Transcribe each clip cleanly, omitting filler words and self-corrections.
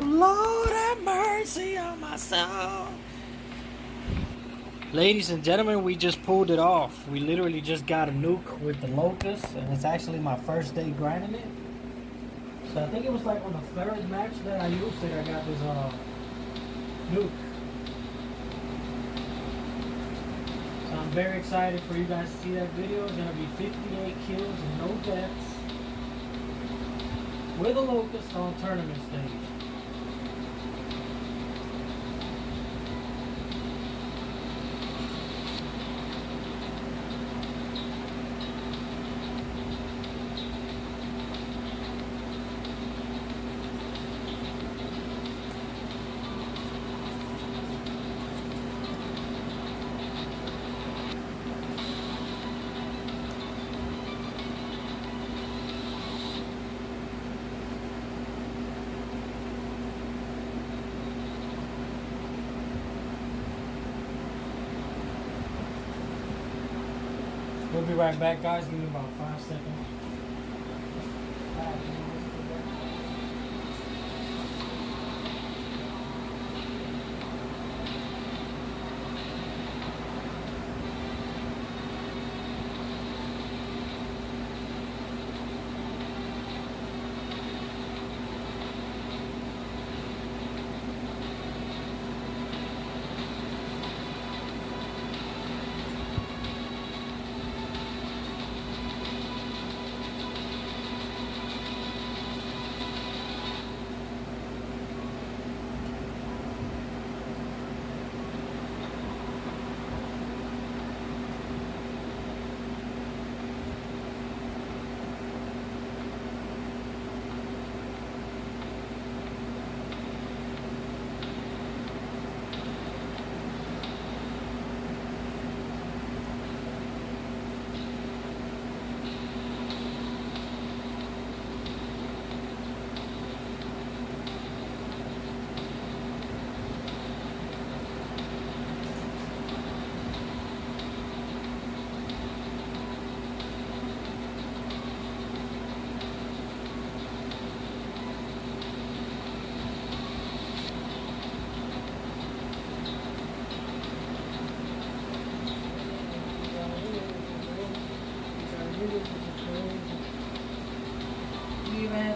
Lord have mercy on my soul. Ladies and gentlemen, we just pulled it off. We literally just got a nuke with the locust, and it's actually my first day grinding it. So I think it was like on the third match that I used it, I got this nuke. So I'm very excited for you guys to see that video. It's gonna be 58 kills and no deaths with a locust on tournament stage. We'll be right back, guys. Give me about 5 seconds.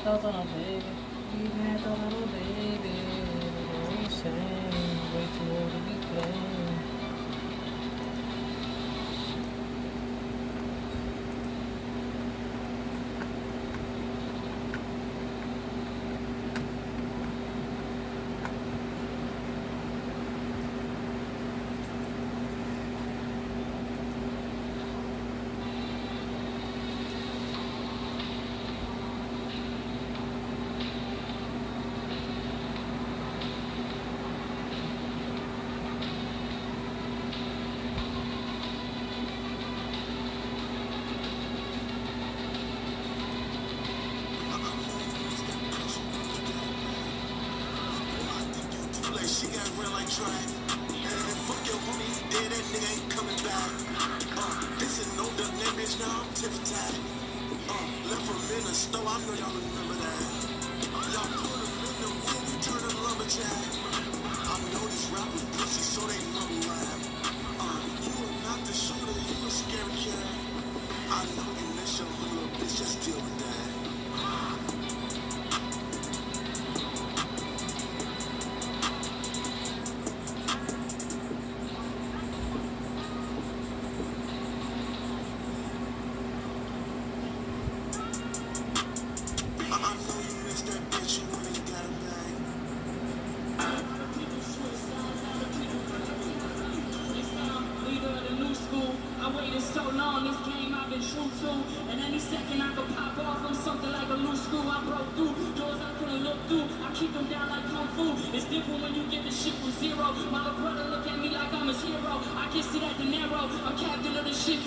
Thoughts on a baby, even had thoughts on a baby. Don't say, way too old to be playing.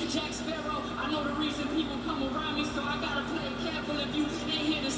Jack Sparrow, I know the reason people come around me, so I gotta play careful. If you ain't here to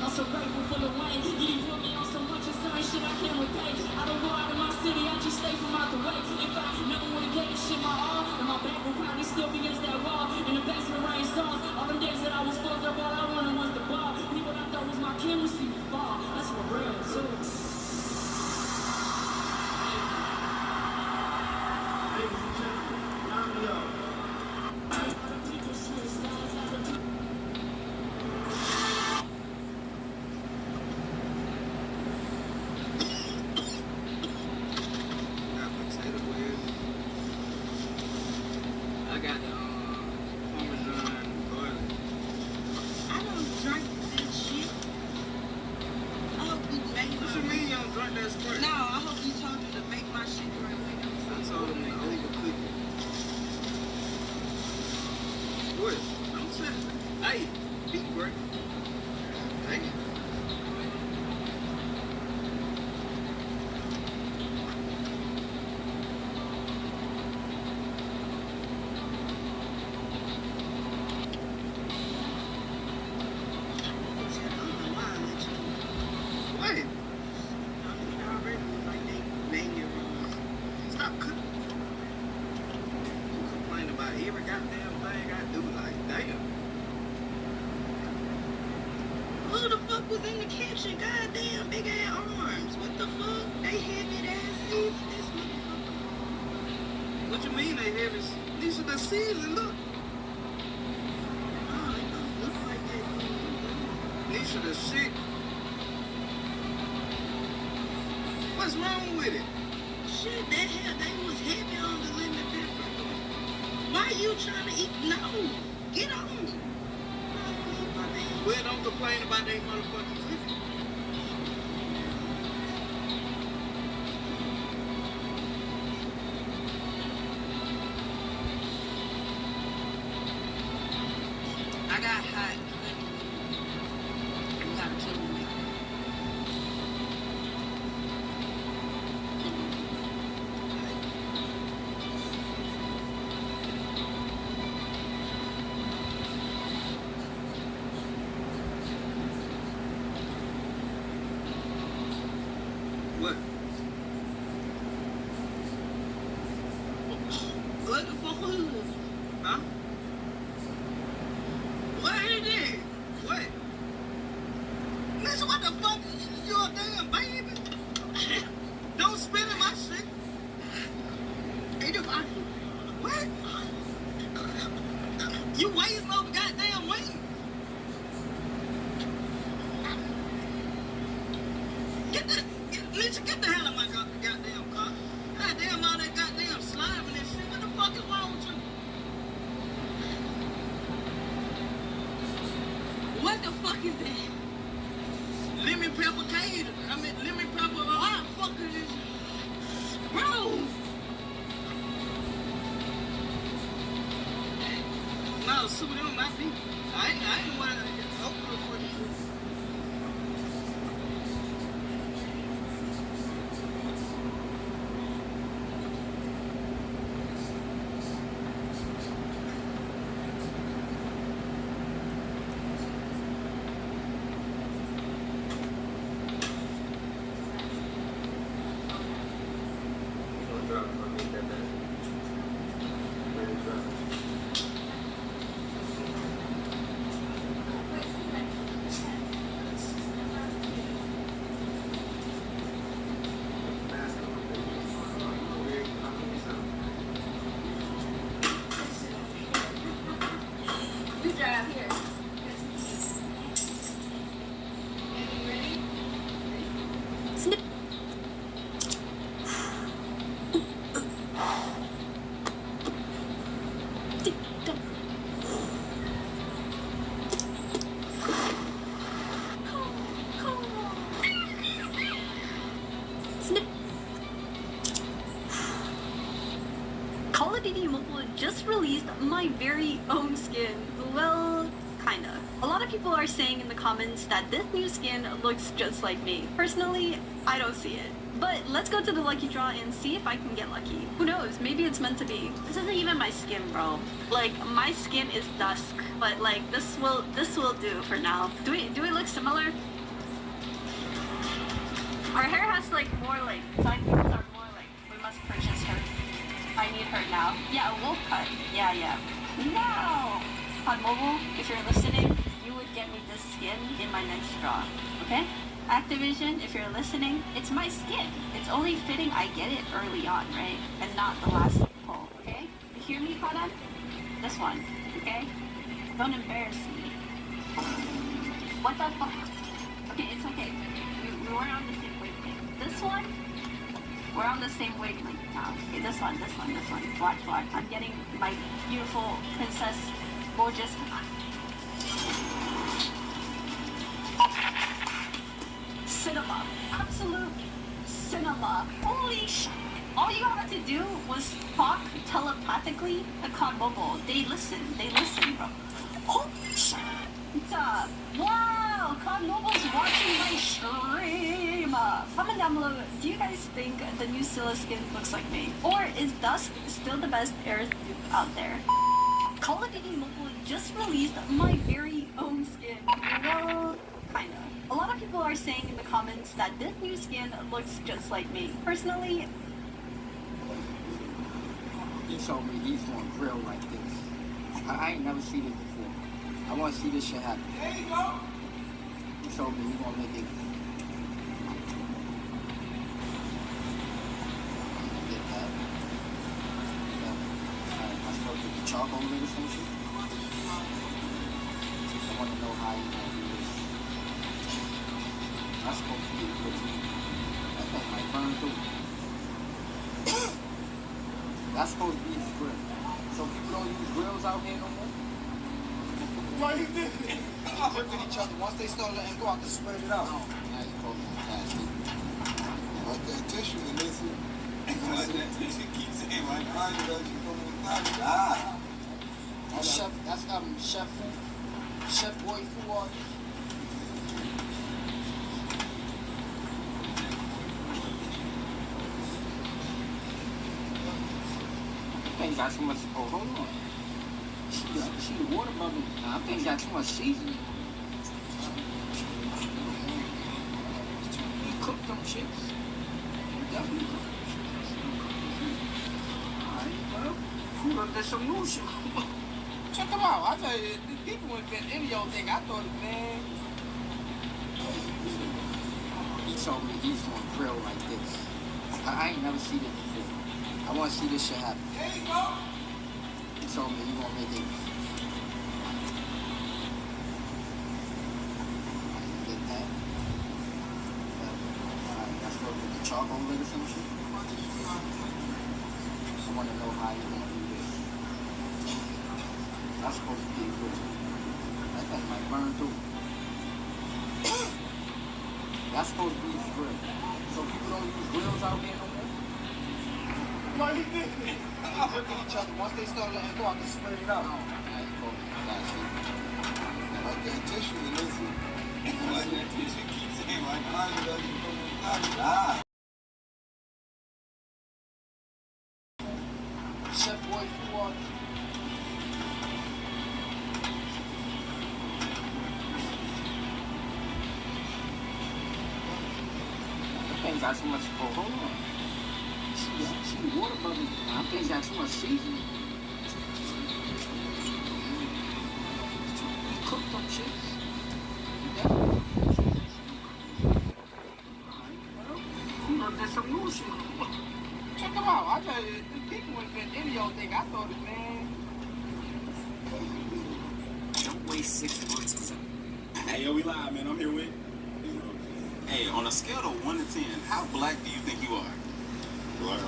I'm so grateful for the way. He put me on so much of certain shit I can't repay. I don't go out of my city, I just stay from out the way. In fact, never would have gave shit my all. And my back will probably still be against that wall. In the basement rain songs. All them days that I was fucked up, all I wanted was the ball. People I thought was my chemistry fall. That's for real, too. Goddamn big ass arms. What the fuck? They heavy ass seats. This motherfucker. What you mean they heavy? These are the season, look. Oh, they don't look like that. These are the shit. What's wrong with it? Shit, that hell, they was heavy on the lemon pepper. Why you trying to eat? No. Get on. Well, don't complain about they motherfucking cooking. I got hot. You gotta kill me. What? Looking for who? Huh? What is it? What? Listen, what the fuck? You a damn baby? Don't spit in my shit. Ain't nobody. What? You wasting over goddamn weight. Get the hell out of my goddamn car. Goddamn all that goddamn slime and shit. What the fuck is wrong with you? What the fuck is that? Lemon pepper cater. I mean lemon pepper. Why the fuck is this? Bro! No, suit on my feet. I ain't want to get over for you. Call of Duty Mobile just released my very own skin. Well, kinda. A lot of people are saying in the comments that this new skin looks just like me. Personally, I don't see it. But let's go to the lucky draw and see if I can get lucky. Who knows, maybe it's meant to be. This isn't even my skin, bro. Like, my skin is dusk. but like this will do for now. Do we look similar? Our hair has like more like side pieces are more like we must purchase her. I need her now. Yeah, a wolf cut. Yeah. No! COD Mobile, if you're listening, you would get me this skin in my next draw. Okay? Activision, if you're listening, it's my skin. It's only fitting I get it early on, right? And not the last pull, okay? You hear me, Kadan? This one, okay? Don't embarrass me. What the fuck? Okay, it's okay. We were on the same wavelength. This one, we're on the same wavelength now. Okay, this one. Watch. I'm getting my beautiful princess, gorgeous. Cinema. Absolute cinema. Holy shit. All you had to do was talk telepathically to COD Mobile. They listen, bro. Holy shit. Wow, COD Mobile's watching my stream. Comment down below, do you guys think the new Scylla skin looks like me? Or is Dusk still the best air dupe out there? Call of Duty Mobile just released my very own skin. Well, kinda. A lot of people are saying in the comments that this new skin looks just like me. Personally, He told me he's gonna grill like this. I ain't never seen it before. I wanna see this shit happen. There you go. He told me he's gonna make it. Get that. I spoke with the charcoal nigga some shit. I wanna know how he gonna do this. That's supposed to be a good thing. That thing might burn through. That's supposed to be his grill. So people don't use grills out here no more? Why you did it? Look at each other. Once they start letting go, I can spread it out. Now you call me nasty. Like that tissue and this is. Like that tissue keeps saying, like, I know you come inside. That's Chef Boy Fu. Thing got too much. Oh, hold on. She the water bubble. Nah, I think got too much seasoning. He cooked them chicks. Definitely cooked them chicks. Alright, well, food up there some new shit. Check them out. I tell you, these people wouldn't fit any old thing. I thought, man. He told me he's gonna grill like this. I ain't never seen it before. I want to see this shit happen. There you go. He told me he's gonna make it. Get that. I spoke with the charcoal nigga some shit. I want to know how he's gonna do this. That's supposed to be good. That thing might burn through. That's supposed to be his grill. So people don't use grills out here no more? Why you did it? Look at each other. Once they start letting go, I can spread it out. Now you call me nasty. Like that tissue and this is. Like that tissue keeps saying, like, I know you come inside. Chef Boy Fu. That thing got too much. Oh, hold on. She water bubble. I think got too much seasoning. He cooked them chicks. Definitely. Alright, well, there's some new shit. Check them out. I tell you, these people wouldn't fit any old thing. I thought it, man. Don't waste 6 months because Hey, yo, we live, man. I'm here with. Hey, on a scale of 1 to 10, how black do you think you are? Like,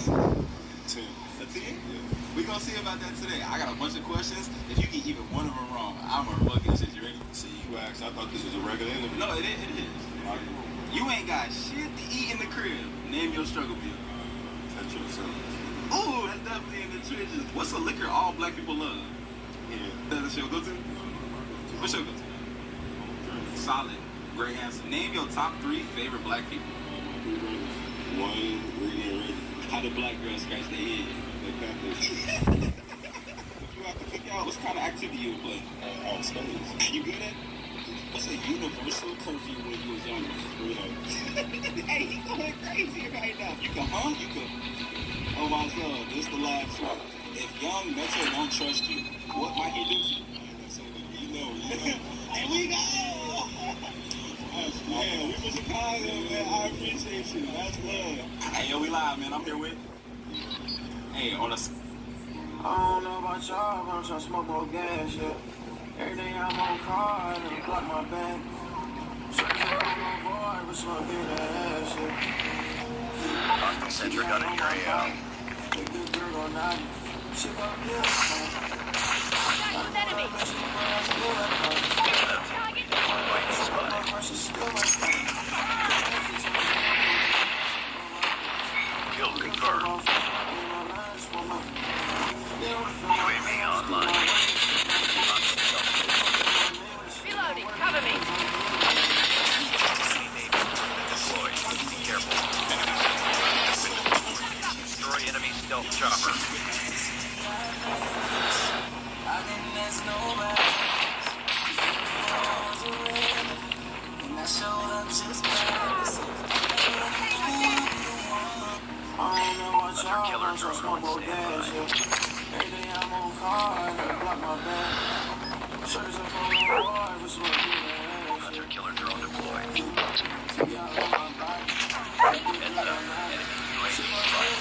10. A 10? Yeah. We gonna see about that today. I got a bunch of questions. If you get even one of them wrong, I'm gonna fuck this shit. You ready? See, you asked, I thought this was a regular interview. No, it is. You ain't got shit to eat in the crib. Name your struggle meal. Catch yourself. Ooh, that's definitely in the trenches. What's a liquor all black people love? Yeah. That's your go-to? What's your go-to? Solid. Great answer. Name your top 3 favorite black people. One, ready. How do black girls scratch their head? They got this. But you have to pick out What kind of activity you play? Outspace. You good at? What's a universal curfew when you was younger? Hey, he going crazy right now. You can, huh? You can. Oh my son, this is the last one. If young Metro don't trust you, what might he do to you? You know. Here we go! Man, we from Chicago, man. I appreciate you. That's love. Hey, yo, we live, man. I'm here with. Hey, on the. I don't know about y'all, but I'm trying to smoke more gas, yeah. Every day I'm on car, and I block my back. Searching for my boy, but smoking that ass, yeah. Hostile sentry gun in your AO. The good girl or not, she gon' kill me. Kill confirmed. UAV online. Reloading, cover me. Deployed. Be careful. Destroy enemy stealth chopper. Hunter killer drone on standby. Every day I'm on car, and I block my back. Searching for my boy, but smoking that ass, Hunter killer drone deployed. yeah. Heads up. Enemy UAV spotted.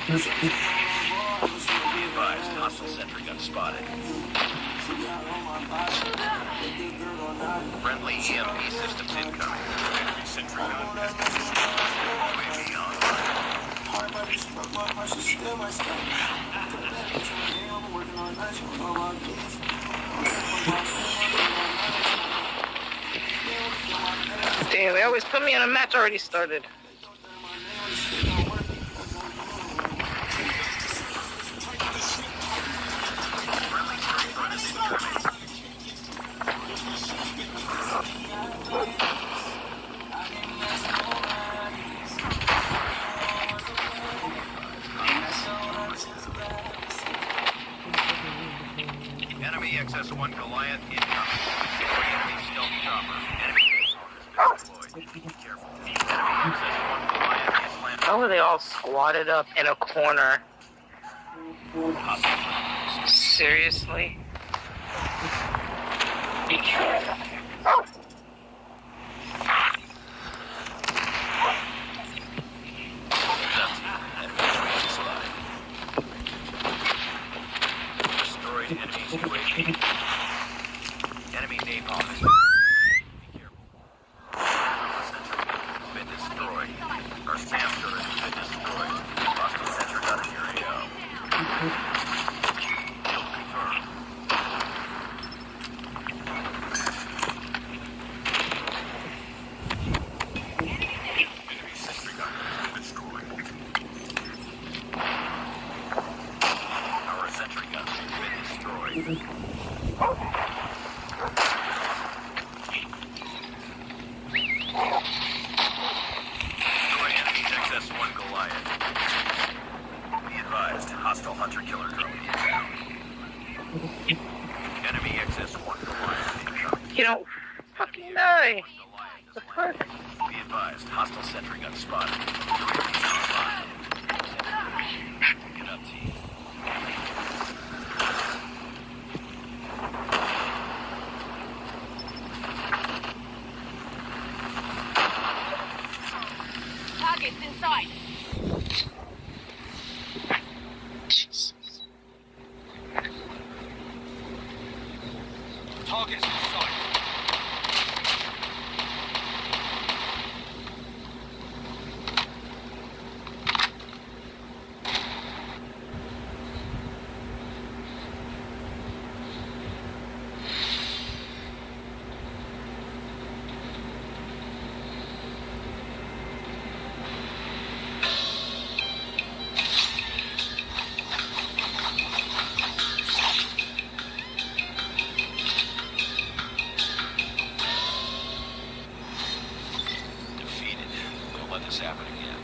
Kill Be advised, hostile sentry gun spotted. Friendly EMP systems incoming. Enemy sentry gun has been destroyed. UAV online. Damn, they always put me in a match already started. Friendly strike run is incoming. Enemy XS-1 Goliath incoming. Destroy enemy stealth chopper. Enemy drone has been deployed. Be careful. Enemy XS-1 Goliath is landing. How are they all squatted up in a corner? Seriously? Destroyed enemy's UAV. Enemy napalm is. Be careful. Sentry gun has been destroyed. Our SAM turret has been destroyed. Hostile sentry gun in your AO. Kill confirmed. Enemy sentry gun has been destroyed. Our sentry gun has been destroyed. Destroy enemy's XS-1 Goliath. Be advised, hostile hunter killer drone inbound. Enemy XS-1 Goliath incoming. You don't fucking die. Goliath The is fuck? landing. Be advised, hostile sentry gun spotted. UAV online. Get up, team. Target's inside. Targets in sight. Defeated. Don't let this happen again.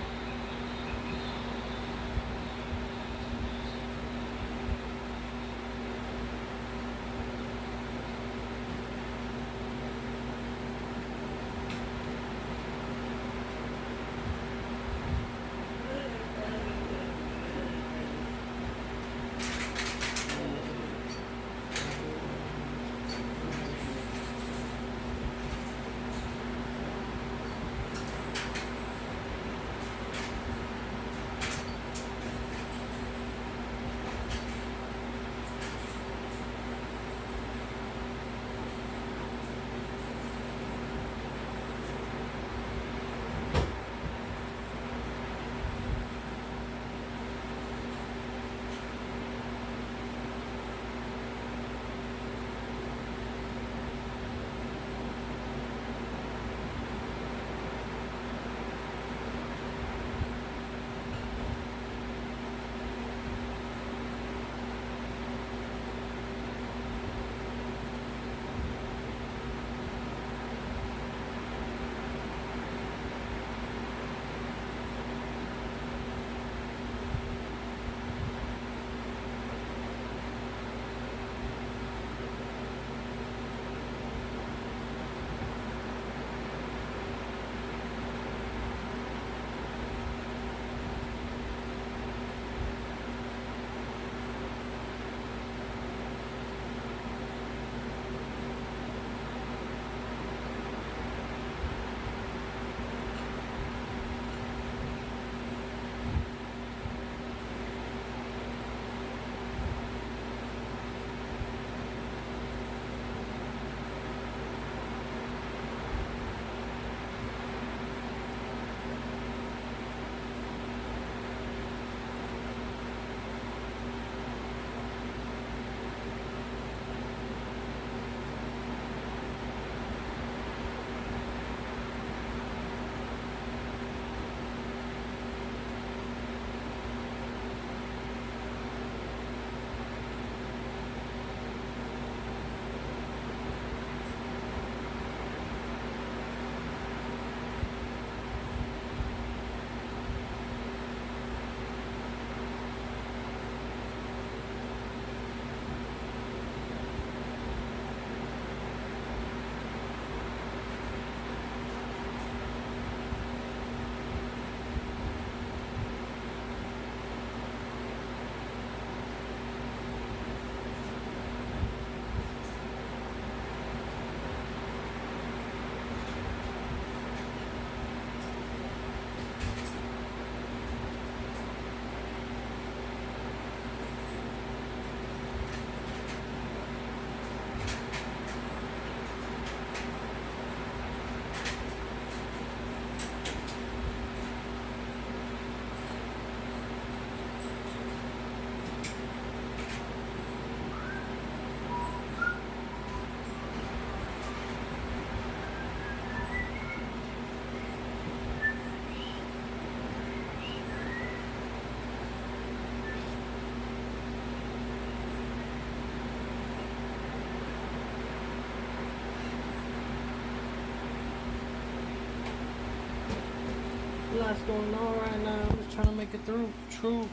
Lots going on right now. I'm just trying to make it through. True.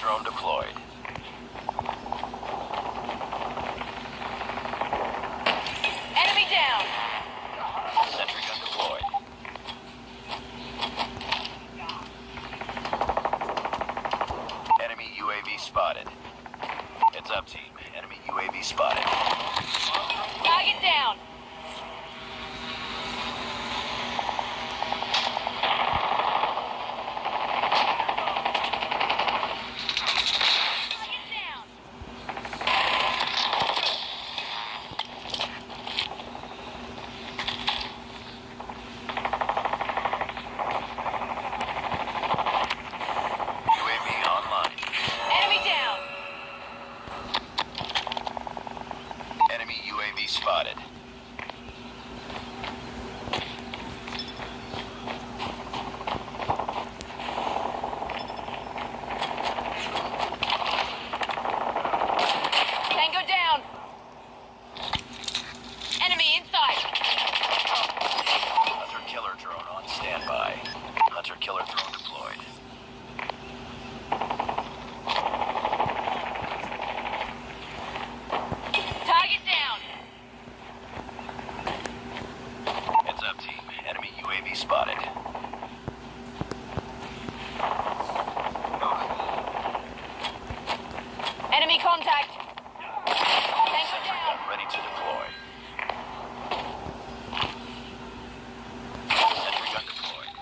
drone deployed. Enemy down. Sentry gun deployed. Enemy UAV spotted. Heads up, team. Enemy UAV spotted. Target down. UAV online. Enemy down. Enemy UAV spotted. Tango down. Enemy inside. Hunter killer drone on standby. Hunter killer drone deployed. Target down. Heads up, team. Enemy UAV spotted. Enemy contact. Tango Sentry down. gun ready to deploy. Sentry gun deployed.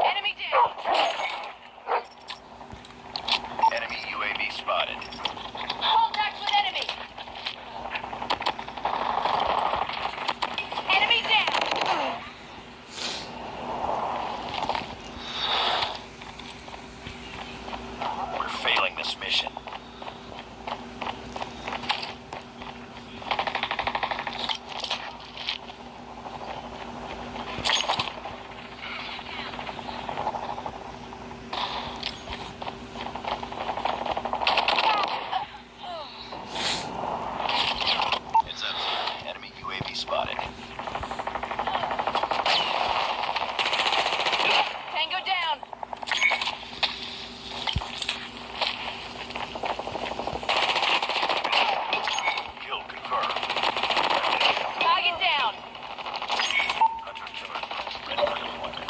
Enemy down. Enemy UAV spotted. Contact with enemy. Enemy down. We're failing this mission. It's up, team. Enemy UAV spotted. Tango down. Kill confirmed. Target down. Hunter killer drone ready for deployment.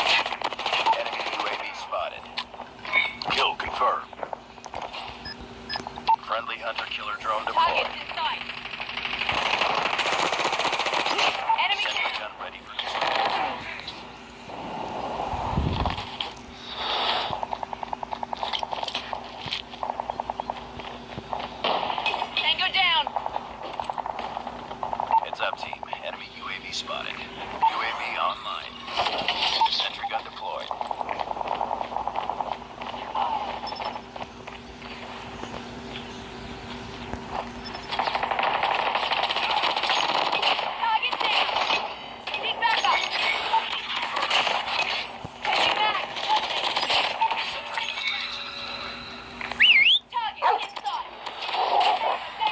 Enemy UAV spotted. Kill confirmed. Friendly hunter killer drone Target deployed. inside. Enemy Sentry down. gun ready for deployment. Tango down. Heads up, team. Enemy UAV spotted. UAV online. Sentry gun deployed. Target down. Need backup. Taking back. Sentry gun ready to deploy. Target inside.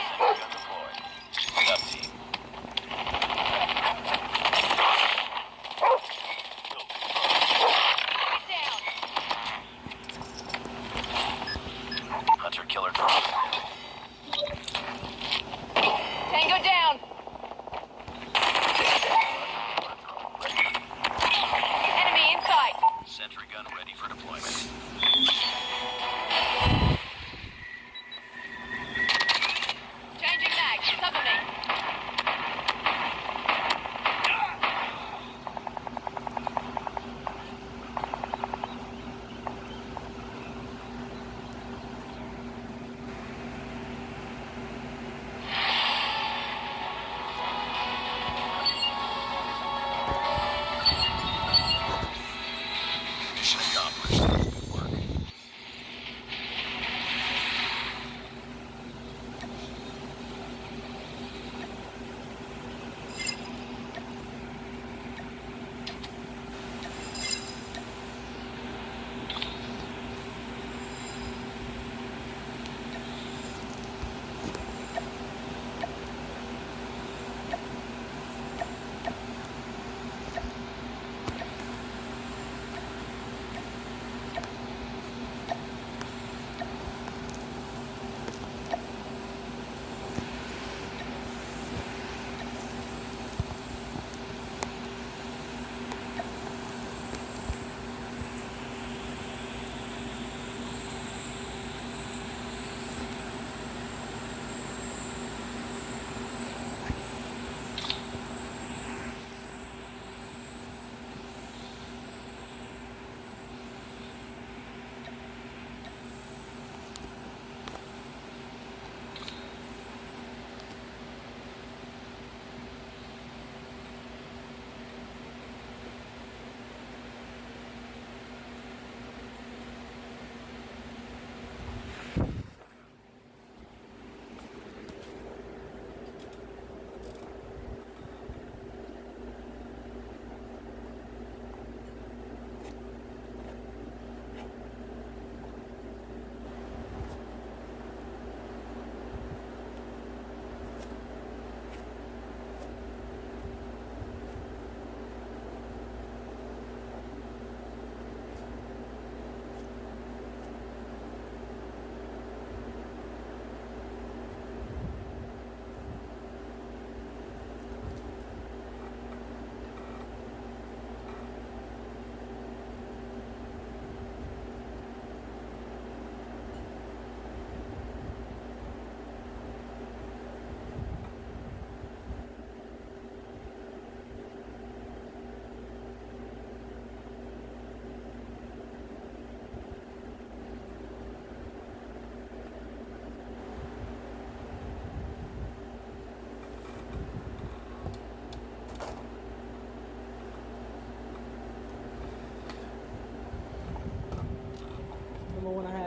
Sentry gun deployed. Heads up, team. Kill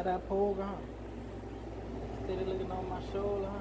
got that pole, huh? Steady looking on my shoulder, huh?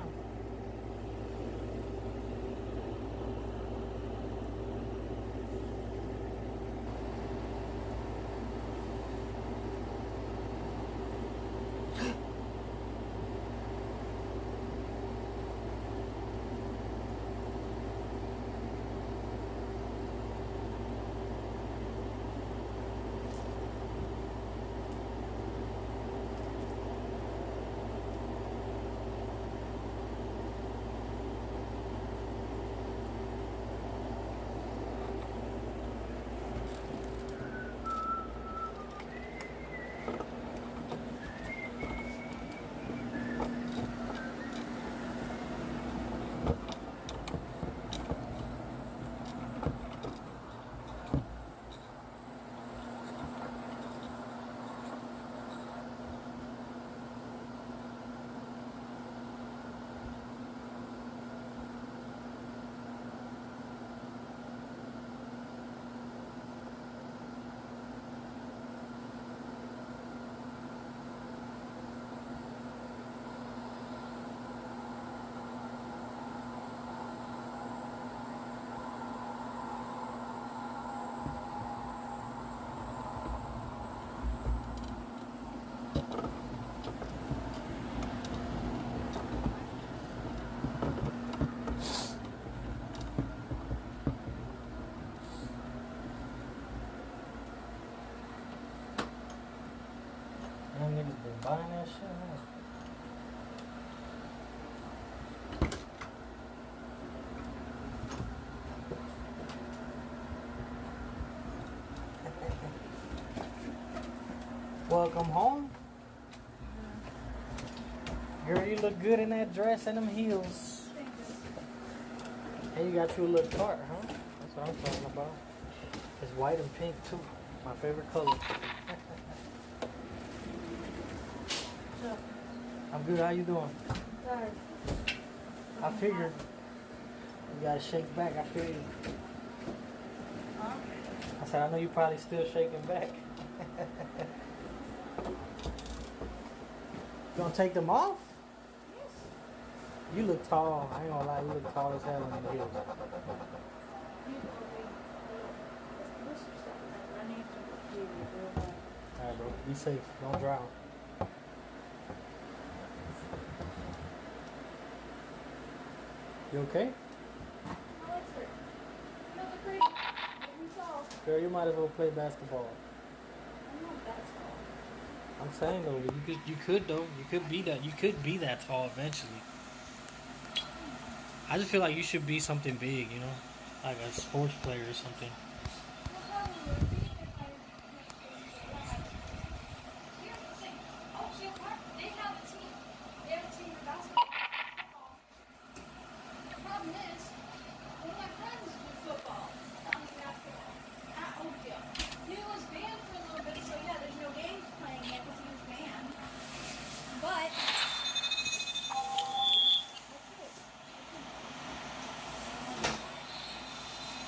Them niggas been buying that shit, huh? Welcome home. Girl, you look good in that dress and them heels. And you got you a little tart, huh? That's what I'm talking about. It's white and pink too. My favorite color. I'm good. How you doing? Sorry. I figured you gotta shake back. I feel you. I said I know you probably still shaking back. You gonna take them off? Yes. You look tall. I ain't gonna lie. You look tall as hell in the heels. Alright, bro. Be safe. Don't drown. You okay? Girl, you might as well play basketball. I'm not that tall. I'm saying though, you could though. You could be that. You could be that tall eventually. I just feel like you should be something big, you know, like a sports player or something.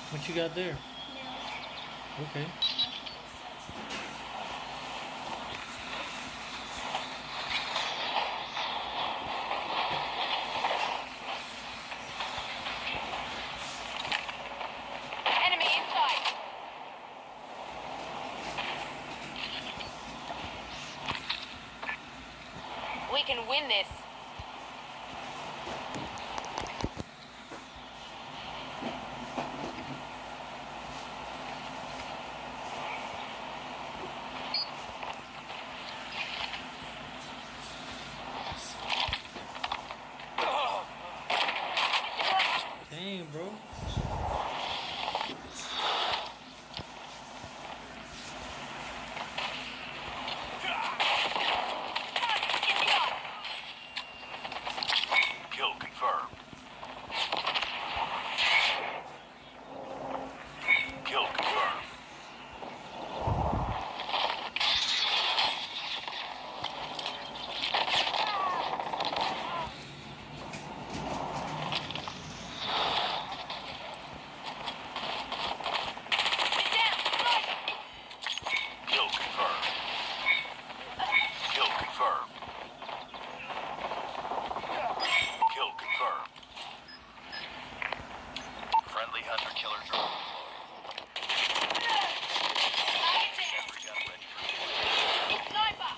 What you got there? Okay. Enemy inside. We can win this. Damn, bro. Hunter-killer drone deployed. Sentry gun ready for deployment.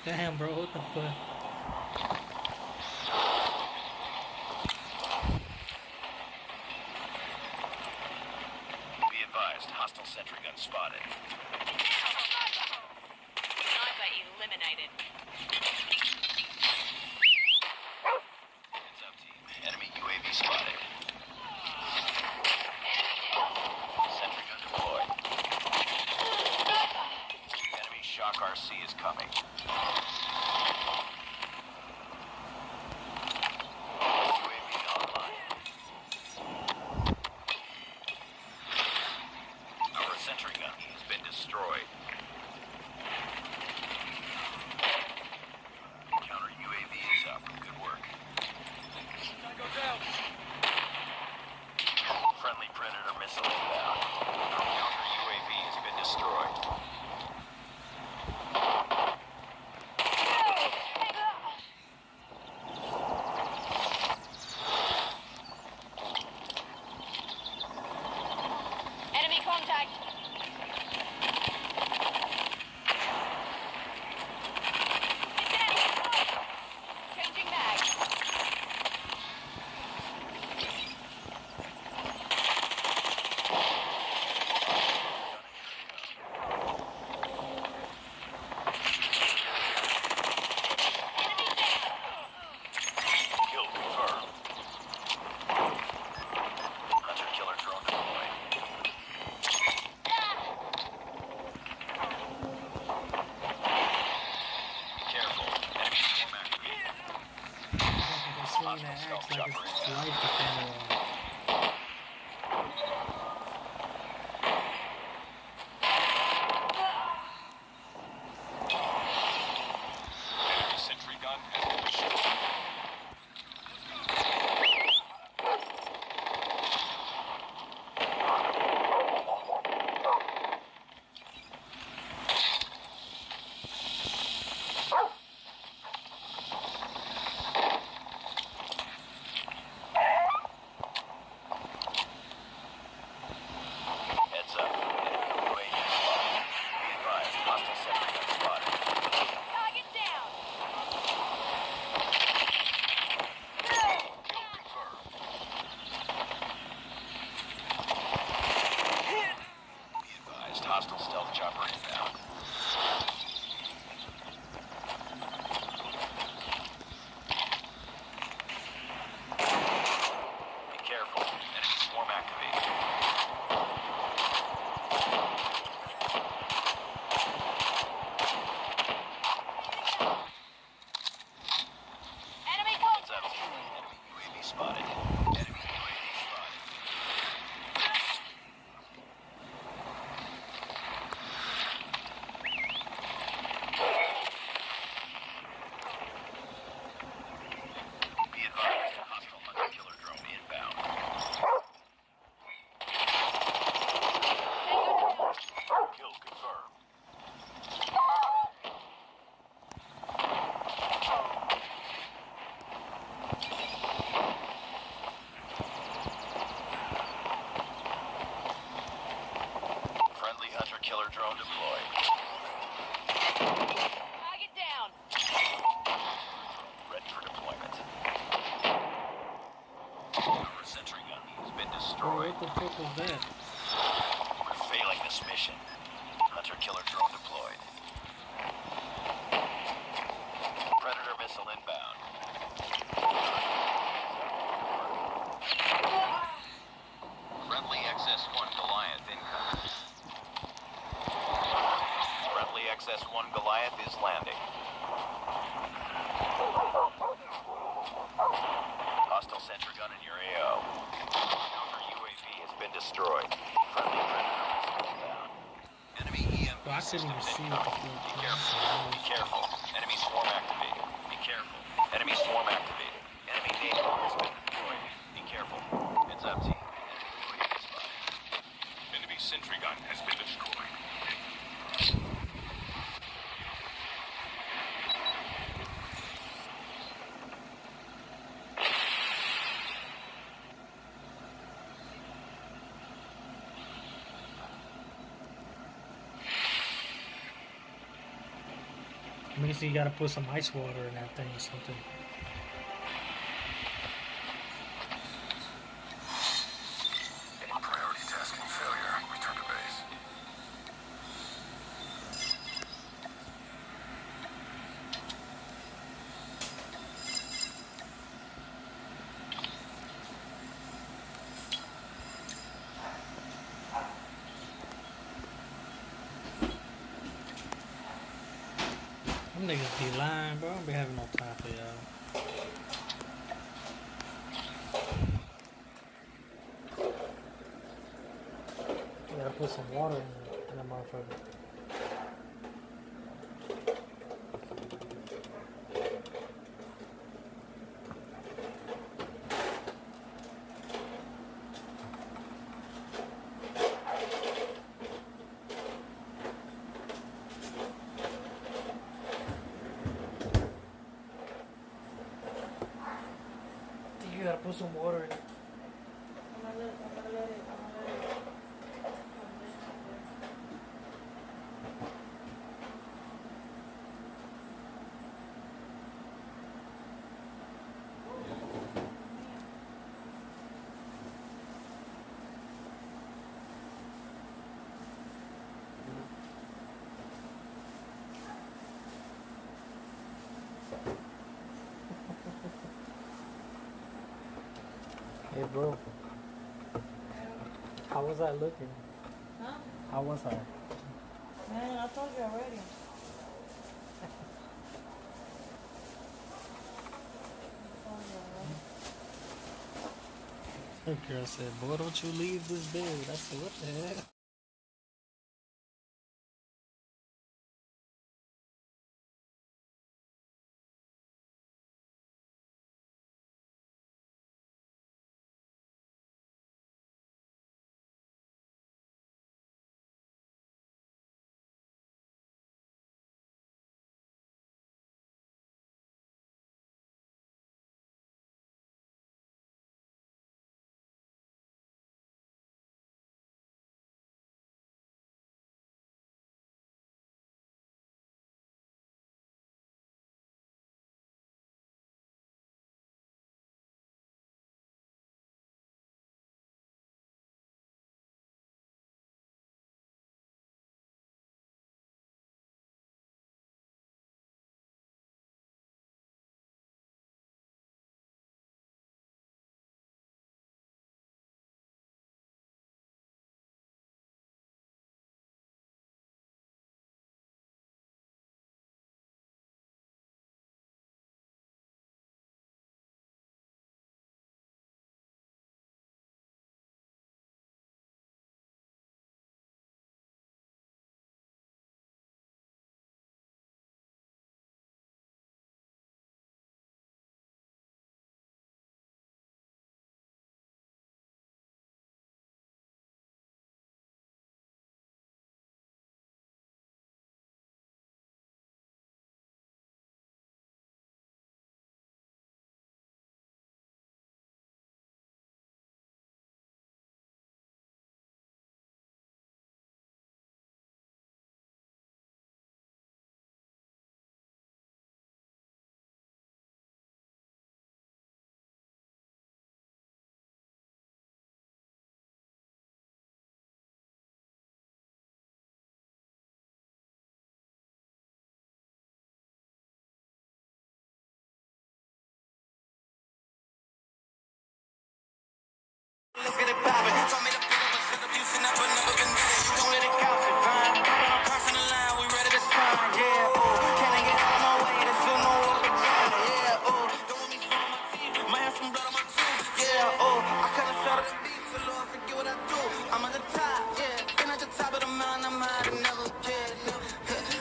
Damn, bro, what the fuck? Be advised, hostile sentry gun spotted. Sniper eliminated. Heads up, team. Enemy UAV spotted. Sentry gun deployed. Enemy shock RC is coming. UAV online. Our sentry gun has been destroyed. Counter UAV is up. Good work. Friendly Predator missile inbound. Counter UAV has been destroyed. Enemy contact. Changing mag. Kill confirmed. Hunter-killer drone deployed. Be careful. Enemy swarm activated. Motherfucker swing that axe like it's life depending on. Enemy sentry gun has been destroyed. Heads up. Enemy UAV spotted. Be advised, hostile sentry gun spotted. Target down. Kill confirmed. Be advised, hostile stealth chopper inbound. Be careful. Enemy swarm activated. Enemy Heads up, contact. team. Enemy UAV spotted. Enemy UAV spotted. Be advised, hostile hunter-killer drone inbound. Kill confirmed. Friendly hunter-killer drone deployed. Target down. Ready for deployment. Our sentry gun has been Bro, destroyed. what the fuck was that? We're failing this mission. Hunter-killer drone deployed. Predator missile inbound. Friendly XS-1 Goliath incoming. Friendly XS-1 Goliath is landing. Hostile sentry gun in your AO. Counter UAV has been destroyed. Friendly Predator missile inbound. Enemy EMP Bro, I couldn't even systems see what the incoming. fuck. Be careful. Be careful. Enemy swarm activated. Be careful. Enemy swarm activated. Enemy napalm has been deployed. Be careful. Heads up, team. Enemy UAV spotted. Enemy sentry gun has been destroyed. I mean, so you gotta put some ice water in that thing or something. Priority tasking failure. Return to base. Them niggas be lying, bro. I don't be having no time for y'all. You gotta put some water in that motherfucker. You gotta put some water in it. I'm gonna let it. Hey, bro. How was I looking? Huh? How was I? Man, I told you already. The girl said, boy, don't you leave this bed. I said, what the hell? Let's get it poppin'. Told me to pick up a shit up, you should never been dead. You gon' let it count it, fine. Crossing the line, we ready to sign, yeah, oh. Can I get out of my way? There's still no way to China, yeah, oh. Don't want me sweat on my teeth, might have some blood on my tooth, yeah, oh. I kinda started the beef, so Lord, forget what I do. I'm at the top, yeah. Been at the top of the mountain, I'm high to never get.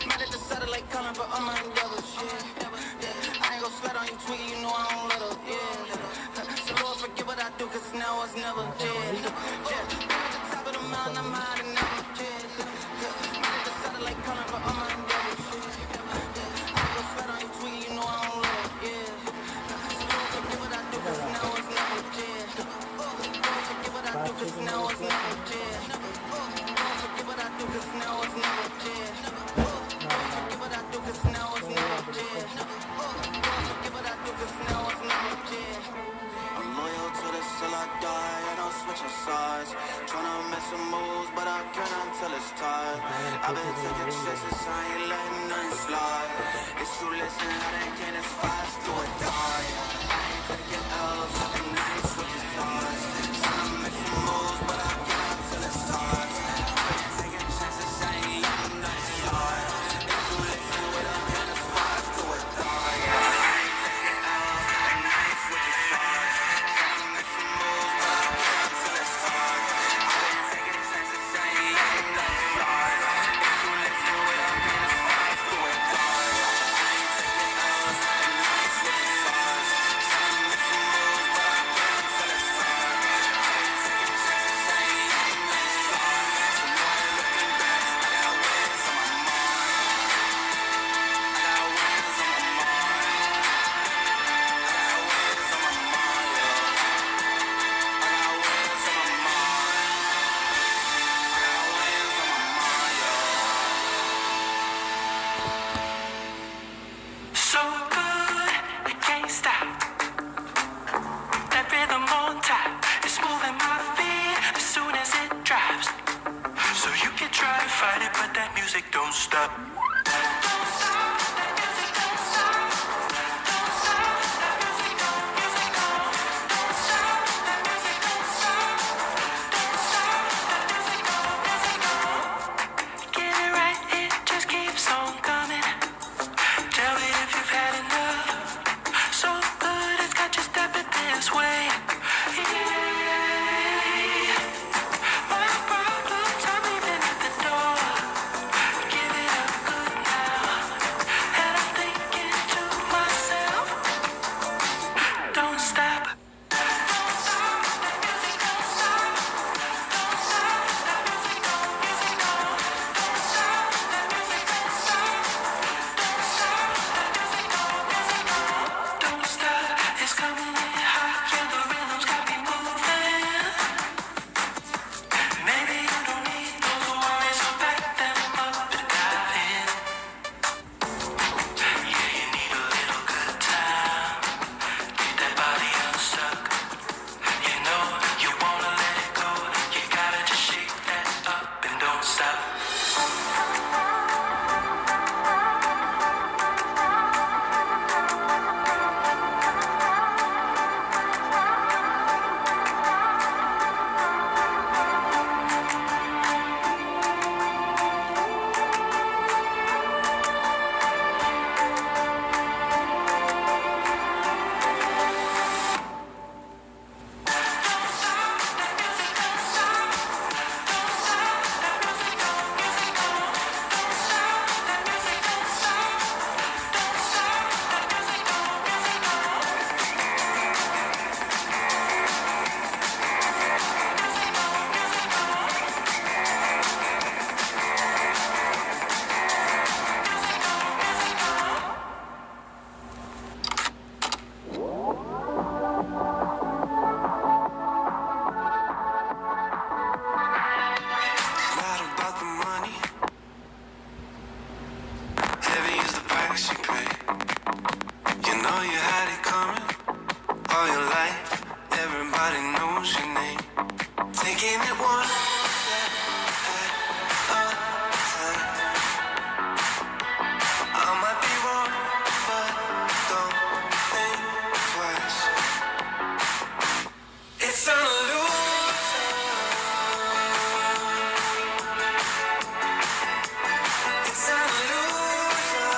Mad at the satellite coming for all my endeavors, yeah. I ain't gon' slide on you, twiggy, you know I don't let up, yeah. So Lord, forget what I do, cause now it's never dead. Yeah, been at the top of the mountain, I'm high to never get. Mad at the satellite coming for all my endeavors, yeah. I ain't gon' slide on you, twiggy, you know I don't let up, yeah. So Lord, forget what I do, cause now it's never dead. Lord, forget what I do, cause now it's never dead. Lord, forget what I do, cause now it's never dead. Lord, forget what I do, cause now it's never dead. die, I don't switch your sides. Tryna make some moves, but I can't until it's time. I've been taking chances, I ain't letting nothing slide. It's true, listen, I done came as fast to a die. I ain't taking L's, and I ain't switching sides. Tryna make some moves, but I can't until it's time. I've been taking chances, I ain't letting nothing slide. It's true, listen, when I came as fast to a die. I ain't taking L's, and I ain't switching sides. Tryna make some moves, but I can't until it's time. I've been taking chances, I ain't letting nothing slide. It's true, listen, when I came as fast to a die. I ain't taking L's, and I ain't switching sides. Tryna make some moves, but I can't until it's time. I've been taking chances, I ain't letting nothing slide. So now I'm looking back, I got wins on my mind. I got wins on my mind. I got wins on my mind, yo. I got wins on my mind. I got wins on my mind, yo. So good, I can't stop. That rhythm on top is moving my feet as soon as it drops. So you can try to fight it, but that music don't stop. Get it right, it just keeps on coming. Tell me if you've had enough. So good, it's got you stepping this way. Yeah. My problems, I'm leaving at the door. Give it up good now. And I'm thinking to myself, don't stop. Don't stop, it's coming in hot, yeah, the rhythm's got me moving. Maybe you don't need those worries, so back them up and dive in. Yeah, you need a little good time, get that body unstuck. You know you wanna let it go, you gotta just shake that up and don't stop. Not about the money. Heavy is the price you pay. You know you had it coming all your life. Everybody knows your name. Taking it one step at a time. I might be wrong, but don't think twice. It's an illusion. It's an illusion.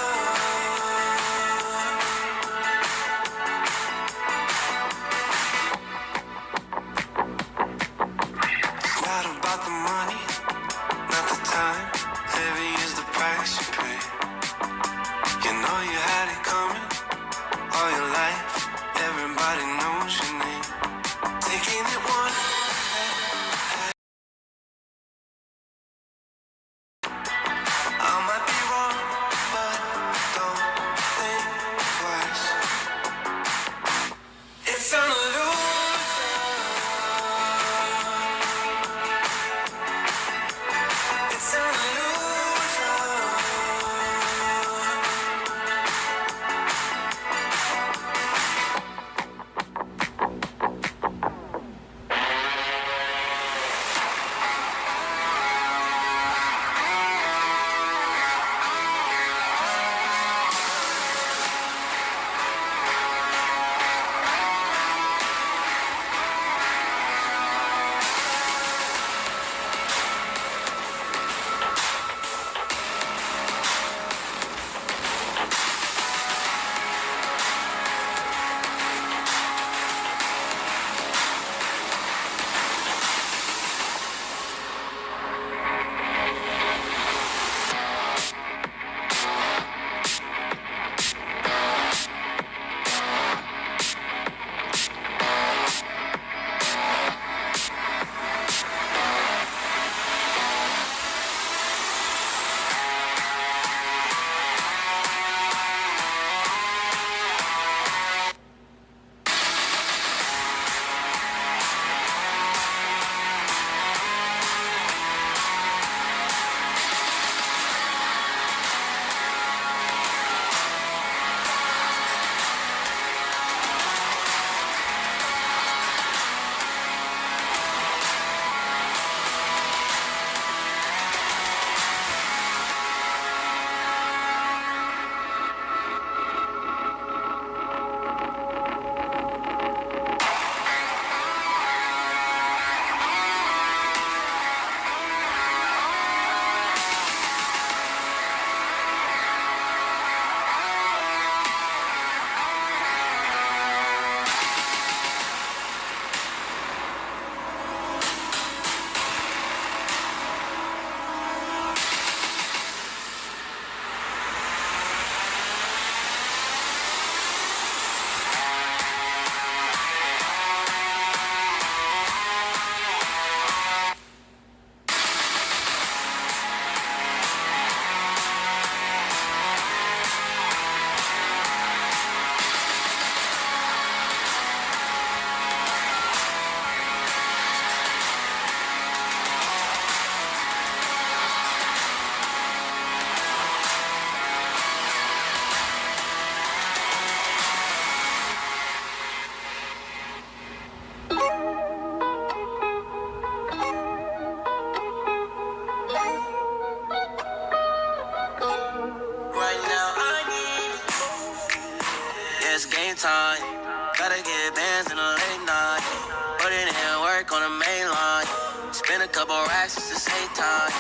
work on the main line. Spend a couple racks just to save time.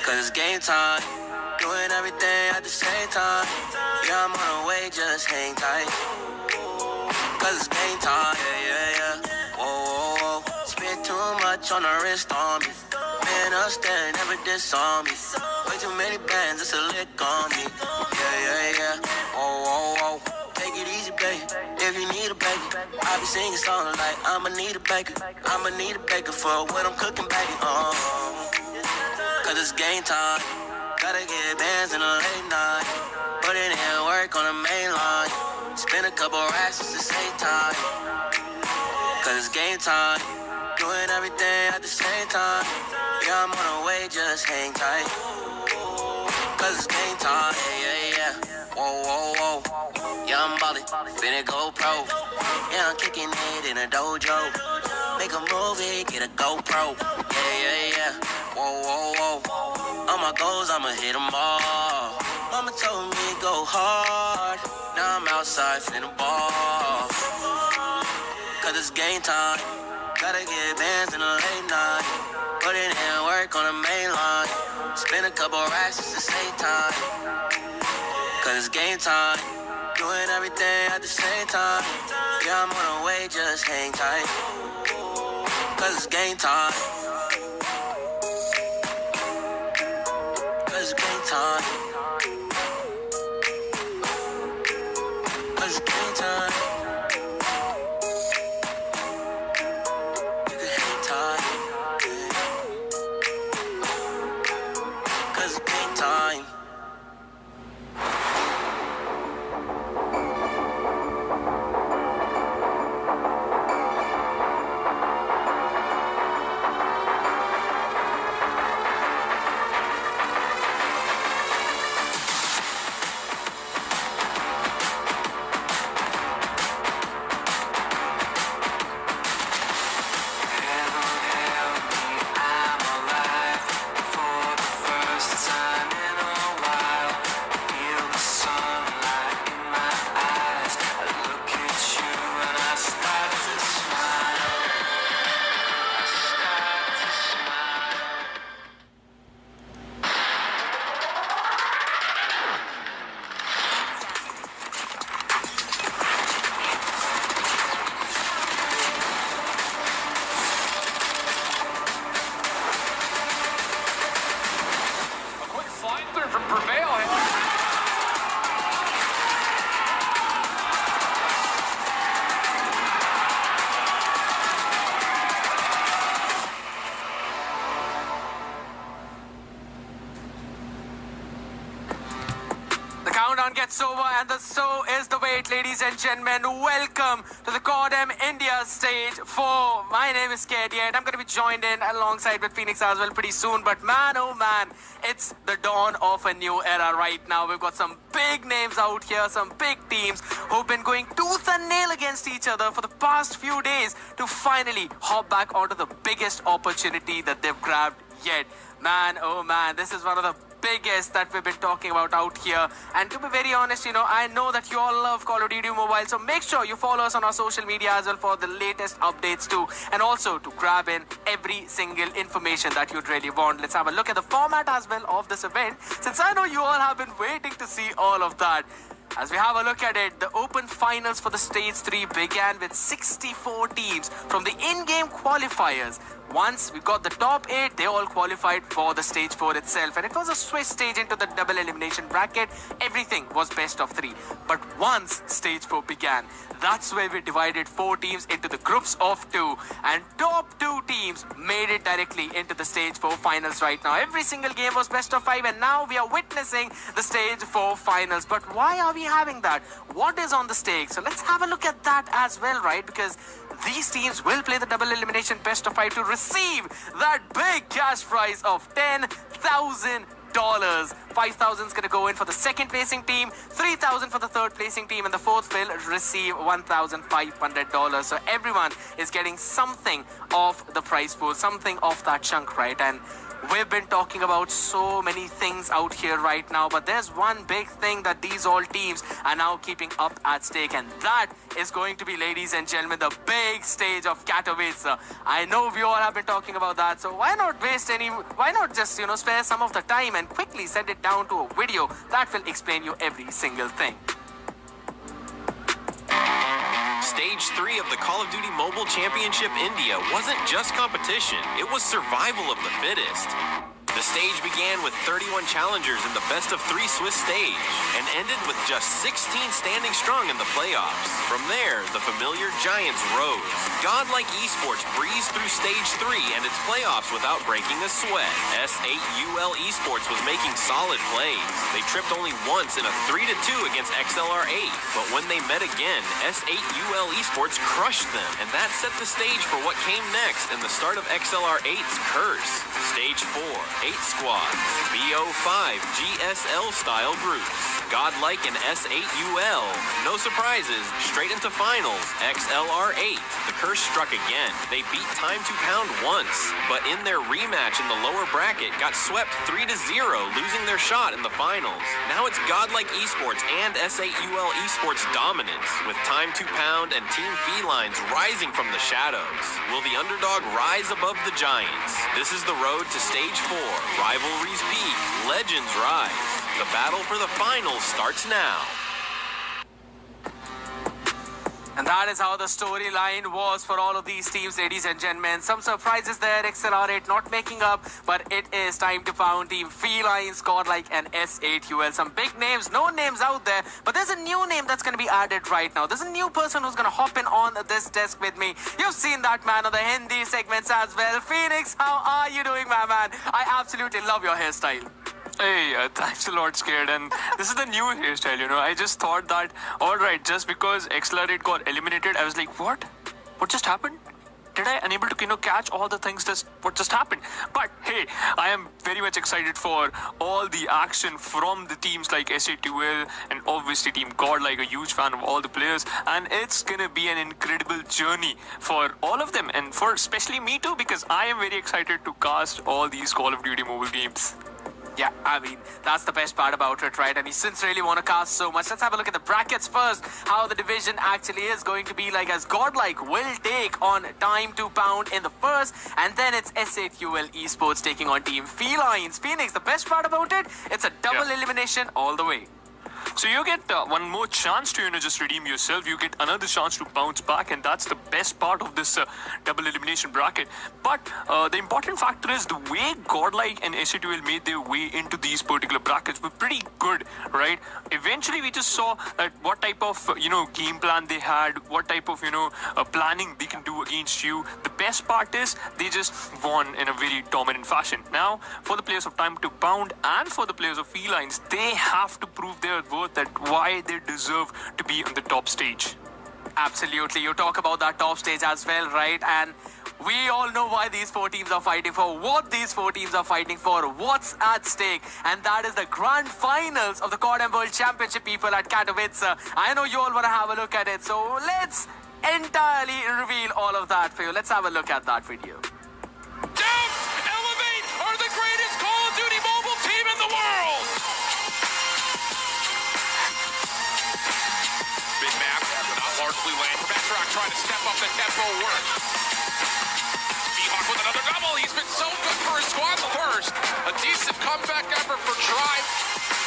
Cause it's game time. Doing everything at the same time. Yeah, I'm on the way, just hang tight. Cause it's game time. Yeah. Whoa. Spend too much on the wrist on me. Man upstairs, never diss on me. Way too many bands, it's a lick on me. Yeah. Whoa. Take it easy, baby. If you need a baby, I be singing songs like I'ma need a baker. I'ma need a baker for what I'm cooking, baby. Cause it's game time. Gotta get bands in the late night. Put in work on the main line. Spend a couple racks just to save time. Cause it's game time. Doing everything at the same time. Yeah, I'm on the way, just hang tight. Cause it's game time. Yeah. Whoa. Yeah, I'm ballin', finna go pro. Yeah, I'm kicking it in a dojo. Make a movie, get a GoPro. Yeah. Whoa. All my goals, I'ma hit them all. Mama told me go hard. Now I'm outside finna ball. Cause it's game time. Gotta get bands in the late night. Put in work on the main line. Spend a couple racks just to save time. Cause it's game time. Doing everything at the same time. Yeah, I'm on the way, just hang tight. Cause it's game time. Cause it's game time. Cause it's game time. You can hang tight. Cause it's game time. Gets over, and so is the wait, ladies and gentlemen. Welcome to the COD India stage 4. My name is KD, and I'm going to be joined in alongside with Phoenix as well pretty soon. But man, oh man, it's the dawn of a new era right now. We've got some big names out here, some big teams who've been going tooth and nail against each other for the past few days to finally hop back onto the biggest opportunity that they've grabbed yet. Man, oh man, this is one of the biggest that we've been talking about out here. And to be very honest, I know that you all love Call of Duty Mobile, so make sure you follow us on our social media as well for the latest updates too, and also to grab in every single information that you'd really want. Let's have a look at the format as well of this event, since I know you all have been waiting to see all of that. As we have a look at it, the open finals for the Stage 3 began with 64 teams from the in-game qualifiers. Once we got the top 8, they all qualified for the Stage 4 itself. And it was a switch stage into the double elimination bracket. Everything was best of 3. But once Stage 4 began, that's where we divided 4 teams into the groups of 2. And top 2 teams made it directly into the Stage 4 finals right now. Every single game was best of 5, and now we are witnessing the Stage 4 finals. But why are we having that? What is on the stake? So let's have a look at that as well, right? Because these teams will play the double elimination best of 5 to receive that big cash prize of $10,000. 5,000 is going to go in for the second placing team, 3,000 for the third placing team, and the fourth will receive $1,500. So everyone is getting something of the prize pool, something of that chunk, right? And we've been talking about so many things out here right now, but there's one big thing that these all teams are now keeping up at stake, and that is going to be, ladies and gentlemen, the big stage of Katowice. I know we all have been talking about that, so why not just, spare some of the time and quickly send it down to a video that will explain you every single thing. Stage 3 of the Call of Duty Mobile Championship India wasn't just competition, it was survival of the fittest. The stage began with 31 challengers in the best-of-3 Swiss stage and ended with just 16 standing strong in the playoffs. From there, the familiar giants rose. Godlike Esports breezed through Stage 3 and its playoffs without breaking a sweat. S8UL Esports was making solid plays. They tripped only once in a 3-2 against XLR8, but when they met again, S8UL Esports crushed them, and that set the stage for what came next and the start of XLR8's curse. Stage 4. 8 squads, BO5 GSL-style groups, Godlike and S8UL. No surprises, straight into finals, XLR8. The curse struck again. They beat Time to Pound once, but in their rematch in the lower bracket, got swept 3-0, losing their shot in the finals. Now it's Godlike Esports and S8UL Esports dominance, with Time to Pound and Team Felines rising from the shadows. Will the underdog rise above the giants? This is the road to Stage 4. Rivalries peak, legends rise. The battle for the finals starts now. And that is how the storyline was for all of these teams, ladies and gentlemen. Some surprises there, XLR8 not making up, but it is Time to Pound, Team Felines, Godlike, and S8UL. Some big names, no names out there, but there's a new name that's going to be added right now. There's a new person who's going to hop in on this desk with me. You've seen that man on the Hindi segments as well. Phoenix, how are you doing, my man? I absolutely love your hairstyle. Hey, thanks a lot, Scared. And this is the new hairstyle, I just thought that, alright, just because XLR8 got eliminated, I was like, what? What just happened? Did I unable to, catch all the things what just happened? But hey, I am very much excited for all the action from the teams like S8UL and obviously Team God, like a huge fan of all the players. And it's gonna be an incredible journey for all of them and for especially me too, because I am very excited to cast all these Call of Duty mobile games. Yeah, I mean, that's the best part about it, right? And you since really want to cast so much. Let's have a look at the brackets first, how the division actually is going to be like, as Godlike will take on Time to Pound in the first, and then it's S8UL Esports taking on Team Felines. Phoenix, the best part about it, it's a double elimination all the way. So you get one more chance to, just redeem yourself. You get another chance to bounce back, and that's the best part of this double elimination bracket. But the important factor is the way Godlike and S8UL made their way into these particular brackets were pretty good, right? Eventually, we just saw that what type of, game plan they had, what type of, planning they can do against you. The best part is they just won in a very dominant fashion. Now, for the players of Time to Pound and for the players of Felines, they have to prove their worth, that why they deserve to be on the top stage. Absolutely. You talk about that top stage as well, right? And we all know why these four teams are fighting for, what these four teams are fighting for, what's at stake. And that is the grand finals of the COD World Championship, people, at Katowice. I know you all want to have a look at it. So let's entirely reveal all of that for you. Let's have a look at that video. Elevate are the greatest Call of Duty mobile team in the world. Big map, not largely land. Metrock trying to step up the tempo work. Seahawk with another double. He's been so good for his squad first. A decent comeback effort for Tribe.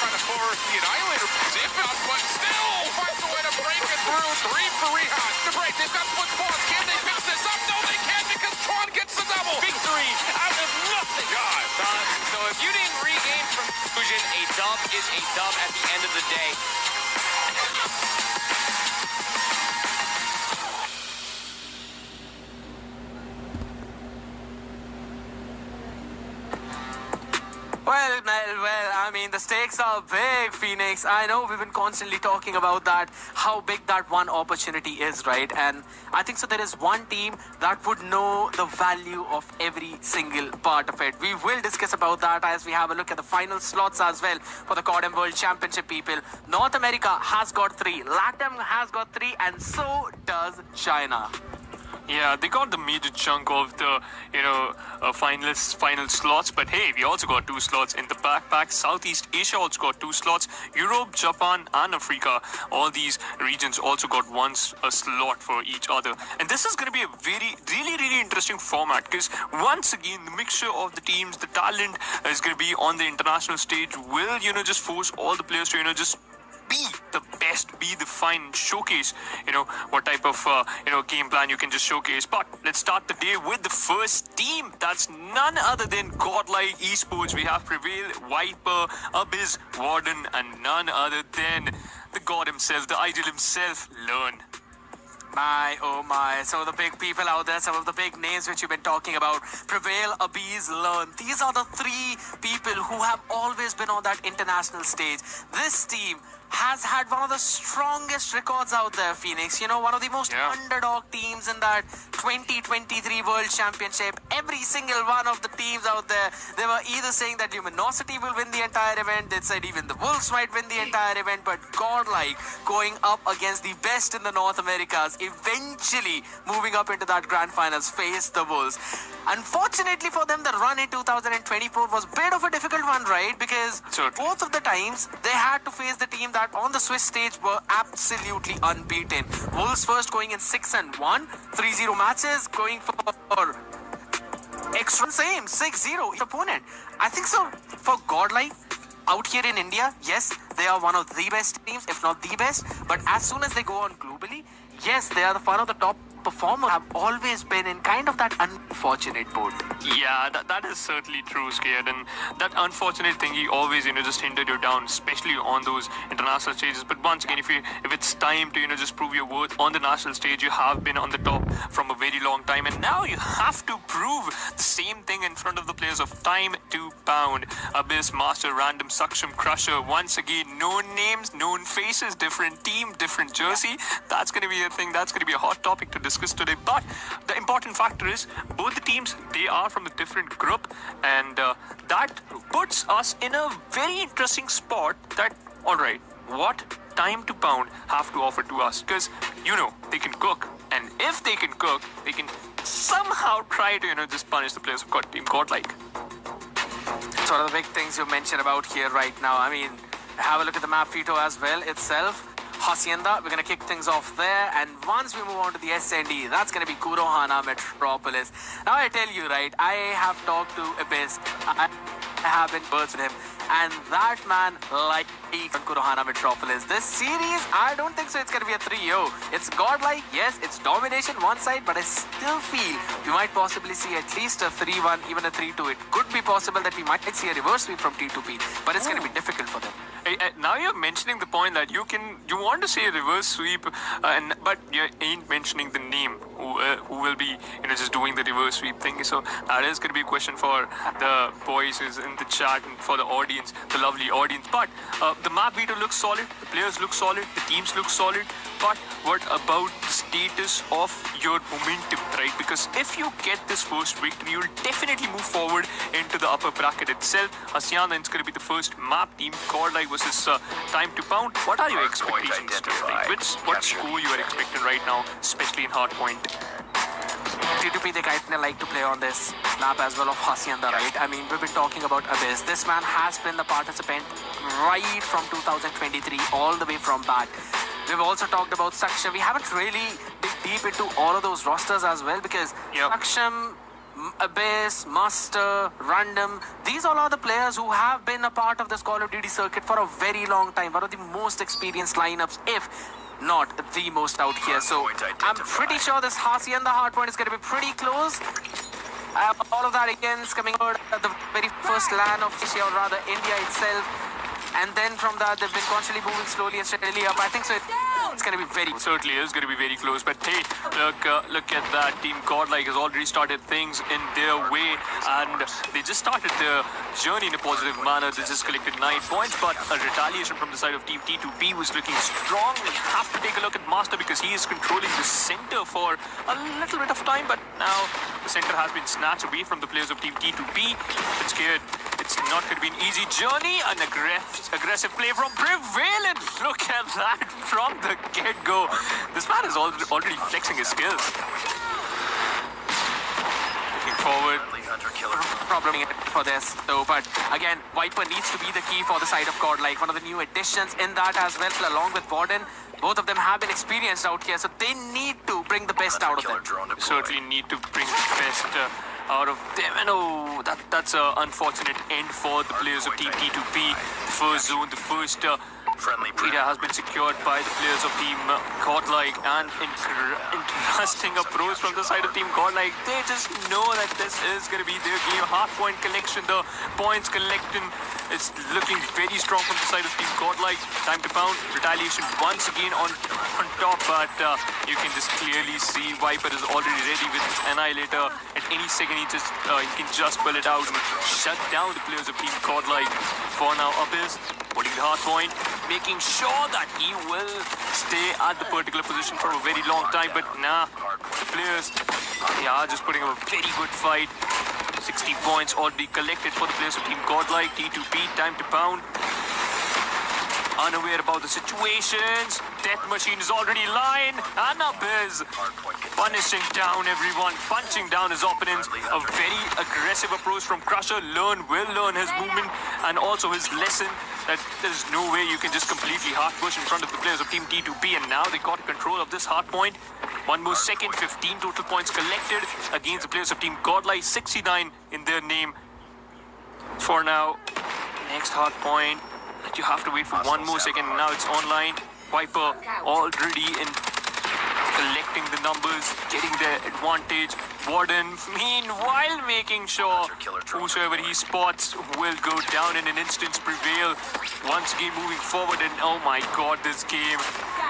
Trying to force the Annihilator zip out, but still finds a way to break it through. 3 for Rehan. To break, they've got split spawns. Can they fix this up? No, they can't, because Tron gets the double. Victory out of nothing. God. So if you didn't regain from Fusion, a dub is a dub at the end of the day. Well, I mean, the stakes are big, Phoenix. I know we've been constantly talking about that, how big that one opportunity is, right? And I think so there is one team that would know the value of every single part of it. We will discuss about that as we have a look at the final slots as well for the COD World Championship, people. North America has got 3, LATAM has got 3, and so does China. Yeah, they got the major chunk of the, final slots. But hey, we also got 2 slots in the backpack. Southeast Asia also got 2 slots. Europe, Japan, and Africa. All these regions also got a slot for each other. And this is going to be a really interesting format because once again, the mixture of the teams, the talent is going to be on the international stage will, just force all the players to, just be the best, be the fine, showcase, what type of, game plan you can just showcase. But let's start the day with the first team. That's none other than Godlike Esports. We have Prevail, Viper, Abyss, Warden, and none other than the God himself, the idol himself, Learn. My, oh my, some of the big people out there, some of the big names which you've been talking about. Prevail, Abyss, Learn. These are the 3 people who have always been on that international stage. This team has had one of the strongest records out there, Phoenix. One of the most underdog teams in that 2023 World Championship. Every single one of the teams out there, they were either saying that Luminosity will win the entire event, they said even the Wolves might win the entire event, but Godlike going up against the best in the North Americas, eventually moving up into that grand finals, face the Wolves. Unfortunately for them, the run in 2024 was a bit of a difficult one, right? Because both of the times, they had to face the team that on the Swiss stage were absolutely unbeaten. Wolves first going in 6-1, 3-0 matches, going for extra same 6-0 each opponent. I think so for Godlike out here in India, yes, they are one of the best teams, if not the best. But as soon as they go on globally, yes, they are one of the top performers. Have always been in kind of that unfortunate boat. Yeah, that is certainly true, Scared. And that unfortunate thing, he always, just hindered you down, especially on those international stages. But once again, if it's time to, just prove your worth on the national stage, you have been on the top from a very long time. And now you have to prove the same thing in front of the players of Time to Pound. Abyss, Master, Random, Suction, Crusher. Once again, known names, known faces, different team, different jersey. That's going to be a thing. That's going to be a hot topic to discuss today. But the important factor is both the teams, they are from a different group, and that puts us in a very interesting spot that, all right, what Time to Pound have to offer to us? Because, they can cook, and if they can cook, they can somehow try to, just punish the players of Team Godlike. It's one of the big things you mentioned about here right now. I mean, have a look at the map veto as well itself. Hacienda, we're going to kick things off there, and once we move on to the SND, that's going to be Kurohana Metropolis. Now I tell you, right, I have talked to Abyss, I have been words with him, and that man likes Kurohana Metropolis. This series, I don't think so it's going to be a 3-0. It's Godlike, yes, it's domination one side, but I still feel we might possibly see at least a 3-1, even a 3-2. It could be possible that we might see a reverse sweep from T2P, but it's going to be difficult for them. Now you're mentioning the point that you want to say reverse sweep, but you ain't mentioning the name who will be just doing the reverse sweep thing. So that is going to be a question for the boys who's in the chat and for the audience, the lovely audience. But the map veto looks solid, the players look solid, the teams look solid. But what about the status of your momentum, right? Because if you get this first victory, you'll definitely move forward into the upper bracket itself. Hacienda is going to be the first map team. Godlike versus Time to Pound. What are your expectations? What score you are expecting right now, especially in Hardpoint? T2P, they kind of like to play on this map as well of Hacienda, right? I mean, we've been talking about Abyss. This man has been the participant right from 2023 all the way from back. We've also talked about Saksham. We haven't really dig deep into all of those rosters as well because Saksham, Abyss, Master, Random, these all are the players who have been a part of this Call of Duty circuit for a very long time. One of the most experienced lineups, if not the most out here. So I'm pretty sure this Hacienda hardpoint is going to be pretty close. All of that again is coming out at the very first LAN of Asia, or rather India itself. and then from that they've been constantly moving slowly and steadily up. I think so. It's going to be very... Certainly is going to be very close, but hey, look at that. Team Godlike has already started things in their way, and they just started their journey in a positive manner. They just collected 9 points, but a retaliation from the side of Team T2P was looking strong. We have to take a look at Master because he is controlling the center for a little bit of time, but now the center has been snatched away from the players of Team T2P. It's scared. It's not going to be an easy journey. An aggressive play from Prevail, and look at that from the get-go. This man is already flexing his skills. Looking forward. Problem for this though, but again, Viper needs to be the key for the side of Godlike. One of the new additions in that as well, along with Warden. Both of them have been experienced out here, so they need to bring the best out of them. Certainly need to bring the best out of them. And oh, that's an unfortunate end for the players of Team T2P. The first zone, the first area has been secured by the players of Team Godlike, and interesting approach from the side of Team Godlike. They just know that this is going to be their game. Half point collection, the points collecting is looking very strong from the side of Team Godlike. Time to pound. Retaliation once again on top, but you can just clearly see Viper is already ready with his Annihilator. At any second, he can just pull it out and shut down the players of Team Godlike. For now, Abyss holding the hard point, making sure that he will stay at the particular position for a very long time. But nah, the players, they are just putting up a very good fight. 60 points already collected for the players of Team Godlike. T2P, time to pound. Unaware about the situations. Death Machine is already lying. And Abyss punishing down everyone, punching down his opponents. A very aggressive approach from Crusher. Will learn his movement and also his lesson that there's no way you can just completely hard push in front of the players of Team T2P. And now they got control of this hard point. One more second, 15 total points collected against the players of Team Godlike. 69 in their name. For now, next hard point. You have to wait for one more second. Now it's online. Viper already in collecting the numbers, getting their advantage. Warden, meanwhile, making sure whosoever he spots will go down in an instant. Prevail once again moving forward, and oh my god, this game,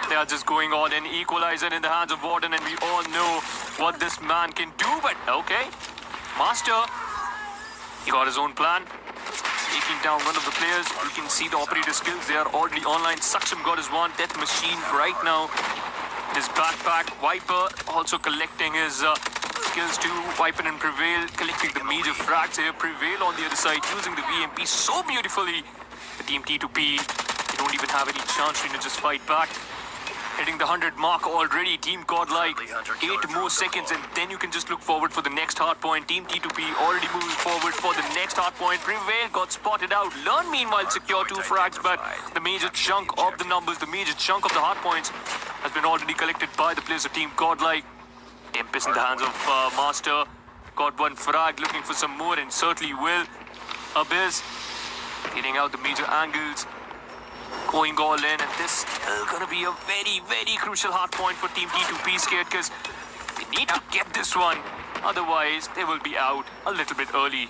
they are just going on. An equalizer in the hands of Warden, and we all know what this man can do. But okay, Master, he got his own plan. Taking down one of the players. You can see the operator skills. They are already online. Saksham got his one. Death Machine right now. His backpack. Viper also collecting his skills too. Viper and Prevail collecting the major frags here. Prevail on the other side using the VMP so beautifully. The Team T2P, they don't even have any chance to just fight back. Hitting the 100 mark already. Team Godlike, 8 more seconds, and then you can just look forward for the next hard point. Team T2P already moving forward for the next hard point. Prevail got spotted out. Learn meanwhile secure 2 frags, but the major chunk of the numbers, the major chunk of the hard points has been already collected by the players of Team Godlike. Tempest in the hands of Master. Got 1 frag, looking for some more, and certainly will. Abyss getting out the major angles. Going all in, and this is still going to be a very, very crucial hard point for Team T2P, scared, because they need to get this one. Otherwise, they will be out a little bit early.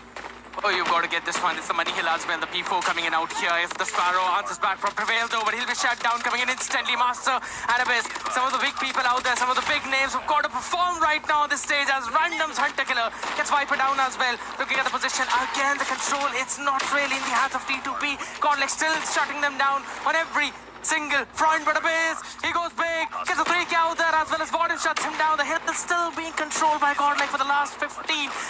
Oh, you've got to get this one. It's the Money Hill as well. The P4 coming in out here. If the Sparrow answers back from Prevail though, but he'll be shut down, coming in instantly. Master and Abyss. Some of the big people out there, some of the big names who've got to perform right now on this stage as Random's Hunter Killer gets Viper down as well. Looking at the position again, the control, it's not really in the hands of T2P. Godlike still shutting them down on every single front, but Abyss, he goes big, gets a 3K out there as well as Warden shuts him down. The hill is still being controlled by Godlike for the last 15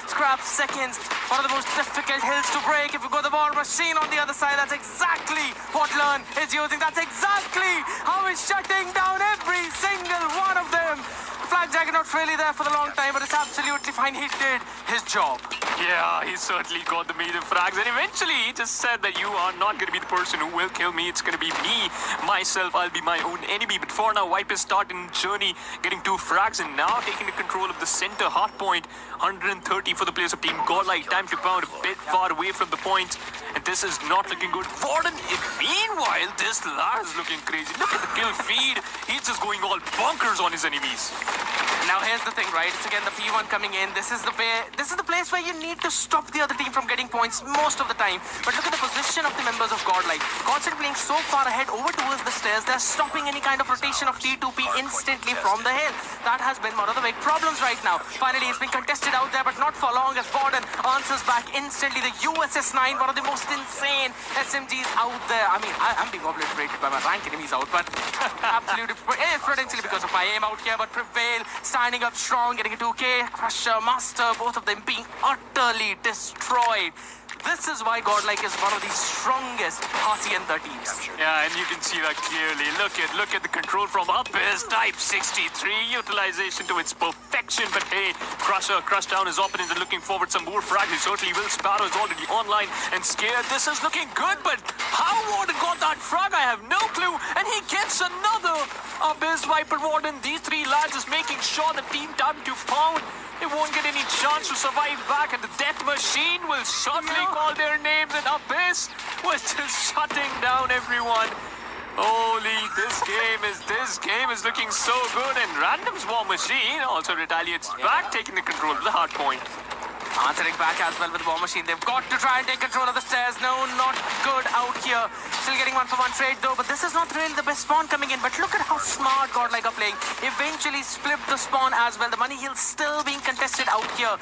scrap seconds. One of the most difficult hills to break. If you go the War Machine on the other side, that's exactly what Learn is using. That's exactly how he's shutting down every single one of them. Flag Jacket not really there for the long time, but it's absolutely fine. He did his job. Yeah, he certainly got the major frags, and eventually he just said that you are not going to be the person who will kill me. It's going to be me, myself. I'll be my own enemy. But for now, Viper starting journey, getting 2 frags, and now taking the control of the center hard point. 130 for the players of Team Godlike. Time to pound, a bit far away from the point, and this is not looking good. Warden, meanwhile, this Lar is looking crazy. Look at the kill feed. He's just going all bonkers on his enemies. Now here's the thing, right? It's again the P1 coming in. This is the place where you need to stop the other team from getting points most of the time. But look at the position of the members of Godlike. Constantly playing so far ahead over towards the stairs, they're stopping any kind of rotation of T2P instantly from the hill. That has been one of the big problems right now. Finally, it's been contested out there, but not for long as Borden answers back instantly. The USS-9, one of the most insane SMGs out there. I mean, I'm being obliterated by my rank enemies out, but absolutely, it's potentially because of my aim out here, but Prevail standing up strong, getting a 2K. Crusher, Master, both of them being utterly destroyed. This is why Godlike is one of the strongest Hacienda teams. Yeah, and you can see that clearly. Look at the control from up is type 63 utilization to its perfection. But hey, Crusher crushed down his opponent and looking forward some more frags. He certainly will. Sparrow is already online and scared. This is looking good, but how Warden got that frag, I have no clue. And he gets another Abyss Viper Warden. These three lads is making sure the team down to pound. They won't get any chance to survive back, and the Death Machine will shortly call their names, and Abyss was just shutting down everyone. Holy, this game is looking so good, and Random's War Machine also retaliates back, taking the control of the hard point. Answering back as well with the War Machine. They've got to try and take control of the stairs. No, not good out here. Still getting 1-for-1 trade though, but this is not really the best spawn coming in. But look at how smart Godlike are playing. Eventually split the spawn as well. The money hill still being contested out here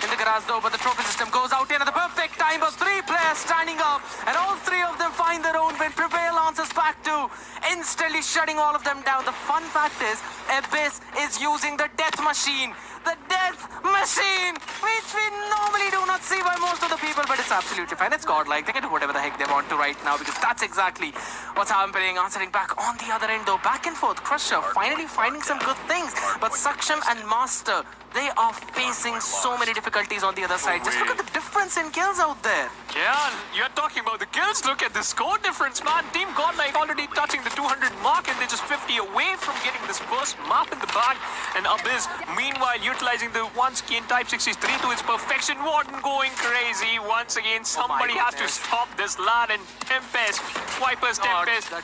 in the garage though, but the trophy system goes out in at the perfect time of 3 players standing up, and all 3 of them find their own win. Prevail answers back to instantly shutting all of them down. The fun fact is Abyss is using the Death Machine. The Death Machine, which we normally do not see by most of the people, but it's absolutely fine. It's Godlike. They can do whatever the heck they want to right now, because that's exactly what's happening. Answering back on the other end though, back and forth. Crusher finally finding some good things, but Suction and Master, they are facing so many difficulties on the other side. Just look at the difference in kills out there. Yeah, you're talking about the kills. Look at the score difference, man. Team Godlike already touching the 200 mark, and they're just 50 away from getting this first map in the bag. And Abyss, meanwhile, utilizing the one skin type 63 to its perfection. Warden going crazy. Once again, somebody has to stop this lad. And Tempest, Viper's Tempest,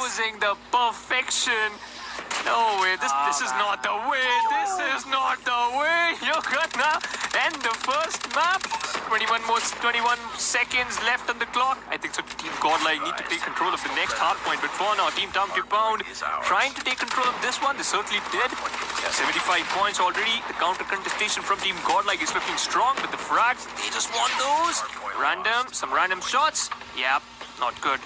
using the perfection. No way, this is not the way. This is not the way. You're gonna end the first map. 21 seconds left on the clock. I think so. Team Godlike need to take control of the next hard point. But for now, Team Down to Pound trying to take control of this one. They certainly did. 75 points already. The counter contestation from Team Godlike is looking strong. But the frags, they just want those. Some random shots. Yep, not good.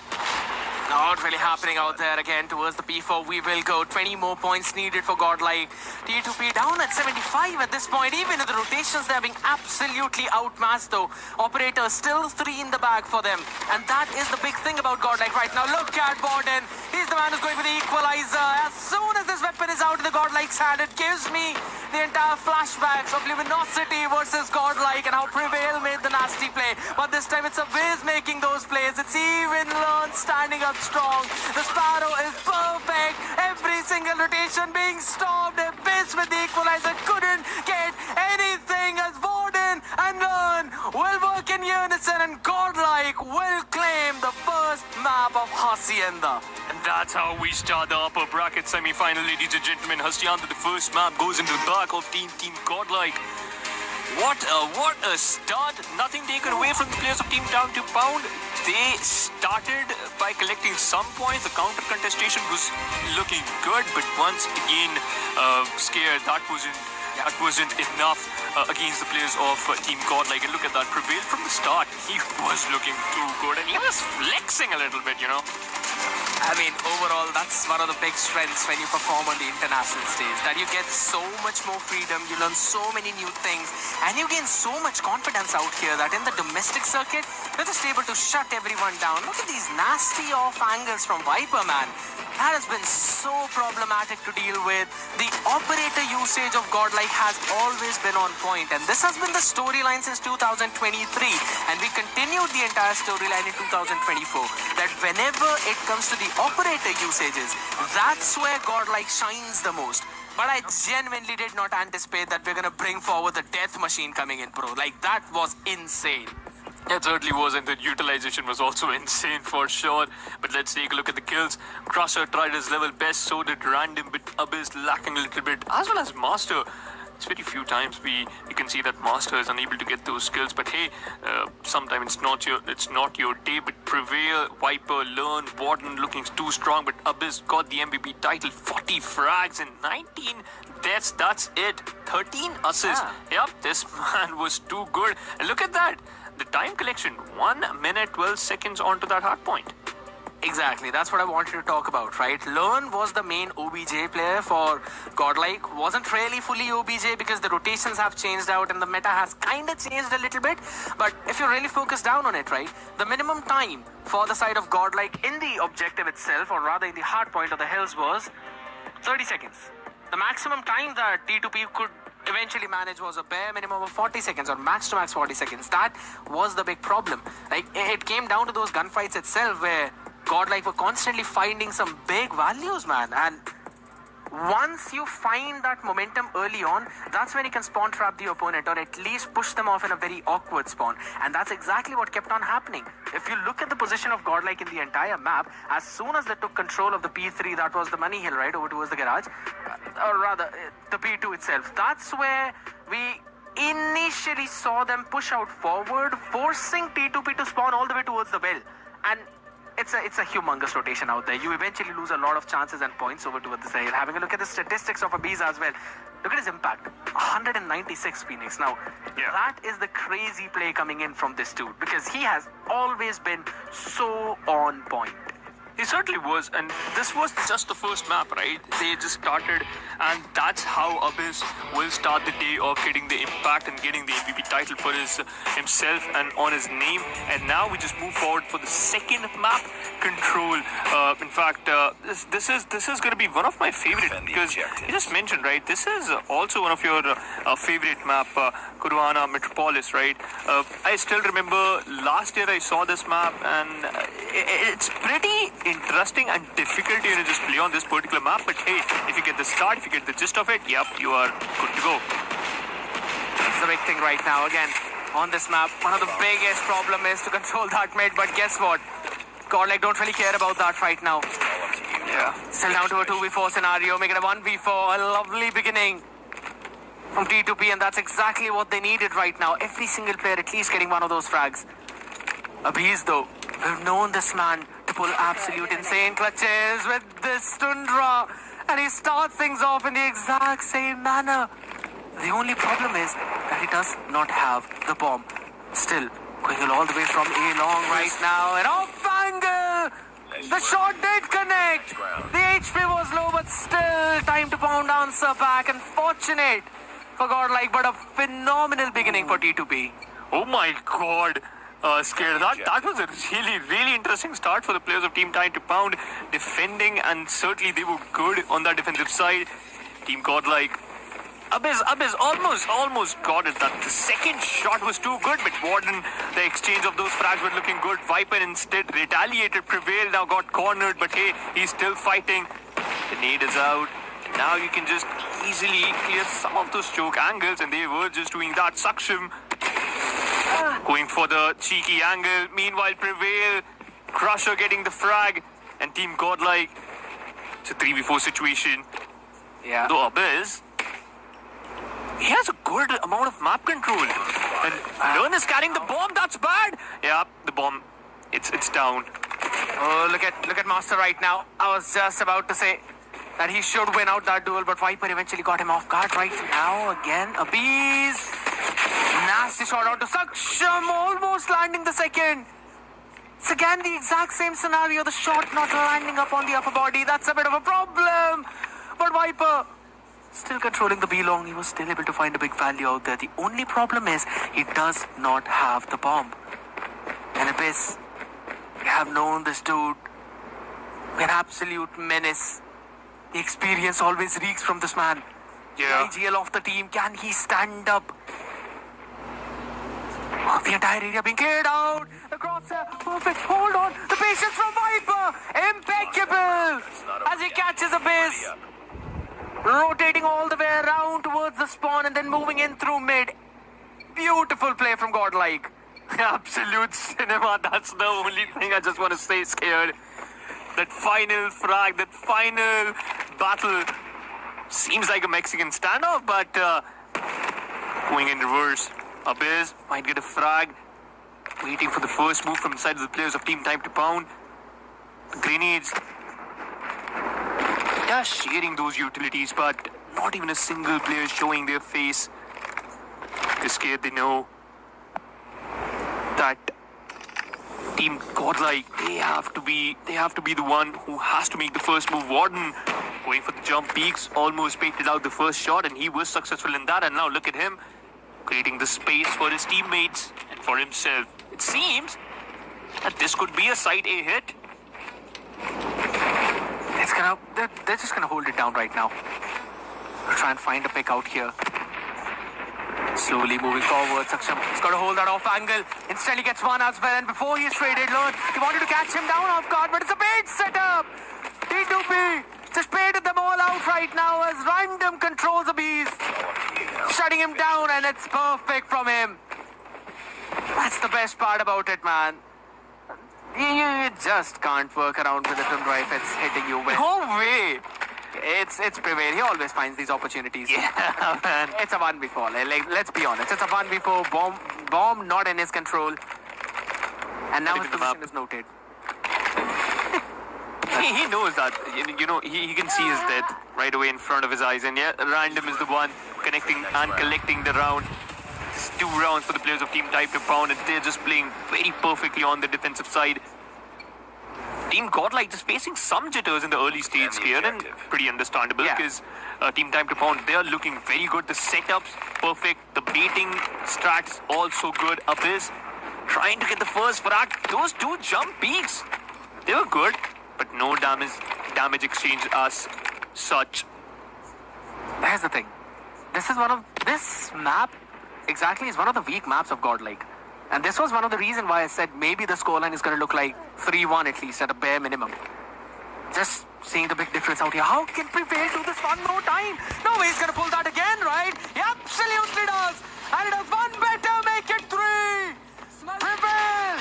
Not really happening out there again towards the P4. We will go. 20 more points needed for Godlike. T2P down at 75 at this point. Even in the rotations, they're being absolutely outmatched though. Operator still 3 in the bag for them. And that is the big thing about Godlike right now. Look at Borden. He's the man who's going for the equalizer. As soon as this weapon is out in the Godlike's hand, it gives me the entire flashbacks of Luminosity versus Godlike and how Prevail made the nasty play. But this time it's Abyss making those plays. It's even Learn standing up strong. The Sparrow is perfect. Every single rotation being stopped. Abyss with the equalizer couldn't get anything as Borden and Learn will work in unison, and Godlike will claim the first map of Hacienda. And that's how we start the upper bracket semi-final, ladies and gentlemen. Hacienda, the first map, goes into the back of Team Godlike. What a start. Nothing taken away from the players of Team Down to Pound. They started by collecting some points. The counter contestation was looking good, but once again, scared. That wasn't enough against the players of Team Godlike. And look at that, Prevail from the start. He was looking too good, and he was flexing a little bit, you know. I mean, overall, that's one of the big strengths when you perform on the international stage, that you get so much more freedom, you learn so many new things, and you gain so much confidence out here that in the domestic circuit, you're just able to shut everyone down. Look at these nasty off angles from Viper, man. That has been so problematic to deal with. The operator usage of Godlike has always been on point, and this has been the storyline since 2023, and we continued the entire storyline in 2024, that whenever it comes to the operator usages, that's where Godlike shines the most. But I genuinely did not anticipate that we're gonna bring forward the Death Machine coming in, bro. Like, that was insane. It certainly was, and the utilization was also insane for sure. But let's take a look at the kills. Crusher tried his level best, so did Random, but Abyss lacking a little bit, as well as Master. It's very few times we can see that Master is unable to get those skills. But hey, sometimes it's not your day. But Prevail, Viper, Learn, Warden looking too strong. But Abyss got the MVP title, 40 frags and 19 deaths. That's it. 13 assists. Yep, this man was too good. And look at that. The time collection, 1 minute 12 seconds onto that hard point. Exactly, that's what I wanted to talk about, right? Learn was the main OBJ player for Godlike. Wasn't really fully OBJ because the rotations have changed out and the meta has kind of changed a little bit. But if you really focus down on it, right? The minimum time for the side of Godlike in the objective itself, or rather in the hard point of the hills, was 30 seconds. The maximum time that T2P could eventually manage was a bare minimum of 40 seconds or max to max 40 seconds. That was the big problem. Like, it came down to those gunfights itself where Godlike were constantly finding some big values, man. And once you find that momentum early on, that's when you can spawn trap the opponent or at least push them off in a very awkward spawn. And that's exactly what kept on happening. If you look at the position of Godlike in the entire map, as soon as they took control of the P3, that was the money hill, right, over towards the garage, or rather, the P2 itself, that's where we initially saw them push out forward, forcing T2P to spawn all the way towards the well. And it's a humongous rotation out there. You eventually lose a lot of chances and points over towards the side. Having a look at the statistics of Abyss as well. Look at his impact. 196 Phoenix. Now, that is the crazy play coming in from this dude, because he has always been so on point. He certainly was, and this was just the first map, right? They just started, and that's how Abyss will start the day of getting the impact and getting the MVP title for himself and on his name. And now we just move forward for the second map, Control. In fact, this is going to be one of my favorite, because you just mentioned, right? This is also one of your favorite map, Caruana Metropolis, right? I still remember last year I saw this map, and it's pretty interesting and difficult to just play on this particular map. But hey, if you get the start, if you get the gist of it, yep, you are good to go. That's the big thing right now. Again, on this map, one of the biggest problem is to control that mid. But guess what? Godlike don't really care about that right now. Yeah. Still down to a 2v4 scenario, make it a 1v4. A lovely beginning from T2P, and that's exactly what they needed right now. Every single player at least getting one of those frags. Abyss, though, we've known this man to pull absolute insane clutches with this Tundra, and he starts things off in the exact same manner. The only problem is that he does not have the bomb. Still, going all the way from A long right now, and off angle! The shot did connect! The HP was low, but still time to pound answer back, and fortunate for Godlike, but a phenomenal beginning for T2P. Oh my god. Scared. That was a really interesting start for the players of Team Time to Pound, defending, and certainly they were good on that defensive side. Team Godlike, Abyss almost got it. That the second shot was too good, but Warden, the exchange of those frags were looking good. Viper instead retaliated. Prevail now got cornered, but hey, he's still fighting. The nade is out. Now you can just easily clear some of those choke angles, and they were just doing that. Saksham going for the cheeky angle. Meanwhile, Prevail, Crusher getting the frag, and Team Godlike, it's a 3v4 situation. Yeah. Though Abyss, he has a good amount of map control. And Learn is carrying the bomb. That's bad. Yeah, the bomb, it's down. Oh, look at Master right now. I was just about to say that he should win out that duel, but Viper eventually got him off guard right now. Again, Abyss. Nasty shot out to Saksham, almost landing the second. It's again the exact same scenario. The shot not landing up on the upper body. That's a bit of a problem. But Viper still controlling the B long. He was still able to find a big value out there. The only problem is he does not have the bomb. And Abyss, we have known this dude. An absolute menace. The experience always reeks from this man. Yeah. The IGL off the team. Can he stand up? The entire area being cleared out. The crosshair, perfect. Hold on. The patience from Viper, impeccable. As he catches Abyss, rotating all the way around towards the spawn and then moving in through mid. Beautiful play from Godlike. Absolute cinema. That's the only thing I just want to say, Scared. That final frag, that final battle seems like a Mexican standoff, but going in reverse. Abyss might get a frag. Waiting for the first move from the side of the players of Team Time to Pound. Grenades. They are sharing those utilities, but not even a single player showing their face. They're scared. They know that Team Godlike, they have to be the one who has to make the first move. Warden going for the jump peaks, almost baited out the first shot, and he was successful in that. And now look at him creating the space for his teammates and for himself. It seems that this could be a side A hit. They're just gonna hold it down right now. Try and find a pick out here. Slowly moving forward, Saksham has got to hold that off angle. Instantly gets one as well, and before he's traded, Lord, he wanted to catch him down off guard, but it's a bait setup. T2P just baited them all out right now as Random controls the beast, shutting him down, and it's perfect from him. That's the best part about it, man. You just can't work around with a twin drive. It's hitting you with. No way. It's Prevail. He always finds these opportunities. Yeah, man. It's a 1v4. Like, let's be honest. It's a 1v4. Bomb not in his control. And now his position is noted. He knows that. You know, he can see his death right away in front of his eyes. And yeah, Random is the one connecting and collecting the round. Just 2 rounds for the players of Team Type to Pound, and they're just playing very perfectly on the defensive side. Team Godlike just facing some jitters in the early stage here, and pretty understandable because Team Time to Pound, they are looking very good. The setups perfect, the baiting strats also good. Abyss trying to get the first frag. Those 2 jump peaks, they were good, but no damage exchange as such. Here's the thing. This map exactly is one of the weak maps of Godlike. And this was one of the reasons why I said maybe the scoreline is going to look like 3-1 at least at a bare minimum. Just seeing the big difference out here. How can Prevail do this one more time? No way he's going to pull that again, right? He absolutely does. And it does one better, make it 3. Prevail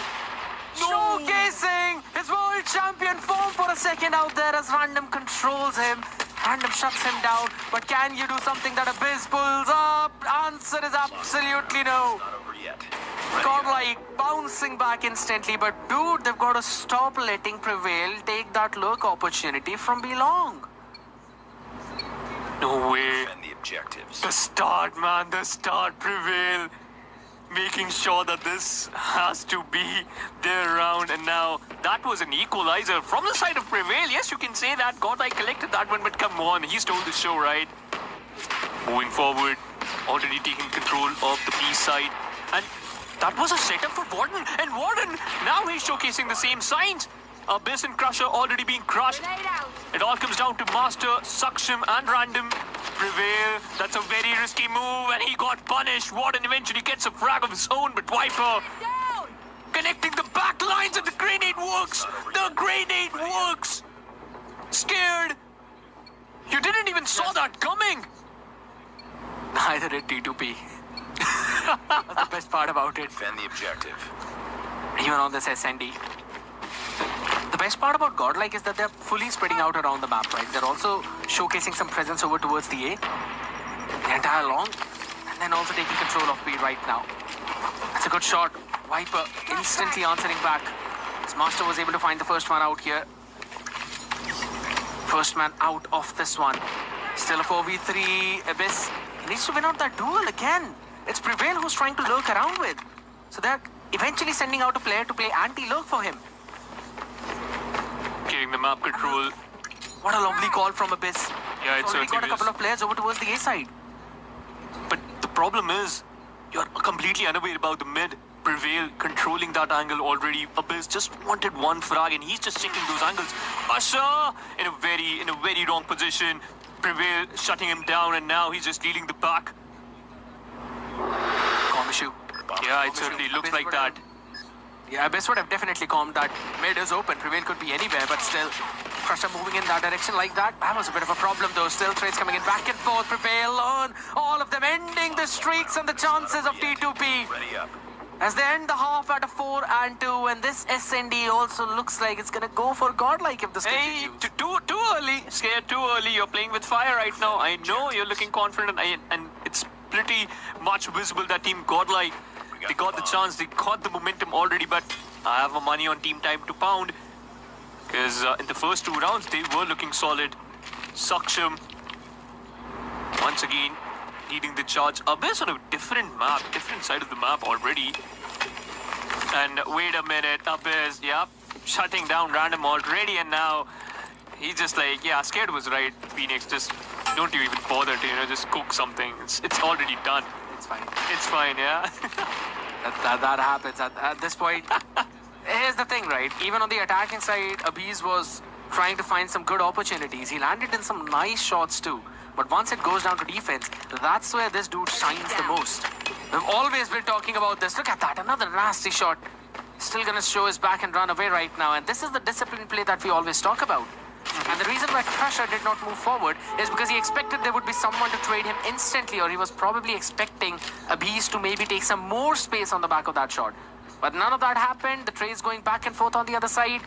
showcasing his world champion form for a second out there as Random controls him. Random shuts him down. But can you do something that Abyss pulls up? Answer is absolutely no. Godlike bouncing back instantly, but dude, they've got to stop letting Prevail take that lurk opportunity from Belong. No way. The objectives. The start, man, the start. Prevail making sure that this has to be their round, and now that was an equalizer from the side of Prevail. Yes, you can say that. Godlike collected that one, but come on, he stole the show, right? Moving forward, already taking control of the B side, and that was a setup for Warden, and Warden, now he's showcasing the same signs. Abyss and Crusher already being crushed. It all comes down to Master, Saksham and Random. Prevail, that's a very risky move, and he got punished. Warden eventually gets a frag of his own, but Viper connecting the back lines, and the grenade works. The grenade works. Scared. You didn't even saw that coming. Neither did T2P. That's the best part about it. Defend the objective. Even on this SND. The best part about Godlike is that they're fully spreading out around the map, right? They're also showcasing some presence over towards the A, the entire long, and then also taking control of B right now. That's a good shot. Viper instantly answering back. His Master was able to find the first one out here. First man out of this one. Still a 4v3. Abyss needs to win out that duel again. It's Prevail who's trying to lurk around with. So they're eventually sending out a player to play anti-lurk for him. Getting the map control. What a lovely call from Abyss. Yeah, it's already got a couple of players over towards the A side. But the problem is, you're completely unaware about the mid. Prevail controlling that angle already. Abyss just wanted one frag, and he's just checking those angles. Asha in a very wrong position. Prevail shutting him down, and now he's just leading the back. Calm issue. Yeah, it certainly looks like that. Yeah, Abyss would have definitely calmed that. Mid is open. Prevail could be anywhere, but still. Crusher moving in that direction like that. That was a bit of a problem, though. Still, trades coming in back and forth. Prevail on. All of them ending the streaks and the chances of T2P. Ready up. as they end the half at a 4-2, and this SND also looks like it's gonna go for godlike if this continues. Too early. Scared too early. You're playing with fire right now. I know you're looking confident, and it's pretty much visible that Team Godlike, they got the chance, they got the momentum already, but I have my money on Team Time to Pound, because in the first 2 rounds, they were looking solid. Saksham, once again, leading the charge. Abyss on a different map, different side of the map already. And wait a minute, Abyss, yep, shutting down random already, and now he's just like, yeah, Scared was right, Phoenix, just don't you even bother to, just cook something. It's already done. It's fine. It's fine, yeah. that happens at this point. Here's the thing, right? Even on the attacking side, Abyss was trying to find some good opportunities. He landed in some nice shots too. But once it goes down to defense, that's where this dude shines the most. We've always been talking about this. Look at that, another nasty shot. Still gonna show his back and run away right now. And this is the disciplined play that we always talk about. And the reason why Crusher did not move forward is because he expected there would be someone to trade him instantly, or he was probably expecting Abyss to maybe take some more space on the back of that shot. But none of that happened. The trades going back and forth on the other side.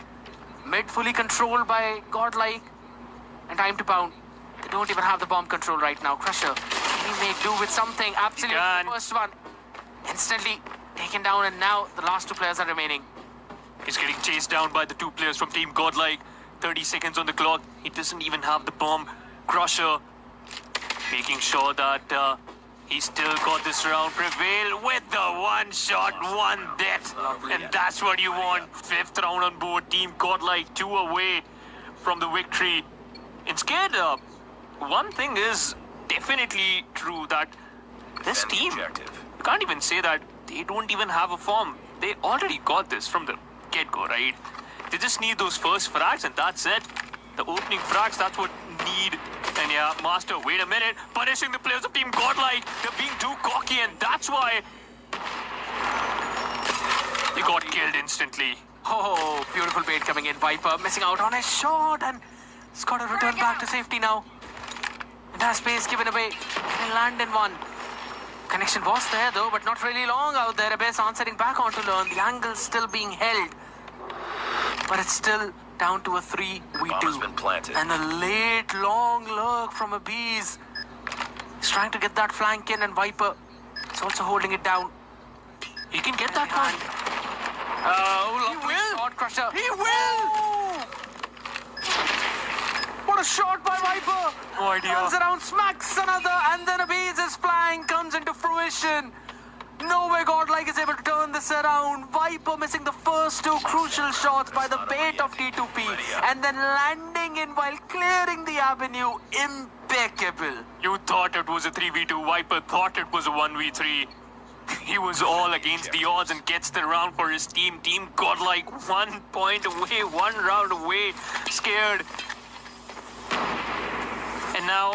Mid fully controlled by Godlike. And Time to Pound. They don't even have the bomb control right now. Crusher, he may do with something. Absolutely, first one. Instantly taken down, and now the last 2 players are remaining. He's getting chased down by the 2 players from Team Godlike. 30 seconds on the clock. He doesn't even have the bomb. Crusher making sure that he still got this round. Prevail with the 1 shot, 1 death. And that's what you want. 5th round on board. Team Godlike 2 away from the victory. And Scared, one thing is definitely true, that this team, you can't even say that they don't even have a form. They already got this from the get-go, right? They just need those first frags, and that's it. The opening frags, that's what need. And yeah, Master, wait a minute. Punishing the players of Team Godlike. They're being too cocky, and that's why they got killed instantly. Oh, beautiful bait coming in. Viper missing out on his shot, and he's got to return back to safety now. Entire space given away. Can he land in one? Connection was there though, but not really long out there. Abyss answering back onto Learn. The angle's still being held. But it's still down to a 3v2. And a late, long lurk from Abyss. He's trying to get that flank in, and Viper is also holding it down. He can get that one. Oh, he will. Shot, Crusher. He will. What a shot by Viper. No idea. Turns around, smacks another, and then Abyss's flank comes into fruition. No way Godlike is able to turn this around. Viper missing the first 2 crucial shots by the bait of T2P, and then landing in while clearing the avenue. Impeccable. You thought it was a 3v2. Viper thought it was a 1v3. He was all against the odds and gets the round for his team. Team Godlike 1 point away, 1 round away. Scared. And now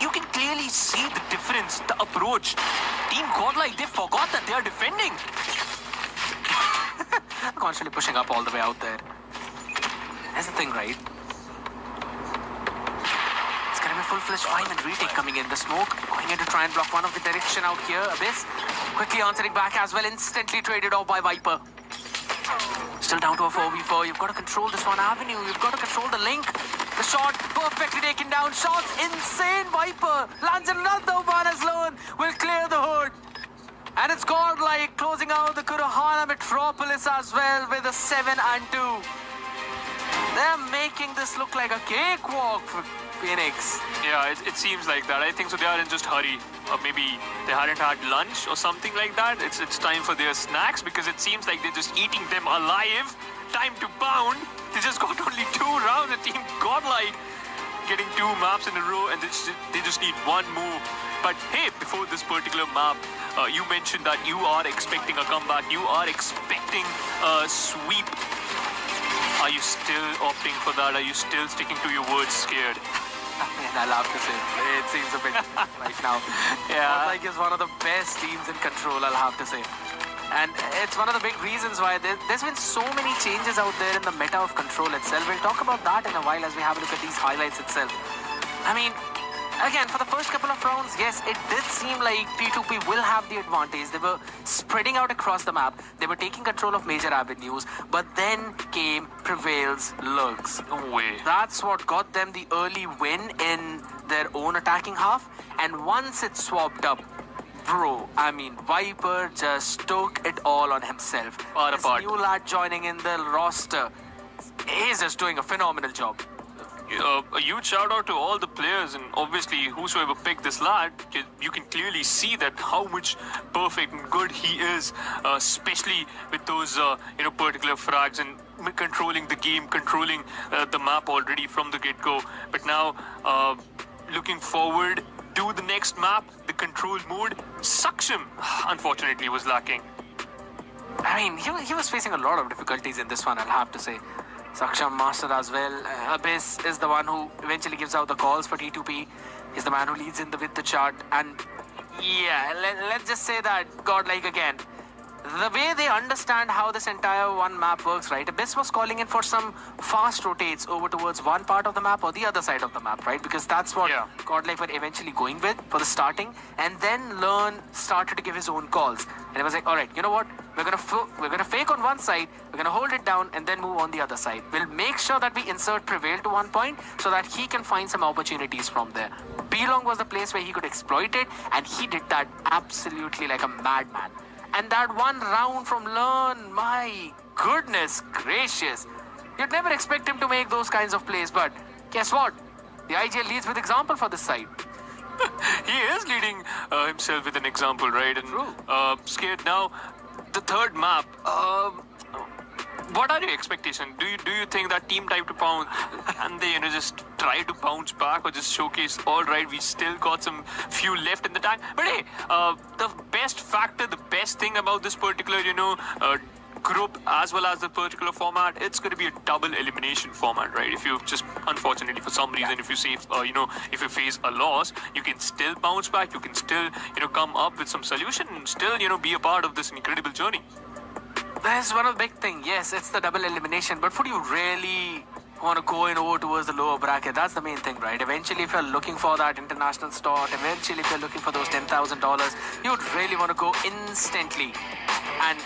you can clearly see the difference, the approach. Team Godlike, they forgot that they are defending. Constantly pushing up all the way out there. That's the thing, right? It's gonna be full-fledged find and retake coming in. The smoke going in to try and block one of the direction out here. Abyss quickly answering back as well, instantly traded off by Viper. Still down to a 4v4. You've got to control this one avenue. You've got to control the link. The shot perfectly taken down. Shots insane. Viper lands another one as Lone will clear the hood. And it's Godlike closing out the Kurohana Metropolis as well with a 7-2. They're making this look like a cakewalk for Phoenix. Yeah, it seems like that. I think so. They are in just hurry. Or maybe they hadn't had lunch or something like that. It's time for their snacks, because it seems like they're just eating them alive. Time to Pound. They just got only 2 rounds. The Team Godlike getting 2 maps in a row, and they just need 1 move. But hey, before this particular map, you mentioned that you are expecting a comeback. You are expecting a sweep. Are you still opting for that? Are you still sticking to your words, Scared? And I'll have to say, it seems a bit right now. Yeah. Godlike is one of the best teams in control, I'll have to say. And it's one of the big reasons why there's been so many changes out there in the meta of control itself. We'll talk about that in a while as we have a look at these highlights itself. I mean, Again, for the first couple of rounds, yes, it did seem like T2P will have the advantage. They were spreading out across the map. They were taking control of major avenues. But then came Prevail's Lurks. No way. That's what got them the early win in their own attacking half. And once it swapped up, bro, I mean, Viper just took it all on himself. This new lad joining in the roster, he's just doing a phenomenal job. A huge shout out to all the players and obviously whosoever picked this lad. You can clearly see that how much perfect and good he is, especially with those particular frags and controlling the game, controlling the map already from the get-go. But now looking forward to the next map, the control mode, Saksham unfortunately was lacking. I mean, he was facing a lot of difficulties in this one, I'll have to say. Saksham master as well. Abyss is the one who eventually gives out the calls for T2P. He's the man who leads in with the chart. And yeah, let's just say that Godlike again. The way they understand how this entire one map works, right? Abyss was calling in for some fast rotates over towards one part of the map or the other side of the map, right? Because that's what Godlike were eventually going with for the starting. And then Learn started to give his own calls. And it was like, all right, you know what? We're gonna fake on one side, we're gonna hold it down and then move on the other side. We'll make sure that we insert Prevail to one point so that he can find some opportunities from there. B-Long was the place where he could exploit it, and he did that absolutely like a madman. And that one round from Learn, my goodness gracious. You'd never expect him to make those kinds of plays, but guess what? The IGL leads with example for this side. He is leading himself with an example, right? And Scared now. The third map, what are your expectations? Do you think that team type to pounce and they just try to bounce back or just showcase, all right, we still got some fuel left in the tank? But hey, the best factor, the best thing about this particular, group as well as the particular format, it's going to be a double elimination format, right? If you just, unfortunately for some reason, if you say, if you face a loss, you can still bounce back, you can still, come up with some solution and still, be a part of this incredible journey. That's one of the big things. Yes, it's the double elimination, but would you really want to go in over towards the lower bracket? That's the main thing, right? Eventually, if you're looking for that international start, eventually if you're looking for those $10,000, you'd really want to go instantly and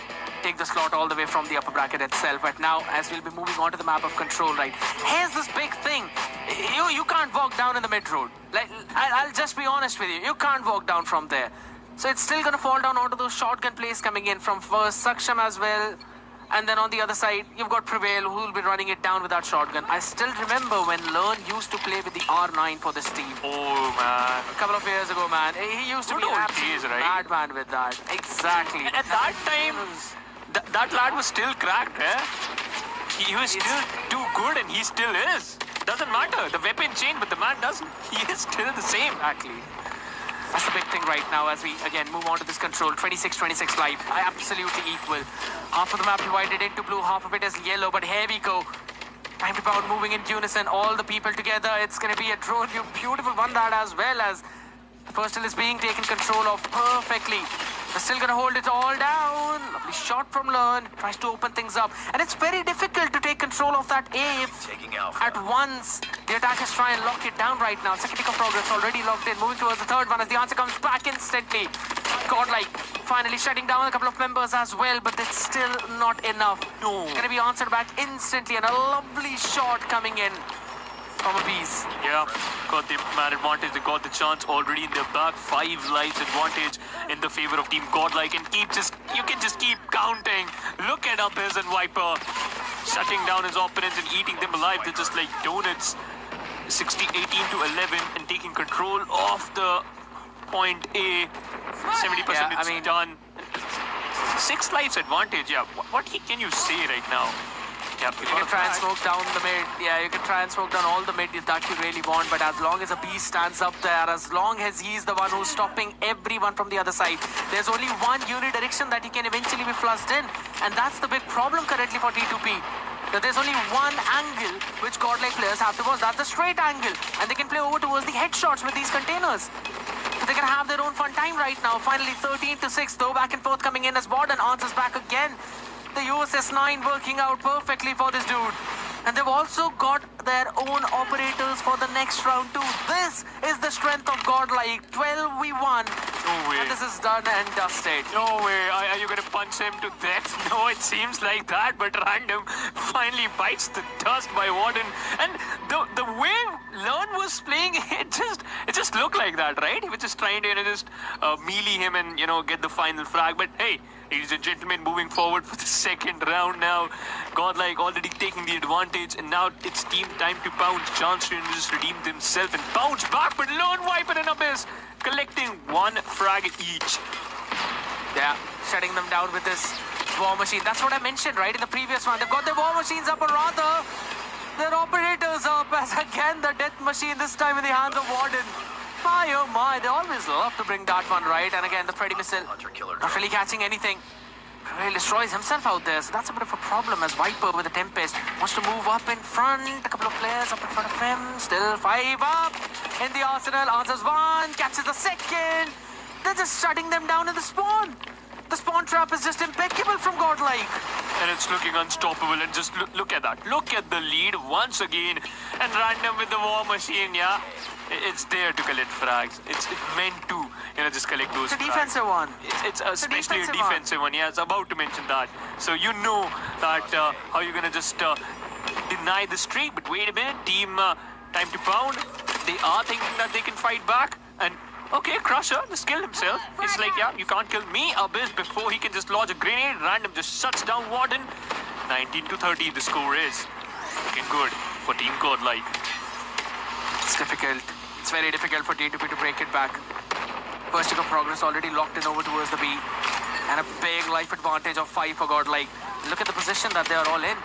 take the slot all the way from the upper bracket itself. But now, as we'll be moving on to the map of control, right, here's this big thing. You can't walk down in the mid road. Like, I'll just be honest with you. You can't walk down from there. So it's still going to fall down onto those shotgun plays coming in from first Saksham as well. And then on the other side, you've got Prevail, who will be running it down with that shotgun. I still remember when Learn used to play with the R9 for this team. Oh, man. A couple of years ago, man. He used to be an absolute madman with that. Exactly. At that time, that lad was still cracked, eh? He was still too good and he still is. Doesn't matter. The weapon changed, but the man doesn't. He is still the same. Exactly. That's the big thing right now as we, again, move on to this control. 26-26 live. Absolutely equal. Half of the map divided into blue, half of it is yellow, but here we go. Time to pound moving in unison, all the people together. It's going to be a drone, beautiful one that as well as First hill is being taken control of perfectly. They're still going to hold it all down. Lovely shot from Learn. Tries to open things up. And it's very difficult to take control of that A if at once the attackers try and lock it down right now. Second tick of progress already locked in. Moving towards the third one as the answer comes back instantly. Godlike finally shutting down a couple of members as well, but it's still not enough. No. It's going to be answered back instantly, and a lovely shot coming in from a piece. Yeah, got the man advantage. They got the chance already in their back. 5 lives advantage in the favor of Team Godlike, and you can just keep counting. Look at Abyss and Viper shutting down his opponents and eating them alive. They're just like donuts. 18 to 11 and taking control of the point A. 70% it's done. 6 lives advantage. Yeah, what can you say right now? Yeah, you can try and smoke down the mid. Yeah, you can try and smoke down all the mid that you really want. But as long as a beast stands up there, as long as he's the one who's stopping everyone from the other side, there's only one unidirection that he can eventually be flushed in. And that's the big problem currently for T2P. That there's only one angle which Godlike players have to watch. That's the straight angle. And they can play over towards the headshots with these containers. So they can have their own fun time right now. Finally 13 to 6, though back and forth coming in as Borden answers back again. The USS 9 working out perfectly for this dude. And they've also got their own operators for the next round too. This is the strength of Godlike. 12v1. No way. And this is done and dusted. No way. Are you going to punch him to death? No, it seems like that. But Random finally bites the dust by Warden. And the way Learn was playing, it just looked like that, right? He was just trying to just melee him and get the final frag. But hey, ladies and gentlemen, moving forward for the second round now. Godlike already taking the advantage, and now it's team time to pounce. Chance to just redeem himself and bounce back, but Lone Viper and Abyss collecting one frag each. Yeah, shutting them down with this war machine. That's what I mentioned, right, in the previous one. They've got their war machines up, or rather, their operators up, as again the death machine, this time in the hands of Warden. My oh my, they always love to bring that one, right? And again, the Freddy missile, not really catching anything. Prevail destroys himself out there, so that's a bit of a problem as Viper with the Tempest wants to move up in front. A couple of players up in front of him. Still 5 up in the arsenal. Answers one, catches the second. They're just shutting them down in the spawn. The spawn trap is just impeccable from Godlike. And it's looking unstoppable. And just look at that. Look at the lead once again. And Random with the war machine, yeah. It's there to collect frags. It's meant to, just collect those frags. It's a defensive one. It's especially a defensive one. Yeah, I was about to mention that. So you know that how you're going to just deny the streak. But wait a minute. Team Time to Pound. They are thinking that they can fight back. And okay, Crusher just killed himself. It's like, yeah, you can't kill me, Abyss, before he can just lodge a grenade. Random just shuts down Warden. 19-30 the score is. Looking good for Team Godlike. It's difficult. It's very difficult for D2P to break it back. First tick of progress already locked in over towards the B. And a big life advantage of 5 for Godlike. Look at the position that they are all in.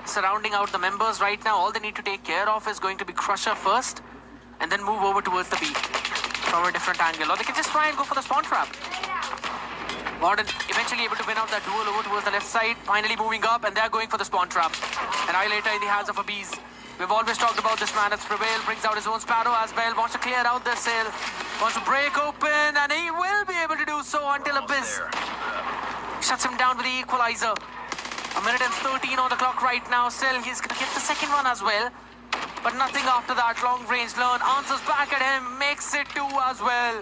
Surrounding out the members right now. All they need to take care of is going to be Crusher first. And then move over towards the B from a different angle. Or they can just try and go for the spawn trap. Warden eventually able to win out that duel over towards the left side. Finally moving up, and they're going for the spawn trap. Annihilator in the hands of Abyss. We've always talked about this man. It's Prevail, brings out his own Sparrow as well. Wants to clear out the sail. Wants to break open, and he will be able to do so until Abyss shuts him down with the equalizer. 1 minute and 13 on the clock right now. Still, he's going to get the second one as well. But nothing after that. Long range Learn answers back at him. Makes it 2 as well.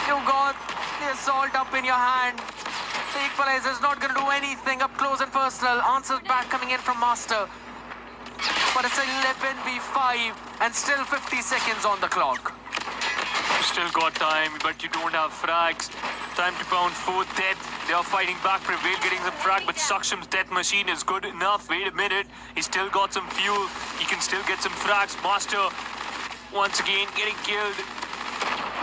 You got the assault up in your hand. The equalizer is not going to do anything up close and personal. Answers back coming in from Master. But it's 11v5 and still 50 seconds on the clock. You still got time, but you don't have frags. Time to Pound 4 dead. They are fighting back. Prevail getting some frag, but Sakshim's death machine is good enough. Wait a minute. He's still got some fuel. He can still get some frags. Master once again getting killed.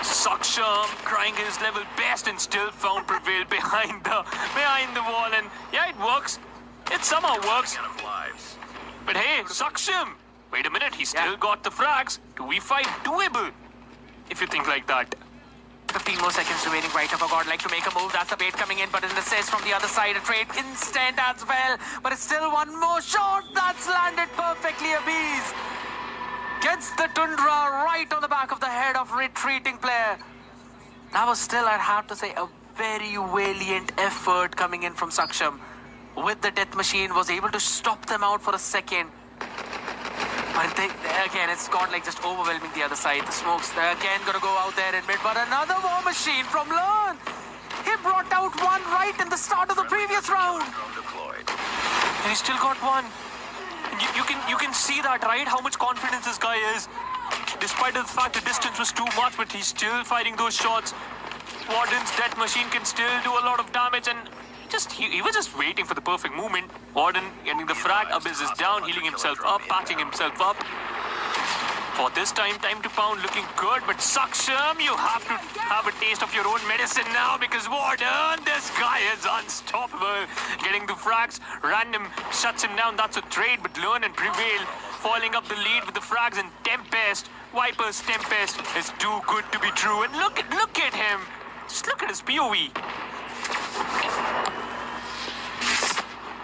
Saksham trying his level best and still found Prevail behind the wall. And yeah, it works. It somehow works. But hey, Saksham, wait a minute. He still got the frags. 2v5 doable, if you think like that. 15 more seconds remaining right up. Godlike to make a move. That's the bait coming in, but an assist from the other side. A trade instant as well. But it's still one more shot. That's landed perfectly. Abyss gets the Tundra right on the back of the head of retreating player. That was still, I'd have to say, a very valiant effort coming in from Saksham. With the death machine, was able to stop them out for a second. But again, it's Godlike just overwhelming the other side. The smokes, they're again going to go out there in mid. But another war machine from Learn. He brought out one right in the start of the previous round. And he still got one. And you can see that, right? How much confidence this guy is. Despite the fact the distance was too much, but he's still fighting those shots. Warden's death machine can still do a lot of damage, and he was just waiting for the perfect movement. Warden getting the frag. Abyss is down, healing himself up, patching himself up. For this time to Pound looking good, but Saksham, you have to have a taste of your own medicine now, because Warden, this guy is unstoppable. Getting the frags, Random shuts him down. That's a trade, but Learn and Prevail following up the lead with the frags, and Tempest, Viper's Tempest is too good to be true. And look at him. Just look at his POV.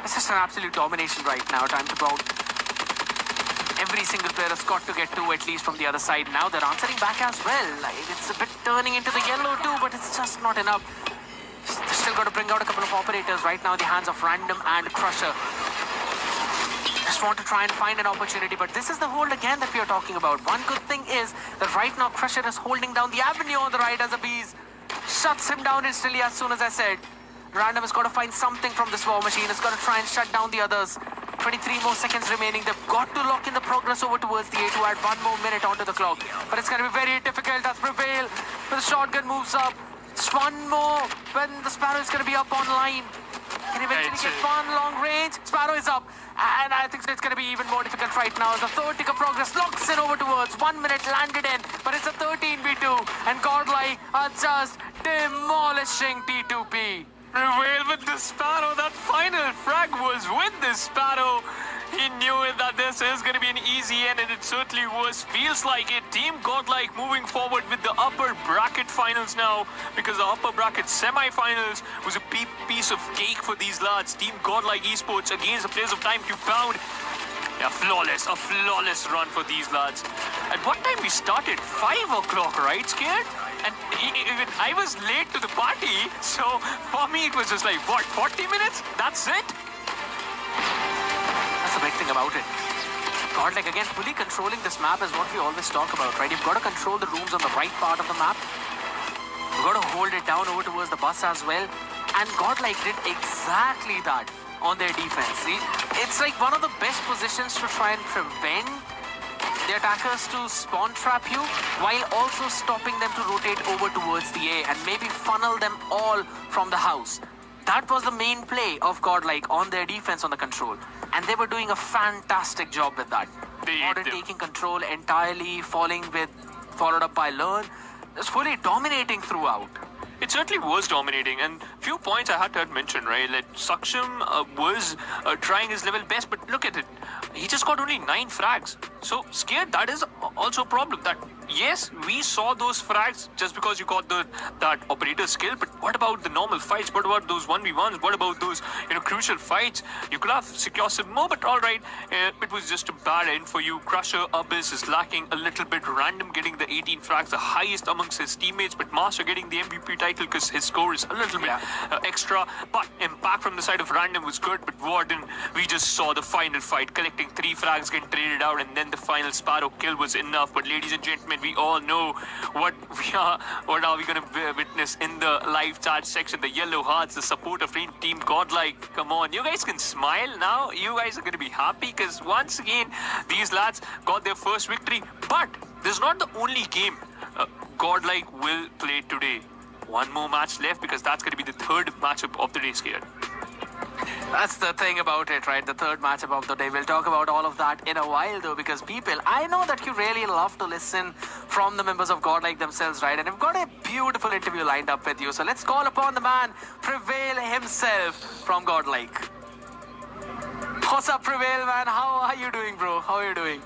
It's just an absolute domination right now. Time to Pound. Every single player has got to get 2 at least from the other side. Now they're answering back as well. Like, it's a bit turning into the yellow too, but it's just not enough. They're still got to bring out a couple of operators right now in the hands of Random and Crusher. Just want to try and find an opportunity, but this is the hold again that we are talking about. One good thing is that right now Crusher is holding down the avenue on the right as a bees. Shuts him down instantly as soon as I said. Random has got to find something from this war machine. It's got to try and shut down the others. 23 more seconds remaining. They've got to lock in the progress over towards the A to add 1 more minute onto the clock. But it's going to be very difficult as Prevail with the shotgun moves up. Just one more when the Sparrow is going to be up online. Can eventually get one long range. Sparrow is up. And I think it's going to be even more difficult right now. The third tick of progress locks in over towards 1 minute landed in. But it's a 13v2. And Godlike are just demolishing T2P. Prevail with the Sparrow. That final frag was with the Sparrow. He knew it that this is going to be an easy end, and it certainly was. Feels like it. Team Godlike moving forward with the upper bracket finals now, because the upper bracket semi-finals was a piece of cake for these lads. Team Godlike Esports against the players of Time to Pound. A flawless run for these lads. At what time we started? 5 o'clock, right, Scared? And even I was late to the party, so for me it was just like, what, 40 minutes? That's it? That's the big thing about it. Godlike again fully controlling this map is what we always talk about, right? You've got to control the rooms on the right part of the map. You've got to hold it down over towards the bus as well. And Godlike did exactly that on their defense. See, it's like one of the best positions to try and prevent the attackers to spawn trap you while also stopping them to rotate over towards the A and maybe funnel them all from the house. That was the main play of Godlike on their defense on the control. And they were doing a fantastic job with that. Modern taking control entirely, followed up by Learn, just fully dominating throughout. It certainly was dominating, and few points I had to mention, right? Like Saksham was trying his level best, but look at it. He just got only 9 frags. So, Scared, that is also a problem. That, yes, we saw those frags just because you got that operator skill, but what about the normal fights? What about those 1v1s? What about those, crucial fights? You could have secured some more, but alright, it was just a bad end for you. Crusher Abyss is lacking a little bit. Random getting the 18 frags, the highest amongst his teammates, but Master getting the MVP title because his score is a little bit extra. But impact from the side of Random was good, but Warden, we just saw the final fight, collecting 3 frags, getting traded out, and then the final Sparrow kill was enough. But ladies and gentlemen, we all know what are we going to witness in the live chat section. The yellow hearts, the support of Team Godlike. Come on, you guys can smile now. You guys are going to be happy because once again, these lads got their first victory. But this is not the only game Godlike will play today. One more match left because that's going to be the third matchup of the day, Scared. That's the thing about it, right? The third matchup of the day. We'll talk about all of that in a while, though, because people, I know that you really love to listen from the members of Godlike themselves, right? And I've got a beautiful interview lined up with you. So let's call upon the man, Prevail himself from Godlike. What's up, Prevail, man? How are you doing, bro? How are you doing?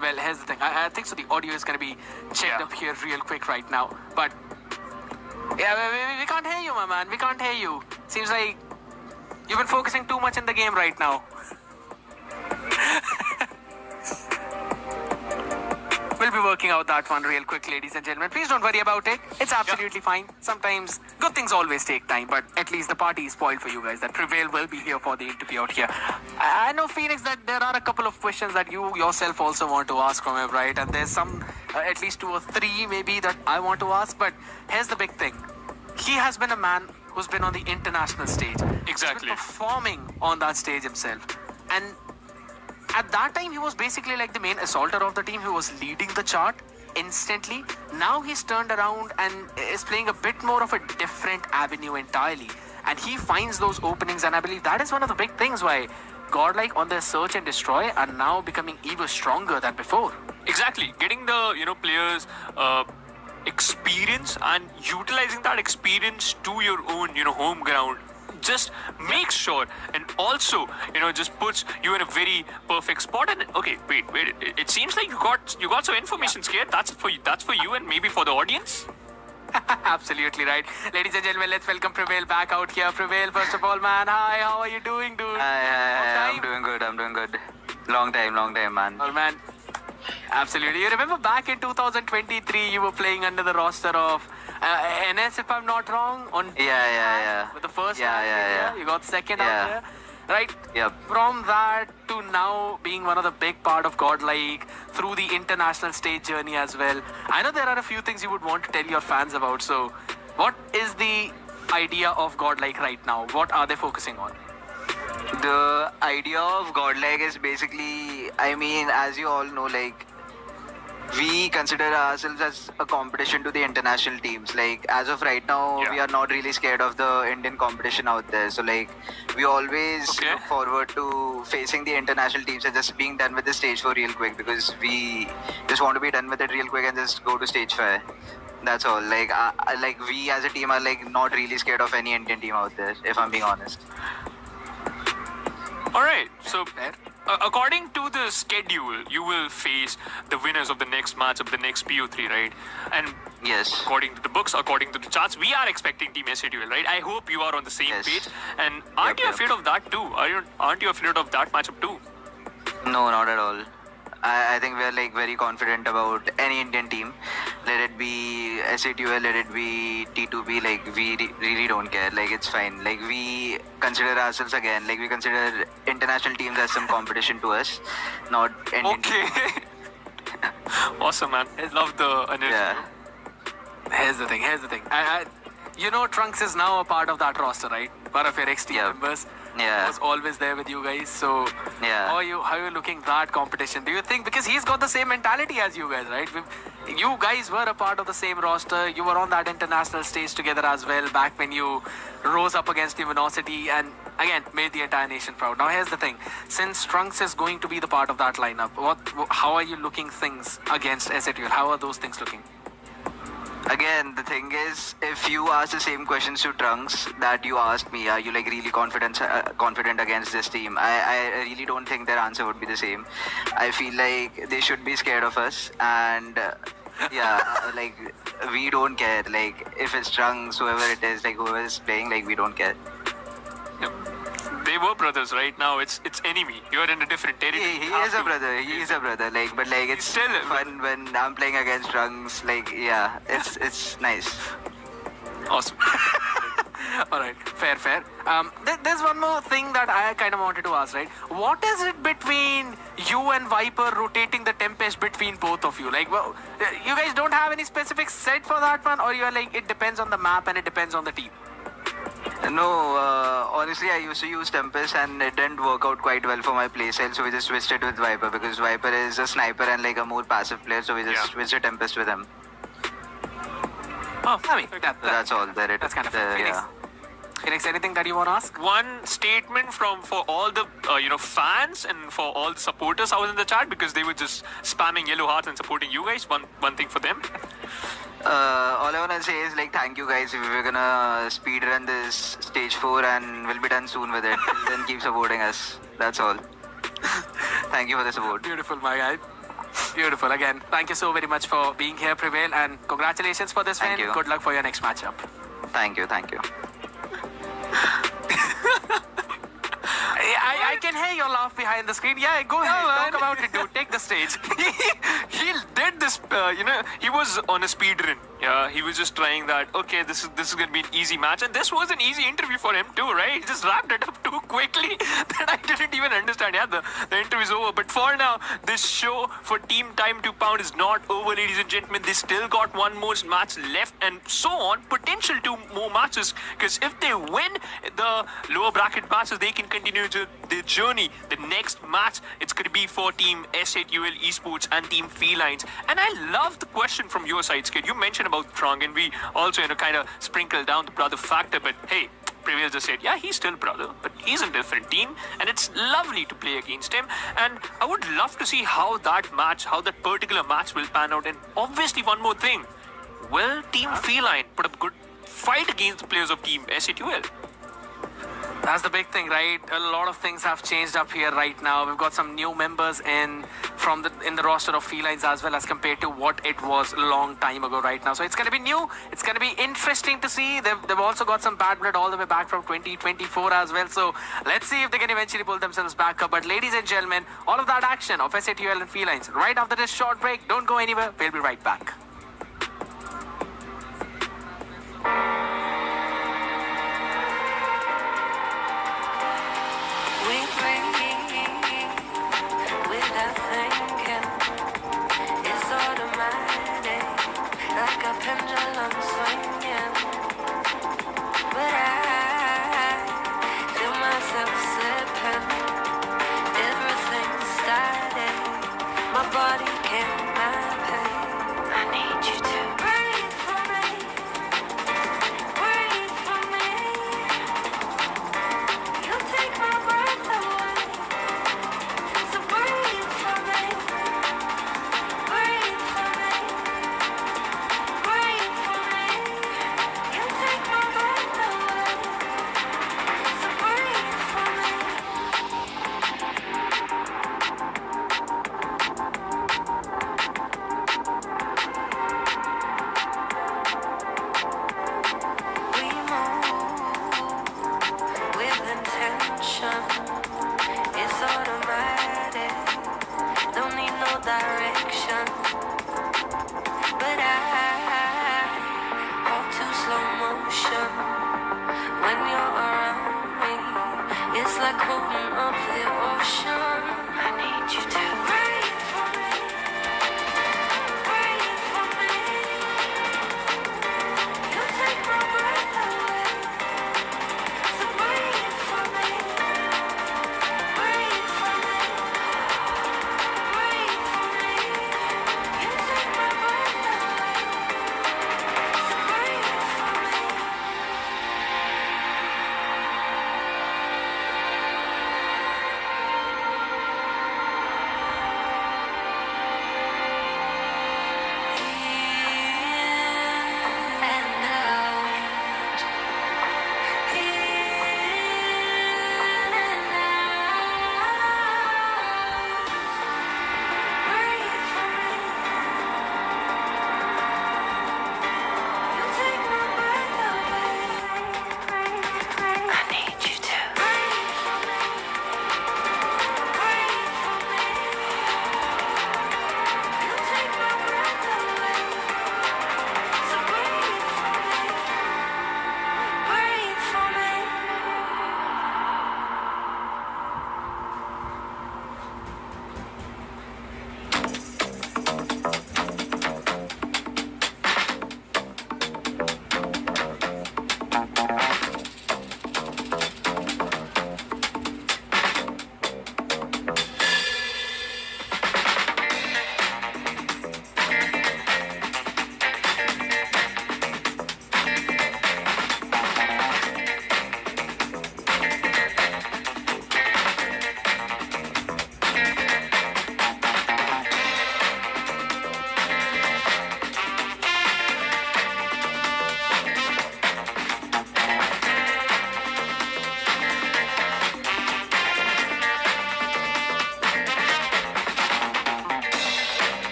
Well, here's the thing. I think so the audio is going to be checked up here real quick right now. But yeah, we can't hear you, my man. We can't hear you. Seems like you've been focusing too much in the game right now. We'll be working out that one real quick, ladies and gentlemen. Please don't worry about it. It's absolutely fine. Sometimes good things always take time, but at least the party is spoiled for you guys. That Prevail will be here for the interview out here. I know, Phoenix, that there are a couple of questions that you yourself also want to ask from him, right? And there's some, at least 2 or 3 maybe that I want to ask. But here's the big thing. He has been a man who's been on the international stage. Exactly. He's been performing on that stage himself. And at that time, he was basically like the main assaulter of the team. He was leading the chart instantly. Now he's turned around and is playing a bit more of a different avenue entirely. And he finds those openings, and I believe that is one of the big things why Godlike on their search and destroy are now becoming even stronger than before. Exactly. Getting the, players experience and utilizing that experience to your own, home ground. Just make sure, and also, just puts you in a very perfect spot. And okay, wait. It seems like you got some information, Scared. That's for you, and maybe for the audience. Absolutely right. Ladies and gentlemen, let's welcome Prevail back out here. Prevail, first of all, man, hi, how are you doing, dude? Hi, I'm doing good. Long time, man. Well, man, Absolutely. You remember back in 2023, you were playing under the roster of NS, if I'm not wrong, on Yeah. with the first Yeah. You got second out Yeah. there, right? Yep. From that to now being one of the big part of Godlike through the international stage journey as well. I know there are a few things you would want to tell your fans about. So, what is the idea of Godlike right now? What are they focusing on? The idea of Godlike is basically, I mean, as you all know, like, we consider ourselves as a competition to the international teams. Like, as of right now, we are not really scared of the Indian competition out there. So, like, we always look forward to facing the international teams and just being done with the stage 4 real quick, because we just want to be done with it real quick and just go to stage 5. That's all. Like, we as a team are like not really scared of any Indian team out there, if I'm being honest. All right. So, according to the schedule, you will face the winners of the next match of the next PO3, right? And yes, according to the books, according to the charts, we are expecting Team SATUL, right? I hope you are on the same page. And aren't you afraid of that too? Aren't you afraid of that matchup too? No, not at all. I think we're like very confident about any Indian team. Let it be SATUL, let it be T2B, like we really don't care. Like it's fine. Like we consider ourselves again, like we consider international teams as some competition to us, not Indian teams. Awesome, man. I love the energy. Yeah. Here's the thing. You know, Trunks is now a part of that roster, right? Part of your ex-team members. Yeah. Was always there with you guys. So, how are you looking that competition? Do you think, because he's got the same mentality as you guys, right? You guys were a part of the same roster. You were on that international stage together as well back when you rose up against the Velocity and again made the entire nation proud. Now here's the thing: since Trunks is going to be the part of that lineup, how are you looking things against SATUL? How are those things looking? Again, the thing is, if you ask the same questions to Trunks that you asked me, are you like really confident against this team? I really don't think their answer would be the same. I feel like they should be scared of us, and like we don't care. Like if it's Trunks, whoever it is, like whoever is playing, like we don't care. They were brothers, right? Now it's enemy. You're in a different territory. He is a brother. He is a brother. Like, but like it's still fun when I'm playing against Trunks. Like, yeah, it's nice. Awesome. All right, fair. There's one more thing that I kind of wanted to ask, right? What is it between you and Viper rotating the Tempest between both of you? Like, well, you guys don't have any specific set for that one, or you're like, it depends on the map and it depends on the team? No, honestly, I used to use Tempest and it didn't work out quite well for my playstyle, so we just switched it with Viper, because Viper is a sniper and like a more passive player, so we just switched to Tempest with him. Oh, I mean, that's all. That's kind of Phoenix. Phoenix, anything that you want to ask? One statement for all the fans and for all the supporters out in the chat, because they were just spamming yellow hearts and supporting you guys. One thing for them. All I wanna say is like thank you guys. We're gonna speedrun this stage 4 and we'll be done soon with it. Then keep supporting us. That's all. Thank you for the support. Beautiful, my guy. Beautiful. Again, thank you so very much for being here, Prevail, and congratulations for this win. Good luck for your next matchup. Thank you. I can hear your laugh behind the screen. Yeah, go ahead. Talk about it, dude. Take the stage. He did this, he was on a speed run. Yeah, he was just trying that, okay, this is going to be an easy match. And this was an easy interview for him too, right? He just wrapped it up too quickly that I didn't even understand. Yeah, the interview's over. But for now, this show for Team Time to Pound is not over, ladies and gentlemen. They still got one more match left and so on. Potential 2 more matches. Because if they win the lower bracket matches, they can continue their journey. The next match, it's going to be for Team SATUL Esports and Team Felines. And I love the question from your side, Skid. You mentioned about Trong, and we also kind of sprinkled down the brother factor, but hey, Prevail just said, yeah, he's still brother, but he's in a different team, and it's lovely to play against him. And I would love to see how that particular match will pan out. And obviously, one more thing, will Team Feline put up good fight against the players of Team SATUL? That's the big thing, right? A lot of things have changed up here right now. We've got some new members in the roster of felines as well as compared to what it was a long time ago right now. So it's going to be new. It's going to be interesting to see. They've also got some bad blood all the way back from 2024 as well. So let's see if they can eventually pull themselves back up. But ladies and gentlemen, all of that action of SATUL and felines right after this short break. Don't go anywhere. We'll be right back. Pendulum swinging, but I feel myself slipping. Everything started, my body can't map it. I need you to breathe for me, breathe for me. You take my breath away, so breathe for me, breathe for me. It's automatic, don't need no direction. But I walk to slow motion when you're around me. It's like holding up the ocean. I need you to breathe for me, breathe for me. You take my breath away, so breathe for me. Breathe for me, breathe for me. You take my breath away, so breathe for me.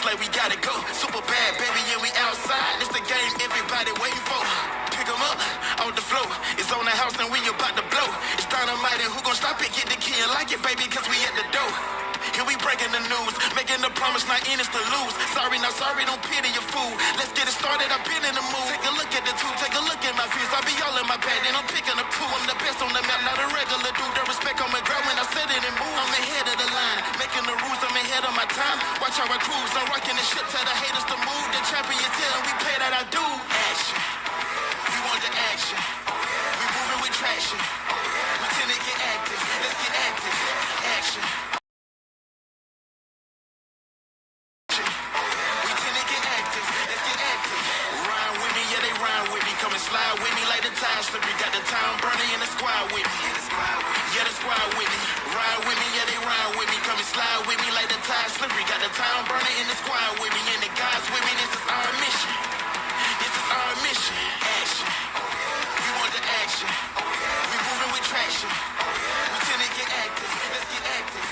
play, we gotta go. Super bad, baby, yeah, we outside. It's the game everybody waiting for. Pick 'em up, off the floor. It's on the house and we about to blow. It's dynamite and who gon' stop it? Get the key and like it, baby, cause we at the door. Here we breaking the news, making the promise, not in is to lose. Sorry, not sorry, don't pity your fool. Let's get it started, I've been in the mood. Take a look at the two, take a look at my views. I be all in my bag, and I'm picking up two. I'm the best on the map, not a regular dude. The respect on my ground when I said it and move. I'm ahead of the line, making the rules, I'm ahead of my time. Watch how I cruise, I'm rocking the ship, tell the haters to move. The champions here, and we pay that I do. Action, we want the action. We moving with traction. We tend to get active, let's get active. Action. Slide with me like the time slippery. Got the town burning in the squad with me. Yeah, the squad with me. Ride with me, yeah, they ride with me. Come and slide with me like the time slippery. Got the town burning in the squad with me. And the guys with me, this is our mission. This is our mission. Action. We want the action. We moving with traction. We tend to get active. Let's get active.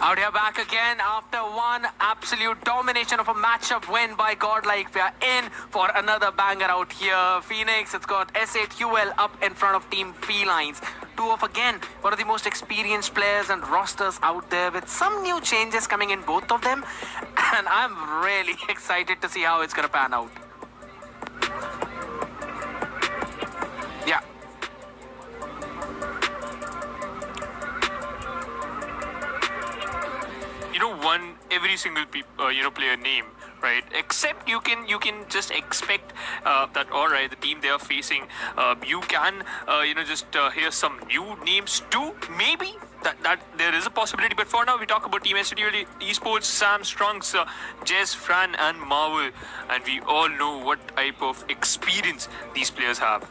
Out here back again after one absolute domination of a matchup win by Godlike. We are in for another banger out here. Phoenix, it's got S8UL up in front of Team Felines. Two of, again, one of the most experienced players and rosters out there with some new changes coming in both of them. And I'm really excited to see how it's going to pan out. Yeah. every single player name, right? Except you can just expect that all right, the team they are facing, you can just hear some new names too. Maybe that there is a possibility, but for now we talk about Team STL Esports, Sam, Strunks, Jez, Fran, and Marvel, and we all know what type of experience these players have.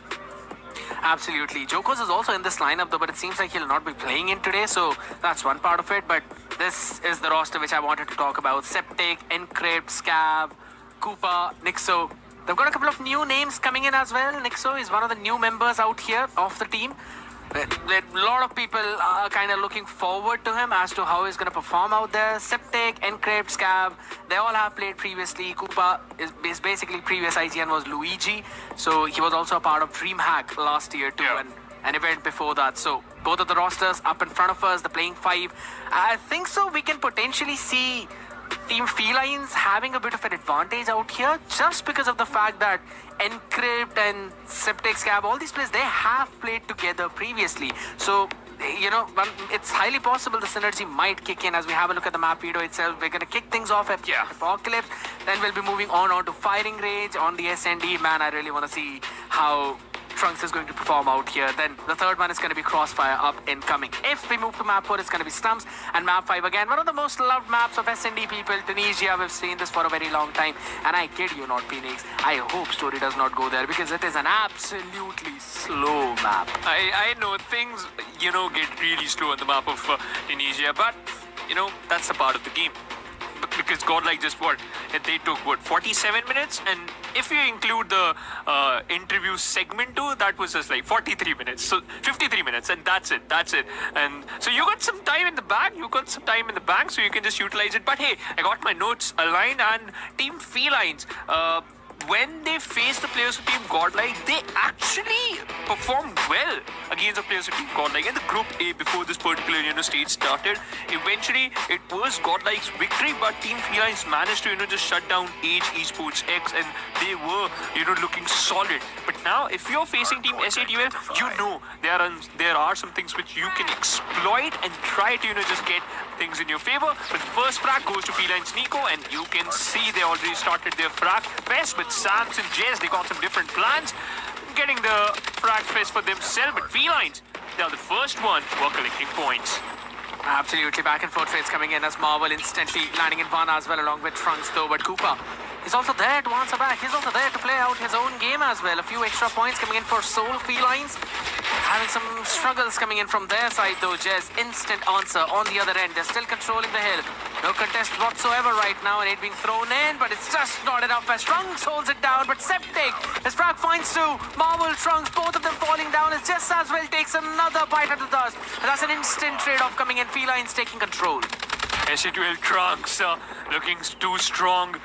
Absolutely. Jokos is also in this lineup though, but it seems like he'll not be playing in today, so that's one part of it. But this is the roster which I wanted to talk about. Septic, Encrypt, Scav, Koopa, Nixo. They've got a couple of new names coming in as well. Nixo is one of the new members out here of the team. A lot of people are kind of looking forward to him as to how he's going to perform out there. Septic, Encrypt, Scav, they all have played previously. Koopa is basically previous IGN was Luigi, so he was also a part of DreamHack last year too, and an event before that. So both of the rosters up in front of us, the playing five. I think so we can potentially see Team Felines having a bit of an advantage out here just because of the fact that Encrypt and Septic, Scav, all these players, they have played together previously. So, it's highly possible the synergy might kick in as we have a look at the map video itself. We're going to kick things off at Apocalypse. Then we'll be moving on to Firing Range on the SND. Man, I really want to see how Trunks is going to perform out here. Then the third one is going to be Crossfire up incoming. If we move to map 4, it's going to be Stumps, and map 5 again, one of the most loved maps of SND people, Tunisia. We've seen this for a very long time, and I kid you not, Phoenix, I hope story does not go there because it is an absolutely slow map. I know things get really slow on the map of Tunisia, but that's a part of the game. Because Godlike just they took 47 minutes, and if you include the interview segment too, that was just like 43 minutes, so 53 minutes, and that's it. And so you got some time in the bank, so you can just utilize it. But hey, I got my notes aligned, and Team Felines, when they face the players of Team Godlike, they actually performed well against the players of Team Godlike. In the Group A, before this particular stage started, eventually it was Godlike's victory, but Team Felines managed to just shut down Age Esports X, and they were looking solid. But now, if you're facing Team S8UL, there are some things which you can exploit and try to just get things in your favor. But the first frag goes to Felines Nico, and you can see they already started their frag fest with Sams and Jez. They got some different plans, getting the frag fest for themselves. But Felines, they are the first one who are collecting points. Absolutely, back and forth trades coming in as Marvel instantly landing in one as well, along with Trunks though. But Koopa is also there to answer back. He's also there to play out his own game as well. A few extra points coming in for Soul Felines. having some struggles coming in from their side though, Jez. Instant answer on the other end. They're still controlling the hill. No contest whatsoever right now, and it being thrown in, but it's just not enough as Trunks holds it down. But Septic, as frag finds two, Marvel, Trunks, both of them falling down as just as well takes another bite at the dust. And that's an instant trade-off coming in. Felines taking control. SATL Trunks looking too strong.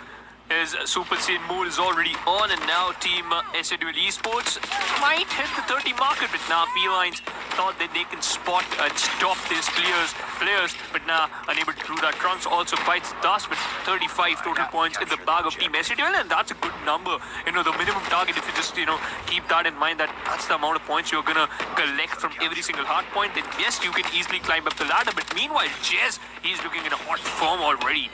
His Super Saiyan mode is already on, and now Team SATL Esports might hit the 30 market, but now Felines thought that they can spot and stop these players, but now unable to do that. Trunks also bites dust with 35 total points in the bag of Team SATL, and that's a good number. You know, the minimum target, if you just, keep that in mind, that's the amount of points you're gonna collect from every single hard point, then yes, you can easily climb up the ladder. But meanwhile, Jez, he's looking in a hot form already.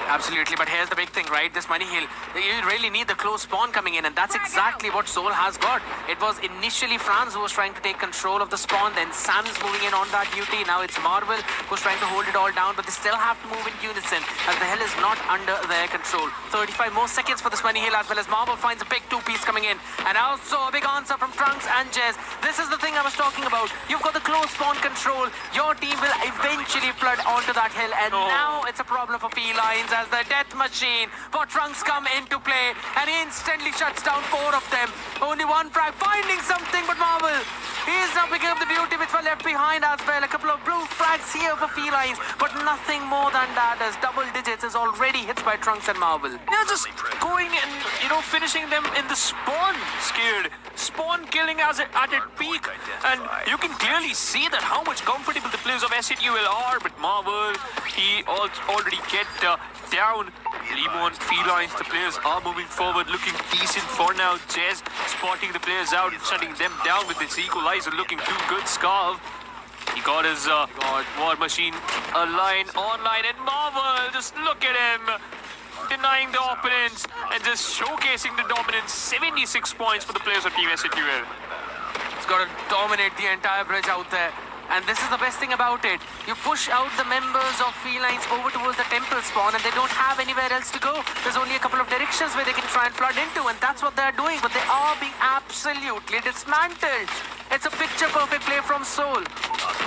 Absolutely, but here's the big thing, right? This Money Hill, you really need the close spawn coming in, and that's exactly what Soul has got. It was initially Franz who was trying to take control of the spawn, then Sam's moving in on that duty. Now it's Marvel who's trying to hold it all down, but they still have to move in unison as the hill is not under their control. 35 more seconds for this Money Hill, as well as Marvel finds a big two-piece coming in, and also a big answer from Trunks and Jez. This is the thing I was talking about. You've got the close spawn control. Your team will eventually flood onto that hill, and now it's a problem for Felines as the death machine for Trunks come into play, and he instantly shuts down 4 of them. Only one frag, finding something, but Marvel, he is now picking up the beauty which were left behind as well. A couple of blue frags here for Felines, but nothing more than that, as double digits is already hit by Trunks and Marvel. They're just going and, finishing them in the spawn, Scared. Spawn killing at its peak, and you can clearly see that how much comfortable the players of SATL are, but Marvel, he already get down. Limo and Felines, the players are moving forward, looking decent for now. Jez spotting the players out and shutting them down with his equalizer, looking too good. Scarf, he got his War Machine online, and Marvel, just look at him, denying the opponents and just showcasing the dominance. 76 points for the players of Team SATL. He's got to dominate the entire bridge out there. And this is the best thing about it. You push out the members of Felines over towards the temple spawn, and they don't have anywhere else to go. There's only a couple of directions where they can try and flood into, and that's what they're doing. But they are being absolutely dismantled. It's a picture-perfect play from Soul.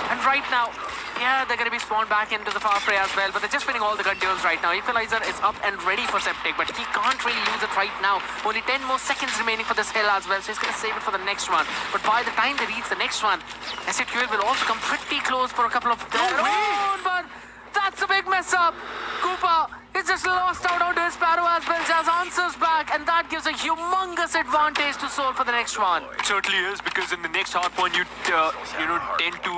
And right now, yeah, they're going to be spawned back into the far fray as well, but they're just winning all the gun duels right now. Equalizer is up and ready for Septic, but he can't really use it right now. Only 10 more seconds remaining for this hill as well, so he's going to save it for the next one. But by the time they reach the next one, SATL will also come pretty close for a couple of their own, but that's a big mess up. Cooper, he's just lost out onto his Sparrow as well. Jazz answers back, and that gives a humongous advantage to Soul for the next one. It certainly is, because in the next hard point, you tend to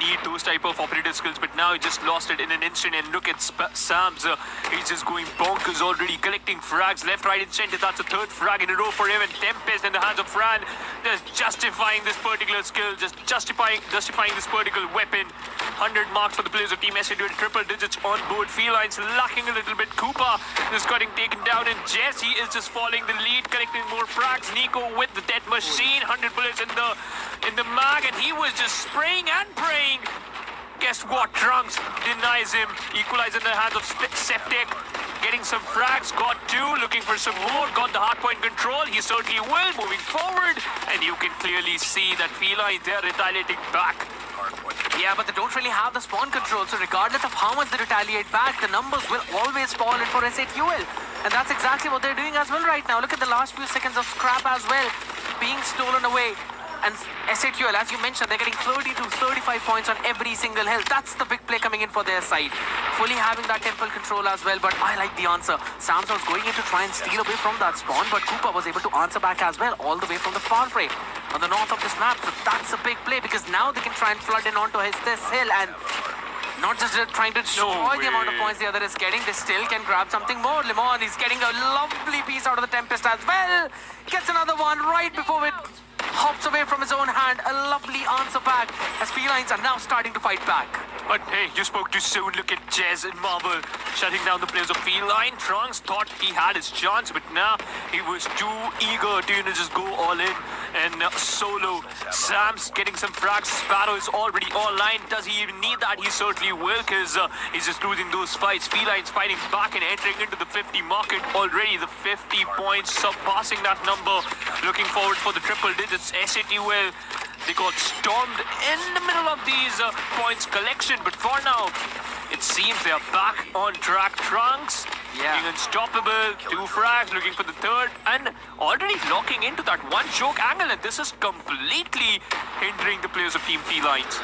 need those type of operative skills, but now he just lost it in an instant. And look at Sam's, he's just going bonkers already, collecting frags left, right, and center. That's a third frag in a row for him, and Tempest in the hands of Fran, just justifying this particular skill, just justifying this particular weapon. 100 marks for the players of Team SATL, triple digits on board. Felines lacking a little bit. Cooper is getting taken down, and Jesse is just following the lead, collecting more frags. Nico with the death machine, 100 bullets in the mag, and he was just spraying and praying. Guess what? Trunks denies him. Equalizer in the hands of Septic. Getting some frags, got 2, looking for some more, got the hardpoint control. He certainly will, moving forward, and you can clearly see that Felines, they're retaliating back. Yeah, but they don't really have the spawn control, so regardless of how much they retaliate back, the numbers will always fall in for SATL. And that's exactly what they're doing as well right now. Look at the last few seconds of scrap as well, being stolen away. And SATL, as you mentioned, they're getting 30 to 35 points on every single hill. That's the big play coming in for their side. Fully having that temple control as well, but I like the answer. Sam's was going in to try and steal away from that spawn, but Cooper was able to answer back as well, all the way from the far fray on the north of this map. So that's a big play, because now they can try and flood in onto this hill, and not just trying to destroy the amount of points the other is getting, they still can grab something more. Lemon, he's getting a lovely piece out of the Tempest as well. Gets another one right before it hops away from his own hand. A lovely answer back, as Felines are now starting to fight back. But hey, you spoke too soon. Look at Jez and Marvel shutting down the players of Feline. Trunks thought he had his chance, but now he was too eager to just go all in and solo. Sam's getting some frags. Sparrow is already online. Does he even need that? He certainly will, because he's just losing those fights. Felines fighting back and entering into the 50 market already. The 50 points, surpassing that number. Looking forward for the triple digits. SATL They got stormed in the middle of these points collection, but for now, it seems they are back on track. Trunks being unstoppable, 2 frags, looking for the third, and already locking into that one choke angle, and this is completely hindering the players of Team Felines.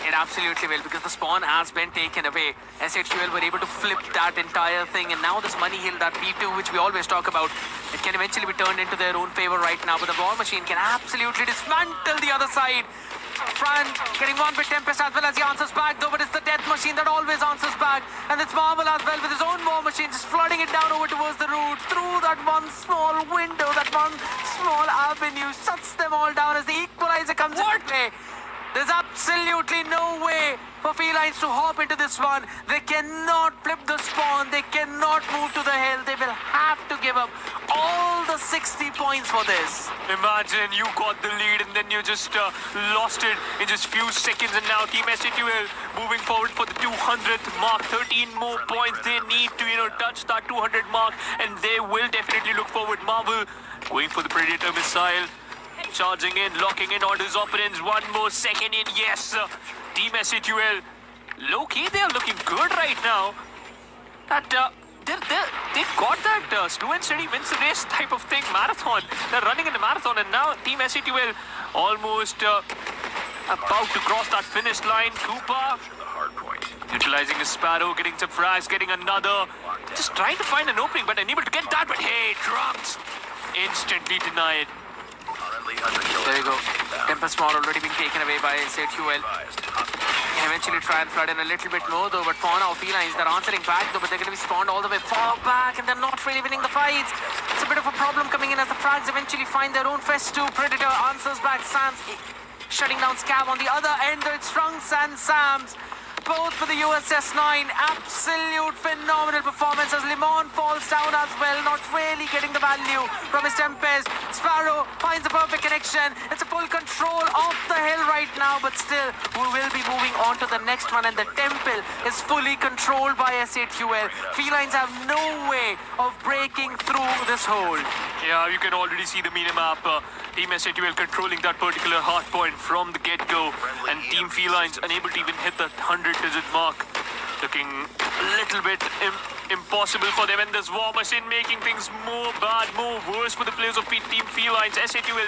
It absolutely will, because the spawn has been taken away. SHUL were able to flip that entire thing, and now this money hill, that P2, which we always talk about, it can eventually be turned into their own favor right now, but the war machine can absolutely dismantle the other side. Fran getting one with Tempest as well as he answers back, though, but it's the death machine that always answers back, and it's Marvel as well with his own war machine just flooding it down over towards the route through that one small window, that one small avenue, shuts them all down as the equalizer comes into play. There's absolutely no way for Felines to hop into this one. They cannot flip the spawn. They cannot move to the hill. They will have to give up all the 60 points for this. Imagine you got the lead and then you just lost it in just few seconds, and now Team SHUL moving forward for the 200th mark. 13 more points they need to, touch that 200 mark, and they will definitely look forward. Marvel going for the Predator missile. Charging in, locking in on his opponents. 1 more second in. Yes, Team SHUL. Low-key, they are looking good right now. That they've got that slow and steady wins the race type of thing, marathon. They're running in the marathon, and now Team SHUL almost about to cross that finish line. Koopa utilizing a Sparrow, getting some frags, getting another. Just trying to find an opening, but unable to get that. But hey, Trunks instantly denied. There you go. Tempest Mall already being taken away by SHUL. Can eventually try and flood in a little bit more though, but for now, Felines, they're answering back though, but they're going to be spawned all the way far back, and they're not really winning the fights. It's a bit of a problem coming in as the frags eventually find their own Fest 2. Predator answers back. Sam's shutting down Scab on the other end. It's Trunks and Sam's. Both for the USS 9. Absolute phenomenal performance as Limon falls down as well, not really getting the value from his Tempest. Sparrow finds the perfect connection. It's a full control of the hill right now, but still we will be moving on to the next one, and the temple is fully controlled by SHUL. Felines have no way of breaking through this hole. Yeah, you can already see the minimap. Team SHUL controlling that particular hard point from the get-go, and Team Felines unable to even hit that 100-digit mark. Looking a little bit impossible for them, and this war machine making things more bad, more worse for the players of Team Felines. SHUL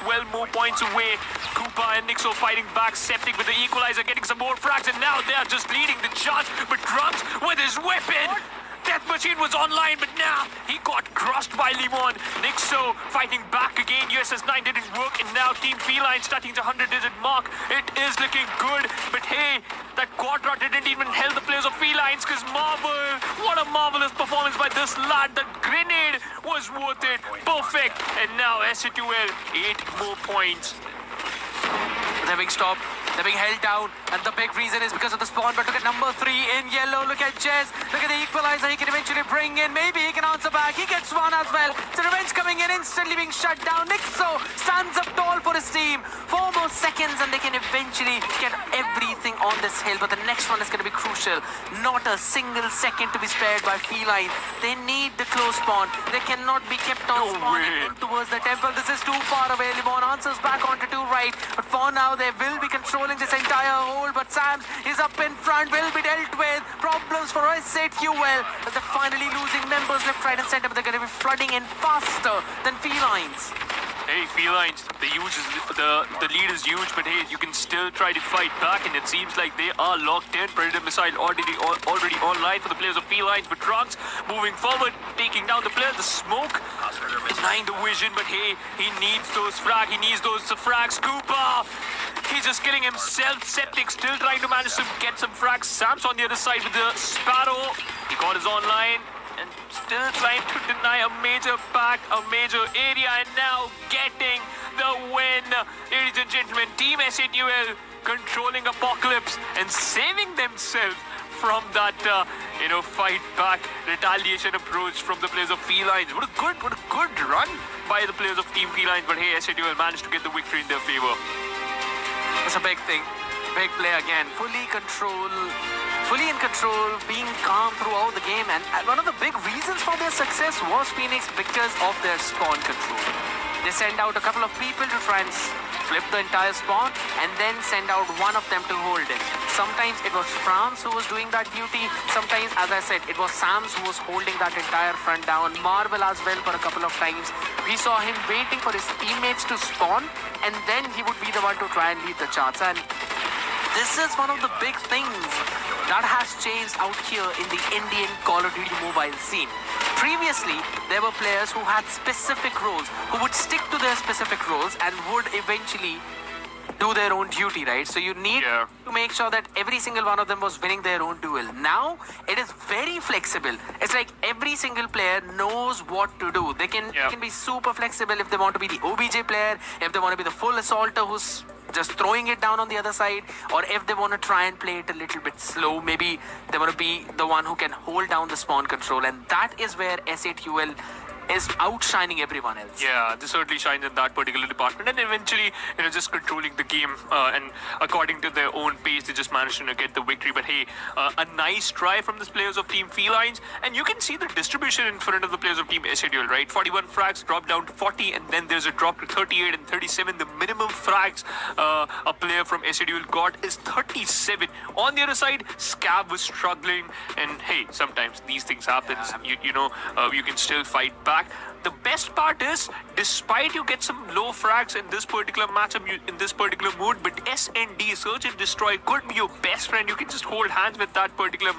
12 more points away. Koopa and Nixo fighting back. Septic with the equalizer, getting some more frags, and now they are just leading the charge. But Trunks with his weapon. Death Machine was online, but now he got crushed by Limon. Nixo fighting back again. USS 9 didn't work, and now Team Feline starting the 100-digit mark. It is looking good, but hey, that Quadra didn't even help the players of Felines, because Marvel, what a marvelous performance by this lad. That grenade was worth it. Perfect. And now SHUL 8 more points. They're being stopped. They're being held down, and the big reason is because of the spawn. But look at number 3 in yellow. Look at Jez. Look at the equalizer he can eventually bring in. Maybe he can answer back. He gets one as well. So revenge coming in, instantly being shut down. Nixo stands up tall for his team. 4 more seconds and they can eventually get everything on this hill. But the next one is going to be crucial. Not a single second to be spared by Feline. They need the close spawn. They cannot be kept on spawning in towards the temple. This is too far away. Limon answers back onto 2 right. But for now, they will be controlling this entire hole, but Sam is up in front, will be dealt with. Problems for SHUL as they're finally losing members left, right and center, but they're going to be flooding in faster than Felines. Hey, Felines, the lead is huge, but hey, you can still try to fight back, and it seems like they are locked in. Predator missile already online for the players of Felines, but Trunks moving forward, taking down the player. The smoke denying the vision, but hey, he needs those frags. He needs those frags. Koopa, he's just killing himself. Septic still trying to manage to get some frags. Sam's on the other side with the Sparrow. He got his online. And still trying to deny a major pack, a major area, and now getting the win. Ladies and gentlemen, Team SHUL controlling Apocalypse and saving themselves from that, fight back, retaliation approach from the players of Felines. What a good run by the players of Team Felines, but hey, SHUL managed to get the victory in their favor. It's a big thing. Big play again. Fully in control, being calm throughout the game, and one of the big reasons for their success was Phoenix because of their spawn control. They send out a couple of people to try and flip the entire spawn and then send out one of them to hold it. Sometimes it was Franz who was doing that duty. Sometimes, as I said, it was Sams who was holding that entire front down. Marvel as well for a couple of times. We saw him waiting for his teammates to spawn and then he would be the one to try and lead the charts. And this is one of the big things that has changed out here in the Indian Call of Duty Mobile scene. Previously, there were players who had specific roles, who would stick to their specific roles and would eventually do their own duty, right? So you need to make sure that every single one of them was winning their own duel. Now, it is very flexible. It's like every single player knows what to do. They can be super flexible if they want to be the OBJ player, if they want to be the full assaulter who's just throwing it down on the other side, or if they want to try and play it a little bit slow, maybe they want to be the one who can hold down the spawn control, and that is where S8UL is outshining everyone else. Yeah, they certainly shine in that particular department, and eventually, just controlling the game and according to their own pace, they just managed to get the victory. But hey, a nice try from the players of Team Felines, and you can see the distribution in front of the players of Team SADL, right? 41 frags dropped down to 40, and then there's a drop to 38 and 37. The minimum frags a player from SADL got is 37. On the other side, Scab was struggling, and hey, sometimes these things happen. You can still fight back. The best part is, despite you get some low frags in this particular matchup, in this particular mood, but SND, Search and Destroy, could be your best friend. You can just hold hands with that particular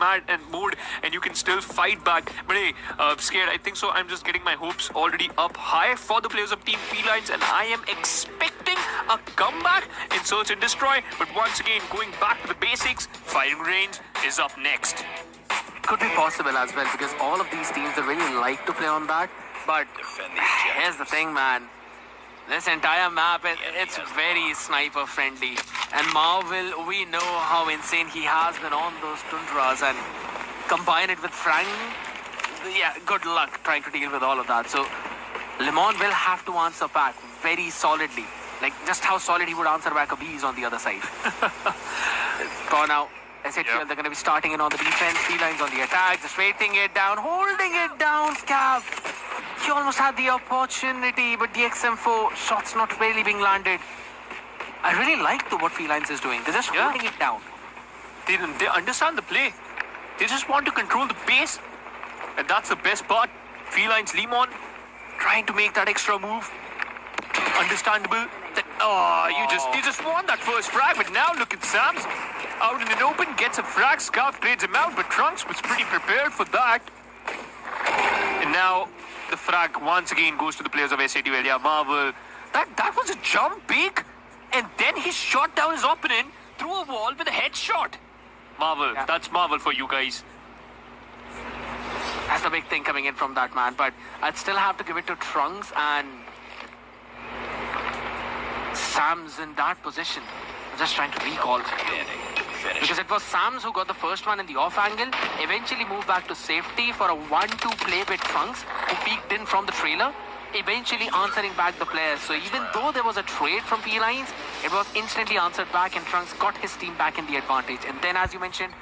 mood, and you can still fight back. But hey, scared, I think so. I'm just getting my hopes already up high for the players of Team Felines, and I am expecting a comeback in Search and Destroy. But once again, going back to the basics, firing range is up next. Could be possible as well, because all of these teams, they really like to play on that. But here's the thing, man. This entire map, it's very sniper friendly. And Marvel, we know how insane he has been on those tundras, and combine it with Frank, yeah, good luck trying to deal with all of that. So Lemon will have to answer back very solidly. Like just how solid he would answer back a bees on the other side. For now, SATL, they're going to be starting in on the defense, Felines on the attack, just waiting it down, holding it down, Scab. He almost had the opportunity, but the XM4 shots not really being landed. I really like what Felines is doing. They're just holding it down. They understand the play. They just want to control the pace. And that's the best part. Felines Lemon trying to make that extra move. Understandable. You just won that first frag, but now look at Sam's out in the open, gets a frag, Scarf trades him out, but Trunks was pretty prepared for that. And now the frag once again goes to the players of SATL. Yeah, Marvel. That was a jump peak, and then he shot down his opponent through a wall with a headshot. Marvel, that's Marvel for you guys. That's the big thing coming in from that, man. But I'd still have to give it to Trunks and Sam's in that position. I'm just trying to recall. Because it was Sams who got the first one in the off angle, eventually moved back to safety for a 1-2 play with Trunks, who peeked in from the trailer, eventually answering back the players. So even though there was a trade from Felines, it was instantly answered back, and Trunks got his team back in the advantage. And then, as you mentioned,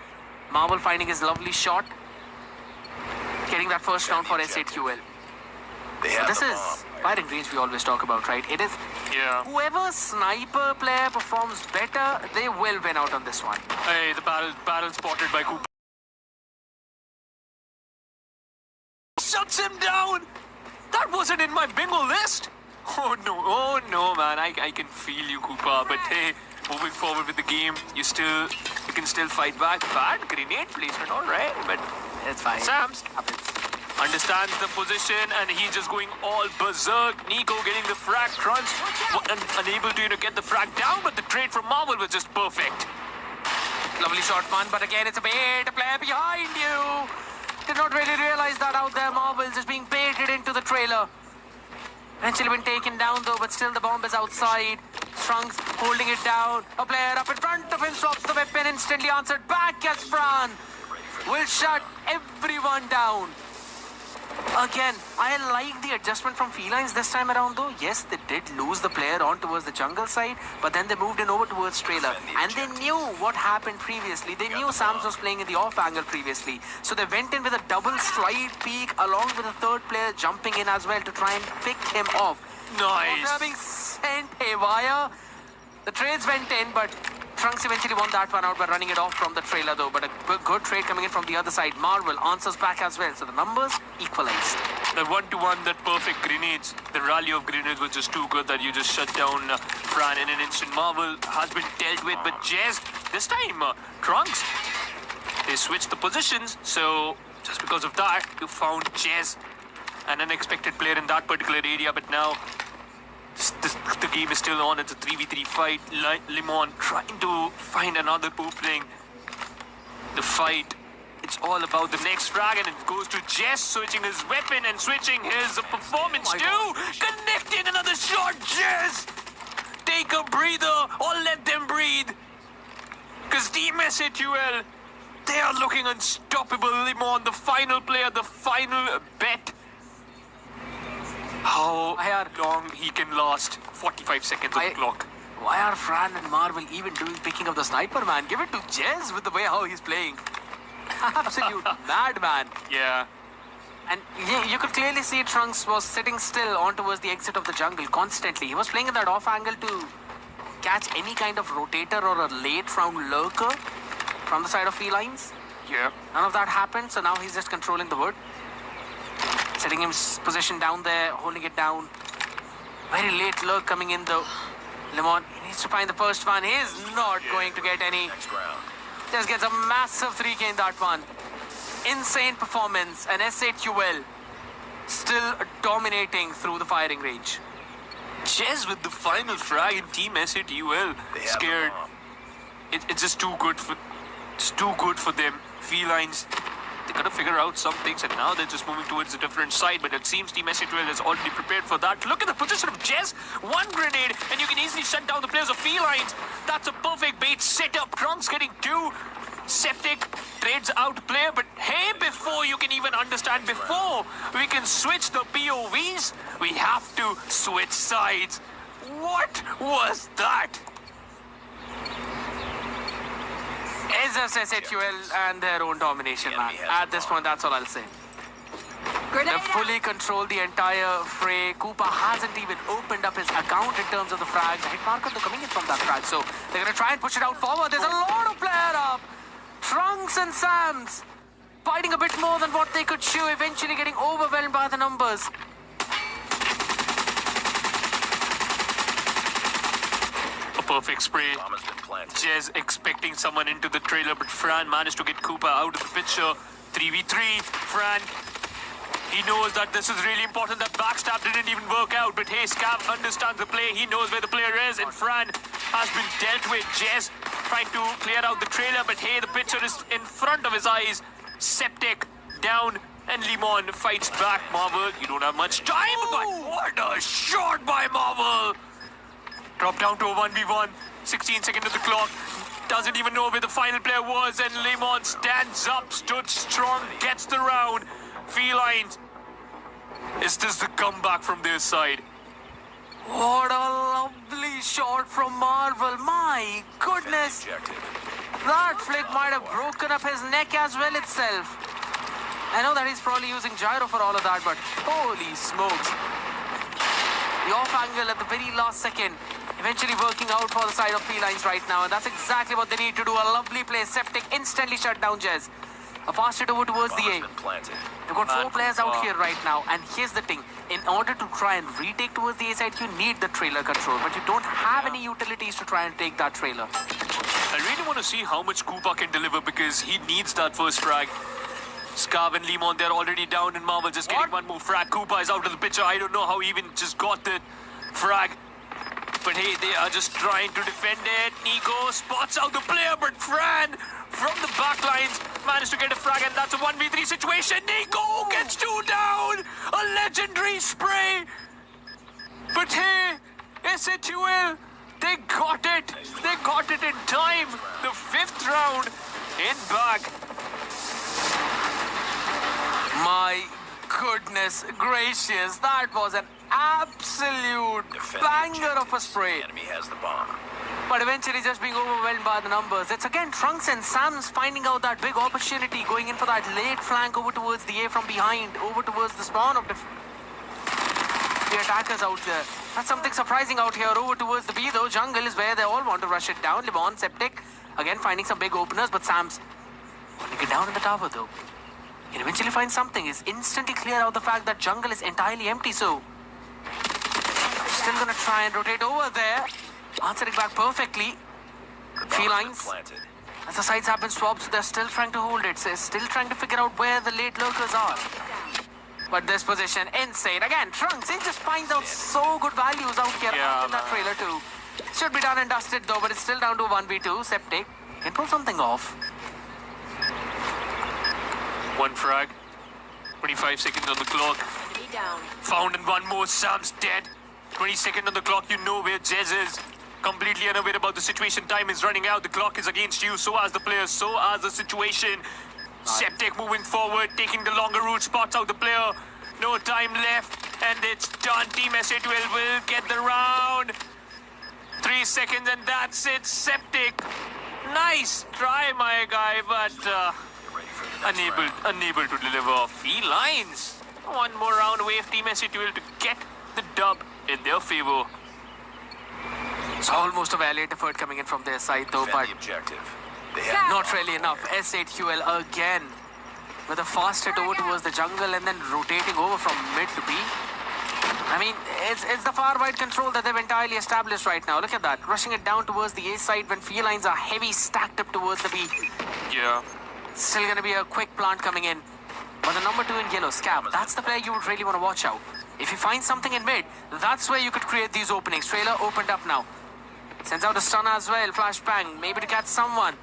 Marvel finding his lovely shot, getting that first round for S8QL. So this is firing range we always talk about, right? It is whoever sniper player performs better, they will win out on this one. Hey, the barrel spotted by Cooper. Shuts him down! That wasn't in my bingo list! Oh no, man, I can feel you, Koopa. But hey, moving forward with the game, you can still fight back. Bad grenade placement, alright, but it's fine. Sam's understands the position, and he's just going all berserk. Nico getting the frag, Trunks unable to get the frag down, but the trade from Marvel was just perfect. Lovely shot, man, but again, it's a bait, a player behind you. Did not really realize that out there. Marvel just being baited into the trailer. Eventually been taken down though, but still the bomb is outside. Trunks holding it down. A player up in front of him swaps the weapon, instantly answered back as Fran will shut everyone down. Again, I like the adjustment from Felines this time around though. Yes, they did lose the player on towards the jungle side, but then they moved in over towards trailer. And they knew what happened previously. They knew Sams was playing in the off angle previously. So they went in with a double slide peek along with a third player jumping in as well to try and pick him off. Nice. After being sent haywire, The trades went in, but Trunks eventually won that one out by running it off from the trailer though. But a good trade coming in from the other side. Marvel answers back as well. So the numbers equalized. The 1-to-1, that perfect grenades, the rally of grenades was just too good that you just shut down Fran in an instant. Marvel has been dealt with, but Jez, this time, Trunks, they switched the positions. So just because of that, you found Jez, an unexpected player in that particular area. But now the game is still on. It's a 3v3 fight. Limon trying to find another opening. The fight, it's all about the next frag, and it goes to Jess switching his weapon and switching his performance too. Connecting another shot, Jess! Take a breather or let them breathe. Because Team SATUL, they are looking unstoppable. Limon, the final player, the final bet. How long he can last? 45 seconds on the clock. Why are Fran and Marvel even picking up the sniper, man? Give it to Jez with the way how he's playing. Absolute madman. Yeah. And you could clearly see Trunks was sitting still on towards the exit of the jungle constantly. He was playing in that off angle to catch any kind of rotator or a late round lurker from the side of felines. Yeah. None of that happened, so now he's just controlling the wood. Setting his position down there, holding it down. Very late lurk coming in though. Limon, he needs to find the first one. He is not going to get any. Just gets a massive 3K in that one. Insane performance, and SATUL still dominating through the firing range. Jez with the final frag in Team SATUL. Scared. It's just too good for them. Felines, they gotta figure out some things, and now they're just moving towards a different side. But it seems Team SATUL has already prepared for that. Look at the position of Jez. One grenade, and you can easily shut down the players of Felines. That's a perfect bait setup. Trunks getting two. Septic trades out player, but hey, before you can even understand, before we can switch the POVs, we have to switch sides. What was that? It's just SATUL and their own domination, man. At this point, that's all I'll say. They've fully controlled the entire fray. Koopa hasn't even opened up his account in terms of the frags. Hit marker coming in from that frag, so they're going to try and push it out forward. There's a lot of player up. Trunks and Sams fighting a bit more than what they could chew, eventually getting overwhelmed by the numbers. A perfect spray. Jez expecting someone into the trailer, but Fran managed to get Koopa out of the picture. 3v3. Fran, he knows that this is really important. That backstab didn't even work out, but hey, Scav understands the play. He knows where the player is, and Fran has been dealt with. Jez trying to clear out the trailer, but hey, the picture is in front of his eyes. Septic down, and Limon fights back. Marvel, you don't have much time, but what a shot by Marvel! Drop down to a 1v1. 16 seconds of the clock. Doesn't even know where the final player was, and Limon stands up, stood strong, gets the round. Felines, is this the comeback from their side? What a lovely shot from Marvel. My goodness. That flick might have broken up his neck as well itself. I know that he's probably using gyro for all of that, but holy smokes. The off angle at the very last second, eventually working out for the side of Felines right now, and that's exactly what they need to do. A lovely play. Septic instantly shut down Jez. A pass it over towards the A. They've got 4 players out here right now, and here's the thing. In order to try and retake towards the A side, you need the trailer control, but you don't have any utilities to try and take that trailer. I really want to see how much Koopa can deliver, because he needs that first frag. Scav and Limon, they're already down, and Marvel just getting one more frag. Koopa is out of the picture. I don't know how he even just got the frag. But hey, they are just trying to defend it. Nico spots out the player, but Fran from the back lines managed to get a frag, and that's a 1v3 situation. Nico gets 2 down. A legendary spray. But hey, SATUL, they got it. They got it in time. The 5th round in back. My goodness gracious, that was an absolute banger of a spray. Enemy has the bomb. But eventually just being overwhelmed by the numbers. It's again Trunks and Sams finding out that big opportunity, going in for that late flank over towards the A from behind, over towards the spawn of the attackers out there. That's something surprising out here. Over towards the B though. Jungle is where they all want to rush it down. Limon, Septic, again finding some big openers, but Sam's putting it down in the tower though. He'll eventually find something. He's instantly clear out the fact that jungle is entirely empty, so still gonna try and rotate over there. Answering back perfectly. Felines. As the sides have been swapped, so they're still trying to hold it. So still trying to figure out where the late lurkers are. But this position, insane. Again, Trunks, he just finds out so good values out here in that trailer too. Should be done and dusted though, but it's still down to 1v2. Septic can pull something off. One frag. 25 seconds on the clock. Down. Found and one more. Sam's dead. 20 seconds on the clock. You know where Jez is. Completely unaware about the situation. Time is running out. The clock is against you. So are the players. So are the situation. Septic moving forward, taking the longer route, spots out the player. No time left, and it's done. Team SA12 will get the round. 3 seconds, and that's it. Septic, nice try, my guy, but unable to deliver. Felines, one more round away of Team SA12 to get the dub in their favor. It's almost a valiant effort coming in from their side, though, but the objective. not really enough. S8QL again with a fast hit over towards the jungle and then rotating over from mid to B. I mean, it's the far wide control that they've entirely established right now. Look at that. Rushing it down towards the A side when felines are heavy stacked up towards the B. Yeah. Still going to be a quick plant coming in. But the number 2 in yellow, Scab, that's the player you would really want to watch out. If you find something in mid, that's where you could create these openings. Trailer opened up now. Sends out a stun as well. Flashbang, maybe to catch someone.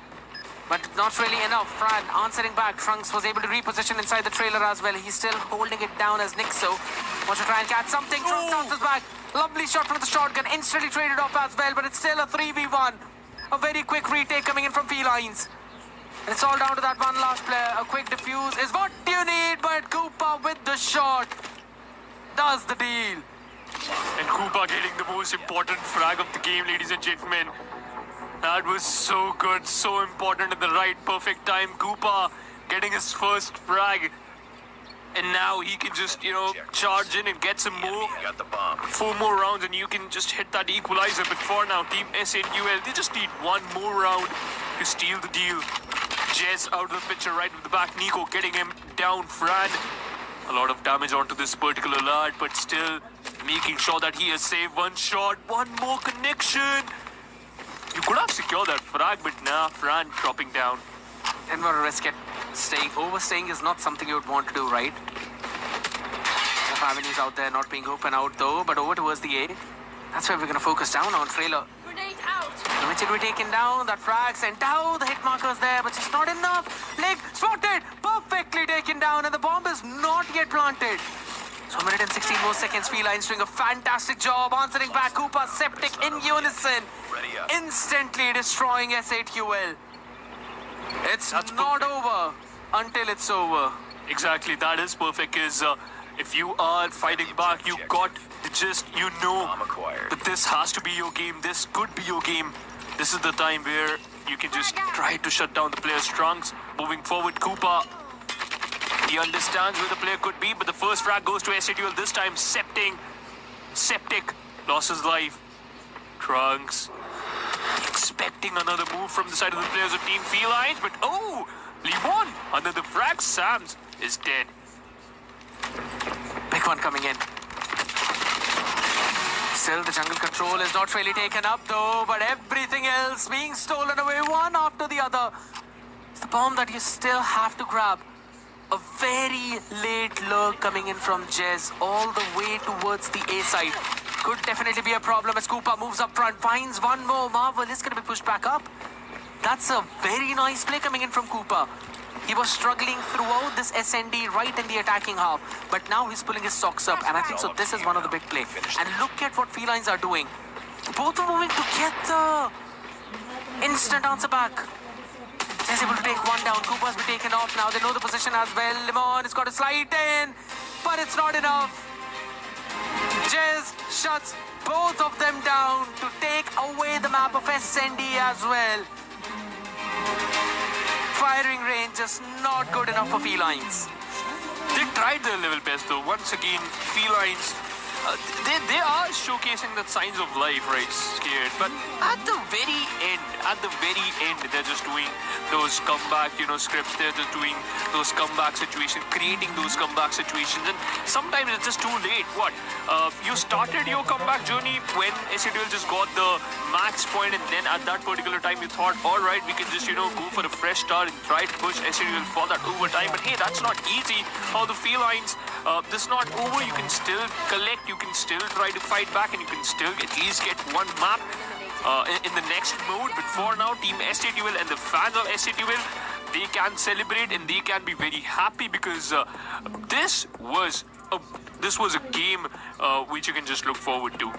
But not really enough. Fran answering back. Trunks was able to reposition inside the trailer as well. He's still holding it down as Nixo wants to try and catch something. Trunks answers back. Lovely shot from the shotgun. Instantly traded off as well, but it's still a 3v1. A very quick retake coming in from Felines. And it's all down to that one last player. A quick defuse is what you need, but Koopa with the shot does the deal. And Koopa getting the most important frag of the game, ladies and gentlemen. That was so good, so important at the right, perfect time. Koopa getting his first frag. And now he can just, charge in and get some more. Got the bomb. 4 more rounds and you can just hit that equalizer. But for now, Team S8UL, they just need 1 more round to steal the deal. Jez out of the picture right with the back. Nico getting him down. Fran, a lot of damage onto this particular lad, but still making sure that he has saved 1 shot. 1 more connection. You could have secured that frag, but nah, Fran dropping down. Didn't want to risk it. Overstaying is not something you would want to do, right? Enough avenues out there not being open out though, but over towards the A. That's where we're going to focus down on. Trailer. Grenade out. Mitchell be taken down. That frag sent out. The hit marker's there, but just not enough. Leg spotted. Perfectly taken down, and the bomb is not yet planted. So 1 minute and 16 more seconds. Felines doing a fantastic job answering back. Koopa, Septic in unison. Instantly destroying S8QL. It's not over until it's over. Exactly, that is perfect. Because if you are fighting back, you got to just, that this has to be your game. This could be your game. This is the time where you can just try to shut down the player's trunks. Moving forward, Koopa, he understands where the player could be, but the first frag goes to S8UL. This time, Septic lost his life. Trunks expecting another move from the side of the players of Team Felines, but Limon under the frag. Sams is dead. Big one coming in. Still, the jungle control is not really taken up though, but everything else being stolen away one after the other. It's the bomb that you still have to grab. A very late lurk coming in from Jez all the way towards the A side. Could definitely be a problem as Koopa moves up front, finds 1 more. Marvel is going to be pushed back up. That's a very nice play coming in from Koopa. He was struggling throughout this SND right in the attacking half, but now he's pulling his socks up, and I think so this is one of the big play. And look at what Felines are doing. Both are moving together. Instant answer back. He's able to take 1 down. Koopa's been taken off now. They know the position as well. Limon has got a slide in, but it's not enough. Jez shuts both of them down to take away the map of SND as well. Firing range just not good enough for Felines. They tried their level best though. Once again, Felines they are showcasing the signs of life, right, Scared? But at the very end, they're just doing those comeback, scripts. They're just doing those comeback situations, creating those comeback situations, and sometimes it's just too late. What? You started your comeback journey when SATL just got the match point, and then at that particular time you thought, all right, we can just go for a fresh start and try to push SATL for that overtime. But hey, that's not easy. How the felines, this is not over. You can still collect, you can still try to fight back, and you can still at least get one map in the next mode. But for now, Team SATL and the fans of SATL, they can celebrate and they can be very happy because this was a game which you can just look forward to.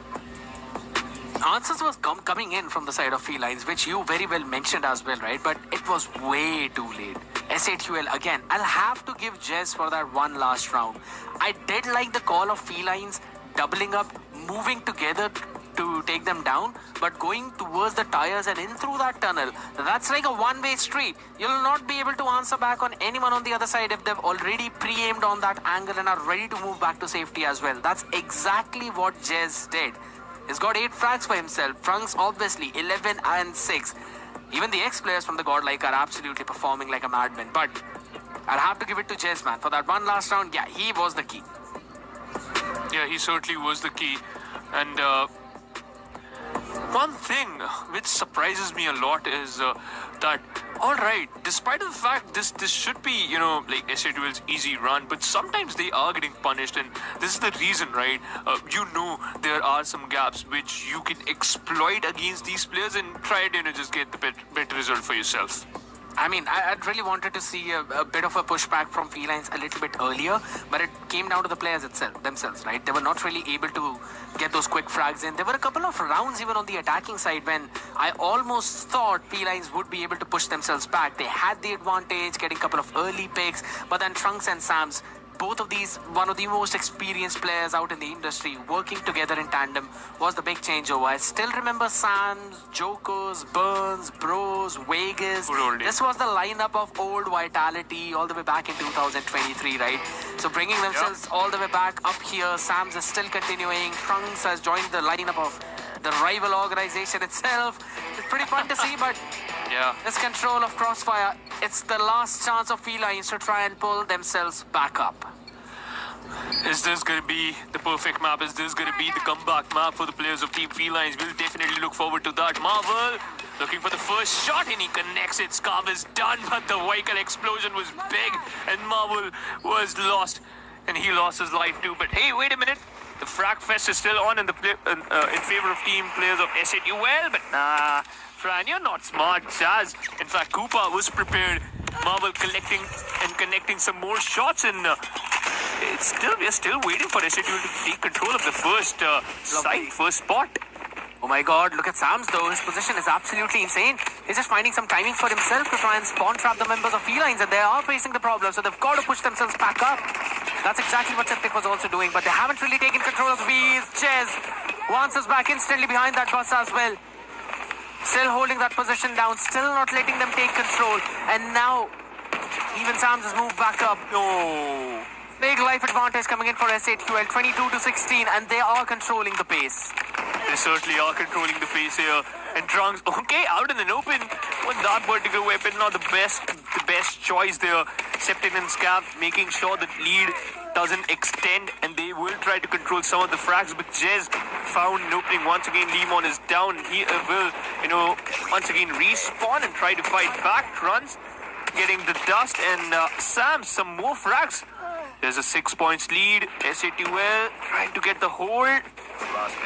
Answers was coming in from the side of felines, which you very well mentioned as well, right? But it was way too late. SATL again. I'll have to give Jez for that one last round. I did like the call of felines doubling up, moving together to take them down, but going towards the tires and in through that tunnel, that's like a one-way street. You'll not be able to answer back on anyone on the other side if they've already pre-aimed on that angle and are ready to move back to safety as well. That's exactly what Jez did. He's got 8 frags for himself. Trunks obviously 11 and 6. Even the ex-players from the Godlike are absolutely performing like a madman. But I'll have to give it to Jez, man. For that one last round, yeah, he was the key. Yeah, he certainly was the key. And one thing which surprises me a lot is that, alright, despite the fact this should be, like SATL's easy run, but sometimes they are getting punished, and this is the reason, right? There are some gaps which you can exploit against these players and try to just get the better result for yourself. I mean, I'd really wanted to see a bit of a pushback from felines a little bit earlier, but it came down to the players themselves, right? They were not really able to get those quick frags in. There were a couple of rounds even on the attacking side when I almost thought felines would be able to push themselves back. They had the advantage, getting a couple of early picks, but then Trunks and Sams, both of these, one of the most experienced players out in the industry, working together in tandem was the big changeover. I still remember Sams, Jokers, Burns, Bros, Vegas. This was the lineup of old vitality all the way back in 2023, right? So bringing themselves all the way back up here. Sams is still continuing. Trunks has joined the lineup of the rival organization itself. It's pretty fun to see, but this control of Crossfire, it's the last chance of felines to try and pull themselves back up. Is this going to be the perfect map? Is this going to be the comeback map for the players of Team Felines? We'll definitely look forward to that. Marvel looking for the first shot, and he connects it. Scarf is done, but the vehicle explosion was big, and Marvel was lost, and he lost his life too. But hey, wait a minute. The frag fest is still on in favor of team players of SATL. Well, but nah, Fran, you're not smart, Jazz. In fact, Koopa was prepared. Marvel collecting and connecting some more shots, and we're still waiting for SATL to take control of the first first spot. Oh my god, look at Sams though. His position is absolutely insane. He's just finding some timing for himself to try and spawn trap the members of felines, and they are facing the problem, so they've got to push themselves back up. That's exactly what Septic was also doing, but they haven't really taken control of V's. Jez wants us back instantly behind that bus as well. Still holding that position down, still not letting them take control, and now even Sams has moved back up. Oh. Big life advantage coming in for SATL, 22-16, and they are controlling the pace. They certainly are controlling the pace here. And Trunks, okay, out in the open with that particular weapon, not the best choice there. Septic and Scav making sure that lead doesn't extend, and they will try to control some of the frags. But Jez found an opening once again. Lemon is down. He will, once again respawn and try to fight back. Trunks getting the dust, and Sam some more frags. There's a 6 points lead. SATL trying to get the hold.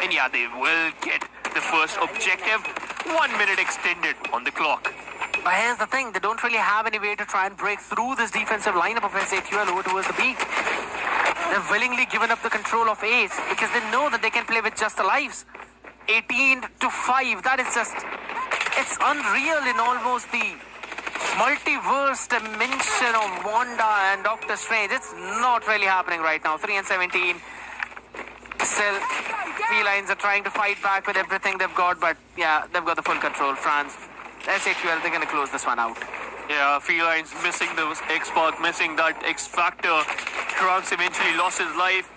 And yeah, they will get the first objective. 1 minute extended on the clock. But here's the thing, they don't really have any way to try and break through this defensive lineup of SATL over towards the B. They've willingly given up the control of Ace because they know that they can play with just the lives. 18-5, that is just, it's unreal in almost the multiverse dimension of Wanda and Doctor Strange. It's not really happening right now. 3-17. Still, felines are trying to fight back with everything they've got, but yeah, they've got the full control. France, SATL, they're going to close this one out. Yeah, felines missing those X-Spark, missing that X-Factor. Trunks eventually lost his life.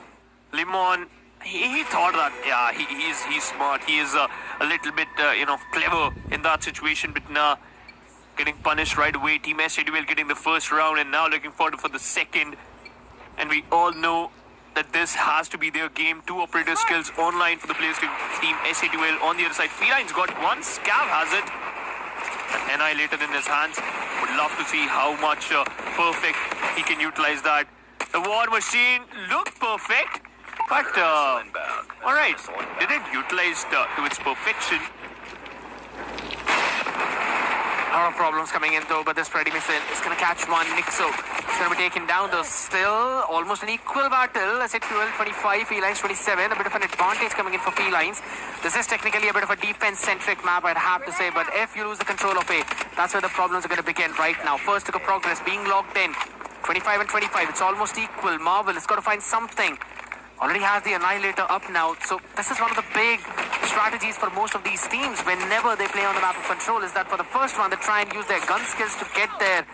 Limon he thought that, yeah, he's smart. He is a little bit, clever in that situation. But nah, getting punished right away. Team SADL getting the first round and now looking forward for the second. And we all know that this has to be their game. 2 operator skills online for the players to Team SADL. On the other side, Feline's got one. Scav has it. An Annihilator in his hands. Would love to see how much perfect he can utilize that. The War Machine looked perfect, but alright, didn't utilize to its perfection. A lot of problems coming in though, but this Freddy missile is going to catch one. Nixo is going to be taken down though. Still almost an equal battle. I said Fuel 25, Felines 27. A bit of an advantage coming in for Felines. This is technically a bit of a defense-centric map, I'd have to say, but if you lose the control of it, that's where the problems are going to begin right now. First took a progress, being logged in. 25 and 25, it's almost equal. Marvel has got to find something. Already has the Annihilator up now. So this is one of the big strategies for most of these teams whenever they play on the map of control, is that for the first one, they try and use their gun skills to get their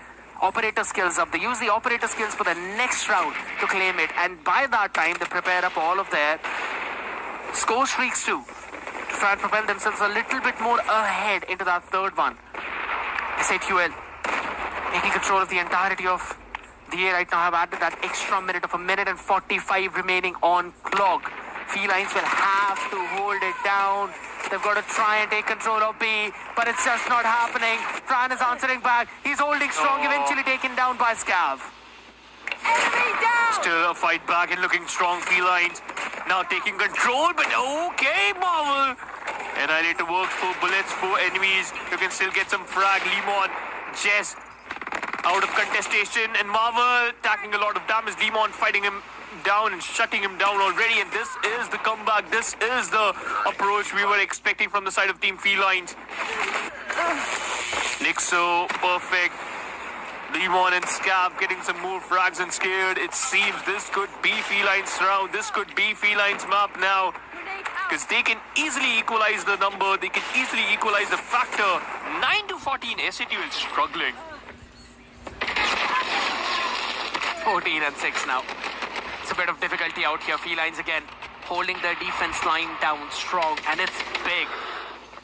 operator skills up. They use the operator skills for the next round to claim it. And by that time, they prepare up all of their score streaks too, to try and propel themselves a little bit more ahead into that third one. SATUL taking control of the entirety of the A right now. Have added that extra minute of 1 minute and 45 remaining on clock. Felines will have to hold it down. They've got to try and take control of B, but it's just not happening. Fran is answering back. He's holding strong, eventually taken down by Scav. Still a fight back and looking strong. Felines now taking control, but okay, Marvel. Annihilator works, 4 bullets, 4 enemies. You can still get some frag. Lemon, Jess out of contestation, and Marvel taking a lot of damage. Lemon fighting him down and shutting him down already, and this is the comeback. This is the approach we were expecting from the side of Team Felines. Nixo, perfect. Lemon and Scav getting some more frags and scared. It seems this could be Felines' round. This could be Felines' map now, because they can easily equalize the number. They can easily equalize the factor. 9-14, SATU is struggling. 14 and 6 now. It's a bit of difficulty out here. Felines again holding their defense line down strong, and it's big.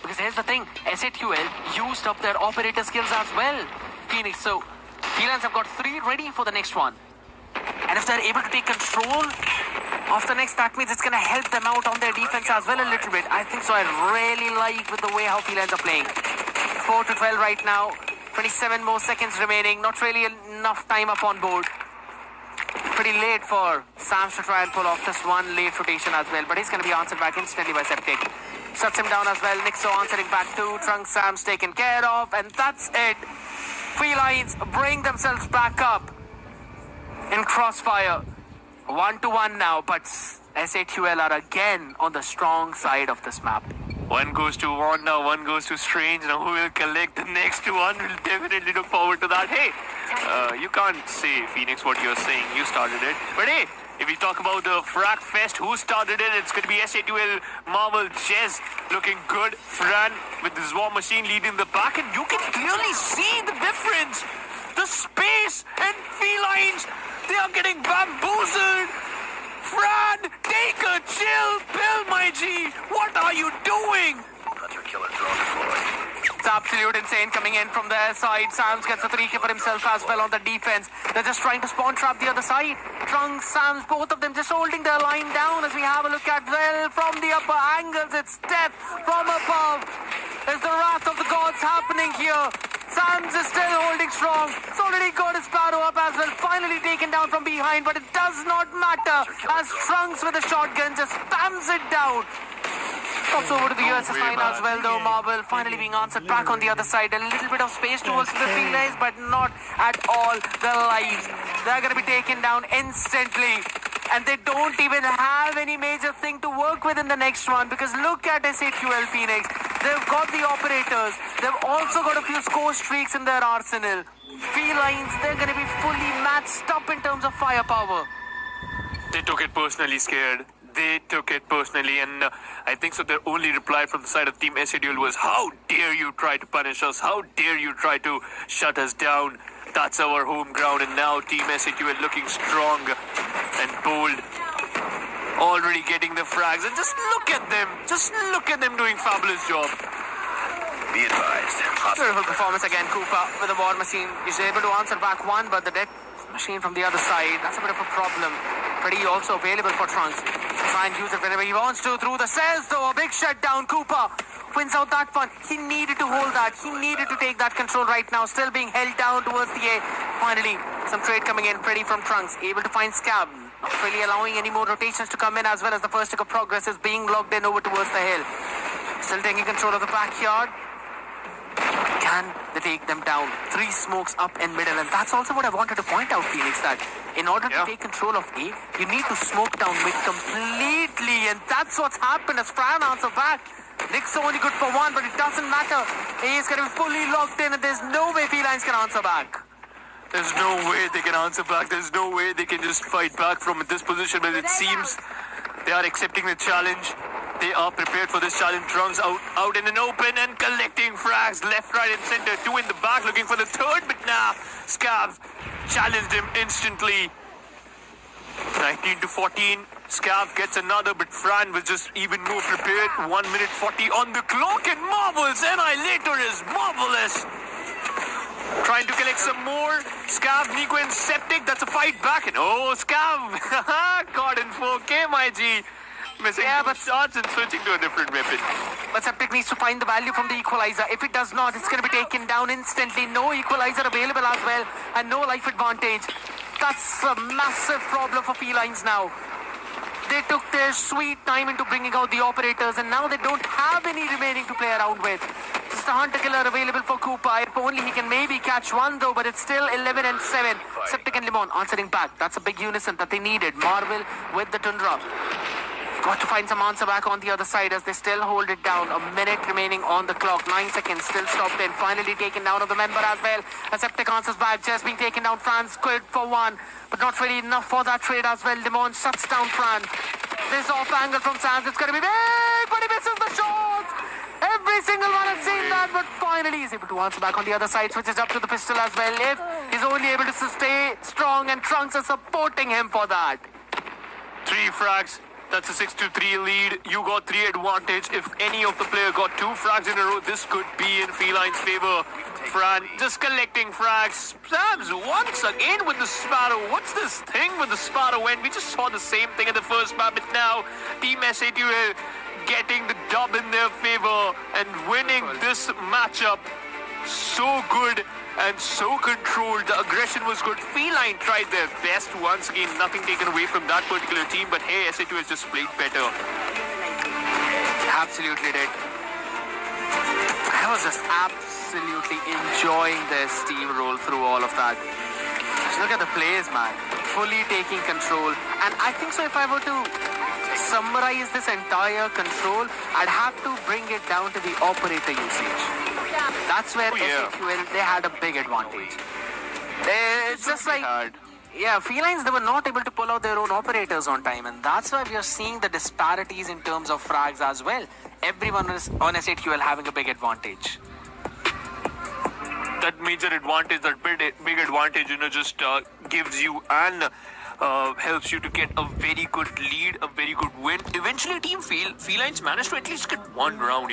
Because here's the thing, SATUL used up their operator skills as well, Phoenix. So Felines have got 3 ready for the next one. And if they're able to take control of the next, that means it's going to help them out on their defense as well a little bit. I think so. I really like with the way how Felines are playing. 4-12 right now. 27 more seconds remaining. Not really enough time up on board. Pretty late for Sams to try and pull off just one late rotation as well. But he's going to be answered back instantly by Septic. Shuts him down as well. Nixo answering back too. Trunk Sam's taken care of. And that's it. Felines bring themselves back up in crossfire. 1-1 now. But SATUL are again on the strong side of this map. One goes to One now, one goes to Strange. Now who will collect the next one? We'll definitely look forward to that. Hey, you can't say, Phoenix, what you're saying. You started it. But hey, if we talk about the Frag Fest, who started it? It's going to be SATUL, Marvel, Jez looking good. Fran with this War Machine leading the back. And you can clearly see the difference. The space and Felines, they are getting bamboozled. Fran, take a chill pill, my G. What are you doing? Hunter-killer drone deployed. It's absolute insane coming in from their side. Sams gets a 3K for himself as well on the defense. They're just trying to spawn trap the other side. Trunk, Sams, both of them just holding their line down as we have a look at well from the upper angles. It's death from above. There's the wrath of the gods happening here. Sams is still holding strong. It's already got his Sparrow up as well. Finally taken down from behind, but it does not matter as Trunks with a shotgun just spams it down. Pops over to the USS 9 as well though. Marvel finally being answered back on the other side. A little bit of space towards the Felines, but not at all the lives. They're going to be taken down instantly. And they don't even have any major thing to work with in the next one, because look at SATUL Phoenix. They've got the operators. They've also got a few score streaks in their arsenal. Felines, they're going to be fully matched up in terms of firepower. They took it personally, scared. They took it personally, and I think so their only reply from the side of Team SATUL was, how dare you try to punish us? How dare you try to shut us down? That's our home ground, and now Team SATUL looking strong and bold. already getting the frags. And just look at them. Just look at them doing fabulous job. Be advised. Beautiful performance again, Cooper with the war machine. He's able to answer back one, but the death machine from the other side, that's a bit of a problem. Pretty also available for Trunks. Try and use it whenever he wants to. Through the cells though, a big shutdown. Cooper wins out that one. He needed to hold that. He needed to take that control right now. Still being held down towards the A. Finally, some trade coming in pretty from Trunks. Able to find Scab. Not really allowing any more rotations to come in, as well as the first stick of progress is being logged in over towards the hill. Still taking control of the backyard. Can they take them down? 3 smokes up in middle, and that's also what I wanted to point out, Phoenix, that in order to take control of A, you need to smoke down mid completely, and that's what's happened as Fran answer back. Nick's only good for 1, but it doesn't matter. A is going to be fully locked in, and there's no way Felines can answer back. There's no way they can answer back. There's no way they can just fight back from this position, but it seems they are accepting the challenge. They are prepared for this challenge. Trunks out in an open and collecting frags left, right, and center. 2 in the back looking for the third, but nah. Scavs challenged him instantly. 19 to 14. Scav gets another, but Fran was just even more prepared. 1 minute 40 on the clock, and Marvel's Annihilator is marvelous. Trying to collect some more. Scav, Nico, and Septic. That's a fight back, and oh, Scav caught in 4K, my G. Missing but shots and switching to a different weapon. But Septic needs to find the value from the equalizer. If it does not, it's going to be taken down instantly. No equalizer available as well, and no life advantage. That's a massive problem for Felines now. They took their sweet time into bringing out the operators, and now they don't have any remaining to play around with. Just a hunter-killer available for Cooper. If only he can maybe catch one though, but it's still 11 and 7. Septic and Limon answering back. That's a big unison that they needed. Marvel with the Tundra. Got to find some answer back on the other side as they still hold it down. A minute remaining on the clock. 9 seconds still stopped in. Finally taken down of the member as well. A Septic answers back. Just being taken down. Fran's squid for 1. But not really enough for that trade as well. Limon shuts down Fran. This off angle from Sands. It's going to be big, but he misses the shots. Every single one has seen that, but finally he's able to answer back on the other side. Switches up to the pistol as well. If he's only able to stay strong, and Trunks is supporting him for that. 3 frags. That's a 6-3 lead. You got 3 advantage. If any of the player got 2 frags in a row, this could be in Felines' favor. Fran just collecting frags. Sam's once again with the Sparrow. What's this thing with the Sparrow? And we just saw the same thing in the first map, but now Team SATUL getting the dub in their favor and winning this matchup. So good and so controlled. The aggression was good. Feline tried their best. Once again, nothing taken away from that particular team, but hey, SATUL has just played better. Absolutely did. I was just absolutely enjoying their steamroll through all of that. Just look at the plays, man. Fully taking control. And I think so, if I were to summarize this entire control, I'd have to bring it down to the operator usage. That's where SATUL, they had a big advantage. It's just like, yeah, Felines, they were not able to pull out their own operators on time, and that's why we are seeing the disparities in terms of frags as well. Everyone is on SATUL having a big advantage. That major advantage, that big advantage, just gives you and helps you to get a very good lead, a very good win. Eventually, Team Felines managed to at least get 1 round,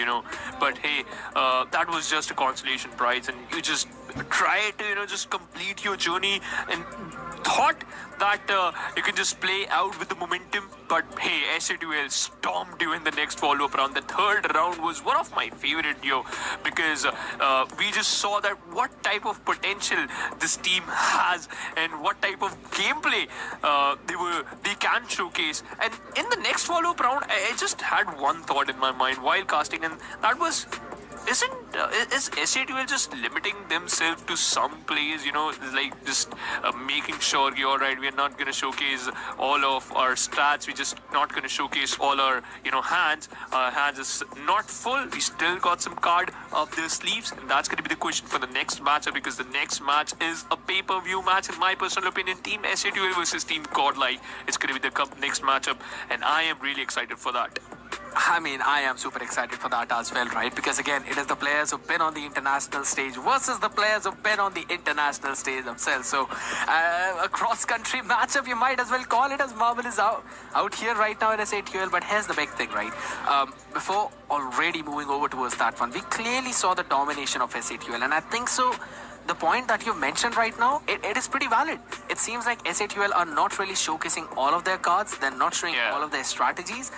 But hey, that was just a consolation prize, and you just try to, just complete your journey and thought that you can just play out with the momentum. But hey, SATUL stormed you in the next follow-up round. The third round was one of my favorite, because we just saw that what type of potential this team has and what type of gameplay they can showcase. And in the next follow-up round, I just had one thought in my mind while casting, and that was, is SATUL just limiting themselves to some plays, like just making sure, you're right, we're not going to showcase all of our stats, we're just not going to showcase all our, hands. Our hands is not full. We still got some card up their sleeves, and that's going to be the question for the next matchup, because the next match is a pay-per-view match, in my personal opinion. Team SATUL versus Team COD. It's going to be the next matchup, and I am really excited for that. I mean, I am super excited for that as well, right? Because again, it is the players who've been on the international stage versus the players who've been on the international stage themselves. So, a cross-country matchup, you might as well call it, as Marvel is out here right now in SATUL. But here's the big thing, right? Before already moving over towards that one, we clearly saw the domination of SATUL, and I think so. The point that you mentioned right now, it is pretty valid. It seems like SATUL are not really showcasing all of their cards. They're not showing all of their strategies.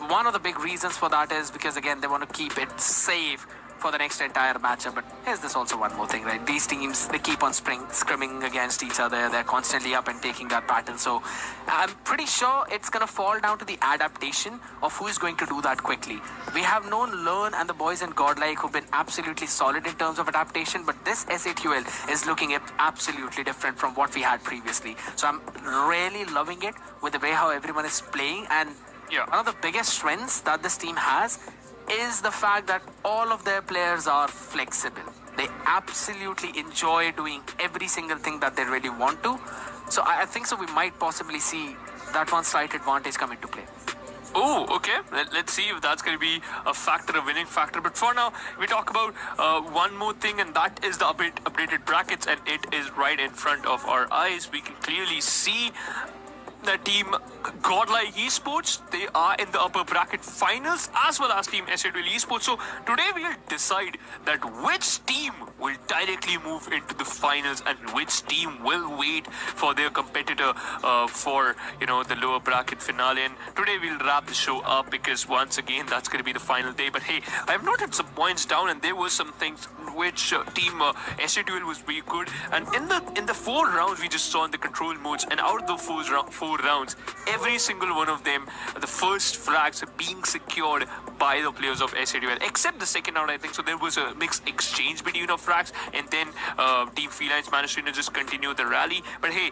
One of the big reasons for that is because, again, they want to keep it safe for the next entire matchup. But here's this also one more thing, right? These teams, they keep on scrimming against each other. They're constantly up and taking that pattern. So I'm pretty sure it's going to fall down to the adaptation of who is going to do that quickly. We have known Learn and the boys in Godlike who've been absolutely solid in terms of adaptation, but this SATUL is looking absolutely different from what we had previously. So I'm really loving it with the way how everyone is playing. And one of the biggest strengths that this team has is the fact that all of their players are flexible. They absolutely enjoy doing every single thing that they really want to. So I think so we might possibly see that one slight advantage come into play. Oh, okay. Let's see if that's going to be a factor, a winning factor. But for now, we talk about one more thing, and that is the updated brackets, and it is right in front of our eyes. We can clearly see the team Godlike Esports, they are in the upper bracket finals, as well as team SATUL Esports. So today we'll decide that which team will directly move into the finals and which team will wait for their competitor for the lower bracket finale. And today we'll wrap the show up because once again that's going to be the final day. But hey, I've noted some points down, and there were some things which team SATUL was very good. And in the 4 rounds we just saw in the control modes, and out of the 4 rounds, every single one of them, the first frags are being secured by the players of SATUL, except the second round, I think. So there was a mixed exchange between of frags, and then Team Felines managed to just continue the rally. But hey,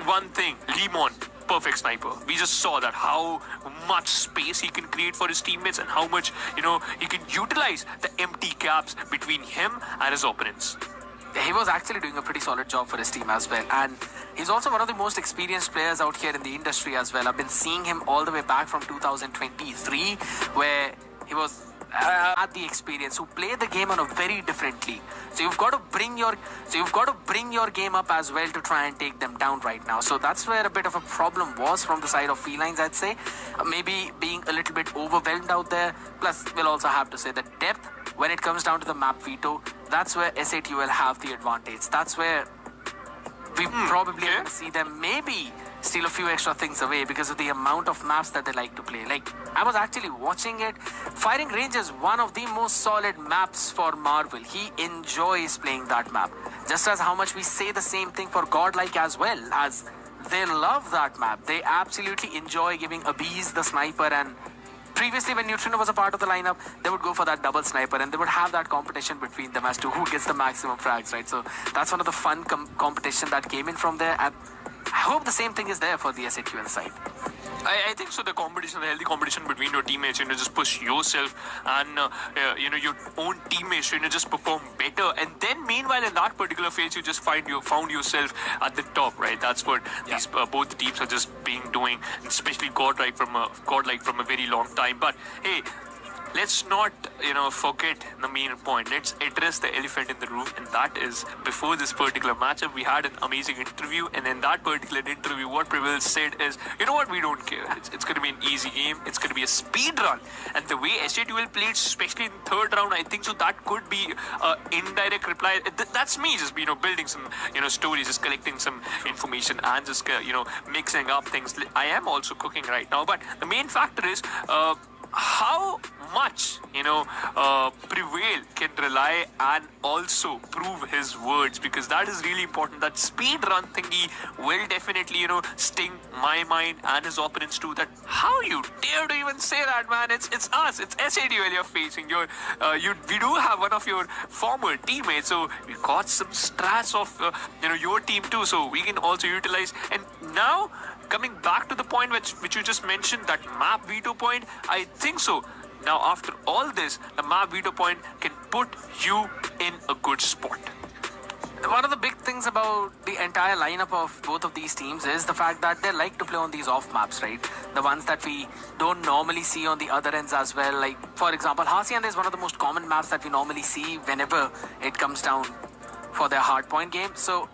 one thing, Lemon, perfect sniper. We just saw that how much space he can create for his teammates and how much, he can utilize the empty gaps between him and his opponents. He was actually doing a pretty solid job for his team as well, and he's also one of the most experienced players out here in the industry as well. I've been seeing him all the way back from 2023, where he was at the experience, who played the game on a very different league. So you've got to bring your game up as well to try and take them down right now. So that's where a bit of a problem was from the side of Felines, I'd say. Maybe being a little bit overwhelmed out there. Plus, we'll also have to say the depth when it comes down to the map veto. That's where SATUL have the advantage. That's where we probably are going to see them maybe steal a few extra things away because of the amount of maps that they like to play. Like, I was actually watching it. Firing Range is one of the most solid maps for Marvel. He enjoys playing that map. Just as how much we say the same thing for Godlike as well, as they love that map. They absolutely enjoy giving Abiz the sniper, and previously when Neutrino was a part of the lineup, they would go for that double sniper, and they would have that competition between them as to who gets the maximum frags, right? So that's one of the fun competition that came in from there, and I hope the same thing is there for the SATUL side. I think so. The competition, the healthy competition between your teammates, just push yourself and your own teammates, just perform better. And then, meanwhile, in that particular phase, you just found yourself at the top, right? That's what these both the teams are just doing, especially Godlike from a very long time. But hey, let's not forget the main point. Let's address the elephant in the room, and that is, before this particular matchup we had an amazing interview, and in that particular interview what Prevail said is, you know what, we don't care. It's going to be an easy game. It's going to be a speed run. And the way SATUL played, especially in the 3rd round, I think so that could be an indirect reply. That's me just building some stories, just collecting some information and just mixing up things. I am also cooking right now, but the main factor is how much Prevail can rely and also prove his words, because that is really important. That speed run thingy will definitely sting my mind and his opponents too. That how you dare to even say that, man? It's us, it's SATUL you're facing. We do have one of your former teammates, so we got some strats of your team too, so we can also utilize. And now, coming back to the point which you just mentioned, that map veto point, I think so. Now, after all this, the map veto point can put you in a good spot. one of the big things about the entire lineup of both of these teams is the fact that they like to play on these off maps, right? The ones that we don't normally see on the other ends as well. Like, for example, Hacienda is one of the most common maps that we normally see whenever it comes down for their hardpoint game. So,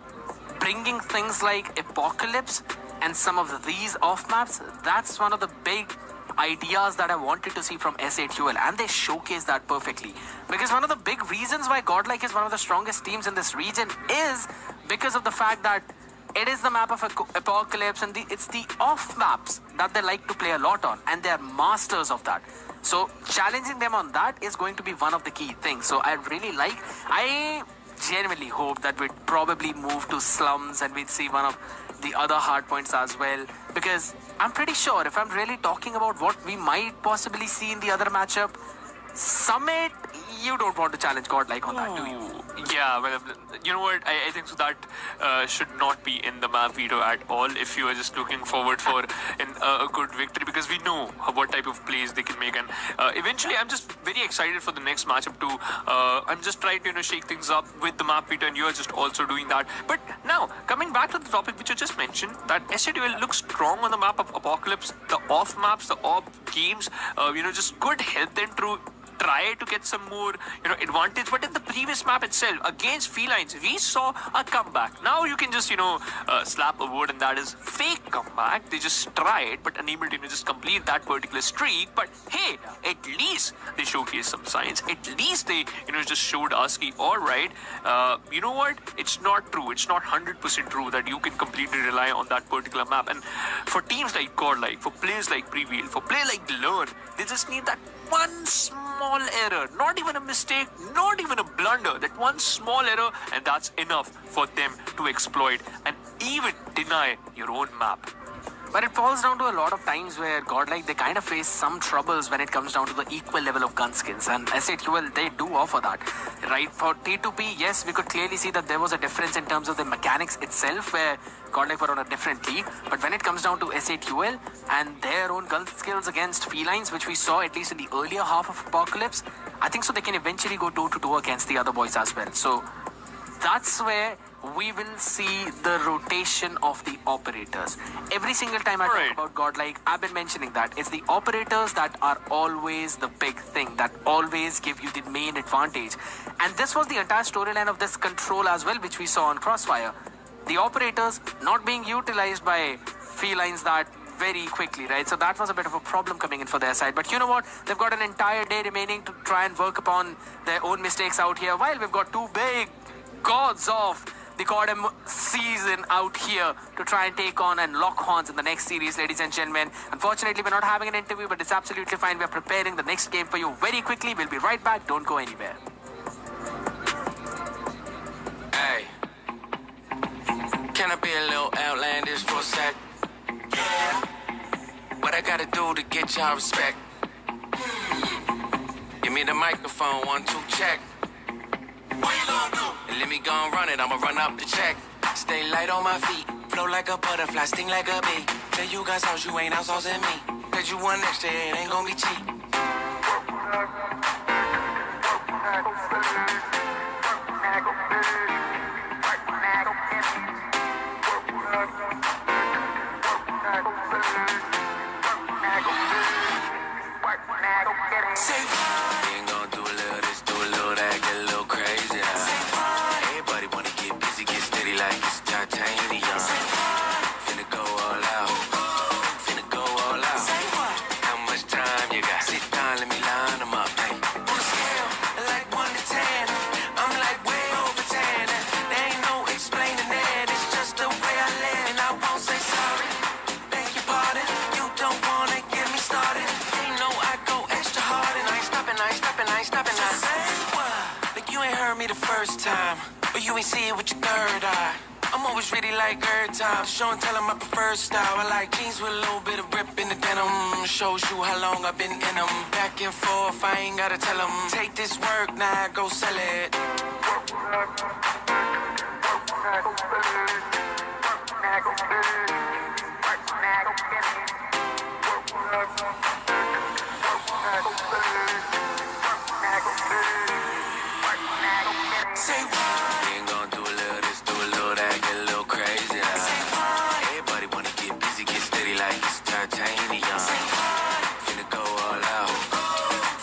bringing things like Apocalypse and some of these off maps, that's one of the big ideas that I wanted to see from S8UL, and they showcase that perfectly. Because one of the big reasons why Godlike is one of the strongest teams in this region is because of the fact that it is the map of Apocalypse, and it's the off maps that they like to play a lot on, and they're masters of that. So challenging them on that is going to be one of the key things. So I genuinely hope that we'd probably move to slums and we'd see one of the other hard points as well, because I'm pretty sure if I'm really talking about what we might possibly see in the other matchup, Summit, you don't want to challenge Godlike on that, do you? Yeah, well, you know what? I think so that should not be in the map veto at all if you are just looking forward for a good victory, because we know what type of plays they can make, and eventually I'm just very excited for the next matchup too. I'm just trying to shake things up with the map veto, and you are just also doing that. But now, coming back to the topic which you just mentioned, that SADL looks strong on the map of Apocalypse, the off maps, the off games, just could help them to try to get some more, advantage. But in the previous map itself, against Felines, we saw a comeback. Now you can just, slap a word, and that is fake comeback. They just tried, but unable to just complete that particular streak. But hey, at least they showcased some signs. At least they, just showed us, all right, you know what? It's not true. It's not 100% true that you can completely rely on that particular map. And for teams like Godlike, for players like Prevail, for players like Learn, they just need that one small error, not even a mistake, not even a blunder, that one small error, and that's enough for them to exploit and even deny your own map. But it falls down to a lot of times where Godlike, they kind of face some troubles when it comes down to the equal level of gun skills, and S8UL, they do offer that, right? For T2P, yes, we could clearly see that there was a difference in terms of the mechanics itself, where Godlike were on a different league. But when it comes down to S8UL and their own gun skills against Felines, which we saw at least in the earlier half of Apocalypse, I think so they can eventually go toe-to-toe against the other boys as well. So that's where we will see the rotation of the operators. Every single time I talk about Godlike, I've been mentioning that it's the operators that are always the big thing, that always give you the main advantage. And this was the entire storyline of this control as well, which we saw on Crossfire. The operators not being utilized by Felines that very quickly, right? So that was a bit of a problem coming in for their side. But you know what? They've got an entire day remaining to try and work upon their own mistakes out here, while we've got two big gods of the COD season out here to try and take on and lock horns in the next series, ladies and gentlemen. Unfortunately, we're not having an interview, but it's absolutely fine. We're preparing the next game for you very quickly. We'll be right back. Don't go anywhere. Hey, can I be a little outlandish for a sec? Yeah. What I gotta do to get y'all respect? Give me the microphone, 1, 2, check. What you gonna do? And let me go and run it, I'ma run up the check. Stay light on my feet, flow like a butterfly, sting like a bee. Tell you got sauce, you ain't outsourcing me. Cause you want extra, it ain't gonna be cheap. Say we ain't gonna do a little this, do a little that, get a little crazy. Everybody wanna get busy, get steady like it's titanium. Finna go all out, finna go all out. How much time you got? Sit down, let me line them up. Hey. On a scale, like 1 to 10, I'm like way over 10. There ain't no explaining that, it's just the way I live. And I won't say sorry, beg your pardon. You don't wanna get me started. Ain't no I go extra hard, and I ain't stopping, I ain't stopping, I ain't stopping. Just say what? Like you ain't heard me the first time, or you ain't see it with your third eye. I'm always ready like every time. Show and tell them my preferred style. I like jeans with a little bit of rip in the denim. Shows you how long I've been in them. Back and forth, I ain't gotta tell them. Take this work, now go sell it. Say what? We ain't gonna do a little titanium. Finna go all out.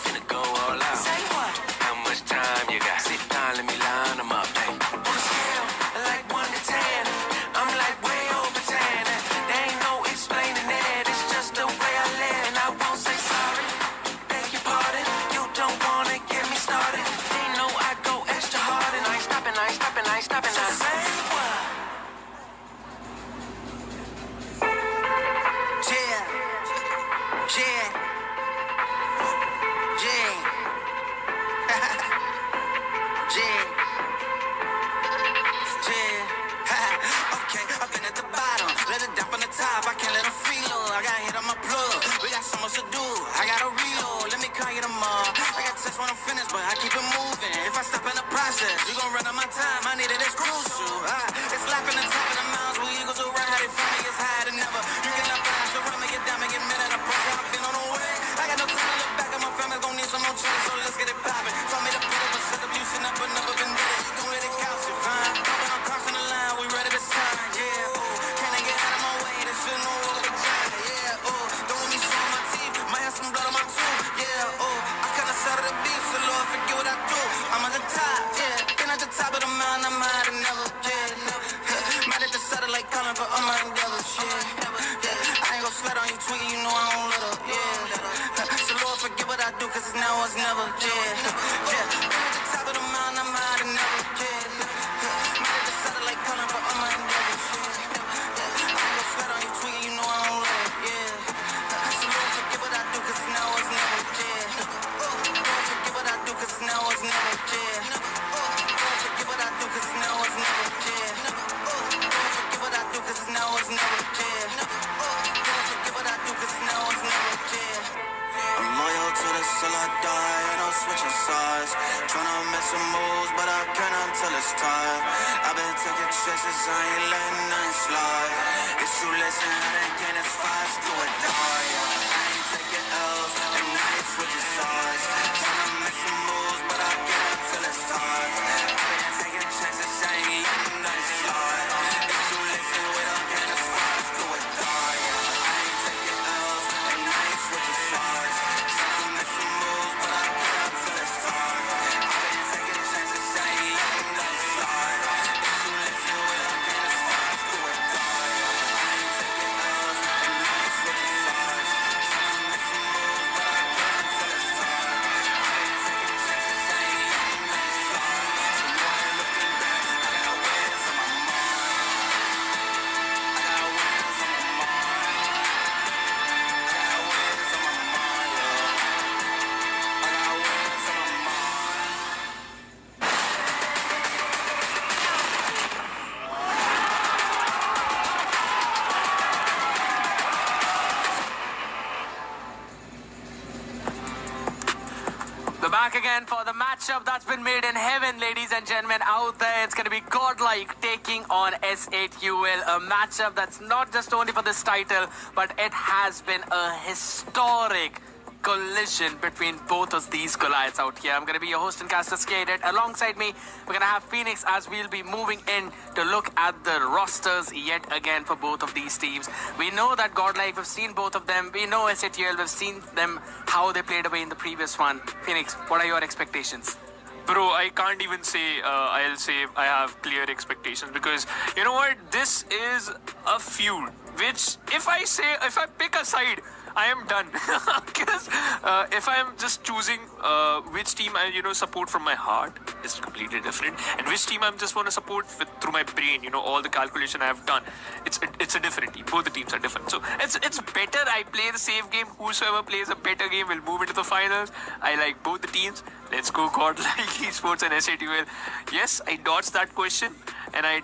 Finna go all out. Say what? How much time you got? Sit down, let me line them up. Hey. On a scale, like 1 to 10, I'm like way over 10. There ain't no explaining it. It's just the way I live. And I won't say sorry. Beg your pardon. You don't wanna get me started. They know I go extra hard and I ain't stopping, I ain't stopping, I ain't stopping. So say what? Yeah. Yeah. Yeah. Yeah. Yeah. Okay, I've been at the bottom. Let it down from the top. I can't let them free load. I got hit on my plug. We got so much to do. I gotta reload. Let me call you tomorrow. I got touch when I'm finished, but I keep it moving. If I stop in the process, you gon' run out my time. I need it, it's crucial. It's lapping the top of the mountains. Where eagles will ride. How they find me is higher than ever. You can up fast, so run me, get down, make it minute. I pressure. I've been on the way. I got no time to look back. And my family's gon' need some more change, so let's get it poppin'. Told me to put up a set of you, should never been dead. You gon' let it couch it, fine. When I'm crossing the line, we ready to sign. Yeah, ooh. Can I get out of my way? This shit no over the time. Yeah, ooh. Don't let me show my teeth. Might have some blood on my tooth. Yeah, ooh. I kinda settle the beef, so Lord, forget what I do. I'm at the top, yeah. Been at the top of the mountain, I'm higher than never, yeah. Might at the satellite calling for all my endeavors, yeah. I ain't gon' slide on you, tweaking, you know I don't let up, yeah. So Lord, forget what I do, cause it's now or it's never, yeah. Been at the top of the mountain, I'm higher than never, yeah. Might at the satellite calling for all my endeavors, yeah. I ain't gon' slide on you, tweaking, you know I don't let up, yeah. So Lord, forget what I do, cause it's now or it's never, yeah. Lord, forget what I do, cause it's now or it's never, yeah. Lord, forget what I do, cause it's now or it's never, yeah. Lord, forget what I do, cause it's now or it's never, yeah. Lord, forget what I do, cause it's now or it's never, yeah. I'm loyal to the till I die, ain't no switching sides. Tryna make some moves, but I can't until it's time. I've been taking chances, I ain't letting nothing slide. It's you listen, I done gain as fast to a die. I ain't taking L's, and I ain't switching sides. Tryna make some moves, but I can't until it's time. I've been taking chances, I ain't letting nothing slide. It's you listen, we don't gain as fast to a die. I ain't taking L's, and I ain't switching sides. Tryna make some moves, but I can't until it's time. I've been taking chances, I ain't letting nothing slide. It's you listen, we don't gain as fast to a die. I ain't taking L's, and I ain't switching sides. Tryna make some moves, but I can't until it's time. I've been taking chances, I ain't letting nothing slide. So now I'm looking back, I got waves on my mind. I got waves on my mind. I got waves on my mind, yeah. I got waves on my mind. We're back again for the matchup that's been made in heaven, ladies and gentlemen. Out there, it's going to be Godlike taking on S8UL, a matchup that's not just only for this title, but it has been a historic collision between both of these Goliaths out here. I'm going to be your host and caster, Skated. Alongside me, we're going to have Phoenix as we'll be moving in to look at the rosters yet again for both of these teams. We know that Godlike, we've seen both of them. We know S8UL, we've seen them, how they played away in the previous one. Phoenix, what are your expectations? Bro, I can't even say I'll say I have clear expectations because you know what? This is a feud which if I pick a side, I am done. Because if I am just choosing which team I support from my heart, is completely different, and which team I'm just want to support through my brain. All the calculation I have done. It's a different team. Both the teams are different. So it's better I play the safe game. Whosoever plays a better game will move into the finals. I like both the teams. Let's go Godlike Esports and S8UL. Yes, I dodged that question and I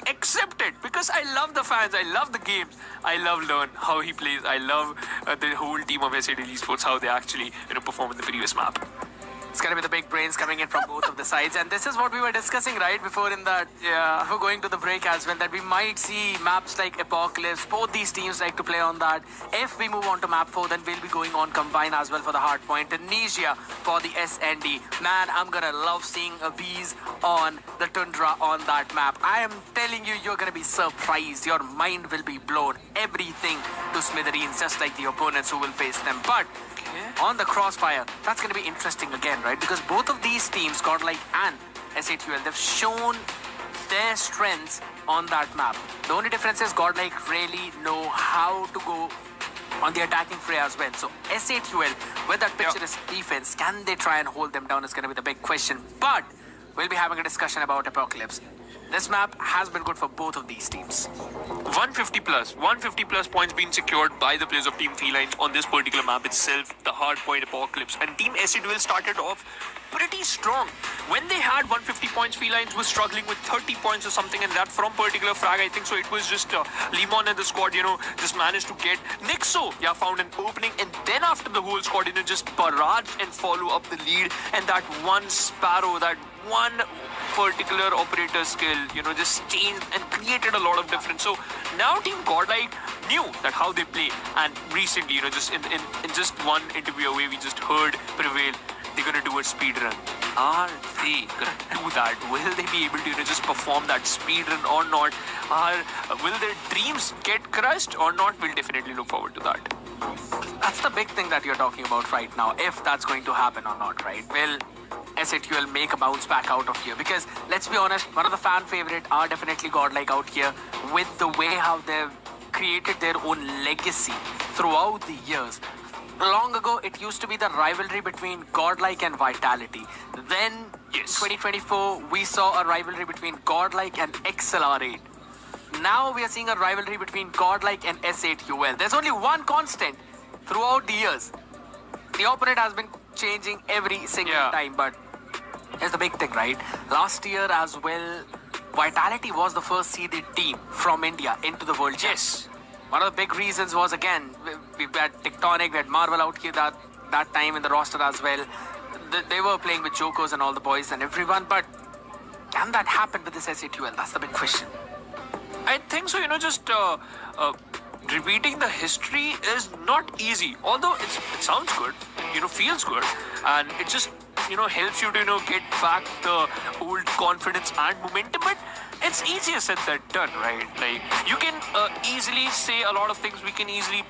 accept it because I love the fans. I love the games. I love Learn how he plays. I love the whole team of S8UL Esports, how they actually perform in the previous map. It's gonna be the big brains coming in from both of the sides, and this is what we were discussing right before before going to the break as well, that we might see maps like Apocalypse. Both these teams like to play on that. If we move on to map 4, then we'll be going on Combine as well for the Hardpoint. Tunisia for the SND. Man, I'm gonna love seeing a bees on the Tundra on that map. I am telling you, you're gonna be surprised. Your mind will be blown. Everything to smithereens, just like the opponents who will face them. But on the Crossfire, that's going to be interesting again, right? Because both of these teams, Godlike and SATUL, they've shown their strengths on that map. The only difference is Godlike really know how to go on the attacking fray as well. So SATUL, with that picturesque defense, can they try and hold them down is going to be the big question. But we'll be having a discussion about Apocalypse. This map has been good for both of these teams. 150 plus points being secured by the players of Team Feline on this particular map itself, the Hardpoint Apocalypse. And Team SATUL started off pretty strong. When they had 150 points, Felines was struggling with 30 points or something, and that from particular frag, I think so it was just Limon and the squad, just managed to get Nixo, found an opening, and then after the whole squad, just barrage and follow up the lead, and that one Sparrow, that one particular operator skill, just changed and created a lot of difference. So now Team Godlike knew that how they play, and recently, just in just one interview away, we just heard Prevail, they're gonna do a speed run. Are they gonna do that? Will they be able to just perform that speed run or not? Will their dreams get crushed or not? We'll definitely look forward to that. That's the big thing that you're talking about right now, if that's going to happen or not, right? Will SATUL make a bounce back out of here? Because let's be honest, one of the fan favorite are definitely Godlike out here, with the way how they've created their own legacy throughout the years. Long ago, it used to be the rivalry between Godlike and Vitality. Then, in 2024, we saw a rivalry between Godlike and XLR8. Now we are seeing a rivalry between Godlike and SATUL. There's only one constant throughout the years. The opponent has been changing every single time, but here's the big thing, right? Last year as well, Vitality was the first seeded team from India into the World Champs. One of the big reasons was, again, we had Tectonic, we had Marvel out here that time in the roster as well. They were playing with Jokos and all the boys and everyone, but can that happen with this SATUL? That's the big question. I think so, just repeating the history is not easy. Although it sounds good, feels good, and it just, helps you to, get back the old confidence and momentum, but it's easier said than done, right? Like, you can easily say a lot of things, we can easily,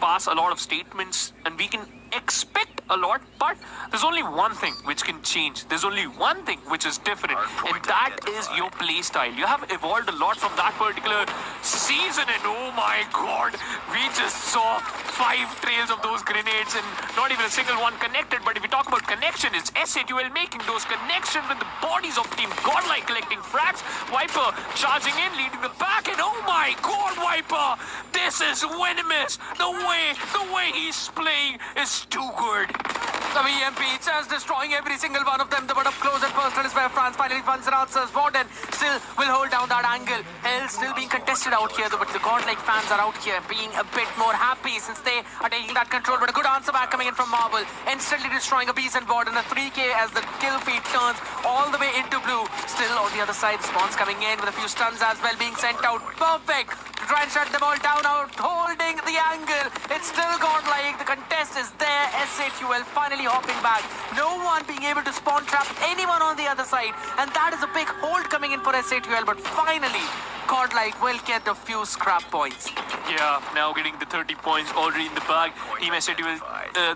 pass a lot of statements, and we can expect a lot, but there's only one thing which can change. There's only one thing which is different, and that is your play style. You have evolved a lot from that particular season, and oh my god, we just saw 5 trails of those grenades and not even a single one connected. But if we talk about connection, it's SATUL making those connections with the bodies of Team Godlike, collecting frags. Viper charging in, leading the pack, and oh my god, Viper, this is venomous. The way he's playing is too good. The VMP just destroying every single one of them. The but up close and personal is where France finally finds their answers. Warden still will hold down that angle. Hell still being contested out here, though, but the Godlike fans are out here being a bit more happy since they are taking that control. But a good answer back coming in from Marvel, instantly destroying a beast and Warden, a 3K as the kill feed turns all the way into blue. Still on the other side, spawns coming in with a few stuns as well being sent out. Perfect to try and shut them all down, out holding the angle. It's still Godlike. The contest is there. SATUL finally hopping back. No one being able to spawn trap anyone on the other side, and that is a big hold coming in for SATUL. But finally, Godlike will get a few scrap points. Yeah, now getting the 30 points already in the bag. Team SATUL,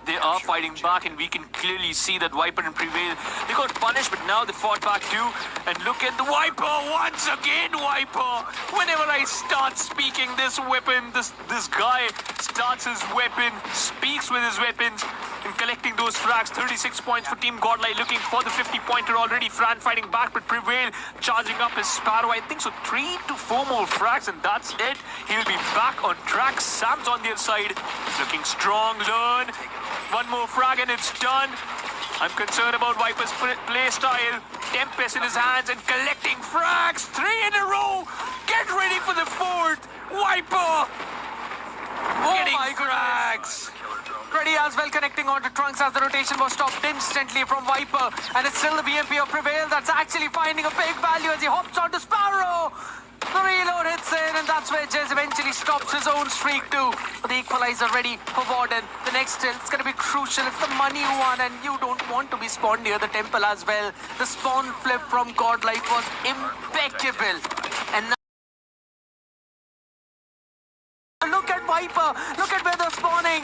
they are fighting back, and we can clearly see that Viper and Prevail, they got punished, but now they fought back too. And look at the Viper once again, Viper. Whenever I start speaking this weapon, this guy starts his weapon, speaks with his weapons, and collecting those frags. 36 points for Team Godlike, looking for the 50-pointer already. Fran fighting back, but Prevail charging up his Sparrow. I think so 3 to 4 more frags, and that's it. He'll be back on track. Sam's on the other side, looking strong. Learn. One more frag and it's done. I'm concerned about Viper's play style. Tempest in his hands and collecting frags. 3 in a row. Get ready for the 4th. Viper. Oh my frags. Pretty as well, connecting onto Trunks as the rotation was stopped instantly from Viper. And it's still the BMP of Prevail that's actually finding a big value as he hops onto Sparrow. The reload hits in, and that's where Jez eventually stops his own streak too. But the equalizer ready for Warden. The next kill, it's going to be crucial. It's the money one, and you don't want to be spawned near the temple as well. The spawn flip from Godlike was impeccable. And now look at Viper. Look at where they're spawning.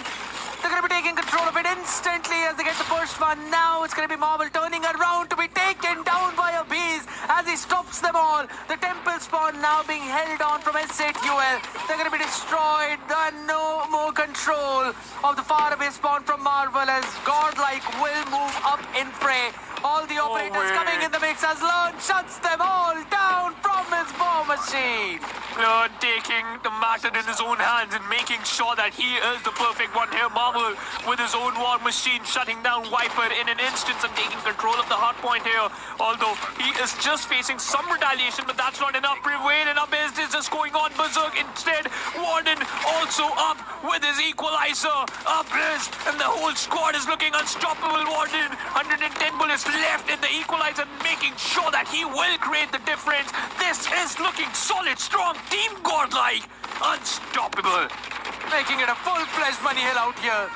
They're going to be taking control of it instantly as they get the first one. Now it's going to be Marvel turning around to be taken down by a beast as he stops them all. The temple spawn now being held on from S8UL. They're going to be destroyed. No more control of the faraway spawn from Marvel as Godlike will move up in fray. All the operators coming in the mix as Lern shuts them all down from his war machine. Lern taking the matter in his own hands and making sure that he is the perfect one here. Marvel with his own war machine shutting down Viper in an instance and taking control of the hard point here. Although he is just facing some retaliation, but that's not enough. Prevail and Abyss is just going on berserk. Instead, Warden also up with his equalizer. Abyss and the whole squad is looking unstoppable. Warden, 110 bullets left in the equalizer, making sure that he will create the difference. This is looking solid, strong team Godlike. Unstoppable. Making it a full-fledged money hill out here.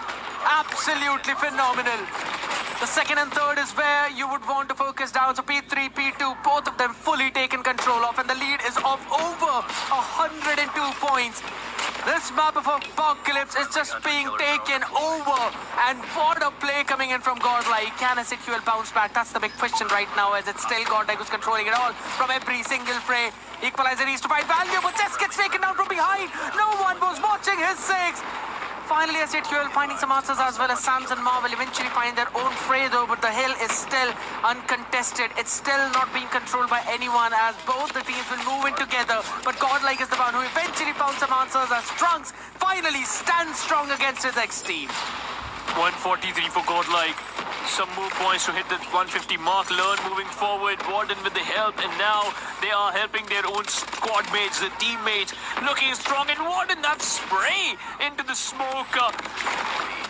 Absolutely phenomenal. The second and third is where you would want to focus down. So P3, P2, both of them fully taken control of, and the lead is of over 102 points. This map of Apocalypse is just being taken over, and what a play coming in from Godlike. Can SAQL bounce back? That's the big question right now, as it's still Godlike who's controlling it all from every single fray. Equalizer needs to find value, but just gets taken down from behind. No one was watching his six. Finally, S8QL finding some answers as well as Sams and Marvel eventually find their own fray though, but the hill is still uncontested. It's still not being controlled by anyone as both the teams will move in together. But Godlike is the one who eventually found some answers as Trunks finally stands strong against his ex-team. 143 for Godlike. Some more points to hit the 150 mark. Lern moving forward. Warden with the help, and now they are helping their own squad mates, the teammates, looking strong. And Warden, that spray into the smoke,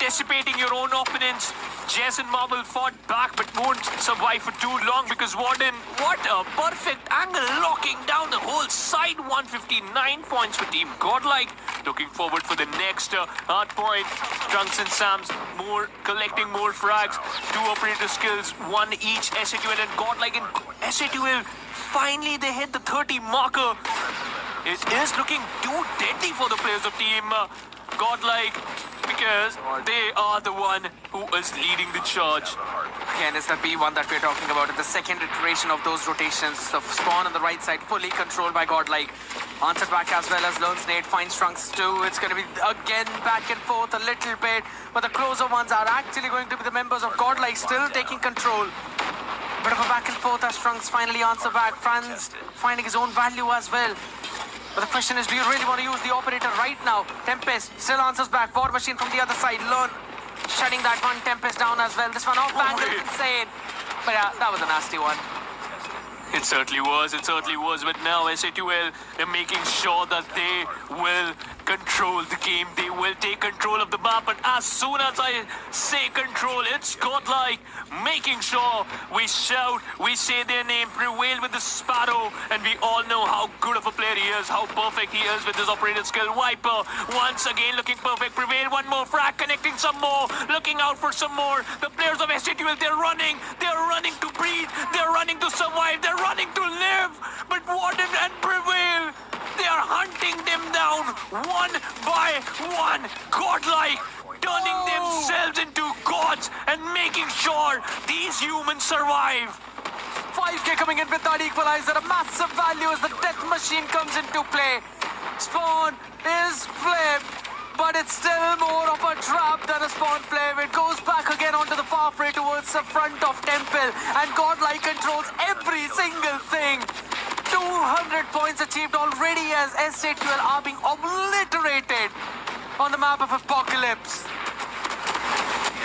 dissipating your own opponents. Jess and Marble fought back but won't survive for too long because Warden, what a perfect angle, locking down the whole side. 159 points for Team Godlike. Looking forward for the next hard point. Trunks and Sams collecting more frags. 2 operator skills, 1 each. S8UL and Godlike, and S8UL finally they hit the 30 marker. It is looking too deadly for the players of Team Godlike because they are the one who is leading the charge. Again, it's the B1 that we're talking about. The second iteration of those rotations. The spawn on the right side fully controlled by Godlike. Answered back as well as Lern's nade finds Trunks too. It's going to be again back and forth a little bit, but the closer ones are actually going to be the members of Godlike still taking control. Bit of a back and forth as Trunks finally answer back. Franz finding his own value as well. But the question is, do you really want to use the operator right now? Tempest still answers back. War Machine from the other side. Lern shutting that one. Tempest down as well. This one off angle is insane. But yeah, that was a nasty one. It certainly was. But now S8UL, they're making sure that they will control the game. They will take control of the map. But as soon as I say control, it's Godlike making sure we shout, we say their name, Prevail with the Sparrow. And we all know how good of a player he is, how perfect he is with his operator skill. Viper, once again looking perfect. Prevail, one more frag, connecting some more, looking out for some more. The players of S8UL, they're running to breathe, they're running to survive, they're running to live. But Warden and Prevail, they are hunting them down one by one. Godlike turning themselves into gods and making sure these humans survive. 5K coming in with that equalizer. A massive value as the death machine comes into play. Spawn is flipped, but it's still more of a trap than a spawn flame. It goes back again onto the far fray towards the front of Temple, and Godlike controls every single thing. 200 points achieved already as S8UL are being obliterated on the map of Apocalypse.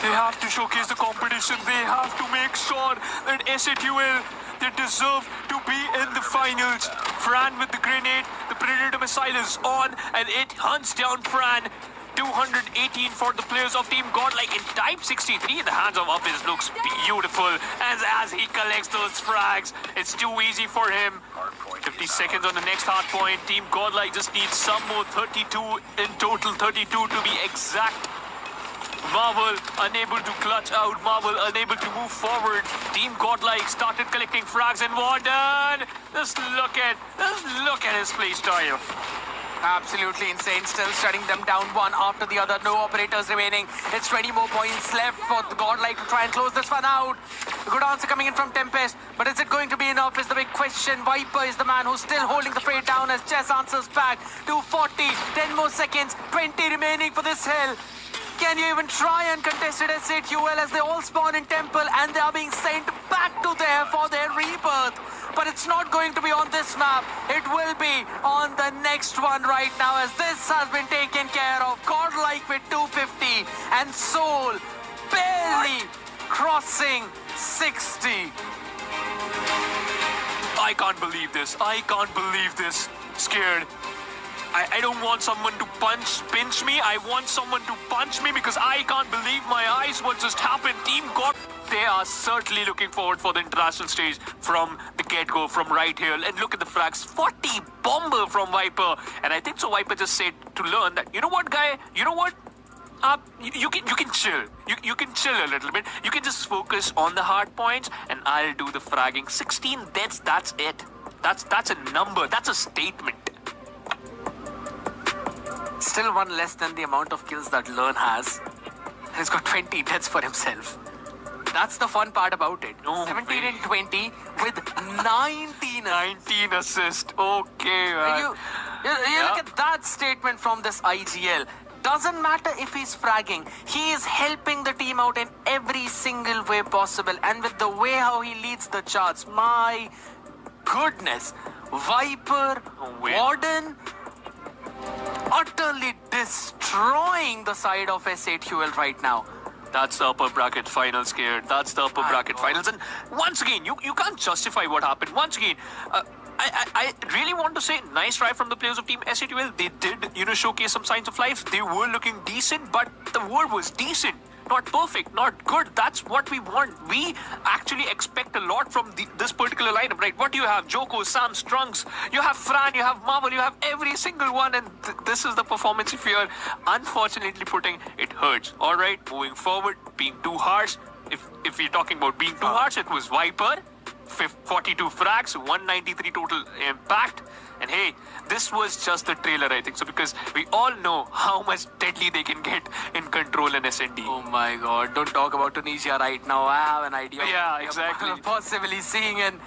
They have to showcase the competition. They have to make sure that S8UL, they deserve to be in the finals. Fran with the grenade, the Predator missile is on, and it hunts down Fran. 218 for the players of Team Godlike in Type 63 in the hands of Abiz. Looks beautiful as he collects those frags. It's too easy for him. 50 seconds on the next hard point. Team Godlike just needs some more. 32 in total, 32 to be exact. Marvel unable to clutch out. Marvel unable to move forward. Team Godlike started collecting frags in Warden. Just look at his play style. Absolutely insane. Still shutting them down one after the other. No operators remaining. It's 20 more points left for the Godlike to try and close this one out. A good answer coming in from Tempest. But is it going to be enough is the big question. Viper is the man who's still holding the freight down as Chess answers back. 240. 10 more seconds. 20 remaining for this hill. Can you even try and contest it as SATUL as they all spawn in Temple and they are being sent back to there for their rebirth? But it's not going to be on this map. It will be on the next one right now as this has been taken care of. Godlike with 250 and Soul barely crossing 60. I can't believe this. I can't believe this. Scared. I don't want someone to pinch me. I want someone to punch me because I can't believe my eyes what just happened. Team God, they are certainly looking forward for the international stage from the get-go, from right here. And look at the frags. 40 bomber from Viper. And I think so Viper just said to learn that, you know what, guy? You know what? You can chill. You can chill a little bit. You can just focus on the hard points and I'll do the fragging. 16 deaths, that's it. That's a number. That's a statement. Still one less than the amount of kills that Learn has. He's got 20 deaths for himself. That's the fun part about it. No 17 way. and 20 with 19 assists. Okay, man. You look at that statement from this IGL. Doesn't matter if he's fragging. He is helping the team out in every single way possible. And with the way how he leads the charts, my goodness. Viper, Warden, utterly destroying the side of SATUL right now. That's the upper bracket finals, Scared. That's the upper bracket finals. And once again, you can't justify what happened. Once again, I really want to say nice try from the players of Team SATUL. They did, showcase some signs of life. They were looking decent, but the word was decent. Not perfect, not good. That's what we want. We actually expect a lot from this particular lineup, right? What do you have? Joko, Sam, Strunks, you have Fran, you have Marvel, you have every single one, and this is the performance if you're unfortunately putting. It hurts. All right, moving forward, being too harsh. If we're talking about being too harsh, it was Viper, 42 frags, 193 total impact. And hey, this was just the trailer, I think so, because we all know how much deadly they can get in Control and SND. Oh my god, don't talk about Tunisia right now. I have an idea. Yeah, exactly. Possibly seeing, and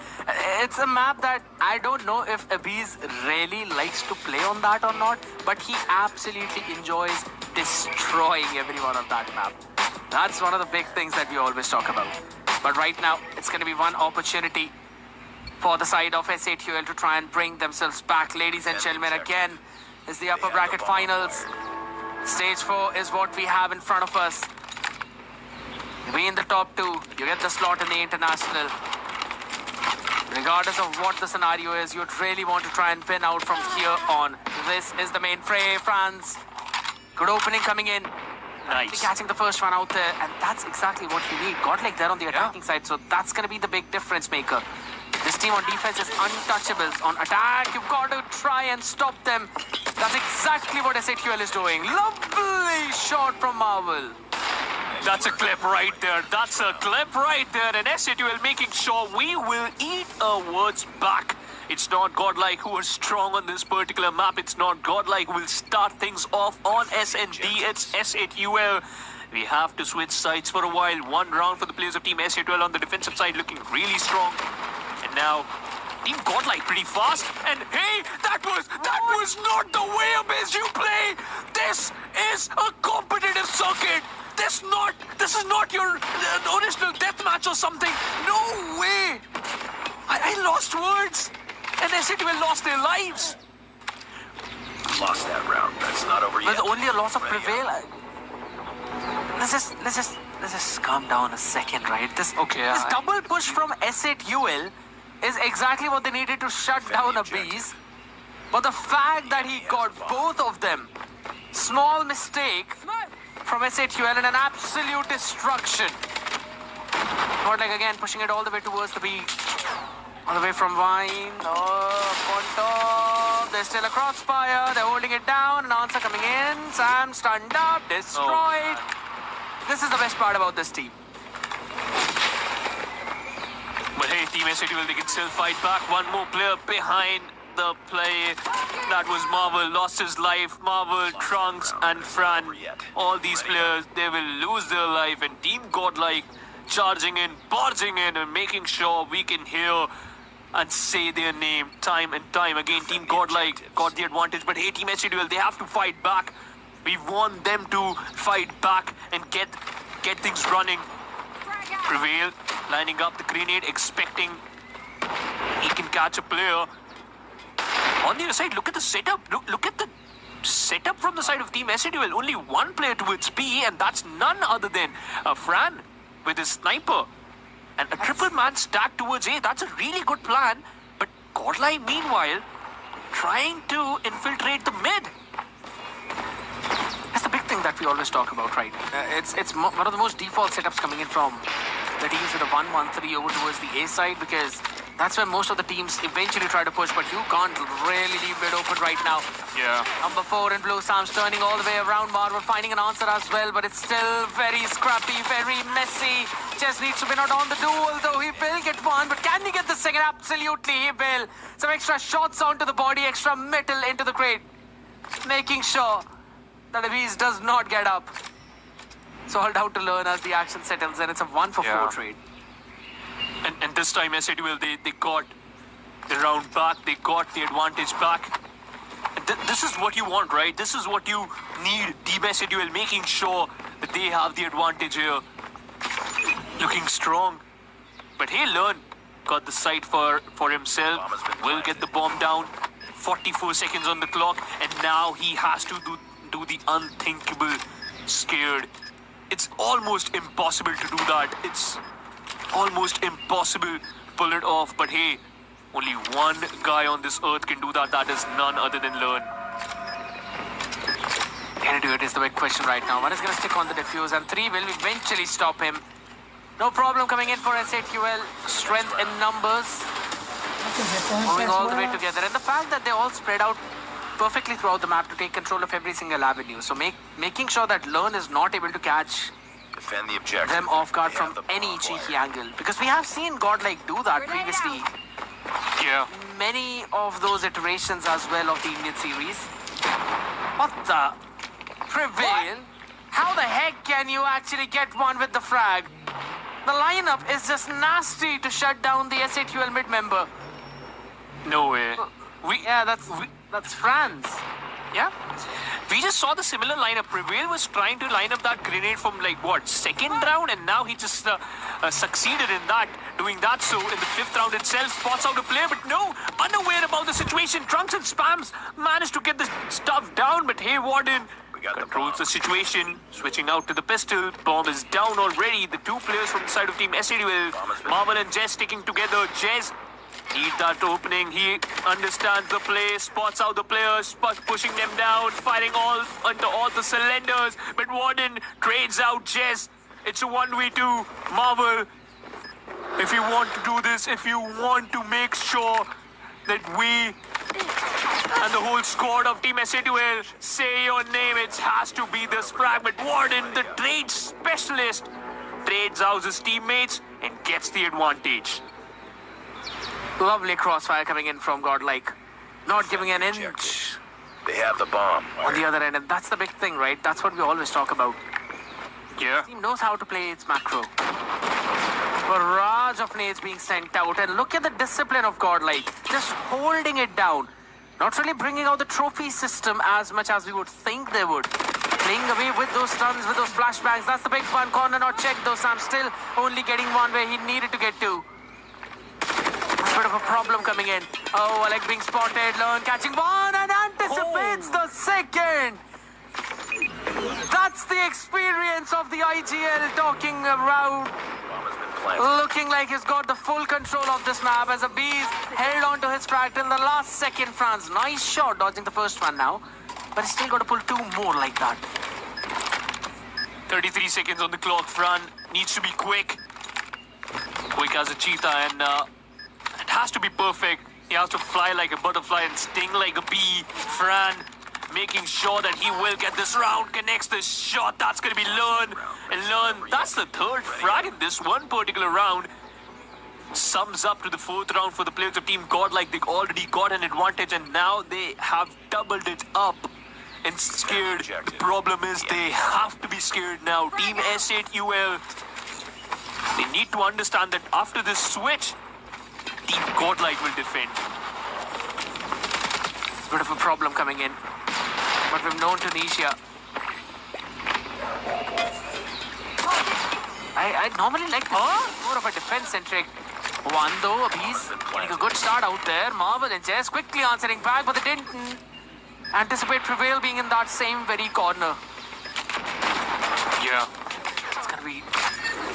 it's a map that I don't know if Abiz really likes to play on that or not, but he absolutely enjoys destroying everyone on that map. That's one of the big things that we always talk about. But right now, it's going to be one opportunity for the side of SATUL to try and bring themselves back. Ladies and gentlemen, again, is the upper bracket finals. Stage 4 is what we have in front of us. We in the top 2, you get the slot in the international. Regardless of what the scenario is, you'd really want to try and win out from here on. This is the main fray, France. Good opening coming in. Nice. Catching the first one out there, and that's exactly what you need. Godlike there on the attacking side, so that's going to be the big difference maker. This team on defense is untouchables. On attack, you've got to try and stop them. That's exactly what SATUL is doing. Lovely shot from Marvel. That's a clip right there. That's a clip right there. And SATUL making sure we will eat our words back. It's not Godlike who is strong on this particular map. It's not Godlike who will start things off on SND. It's SATUL. We have to switch sides for a while. One round for the players of Team SATUL on the defensive side looking really strong. And now, Team Godlike pretty fast. And hey, that was not the way Abiz you play. This is a competitive circuit. This is not your original deathmatch or something. No way. I lost words. And SATUL lost their lives. Lost that round. That's not over yet. There's only a loss of Prevail. Let's just calm down a second, right? This double push from SATUL is exactly what they needed to shut down Abiz. But the fact that he got both of them Small mistake from SATUL and an absolute destruction. Godlike again pushing it all the way towards the B. All the way from Vine. Up on top. There's still a crossfire. They're holding it down. An answer coming in. Sam stunned up. Destroyed. This is the best part about this team. But hey, Team SATUL, they can still fight back. One more player behind the play. That was Marvel, lost his life. Marvel, Trunks, and Fran. All these players, they will lose their life. And Team Godlike charging in, barging in, and making sure we can hear and say their name time and time again. Team Godlike got the advantage, but hey, Team SATUL, they have to fight back. We want them to fight back and get things running. Prevail, lining up the grenade, expecting he can catch a player. On the other side, look at the setup. Look at the setup from the side of Team SATUL. Only one player towards B, and that's none other than Fran with his sniper. And a triple man stacked towards A. That's a really good plan. But Godlike, meanwhile, trying to infiltrate the mid. That's the big thing that we always talk about, right? It's one of the most default setups coming in from the teams with a 1-1-3 over towards the A side, because that's where most of the teams eventually try to push, but you can't really leave it open right now. Yeah. Number 4 in blue, Sam's turning all the way around. Marvel finding an answer as well, but it's still very scrappy, very messy. Just needs to be not on the duel, though he will get one, but can he get the second? Absolutely, he will. Some extra shots onto the body, extra metal into the crate, making sure that Abiz does not get up. It's all down to learn as the action settles, and it's a 1-for-4 trade. And this time SATUL, they got the round back, they got the advantage back. This is what you want, right? This is what you need, Team SATUL, making sure that they have the advantage here. Looking strong. But hey, Learn got the sight for himself, will get the bomb down. 44 seconds on the clock, and now he has to do the unthinkable. Scared. It's almost impossible to do that. It's almost impossible to pull it off. But hey, only one guy on this earth can do that. That is none other than Learn. Can he do it is the big question right now. One is going to stick on the defuse, and 3 will eventually stop him. No problem coming in for SATUL. Strength in numbers. Moving all the way together. And the fact that they all spread out perfectly throughout the map to take control of every single avenue. So making sure that Learn is not able to catch Defend the objective. them off guard from any cheeky angle. Because we have seen Godlike do that previously. Yeah. Many of those iterations as well of the Indian series. What the? Prevail? How the heck can you actually get one with the frag? The lineup is just nasty to shut down the SATUL mid-member. No way. That's France. Yeah. We just saw the similar lineup. Prevail was trying to line up that grenade from second round, and now he just succeeded in that, doing that. So in the 5th round itself, spots out a player, but no, unaware about the situation. Trunks and Spams managed to get this stuff down, but hey, Warden controls the situation, switching out to the pistol. Bomb is down already. The 2 players from the side of Team SATUL, Marvel and Jez sticking together. Jez need that opening. He understands the play, spots out the players, pushing them down, firing all onto all the cylinders. But Warden trades out Jez. It's a 1v2. Marvel, if you want to do this, if you want to make sure that we and the whole squad of Team SATUL say your name, it has to be this frag. But Warden, the trade specialist, trades out his teammates and gets the advantage. Lovely crossfire coming in from Godlike. Not giving an inch. They have the bomb. On the other end, and that's the big thing, right? That's what we always talk about. Yeah. The team knows how to play its macro. Barrage of nades being sent out, and look at the discipline of Godlike. Just holding it down. Not really bringing out the trophy system as much as we would think they would. Playing away with those stuns, with those flashbangs. That's the big one. Corner not checked, though. Sam still only getting one where he needed to get to. Bit of a problem coming in. Oh, Alec being spotted. Learn catching one and anticipates the second. That's the experience of the IGL talking around. Looking like he's got the full control of this map as Abiz held on to his frag till the last second. France, nice shot, dodging the first one now. but he's still got to pull 2 more like that. 33 seconds on the clock. Fran needs to be quick. Quick as a cheetah, and it has to be perfect. He has to fly like a butterfly and sting like a bee. Fran making sure that he will get this round, connects the shot. That's going to be Learn. And Learn, that's the 3rd frag in this one particular round. Sums up to the 4th round for the players of Team Godlike. They already got an advantage, and now they have doubled it up. And scared. The problem is they have to be scared now. Team S8UL, they need to understand that after this switch, Team Godlike will defend. Bit of a problem coming in. But we've known Tunisia. I normally like more of a defense-centric one, though. Abhi's getting a good start out there. Marvel and Jess quickly answering back, but they didn't anticipate Prevail being in that same very corner. Yeah. It's going to be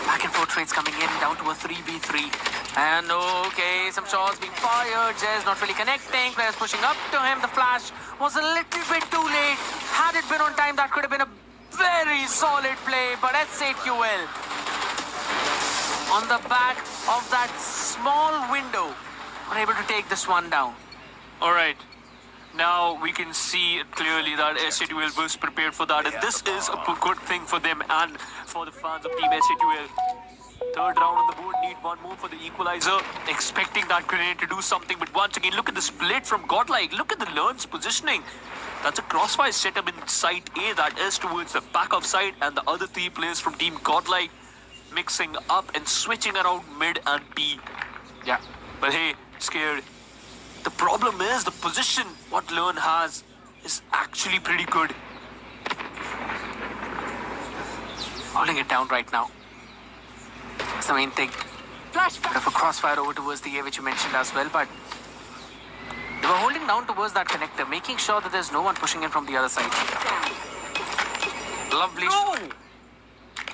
back and forth trades coming in, down to a 3v3. And okay, some shots being fired. Jez not really connecting. Players pushing up to him. The flash was a little bit too late. Had it been on time, that could have been a very solid play. But S8UL, on the back of that small window, were able to take this one down. All right. Now we can see clearly that S8UL was prepared for that. And this is a good thing for them and for the fans of Team S8UL. 3rd round on the board, need 1 more for the equalizer. Expecting that grenade to do something, but once again, look at the split from Godlike. Look at the Learn's positioning. That's a crossfire setup in site A, that is towards the back of site, and the other 3 players from Team Godlike mixing up and switching around mid and B. Yeah, but hey, scared. The problem is the position what Learn has is actually pretty good. Holding it down right now. That's the main thing. Bit of a crossfire over towards the A, which you mentioned as well, but they were holding down towards that connector, making sure that there's no one pushing in from the other side. Lovely.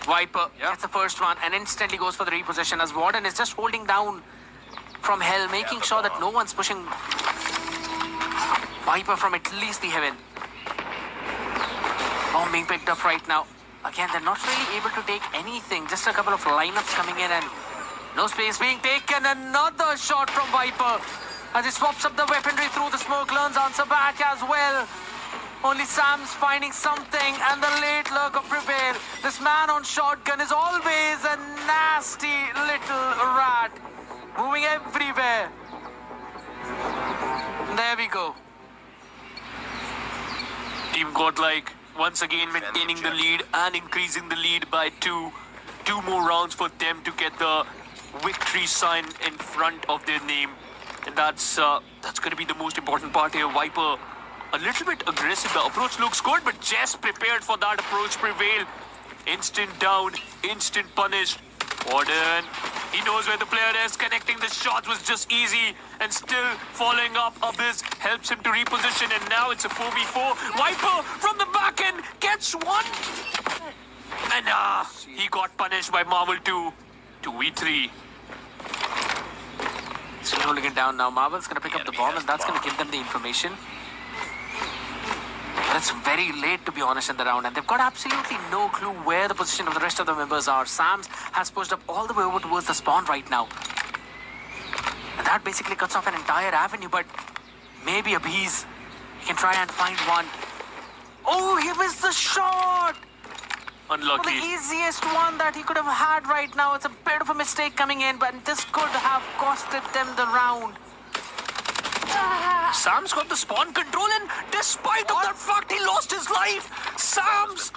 Viper gets the first one and instantly goes for the repossession as Warden is just holding down from Hell, making sure that no one's pushing Viper from at least the heaven. Bomb being picked up right now. Again, they're not really able to take anything. Just a couple of lineups coming in and no space being taken. Another shot from Viper as he swaps up the weaponry through the smoke. Learns answer back as well. Only Sam's finding something, and the late lurk of Prevail. This man on shotgun is always a nasty little rat. Moving everywhere. There we go. Team Godlike once again maintaining the lead and increasing the lead by 2. 2 more rounds for them to get the victory sign in front of their name. And that's going to be the most important part here. Viper a little bit aggressive. The approach looks good, but just prepared for that approach. Prevail. Instant down, instant punished. Warden, he knows where the player is. Connecting the shots was just easy, and still following up. Abyss helps him to reposition, and now it's a 4v4. Viper from the back end gets one, and he got punished by Marvel 2v3. Still holding it down now. Marvel's gonna pick up the bomb, and that's gonna give them the information. But it's very late, to be honest, in the round, and they've got absolutely no clue where the position of the rest of the members are. Sams has pushed up all the way over towards the spawn right now. And that basically cuts off an entire avenue, but maybe Abhi's, he can try and find one. Oh, he missed the shot! Unlucky. Well, the easiest one that he could have had right now. It's a bit of a mistake coming in, but this could have costed them the round. Sam's got the spawn control, and despite of that fact, he lost his life. Sam's,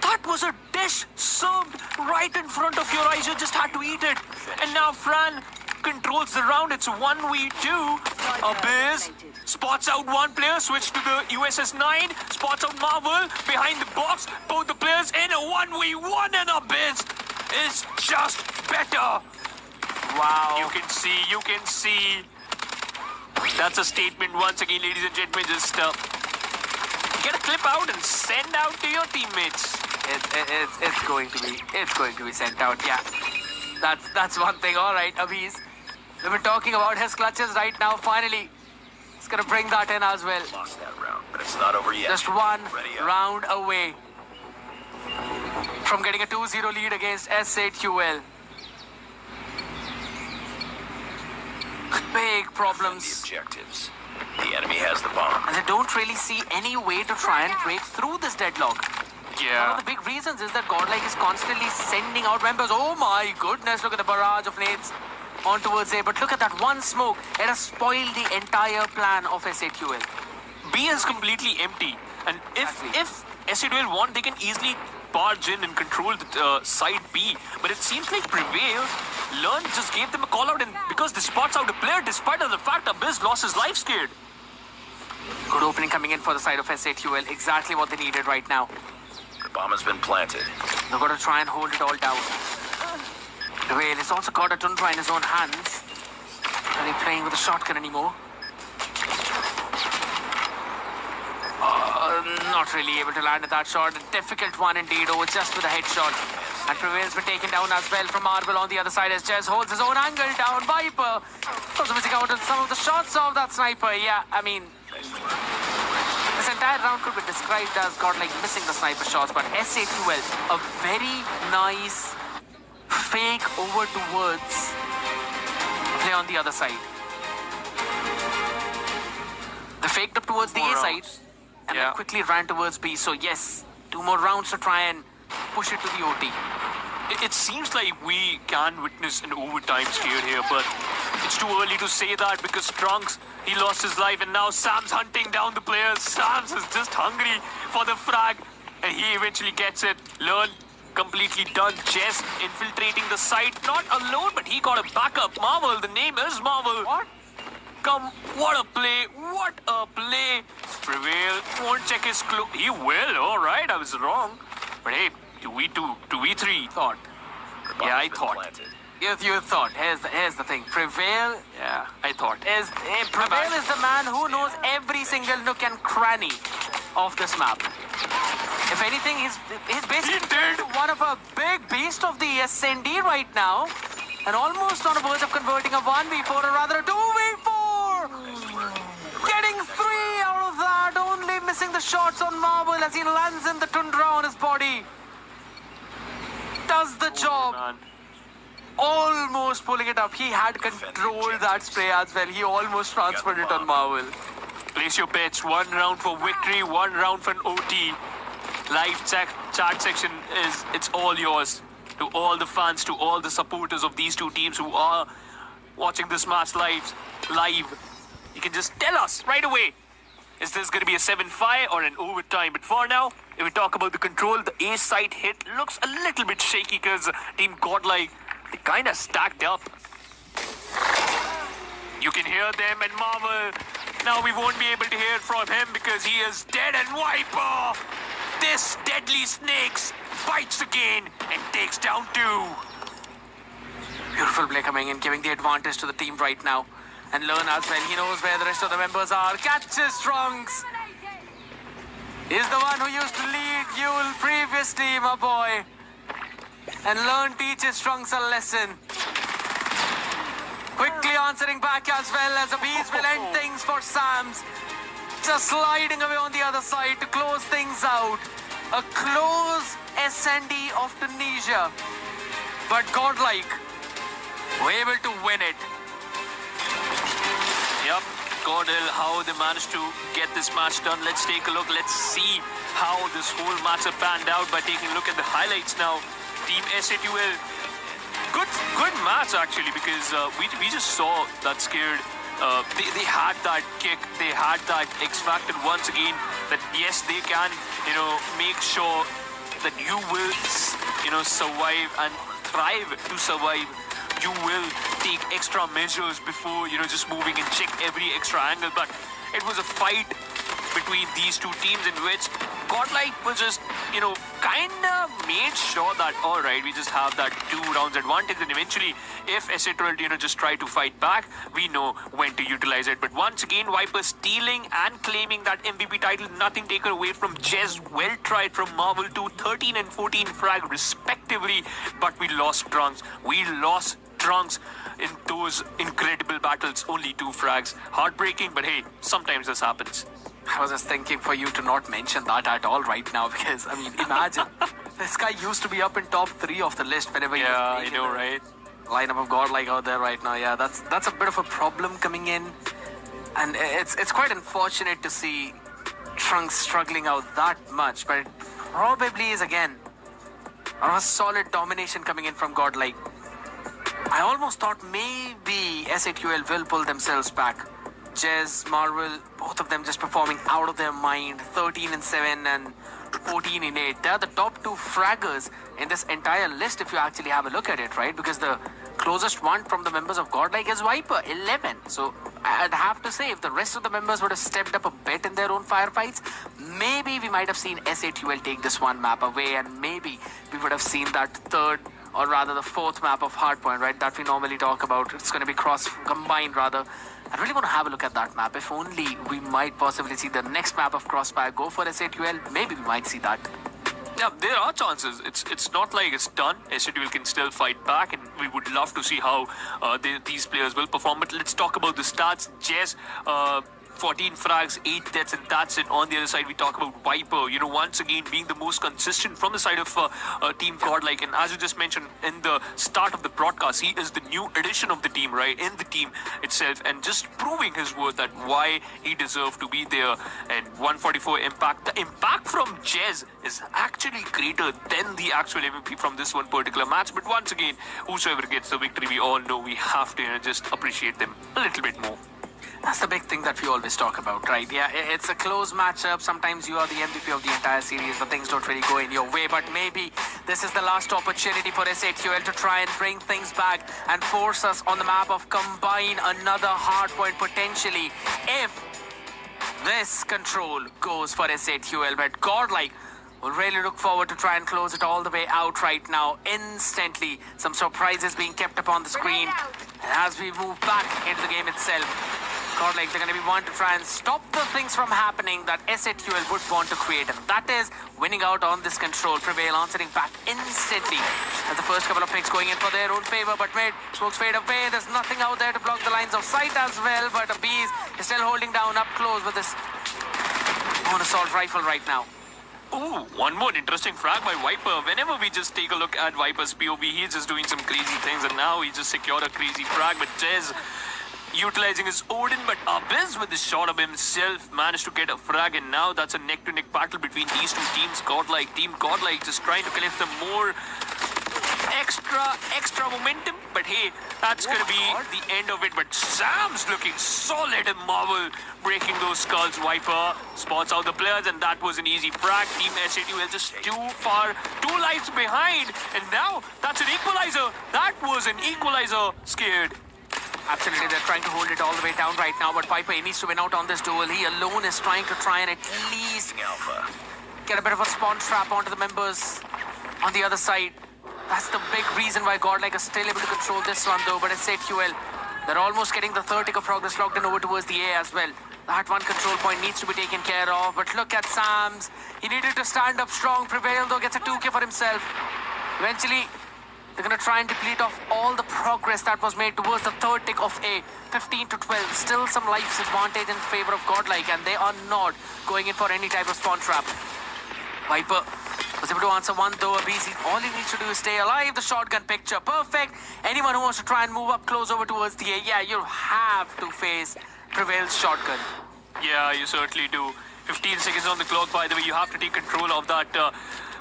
that was a dish served right in front of your eyes. You just had to eat it. And now Fran controls the round. It's 1v2. Abyss spots out one player, switch to the USS 9, spots out Marvel behind the box. Both the players in a 1v1, and Abyss is just better. Wow. You can see. That's a statement once again, ladies and gentlemen. Just get a clip out and send out to your teammates. It's going to be sent out. Yeah, that's one thing. All right, Abhi's. We've been talking about his clutches right now. Finally, he's gonna bring that in as well. Lost that round, but But it's not over yet. Just one round away from getting a 2-0 lead against S8QL. Big problems. The objectives. The enemy has the bomb. And they don't really see any way to try and break through this deadlock. Yeah. One of the big reasons is that Godlike is constantly sending out members. Oh my goodness, look at the barrage of nades on towards A. But look at that one smoke. It has spoiled the entire plan of S8QL. B is completely empty. And if S8QL want, they can easily barge in and control the side B. But it seems like Prevail, Learn just gave them a call out, and because they spots out a player, despite of the fact Abyss lost his life scared. Good opening coming in for the side of S8QL. Exactly what they needed right now. The bomb has been planted. They've got to try and hold it all down. Prevail has also got a Tundra in his own hands. Are they playing with a shotgun anymore? Not really able to land at that shot. A difficult one indeed. Oh, just with a headshot. And Prevail's been taken down as well from Marvel on the other side as Jez holds his own angle down. Viper also missing out on some of the shots of that sniper. Yeah, I mean, this entire round could be described as Godlike missing the sniper shots, but S8QL, a very nice fake over towards play on the other side. They faked up towards the A side and then quickly ran towards B. So yes, 2 more rounds to try and push it to the OT. It seems like we can witness an overtime scare here, but it's too early to say that because Trunks, he lost his life, and now Sam's hunting down the players. Sam's is just hungry for the frag, and he eventually gets it. Learn completely done. Jess infiltrating the site, not alone, but he got a backup. Marvel, the name is Marvel. What? What a play, what a play. Prevail won't check his clue. He will, alright, I was wrong. But hey, 2v2, 2v3, thought. Yeah, I thought. You thought. Here's the thing. Prevail. Yeah, I thought. Prevail is the man who knows every single nook and cranny of this map. If anything, he's basically one of a big beast of the SND right now, and almost on the verge of converting a 1v4 or rather a 2v4. Getting 3 out of that, only missing the shots on Marble as he lands in the Tundra on his body. Does the job. Man. Almost pulling it up. He had controlled that spray as well. He almost transferred it on Marvel. Place your bets. 1 round for victory, 1 round for an OT. Live chat section it's all yours. To all the fans, to all the supporters of these 2 teams who are watching this match live. You can just tell us right away. Is this going to be a 7-5 or an overtime? But for now, if we talk about the control, the A side hit looks a little bit shaky because Team Godlike, they kind of stacked up. You can hear them and Marvel. Now we won't be able to hear from him because he is dead, and Viper, this deadly snakes, bites again and takes down 2. Beautiful play coming in, giving the advantage to the team right now. And Learn as well, he knows where the rest of the members are. Catches Trunks. He's the one who used to lead Yule previously, my boy. And Learn teaches Trunks a lesson. Quickly answering back as well as the bees will end things for Sams. Just sliding away on the other side to close things out. A close SND of Tunisia. But Godlike were able to win it. Yep, Godel, how they managed to get this match done. Let's take a look. Let's see how this whole match panned out by taking a look at the highlights now. Team S8QL, good match actually, because we just saw that scared. They had that kick, they had that X factor once again. That yes, they can, make sure that you will, survive and thrive to survive. You will take extra measures before, just moving and check every extra angle. But it was a fight between these 2 teams in which Godlike was just, kind of made sure that, all right, we just have that 2 rounds advantage. And eventually, if S8 just try to fight back, we know when to utilize it. But once again, Viper stealing and claiming that MVP title, nothing taken away from Jez. Well tried from Marvel to 13 and 14 frag respectively. But we lost Trunks. We lost Trunks in those incredible battles. Only 2 frags. Heartbreaking, but hey, sometimes this happens. I was just thinking for you to not mention that at all right now because, I mean, imagine. This guy used to be up in top 3 of the list whenever he was I know, right? Lineup of Godlike out there right now. Yeah, that's a bit of a problem coming in. And it's quite unfortunate to see Trunks struggling out that much, but it probably is again a solid domination coming in from Godlike. I almost thought maybe SATUL will pull themselves back. Jez, Marvel, both of them just performing out of their mind. 13-7 and 14-8. They're the top 2 fraggers in this entire list if you actually have a look at it, right? Because the closest one from the members of Godlike is Viper, 11. So I'd have to say if the rest of the members would have stepped up a bit in their own firefights, maybe we might have seen SATUL take this one map away, and maybe we would have seen that third, or rather the fourth map of Hardpoint, right, that we normally talk about. It's going to be combined rather. I really want to have a look at that map. If only we might possibly see the next map of Crossfire go for SATUL, maybe we might see that. Yeah, there are chances. It's not like it's done. SATUL can still fight back, and we would love to see how these players will perform. But let's talk about the stats. Jez, 14 frags, 8 deaths, and that's it. On the other side, we talk about Viper, once again being the most consistent from the side of Team Godlike. And as you just mentioned in the start of the broadcast, he is the new addition of the team, right, in the team itself, and just proving his worth that why he deserved to be there. And 144 impact. The impact from Jez is actually greater than the actual MVP from this one particular match. But once again, whosoever gets the victory, we all know we have to just appreciate them a little bit more. That's the big thing that we always talk about, right? Yeah, it's a close matchup. Sometimes you are the MVP of the entire series, but things don't really go in your way. But maybe this is the last opportunity for SATUL to try and bring things back and force us on the map of Combine, another hard point potentially, if this control goes for SATUL. But Godlike will really look forward to try and close it all the way out right now. Instantly, some surprises being kept up on the screen as we move back into the game itself. Godlike, they're going to be one to try and stop the things from happening that SATUL would want to create, and that is winning out on this control. Prevail answering back instantly as the first couple of picks going in for their own favor, but mid smokes fade away. There's nothing out there to block the lines of sight as well, but Bees is still holding down up close with this own assault rifle right now. Ooh, one more interesting frag by Viper. Whenever we just take a look at Viper's POV, he's just doing some crazy things, and now he just secured a crazy frag. But Jez utilizing his Odin, but Abyss with the shot of himself managed to get a frag, and now that's a neck-to-neck battle between these two teams. Team Godlike just trying to collect some more extra momentum, but hey, that's gonna be the end of it. But Sam's looking solid, and Marvel breaking those skulls. Viper spots out the players, and that was an easy frag. Team SATUL just too lives behind, and now that's an equalizer. That was an equalizer. Scared. Absolutely, they're trying to hold it all the way down right now, but Viper needs to win out on this duel. He alone is trying and at least get a bit of a spawn trap onto the members on the other side. That's the big reason why Godlike is still able to control this one though, but SATUL, they're almost getting the third tick of progress locked in over towards the A as well. That one control point needs to be taken care of, but look at Sams. He needed to stand up strong. Prevail though gets a 2K for himself. Eventually, they're going to try and deplete off all the progress that was made towards the third tick of A. 15-12. Still some life's advantage in favor of Godlike, and they are not going in for any type of spawn trap. Viper was able to answer one though. BC, all he needs to do is stay alive. The shotgun picture, perfect. Anyone who wants to try and move up close over towards the A, yeah, you have to face Prevail's shotgun. Yeah, you certainly do. 15 seconds on the clock, by the way. You have to take control of that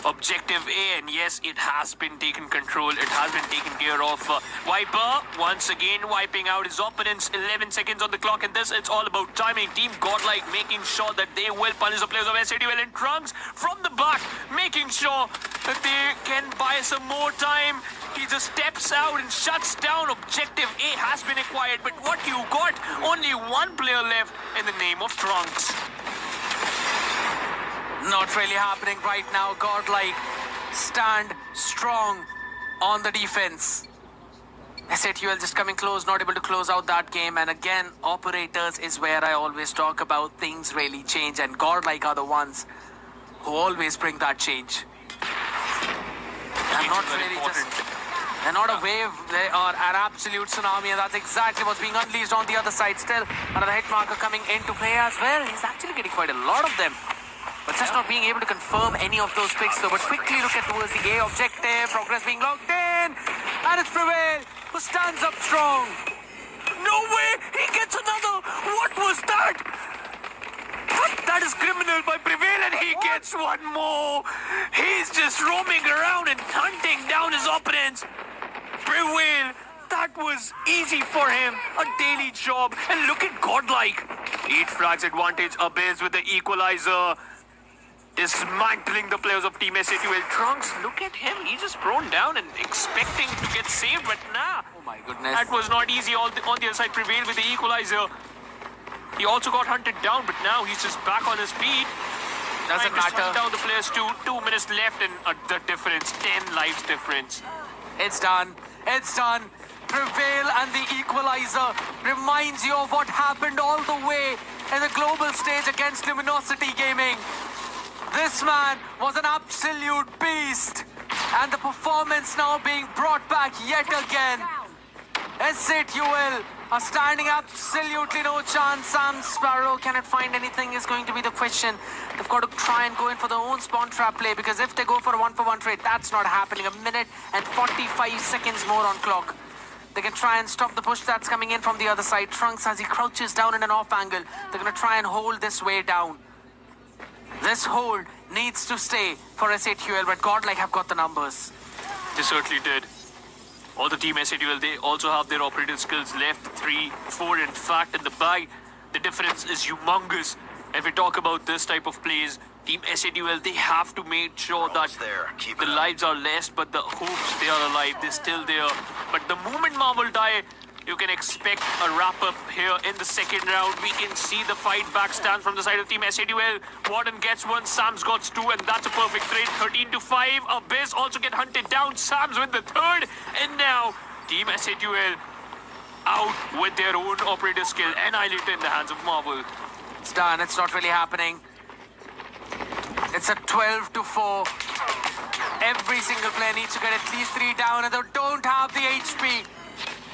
objective A, and yes, it has been taken control. It has been taken care of. Viper once again wiping out his opponents. 11 seconds on the clock, and this, it's all about timing. Team Godlike making sure that they will punish the players of SATUL, and Trunks from the back making sure that they can buy some more time. He just steps out and shuts down. Objective A has been acquired, but what you got? Only one player left in the name of Trunks. Not really happening right now. Godlike stand strong on the defense. SATUL just coming close, not able to close out that game. And again, operators is where I always talk about things really change, and Godlike are the ones who always bring that change. And not really just They're not a wave, they are an absolute tsunami, and that's exactly what's being unleashed on the other side. Still, another hit marker coming into play as well. He's actually getting quite a lot of them, but just not being able to confirm any of those picks though. But quickly look at towards the A objective. Progress being locked in, and it's Prevail who stands up strong. No way! He gets another! What was that? That is criminal by Prevail, and he gets one more. He's just roaming around and hunting down his opponents. Prevail, that was easy for him. A daily job. And look at Godlike. 8 frags advantage. Abyss with the equalizer. Dismantling the players of Team SATUL. Trunks, look at him. He's just thrown down and expecting to get saved, but nah. Oh my goodness. That was not easy. On the other side, Prevail with the equalizer. He also got hunted down, but now he's just back on his feet. Doesn't matter. Down the players. 2 minutes left, and the difference, 10 lives difference. It's done. It's done. Prevail and the equalizer reminds you of what happened all the way in the global stage against Luminosity Gaming. This man was an absolute beast, and the performance now being brought back yet again. SATUL are standing absolutely no chance. Sam Sparrow cannot find anything is going to be the question. They've got to try and go in for their own spawn trap play, because if they go for a 1-for-1 trade, that's not happening. 1 minute and 45 seconds more on clock. They can try and stop the push that's coming in from the other side. Trunks, as he crouches down in an off angle, they're going to try and hold this way down. This hold needs to stay for SATUL, but Godlike have got the numbers. They certainly did. All the Team SATUL, they also have their operative skills left. 3, 4 in fact in the bag. The difference is humongous. If we talk about this type of plays, Team SATUL, they have to make sure that the lives are less, but the hopes they are alive, they're still there. But the moment Marvel die, you can expect a wrap-up here in the second round. We can see the fight back stand from the side of Team SATUL. Warden gets 1, Sam's got 2, and that's a perfect trade. 13-5. Abyss also get hunted down. Sam's with the 3rd. And now, Team SATUL out with their own operator skill, annihilated in the hands of Marvel. It's done. It's not really happening. It's a 12-4. Every single player needs to get at least 3 down, and they don't have the HP.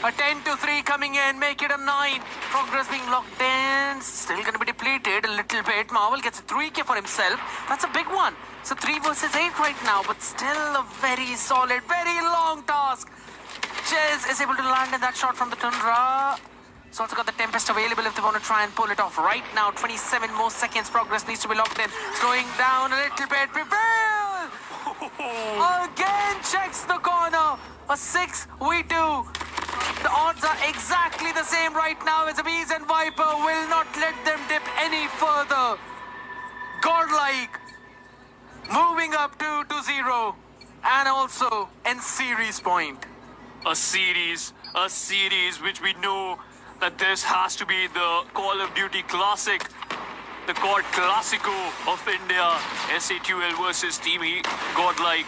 A 10-3 coming in, make it a 9. Progress being locked in, still going to be depleted a little bit. Marvel gets a 3K for himself. That's a big one. So 3 versus 8 right now, but still a very solid, very long task. Jez is able to land in that shot from the Tundra. He's also got the Tempest available if they want to try and pull it off right now. 27 more seconds. Progress needs to be locked in. Slowing down a little bit. Prevail! Again checks the corner. A 6v2. The odds are exactly the same right now as Abyss and Viper will not let them dip any further. Godlike moving up to 2-0 and also in series point. A series which we know that this has to be the Call of Duty Classic, the COD Classico of India, SATUL versus Team Godlike.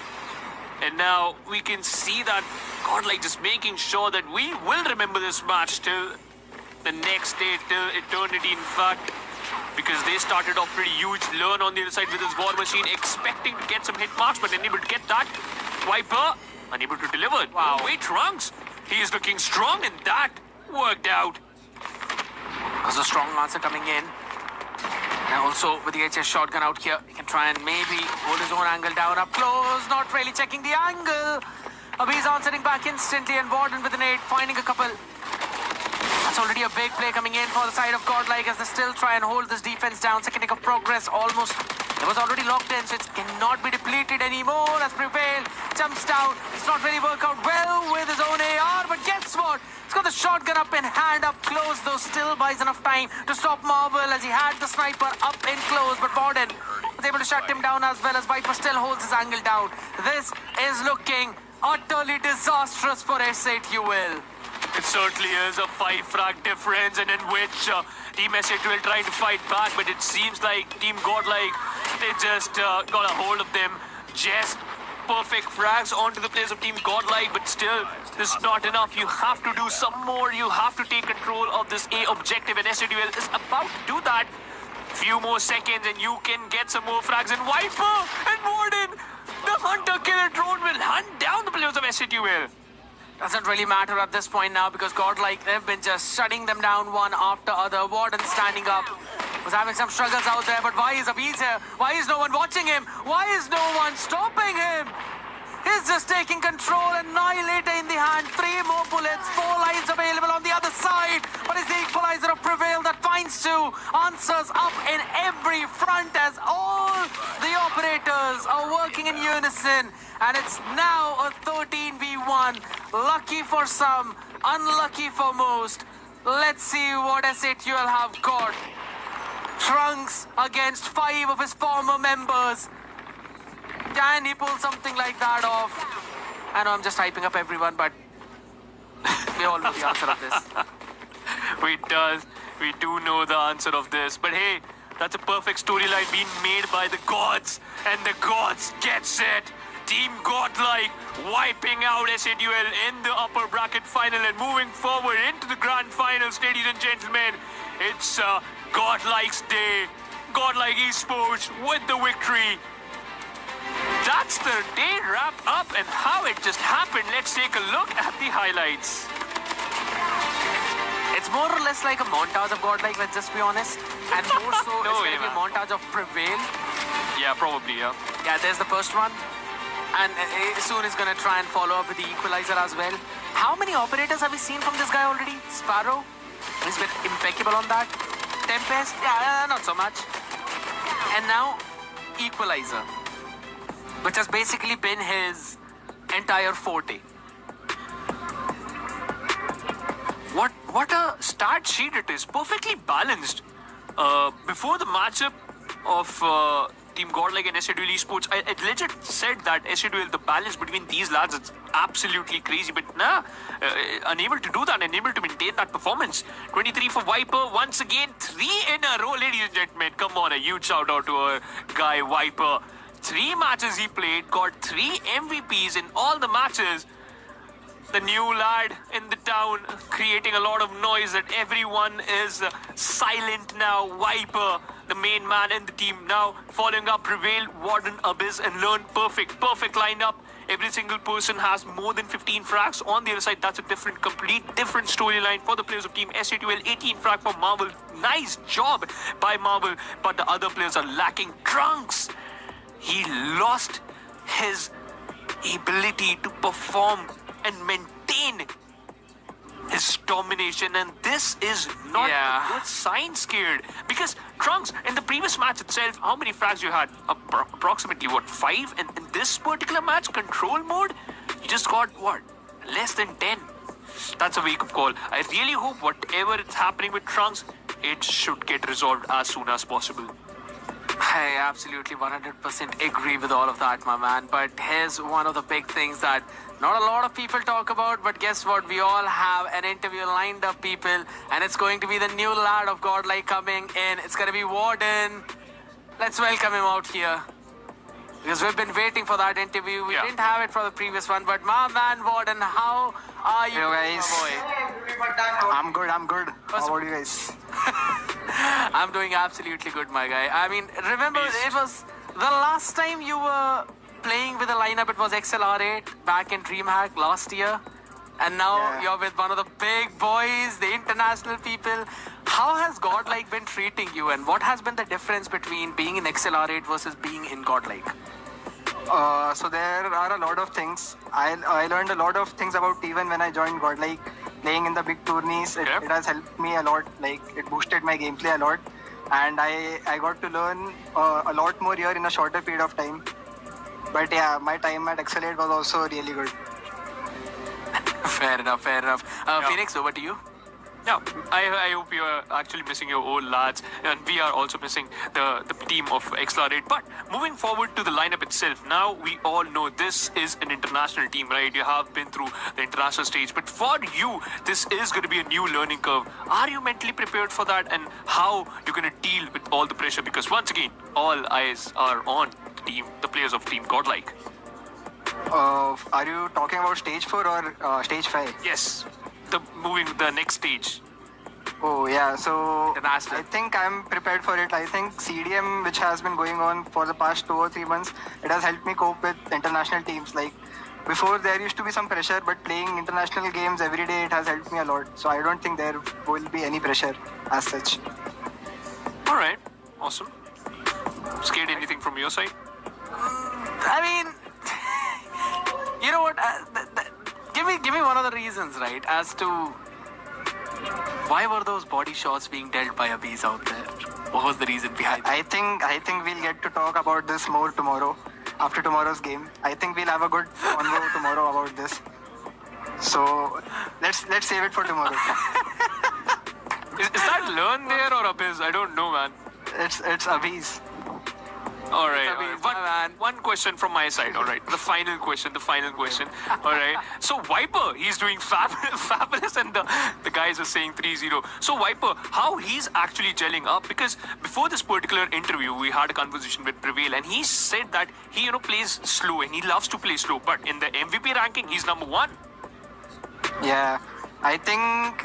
And now we can see that Godlike just making sure that we will remember this match till the next day, till eternity in fact, because they started off pretty huge. Learn on the other side with his war machine, expecting to get some hit marks, but unable to get that. Viper, unable to deliver. Wow. Wait, Trunks, he is looking strong, and that worked out. There's a strong answer coming in. And also with the HS shotgun out here, he can try and maybe hold his own angle down up close, not really checking the angle. Abyss answering back instantly, and Warden with an 8, finding a couple. That's already a big play coming in for the side of Godlike as they still try and hold this defense down. Second take of progress almost. It was already locked in, so it cannot be depleted anymore as Prevail jumps down. It's not really worked out well with his own AR, but guess what? He's got the shotgun up in hand, up close, though still buys enough time to stop Marvel as he had the sniper up in close, but Warden was able to shut him down as well as Viper still holds his angle down. This is looking utterly disastrous for SATUL. It certainly is a 5 frag difference, and in which Team SATUL trying to fight back, but it seems like Team Godlike, they just got a hold of them. Just perfect frags onto the players of Team Godlike, but still, this is not enough. You have to do some more. You have to take control of this A objective, and SATUL is about to do that. Few more seconds, and you can get some more frags. And Viper and Warden, the hunter-killer drone will hunt down the players of SATUL. Doesn't really matter at this point now because Godlike, they've been just shutting them down one after other. Warden standing up. Was having some struggles out there, but why is Abhi's here? Why is no one watching him? Why is no one stopping him? He's just taking control. Annihilator in the hand. 3 more bullets. 4 lives available on the other side. But it's the equalizer of Prevail that finds 2. Answers up in every front as all the operators are working in unison. And it's now a 13v1. Lucky for some, unlucky for most. Let's see what SATUL have got. Trunks against 5 of his former members. Can he pull something like that off? I know I'm just hyping up everyone, but we all know the answer of this. We do know the answer of this. But hey, that's a perfect storyline being made by the gods. And the gods gets it. Team Godlike wiping out SATUL in the upper bracket final and moving forward into the grand finals, ladies and gentlemen. It's Godlike's day. Godlike Esports with the victory. That's the day wrapped up, and how it just happened. Let's take a look at the highlights. It's more or less like a montage of Godlike, let's just be honest. And more so, it's going to be a montage of Prevail. Yeah, probably, yeah. Yeah, there's the first one. And soon he's going to try and follow up with the equalizer as well. How many operators have we seen from this guy already? Sparrow? He's been impeccable on that. Tempest? Yeah, not so much. And now, equalizer, which has basically been his entire forte. What a start sheet it is. Perfectly balanced. Before the matchup of Team Godlike and SATUL Esports, I legit said that SATUL, the balance between these lads, it's absolutely crazy. But nah, unable to do that, unable to maintain that performance. 23 for Viper, once again, 3 in a row, ladies and gentlemen. Come on, a huge shout out to our guy Viper. 3 matches he played, got 3 MVPs in all the matches. The new lad in the town, creating a lot of noise that everyone is silent now. Viper, the main man in the team now, following up Prevail, Warden, Abyss, and Learn. Perfect lineup. Every single person has more than 15 frags. On the other side, that's a complete different storyline for the players of Team SATUL. 18 frag for Marvel. Nice job by Marvel, but the other players are lacking. Trunks, he lost his ability to perform and maintain his domination, and this is not a good sign, Scared, because Trunks, in the previous match itself, how many frags you had? Approximately 5? And in this particular match, control mode, you just got less than 10. That's a wake-up call. I really hope whatever is happening with Trunks, it should get resolved as soon as possible. I absolutely 100% agree with all of that, my man. But here's one of the big things that not a lot of people talk about, but guess what? We all have an interview lined up, people. And it's going to be the new lad of Godlike coming in. It's going to be Warden. Let's welcome him out here. Because we've been waiting for that interview. We didn't have it for the previous one. But my man, Warden, how are you, hello, guys. My boy? I'm good. How about you guys? I'm doing absolutely good, my guy. I mean, remember, it was the last time you were playing with a lineup, it was XLR8 back in DreamHack last year. And now you're with one of the big boys, the international people. How has Godlike been treating you, and what has been the difference between being in XLR8 versus being in Godlike? So there are a lot of things. I learned a lot of things about T1 when I joined Godlike. Playing in the big tourneys, it has helped me a lot. Like, it boosted my gameplay a lot, and I got to learn a lot more here in a shorter period of time. But yeah, my time at XL8 was also really good. Fair enough. Phoenix, over to you. Yeah, I hope you are actually missing your old lads, and we are also missing the team of XLR8. But moving forward to the lineup itself, now we all know this is an international team, right? You have been through the international stage, but for you, this is going to be a new learning curve. Are you mentally prepared for that, and how you're going to deal with all the pressure? Because once again, all eyes are on the players of Team Godlike. Are you talking about stage 4 or stage 5? Yes. The next stage. Oh yeah, so I think I'm prepared for it. I think CDM, which has been going on for the past 2 or 3 months, it has helped me cope with international teams. Like, before there used to be some pressure, but playing international games every day, it has helped me a lot. So I don't think there will be any pressure as such. All right, awesome. Scared anything from your side? I mean, you know what? Give me one of the reasons, right, as to why were those body shots being dealt by Abiz out there? What was the reason behind it? I think we'll get to talk about this more tomorrow, after tomorrow's game. I think we'll have a good convo tomorrow about this. So let's save it for tomorrow. Is that Learn there or Abiz? I don't know, man. It's Abiz. All right. One question from my side. All right. The final question. All right. So Viper, he's doing fabulous, and the guys are saying 3-0. So Viper, how he's actually gelling up? Because before this particular interview, we had a conversation with Prevail, and he said that he plays slow and he loves to play slow. But in the MVP ranking, he's number 1. Yeah, I think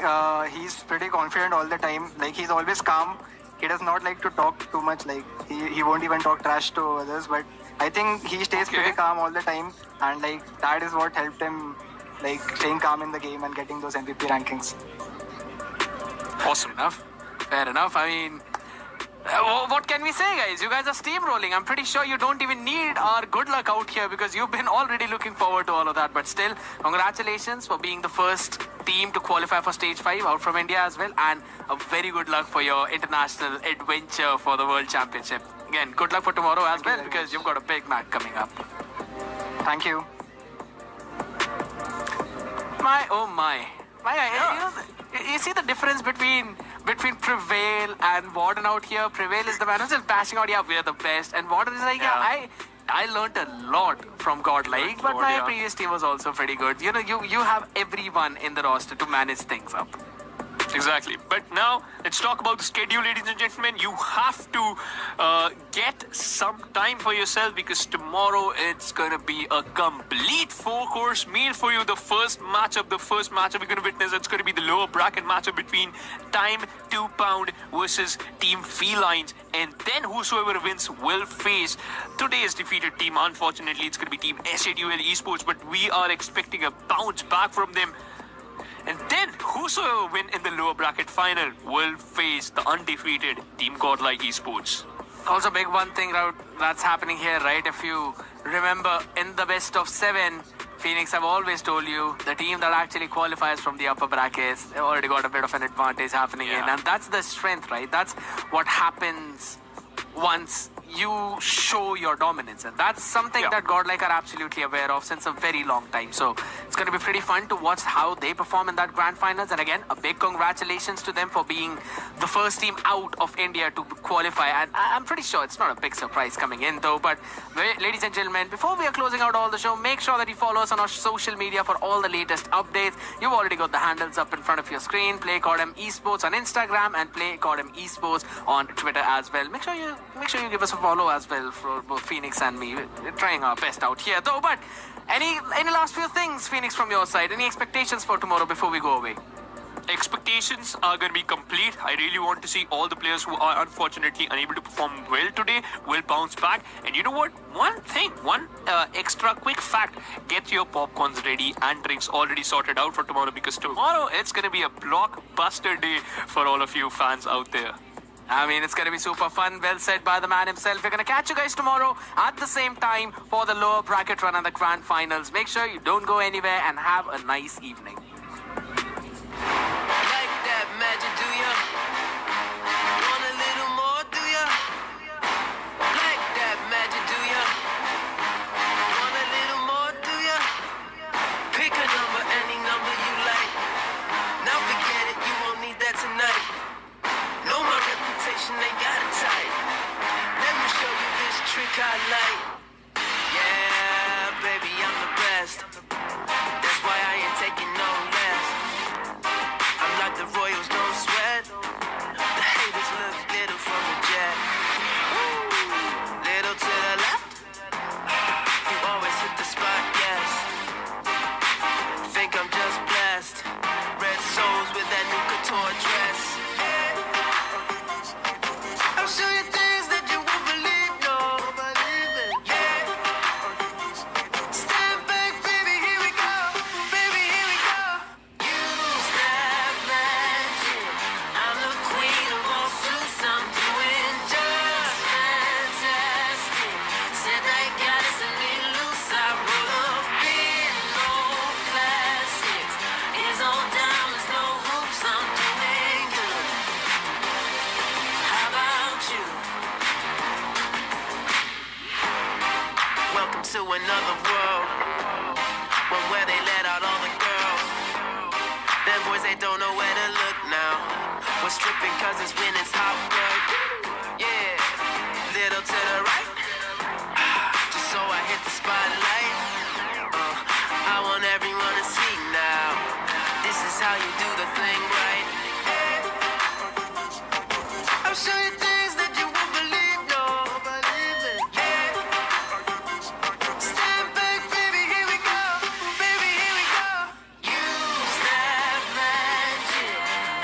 he's pretty confident all the time. Like, he's always calm. He does not like to talk too much. Like, he won't even talk trash to others. But I think he stays pretty calm all the time, and like that is what helped him, like, staying calm in the game and getting those MVP rankings. Awesome enough. Fair enough. I mean, what can we say, guys? You guys are steamrolling. I'm pretty sure you don't even need our good luck out here because you've been already looking forward to all of that. But still, congratulations for being the first team to qualify for Stage 5 out from India as well. And a very good luck for your international adventure for the World Championship. Again, good luck for tomorrow as well because you've got a big match coming up. Thank you. My. You see the difference between Prevail and Warden out here? Prevail is the man who's just bashing out, yeah, we're the best. And Warden is like, yeah, I learned a lot from Godlike, but my previous team was also pretty good. You have everyone in the roster to manage things up. Exactly. But now, let's talk about the schedule, ladies and gentlemen. You have to get some time for yourself because tomorrow it's going to be a complete 4-course meal for you. The first matchup we're going to witness, it's going to be the lower bracket matchup between Time 2 Pound versus Team Felines. And then whosoever wins will face today's defeated team. Unfortunately, it's going to be Team SATUL Esports, but we are expecting a bounce back from them. And then, whosoever win in the lower bracket final will face the undefeated Team Godlike Esports. Also, big one thing that's happening here, right? If you remember, in the best of 7, Phoenix have always told you the team that actually qualifies from the upper brackets, they already got a bit of an advantage happening in. And that's the strength, right? That's what happens once you show your dominance, and that's something that Godlike are absolutely aware of since a very long time. So it's going to be pretty fun to watch how they perform in that grand finals. And again, a big congratulations to them for being the first team out of India to qualify. And I'm pretty sure it's not a big surprise coming in though. But ladies and gentlemen, before we are closing out all the show, make sure that you follow us on our social media for all the latest updates. You've already got the handles up in front of your screen. Play COD Esports on Instagram and Play COD Esports on Twitter as well. Make sure you give us a follow as well for both Phoenix and me. We're trying our best out here though. But any last few things, Phoenix, from your side? Any expectations for tomorrow before we go away? Expectations are going to be complete. I really want to see all the players who are unfortunately unable to perform well today will bounce back. And you know what? One extra quick fact. Get your popcorns ready and drinks already sorted out for tomorrow because tomorrow it's going to be a blockbuster day for all of you fans out there. I mean, it's going to be super fun. Well said by the man himself. We're going to catch you guys tomorrow at the same time for the lower bracket run and the grand finals. Make sure you don't go anywhere and have a nice evening. Like that magic, do ya? Want a little more, do ya? Like that magic, do ya? Want a little more, do ya? Pick a number, any number you like. Now forget it, you won't need that tonight. Know my reputation, ain't got it tight. Let me show you this trick I like. Yeah, baby, I'm the best. That's why I ain't taking no stripping cause it's when it's hot work. Yeah, little to the right, just so I hit the spotlight. I want everyone to see now. This is how you do the thing right. I'll show you things that you won't believe, no. Stand back, baby, here we go. Baby, here we go. Use that magic.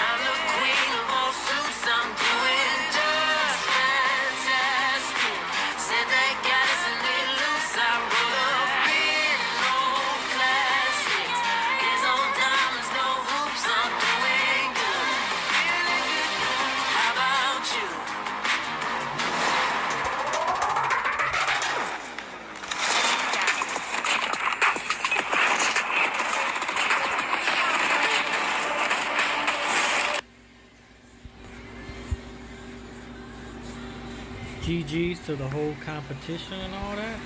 I'm the queen of all suits. I'm doing just fantastic. Said that goddess and let loose. I wrote a big old classics. There's no diamonds, no hoops. I'm doing good. Feeling good. How about you? GG's to the whole competition and all that.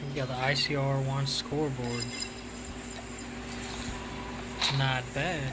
We got the ICR1 scoreboard. Not bad.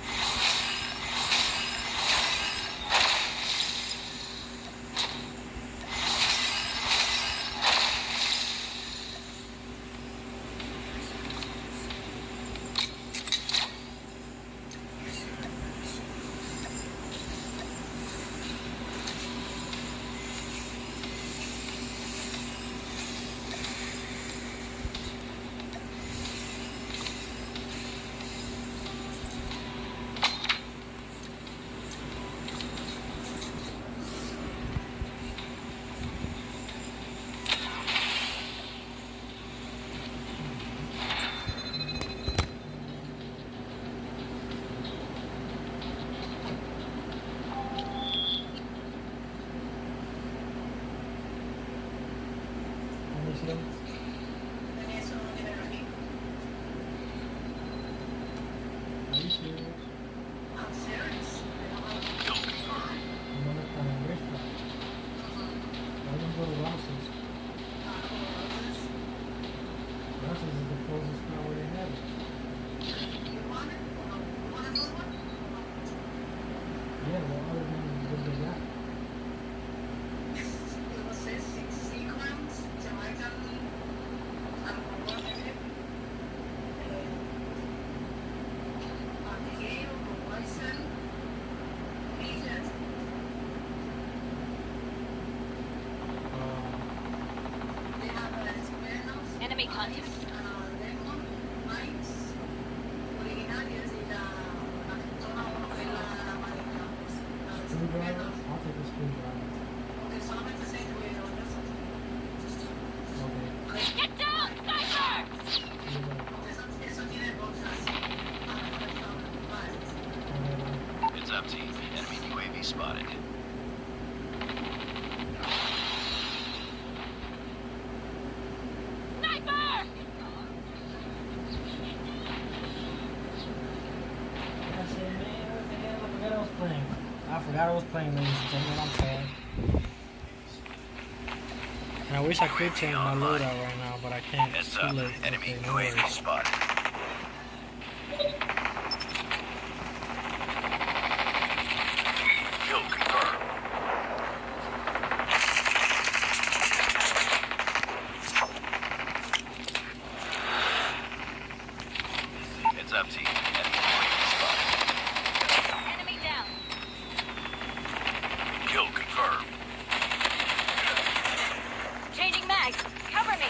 Are you serious? I'm serious. I'm gonna find a restaurant. I don't go to Ross's. Ross's is the closest spot where they have it. Yeah, well, other than what they got. Enemy contact. Screwdriver? I'll take a screwdriver. Okay. Get down, sniper! It's up to you. Enemy UAV spotted. Sniper! I forgot I was playing, ladies and gentlemen. I'm sorry. And I wish I could change my loadout right now, but I can't. It's too late. Enemy Okay, no UAV worries. spotted. Kill confirmed. It's up to you. Enemy UAV spotted. Enemy down. Kill confirmed. Changing mags. Cover me.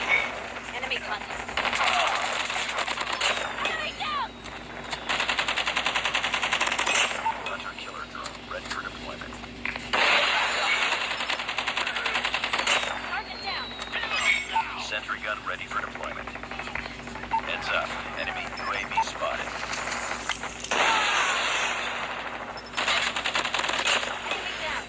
Enemy contact. Enemy down! Hunter killer drone ready for deployment. Target down. Sentry gun ready for deployment. Heads up. Enemy UAV spotted. Enemy down.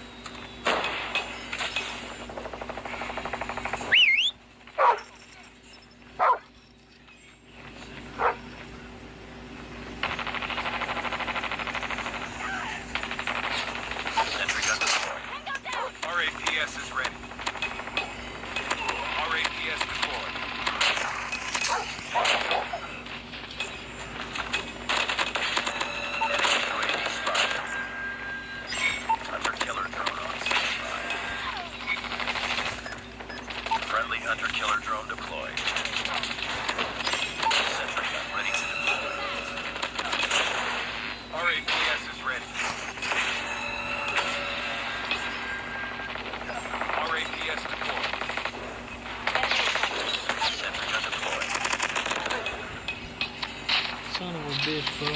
RAPS is ready. RAPS deployed. Enemy UAV spotted. Hunter-killer drone on standby. Friendly hunter-killer drone deployed. Sentry gun ready to deploy. RAPS is ready. RAPS deployed. Sentry gun deployed. Son of a bitch, bro.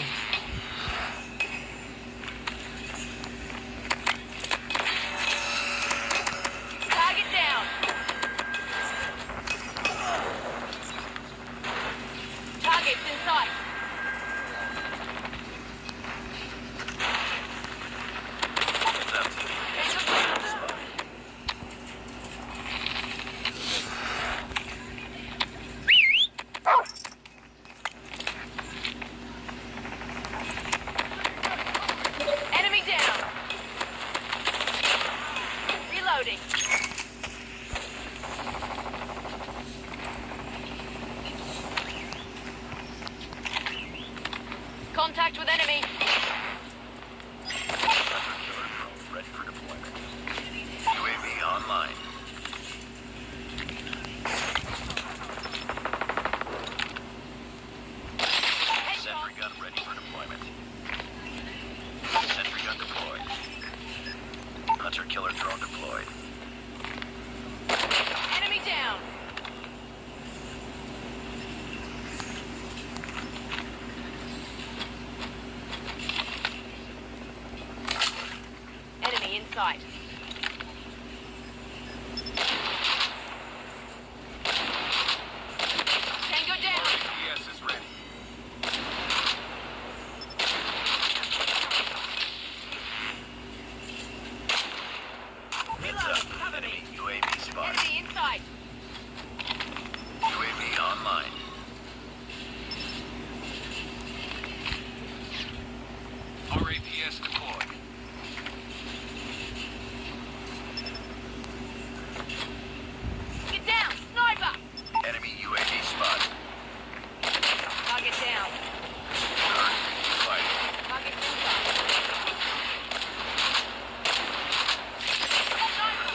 Target down. Target's in sight. It's up to you. Enemy down. Reloading. Contact with enemy. Hunter-killer drone ready for deployment. UAV online. Sentry gun ready for deployment. Sentry gun deployed. Hunter-killer drone deployed. Enemy down. Enemy in sight. Tango down. RAPS is ready. Heads up. Enemy UAV spotted. Enemy in sight. UAV online. RAPS deployed. Get down. Sniper. Enemy UAV spotted. Target down. Fighting. Target in sight.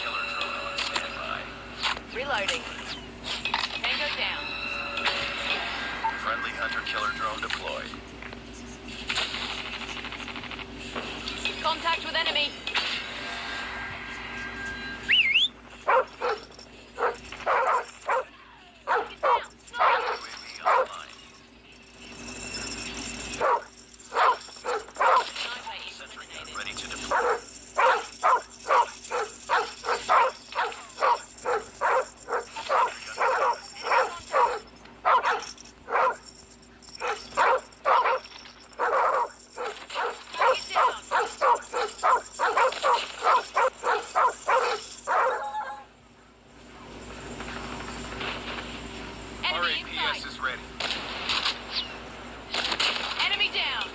Killer drone on standby. Reloading. Tango down. Friendly hunter-killer drone deployed. Contact with enemy. Get down. Sniper. UAV online. Sniper Sentry gun eliminated. ready to deploy. Target down. Enemy in RAPS sight. is ready. Enemy down.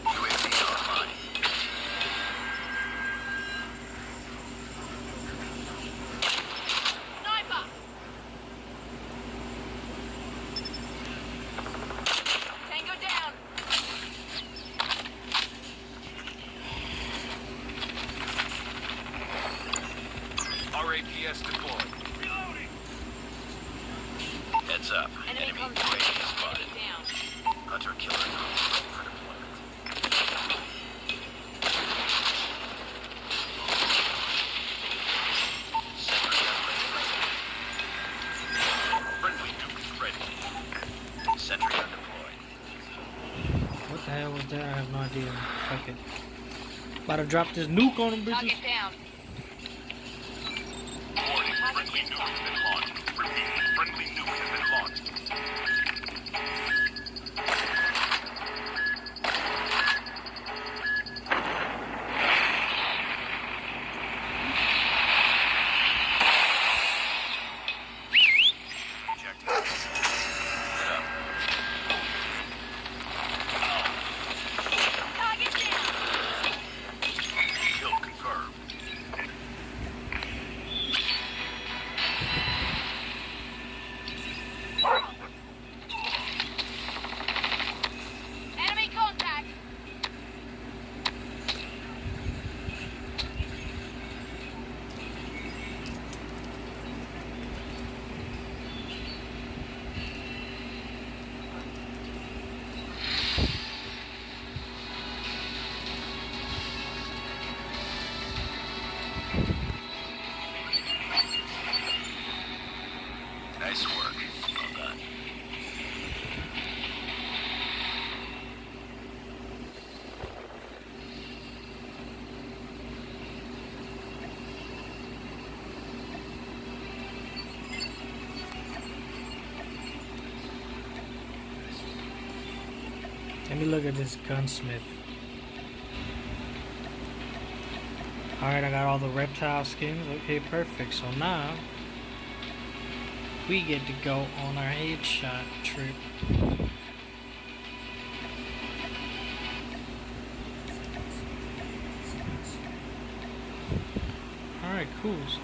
UAV online. Sniper. Tango down. RAPS deployed. Reloading. Heads up. Enemy Enemy contact. UAV spotted. Enemy down. Hunter-killer drone ready for deployment. Sentry gun ready. Friendly nukes ready. Sentry gun deployed. What the hell was that? I have no idea. Fuck it. About to drop this nuke on them, bitches. Target down. Warning, friendly nuke has been launched. Repeat, friendly nuke has been launched. Objective. Set up. Target down. Kill confirmed. Let me look at this gunsmith. Alright, I got all the reptile skins. Okay, perfect. So now we get to go on our headshot trip. Alright, cool. So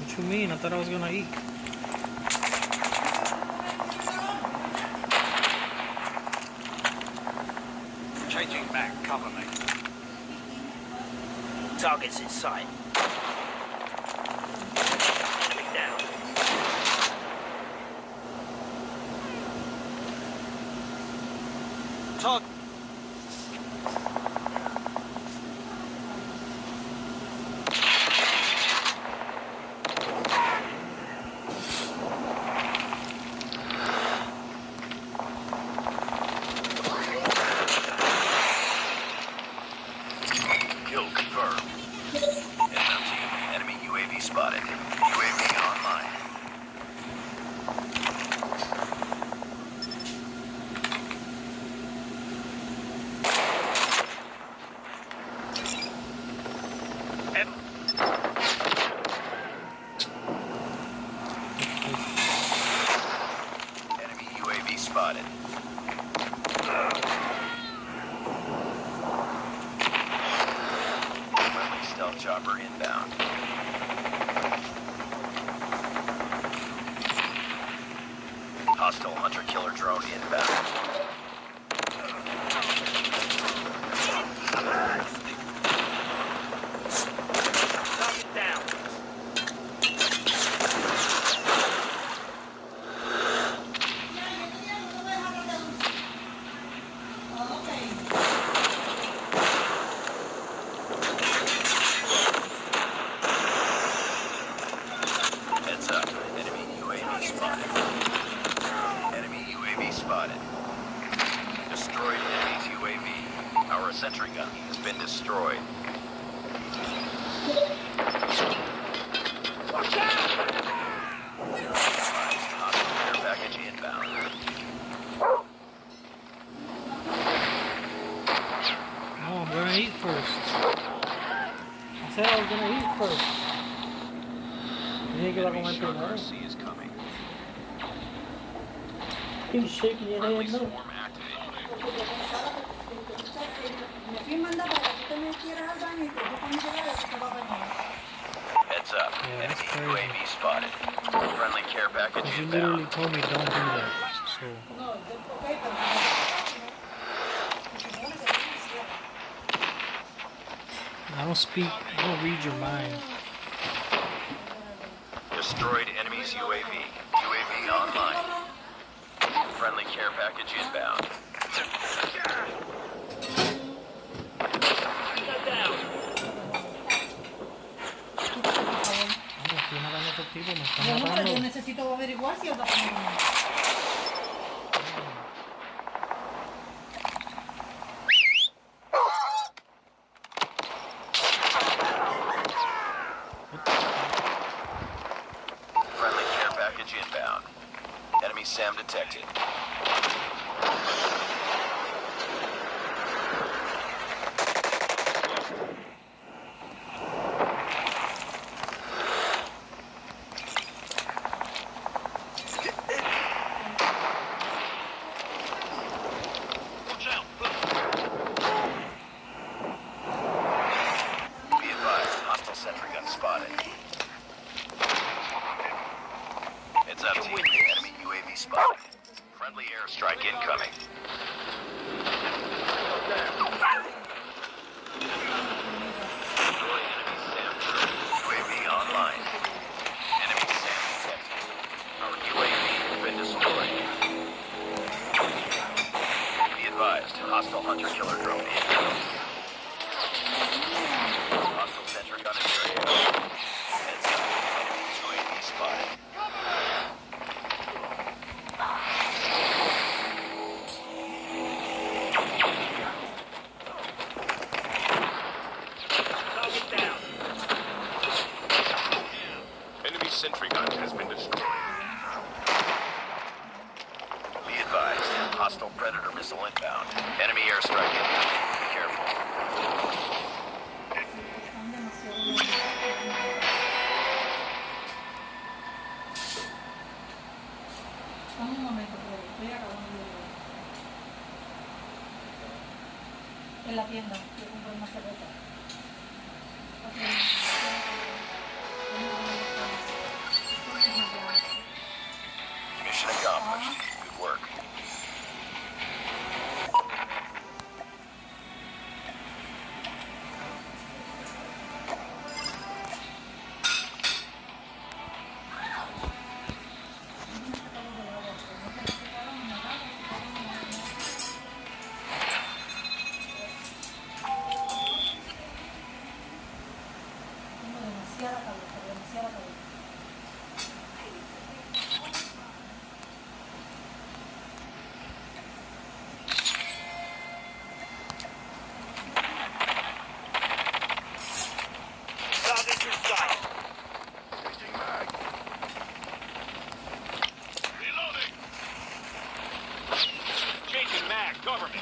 what you mean? I thought I was gonna eat. Changing back, cover me. Targets in sight. Enemy down. Target. Kill confirmed. SMT, enemy UAV spotted. UAV online. Enemy UAV spotted. Friendly stealth chopper inbound. Hostile hunter-killer drone inbound. Target down. Heads up. Enemy UAV spotted. Enemy UAV spotted. Destroyed enemy's UAV. Our sentry gun has been destroyed. Hostile care package inbound. No, I'm gonna eat first. I said I was gonna eat first. You think I Enemy can Shark tomorrow? RC is coming. He's shaking your Friendly head no. swarm activated. Heads up. Yeah, that's Enemy crazy. UAV spotted. Friendly care package You inbound. literally told me don't do that. So I don't speak, I don't read your mind. Destroyed enemy's UAV. UAV online. Friendly care package inbound. Estoy matando a estos tipos, me están Bueno, pero yo matando. necesito averiguar si el Friendly care package inbound. Enemy SAM detected. Be advised, hostile sentry gun spotted. It's up to you. Enemy UAV spotted. Friendly airstrike incoming. Destroy enemy SAM turret. UAV online. Enemy SAM detected. Our UAV has been destroyed. Be advised, hostile hunter-killer drone incoming. Hostile sentry gun in the area. Heads up. Enemy UAV spotted. Enemy sentry gun has been destroyed. Be advised, hostile predator missile inbound. Enemy airstrike inbound. Be careful. Dame un momento, Freddy. Estoy acabando de ver. En la tienda, yo compré una cerveza. Mission accomplished. Good work. Tengo demasiada calor. Target in sight. Reloading. Changing mag. Cover me.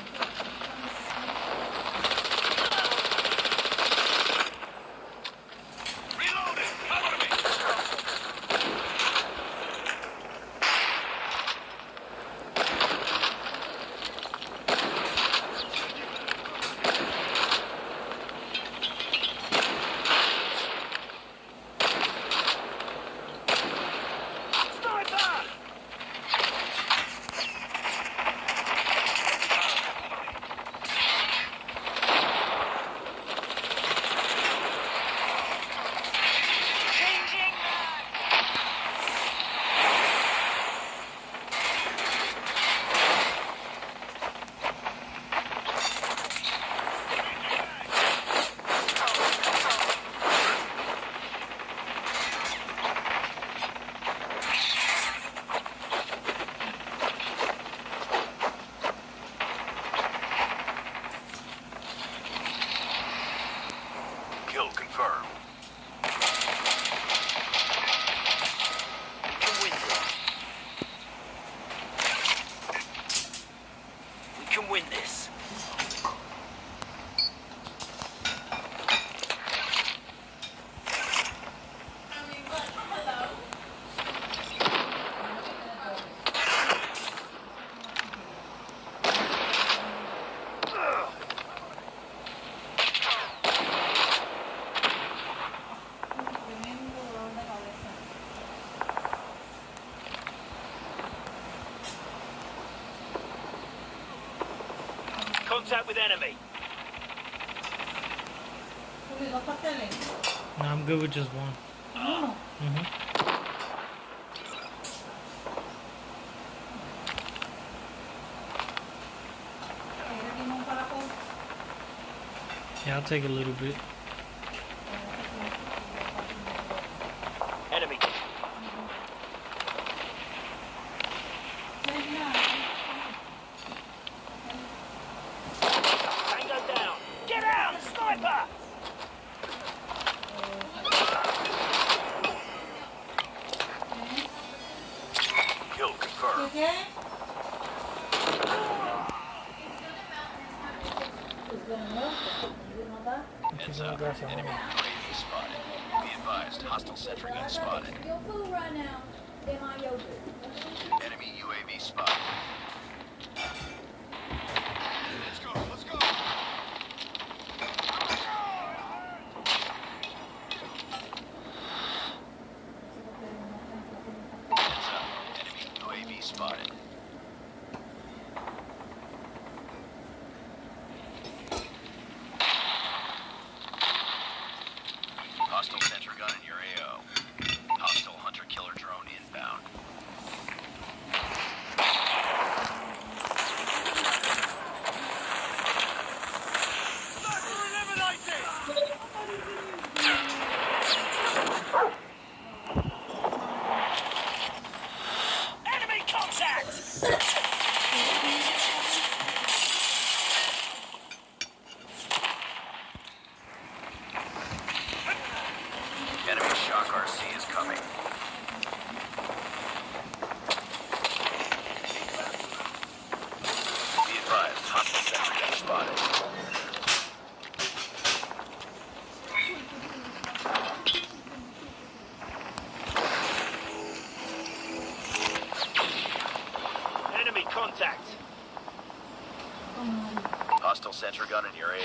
Reloading. Cover me. Kill confirmed. We can win this. We can win this. Tremendo dolor de cabeza. Contact with enemy. Uy, dos pasteles. No, I'm good with just one. Uno. Mm-hmm. Yeah, I'll take a little bit. Enemy. Tango down. Get out, sniper! Kill confirmed. Heads up. Enemy UAV spotted. Be advised, hostile sentry gun spotted. Your food right now. In my yogurt. Enemy UAV spotted. Let's go, let's go! Heads up. Enemy UAV spotted. Hostile sentry gun in your AO. Hostile hunter-killer drone inbound. Enemy contact! Enemy shock RC is coming. Be advised, hostile sentry gun spotted. Enemy contact! Hostile sentry gun in your AO.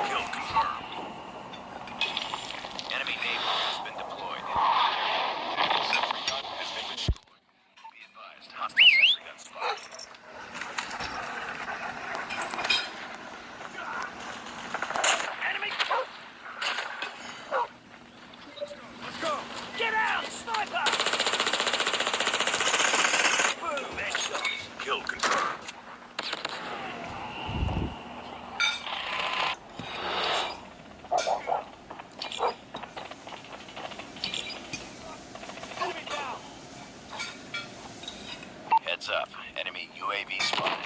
Kill confirmed. Enemy napalm has been deployed. Sentry gun has been destroyed. Be advised, hostile sentry gun spotted. Enemy! Let's go! Get out, sniper! Boom, headshots. Kill confirmed. Enemy down! Heads up, enemy UAV spotted.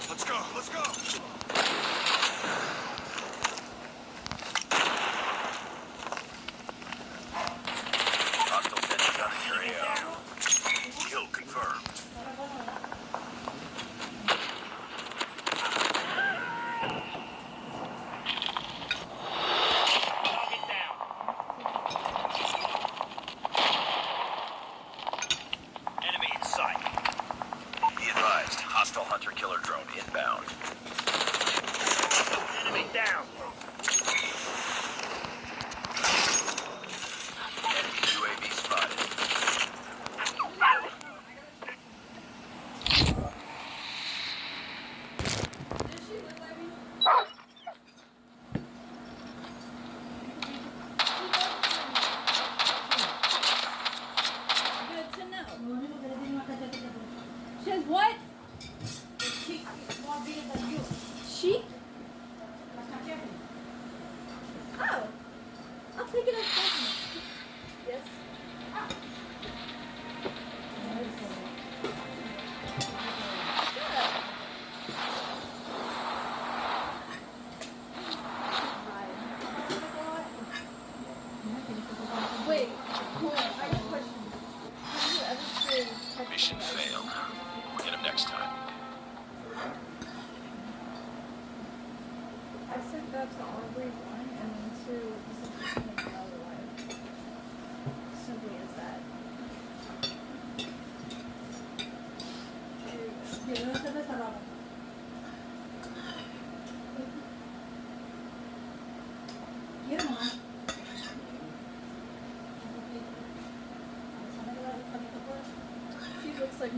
Let's go, let's go! Hostile sentry gun in your AO. Kill confirmed. Target down! Enemy in sight. Be advised, hostile hunter-killer drone inbound. Enemy down! Enemy UAV spotted. Good to know. She has what? Sheep is more bigger than you. Sheep? Oh. I'll take it as compliment. Yes. Wait, hold on. I got a question. Have you ever played Mission failed. We'll get him next time. I sent that to Aubrey 1 and then 2 is to make another one. Simply as that. She looks like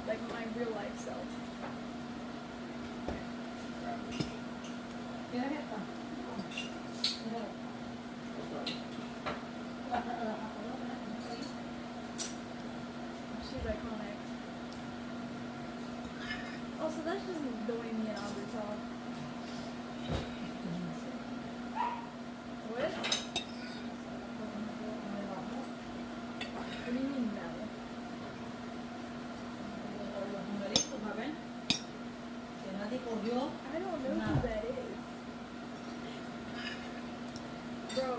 like my real life self. She's iconic. Also, that's just doing me an underdog. What? What do you mean no? I don't know who that is. Bro.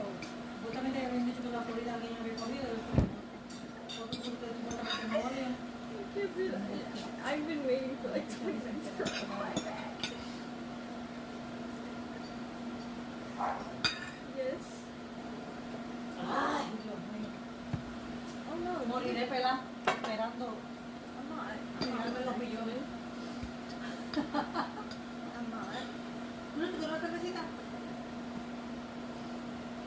Dude, I've been waiting for like 20 minutes for a call back. Yes. Oh no. Moriré esperando. I'm not. Mirarme los millones. I'm not. ¿No te quiero una cervecita?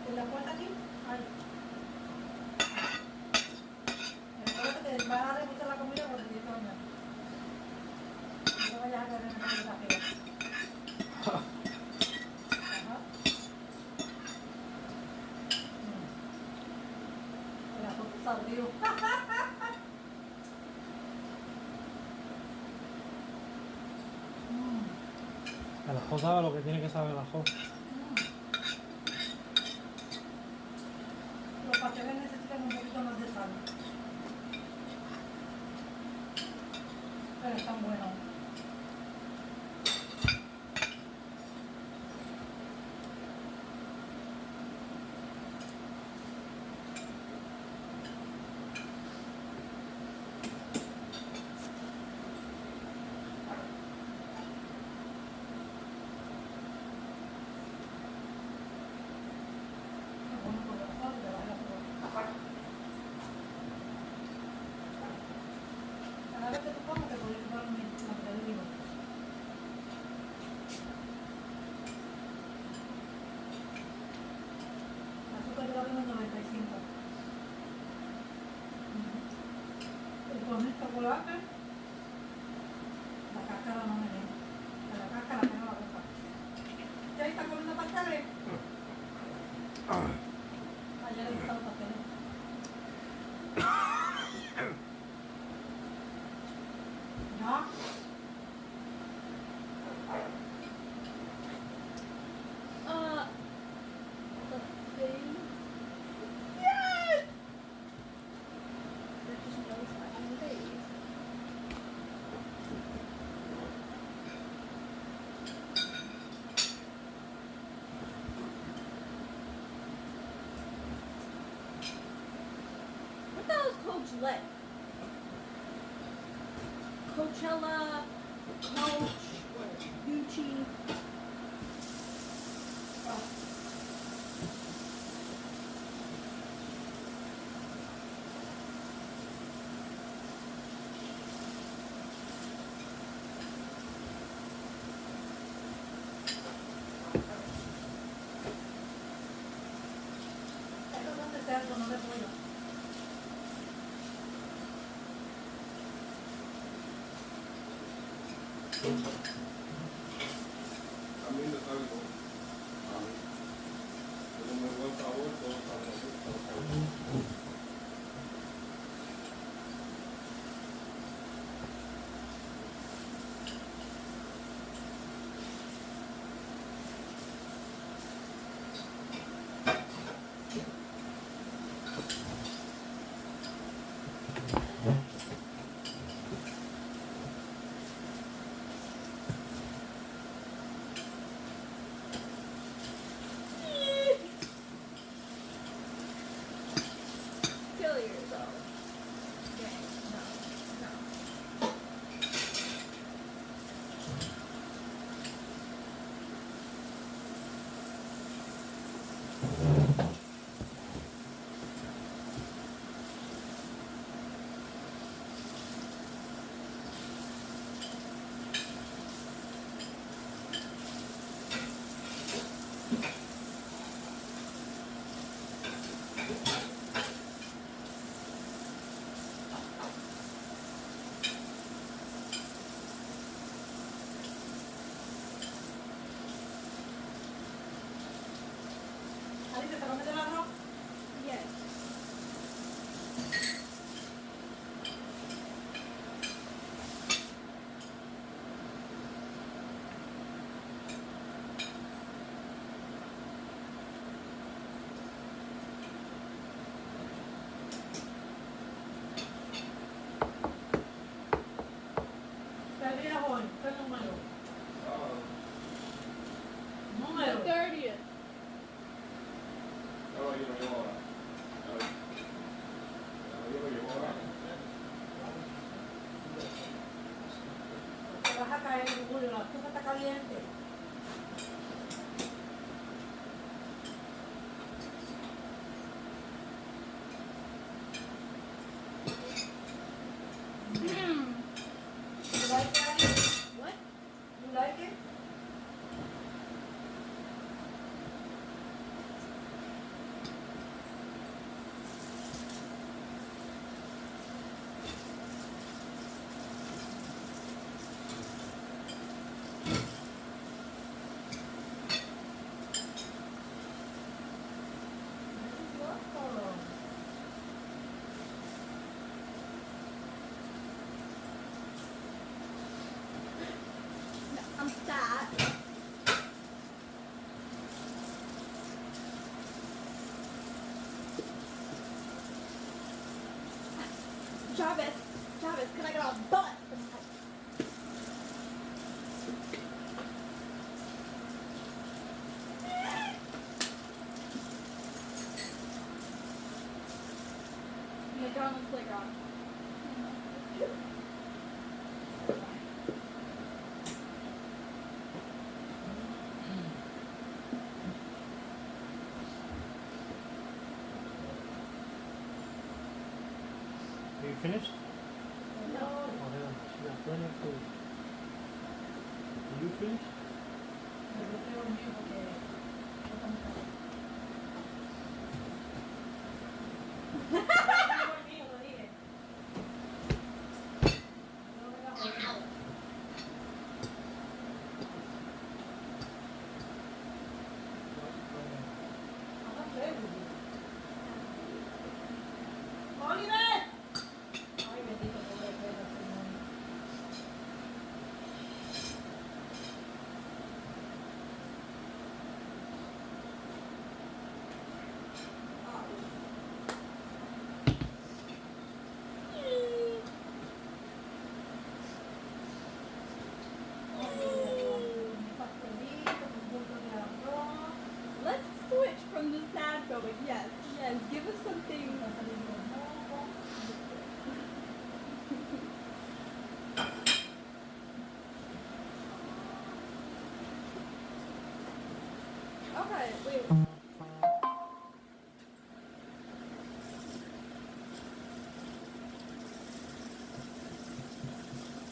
¿En la puerta aquí? Ay. Recuerda que te vas a revisar la comida porque tienes que bañar. No vayas a tener una comida fea. Ajá. Mira, tú salió. El ajo sabe lo que tiene que saber el ajo. Los pasteles necesitan un poquito más de sal. Pero están buenos. Cada vez que tú comes te puedes tomar una cantidad de vino. Azúcar yo la vendo en 95. Y con el chocolate, la cáscara no me deja. De la cáscara me da la boca. ¿Ya está comiendo pasteles? Ayer le gustan los pasteles. ¿No? The thing. Yes! That just knows my face. What the hell is Coach Let? Coachella, Coach, what? Gucci. Estos son de cerdo, no de pollo. También de algo. Tiene muy buen sabor, todo sabroso. meter la rock? Yes. Perdí la voz. ¿Qué número? Número. The 30th. Te vas a caer, Julio. La estufa está caliente. You like it? What? You like it? I'm sad. Travis, can I get a butt? McDonald's playground. Are you finished? No. Oh, hell, she got plenty of food. Are you finished? Let's switch from the sad going. Yes, yes. Give us something. Okay, wait.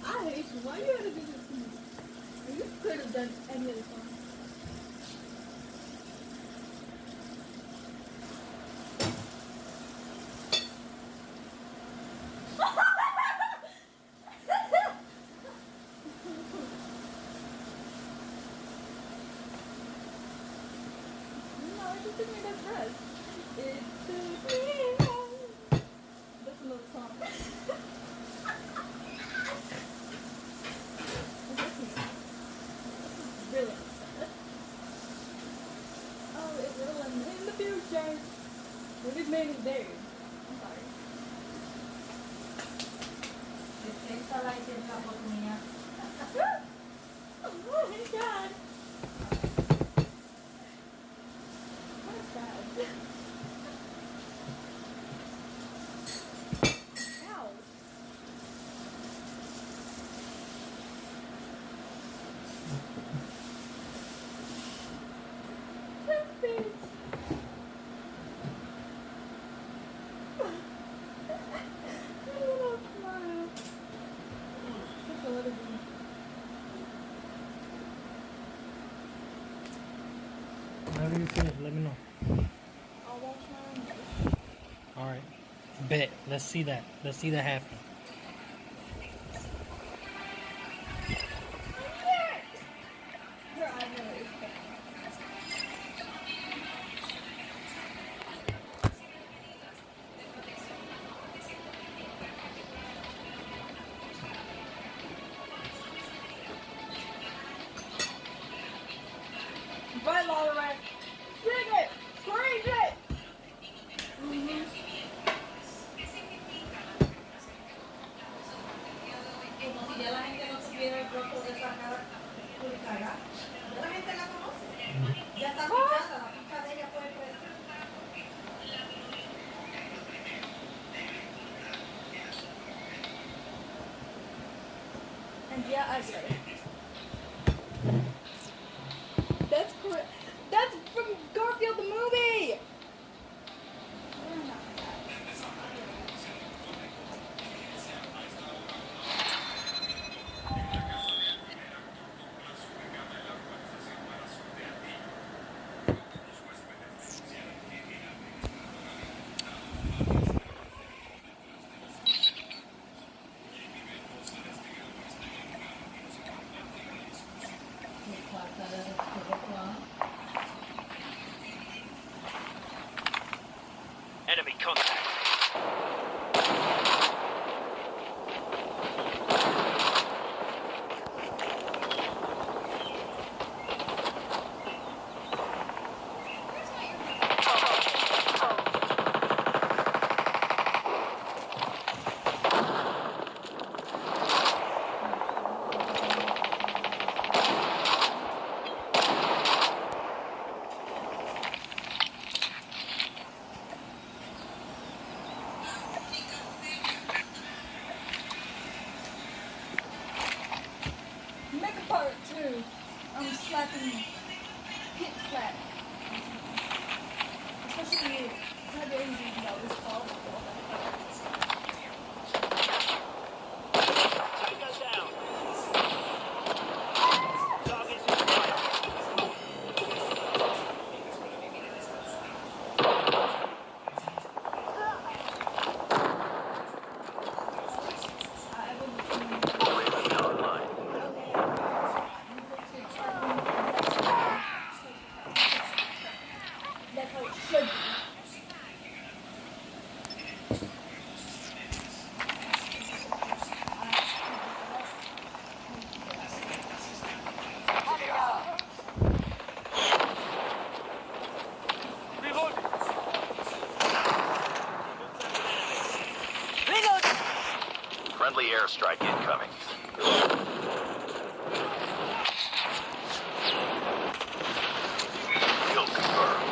I hate you. Why you gotta do this to me? You could have done any of this one. No, it just took me to rest. It took me home. That's another song. Really upset. Oh, it will in the future. When his name is Dave. I'm sorry. Esta la hice en la oportunidad. Oh my god. What sad. Ow. Toothpaste. I don't smile. That's a little bit. Whenever you finish, let me know. I'll wash my own. Alright. Bet. Let's see that. Let's see that happen. Her eyebrow is bad. that, Valorant. Sing it. Scream it. Como si ya la gente no tuviera el rostro de esa cara publicada. Ya la gente la conoce. Ya está fichada, la ficha de ella fue presa. And yeah, I said it. That's correct. That's from Garfield the movie. Enemy contact. Make a part 2. I'm slapping hit slap. Especially you. I had anything about this call. Tango down. Targets in fire. That's how it should be. Friendly airstrike incoming. Kill confirmed.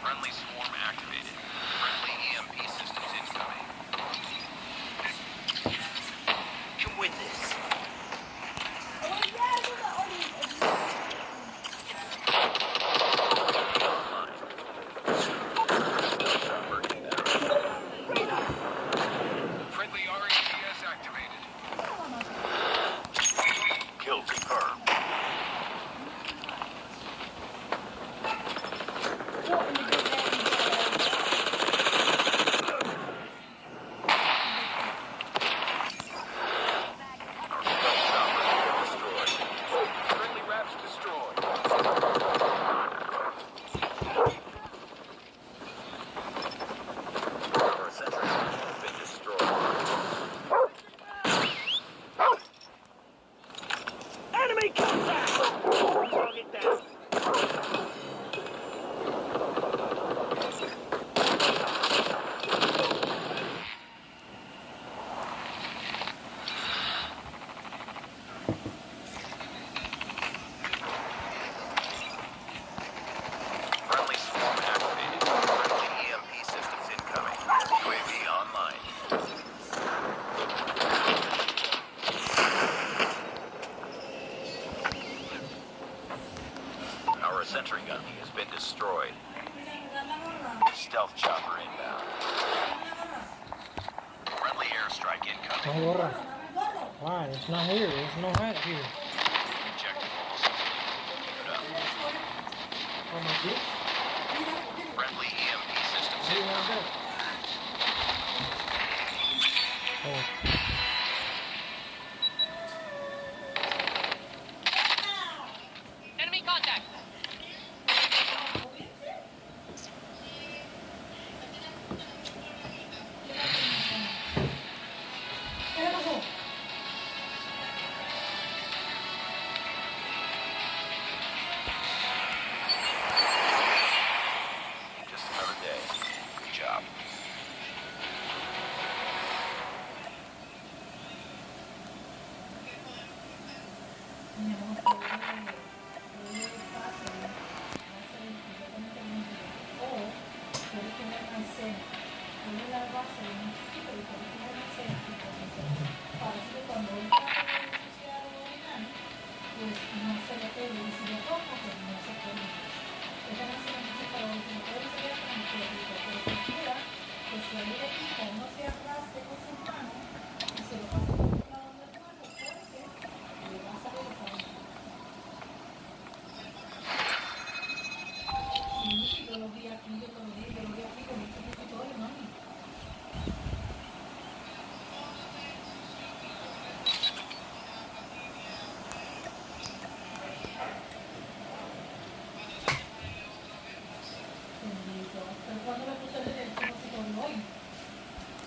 Friendly swarm activated. Friendly EMP systems incoming. You can win this. Friendly RAPS activated. Kill confirmed. Friendly wraps destroyed. Our sentry has been destroyed. Enemy contact! Target down. Friendly swarm activated. Friendly EMP systems incoming. UAV online. Our sentry gun has been destroyed. Stealth chopper inbound. Friendly airstrike incoming. Don't worry. Why? It's not here. There's no hat here. Injectables. Good up. Oh my goodness. Friendly EMP systems Hey, incoming. how's that? Oh. Enemy contact.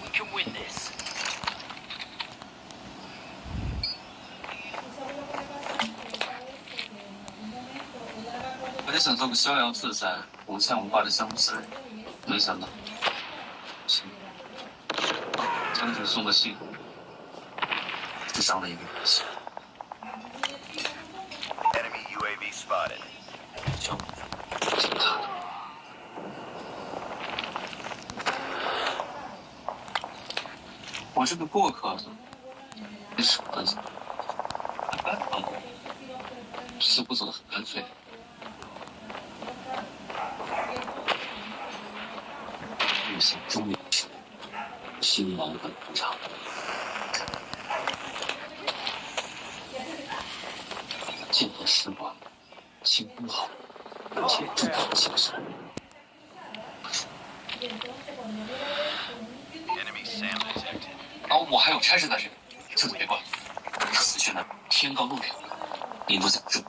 We can win this.我在想做个逍遥自在、无牵无挂的相思人，没想到，将军送的信，只伤了一个人心。Enemy UAV spotted. 兄弟，听他的。我是个过客，你舍不得走，似乎走得很干脆。欲想终有时，心忙本不长。剑和时光，轻功好，而且重要精神。Enemy SAM detected. 我还有差事在这里，这都别管。死去那天高路远，您不想住。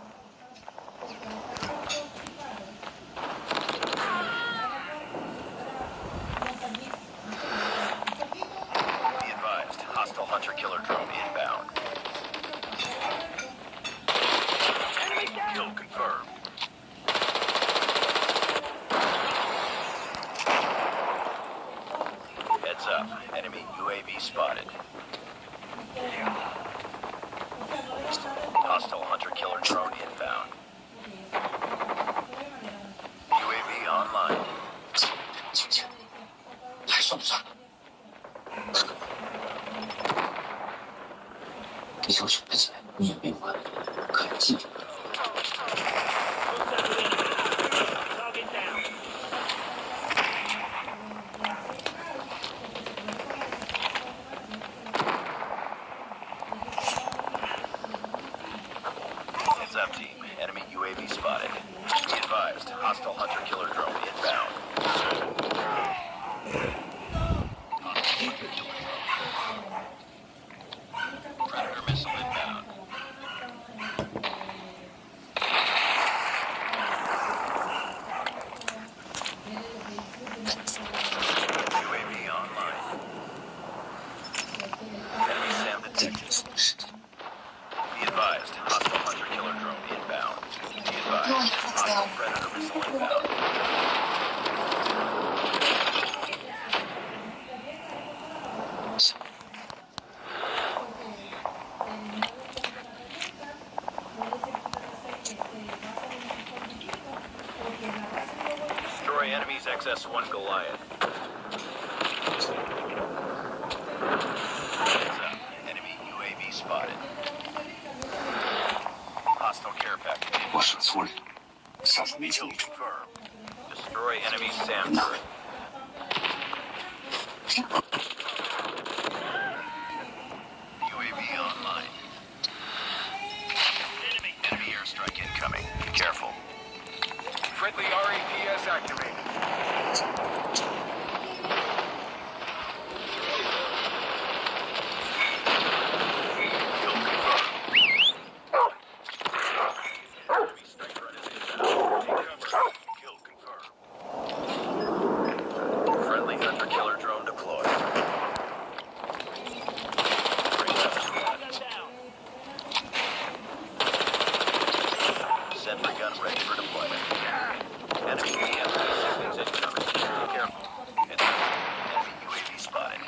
Be advised, hostile hunter-killer drone inbound. Enemy kill confirmed. Heads up, enemy UAV spotted. Hostile hunter-killer drone inbound. UAV online. 还算不算？你想选择起来，你也没有关，可以记住。Heads up, team. Enemy UAV spotted. Be advised, hostile hunter-killer drone inbound. Predator missile inbound. UAV online. Enemy SAM detected. Be advised, hostile hunter-killer drone inbound. Be advised, hostile predator missile inbound. Destroy enemy's XS-1 Goliath. Heads up, enemy UAV spotted. Hostile care package. 我是粗人，杀出一城一城。 Confirmed. Destroy enemy SAM turret. UAV online. Enemy airstrike incoming. Be careful. Friendly RAPS activated. Friendly hunter-killer drone deployed. Sentry gun ready for deployment. Enemy EMP seconds incoming. Be careful. Enemy UAV spotted.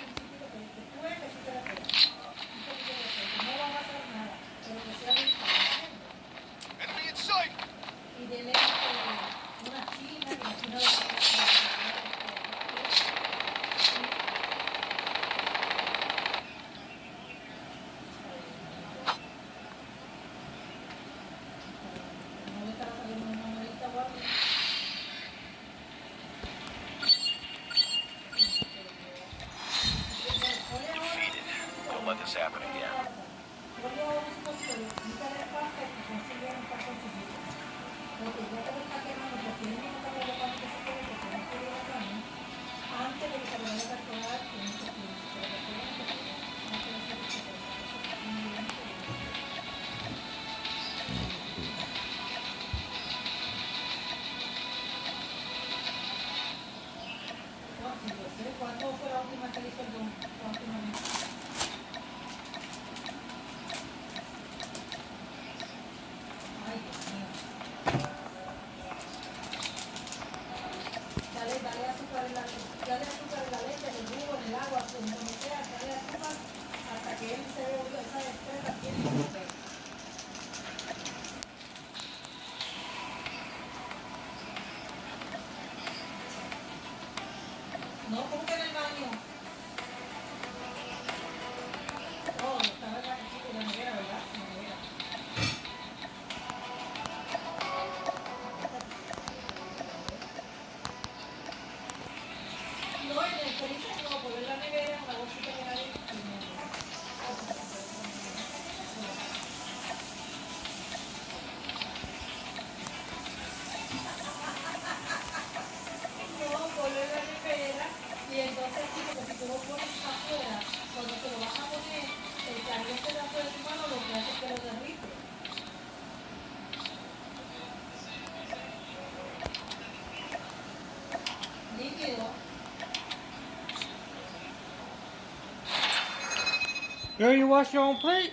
Girl, you wash your own plate?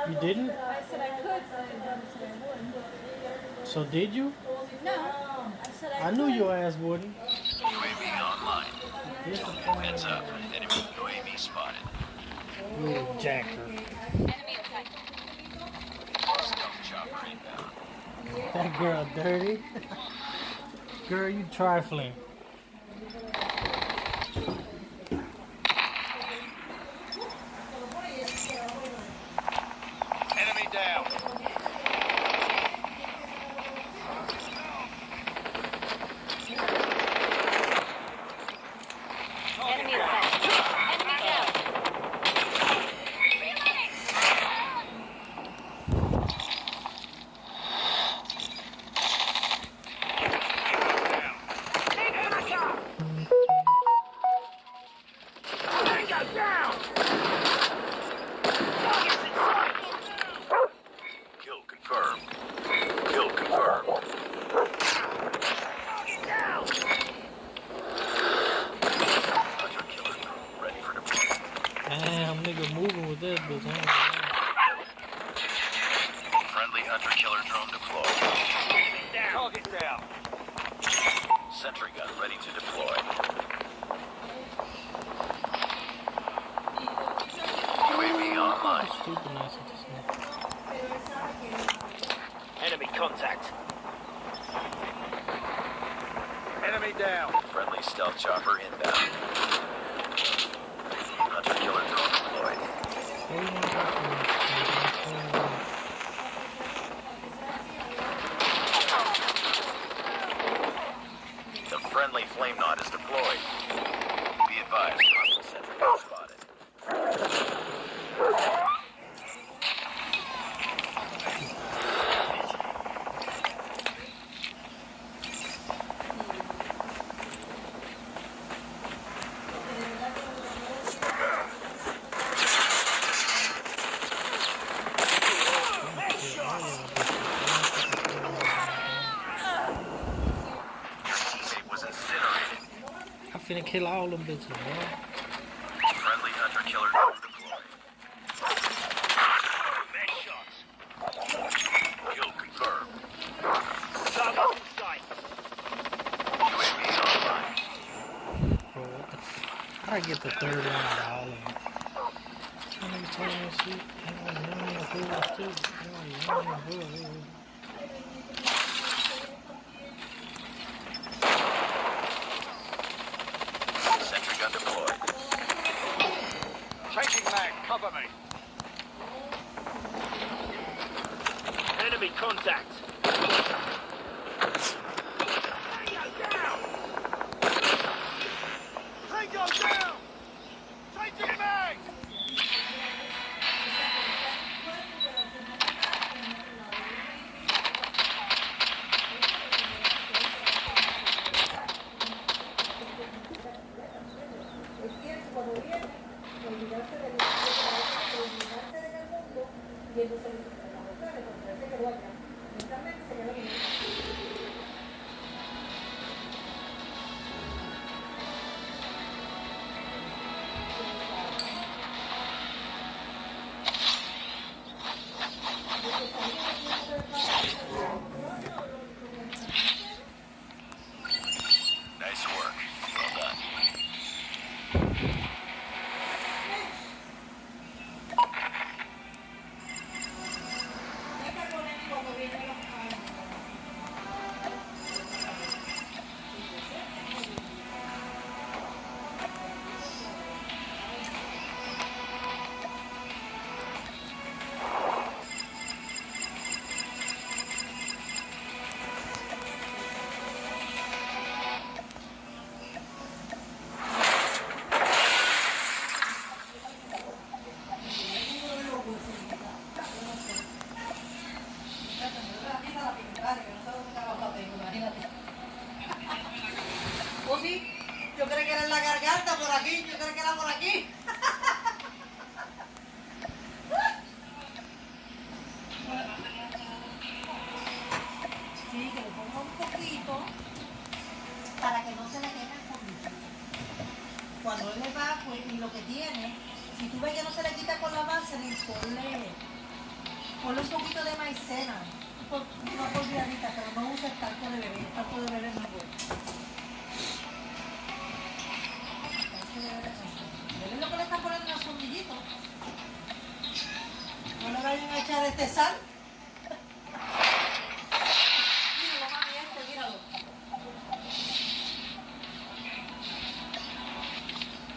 You didn't? I said I could, but I didn't say I would. So did you? No, I said I I could. knew your ass wouldn't. UAV online. Heads up. Enemy UAV spotted. You a jacker. Stealth chopper inbound. That girl dirty. Girl, you trifling. Enemy down. Enemy attack. Enemy down. Tango down. Kill confirmed. Kill confirmed. Hunter killer drone ready for deployment. Damn, nigga moving with that bitch. Friendly hunter killer drone deployed. Target down. Sentry gun ready to deploy. UAV online. Stupidness with this nigga. Enemy contact. Enemy down. Friendly stealth chopper inbound. Hunter killer drone deployed. The friendly flame knot is deployed. Be advised, hostile sentry gun spotted. Teammate was incinerated. I finna kill all them bitches, man. Friendly hunter killer drone deployed. Bad shots. Kill confirmed. Target in sight. UAV online. Bro, what the fuck? I get the third one out of all of them. That nigga talking that shit. Sentry gun deployed. Changing mag. Cover me. Enemy contact. Tango down. Tango down. Changing mag. Nice work. Well done. lo que tiene, si tú ves que no se le quita con la base, ponle un poquito de maicena, una polvilladita, pero no uses talco de bebé, el talco de bebé no es bueno. ¿Ven lo que le están poniendo en el fundillito? No le vayan a echar sal. Míralo, mami, míralo.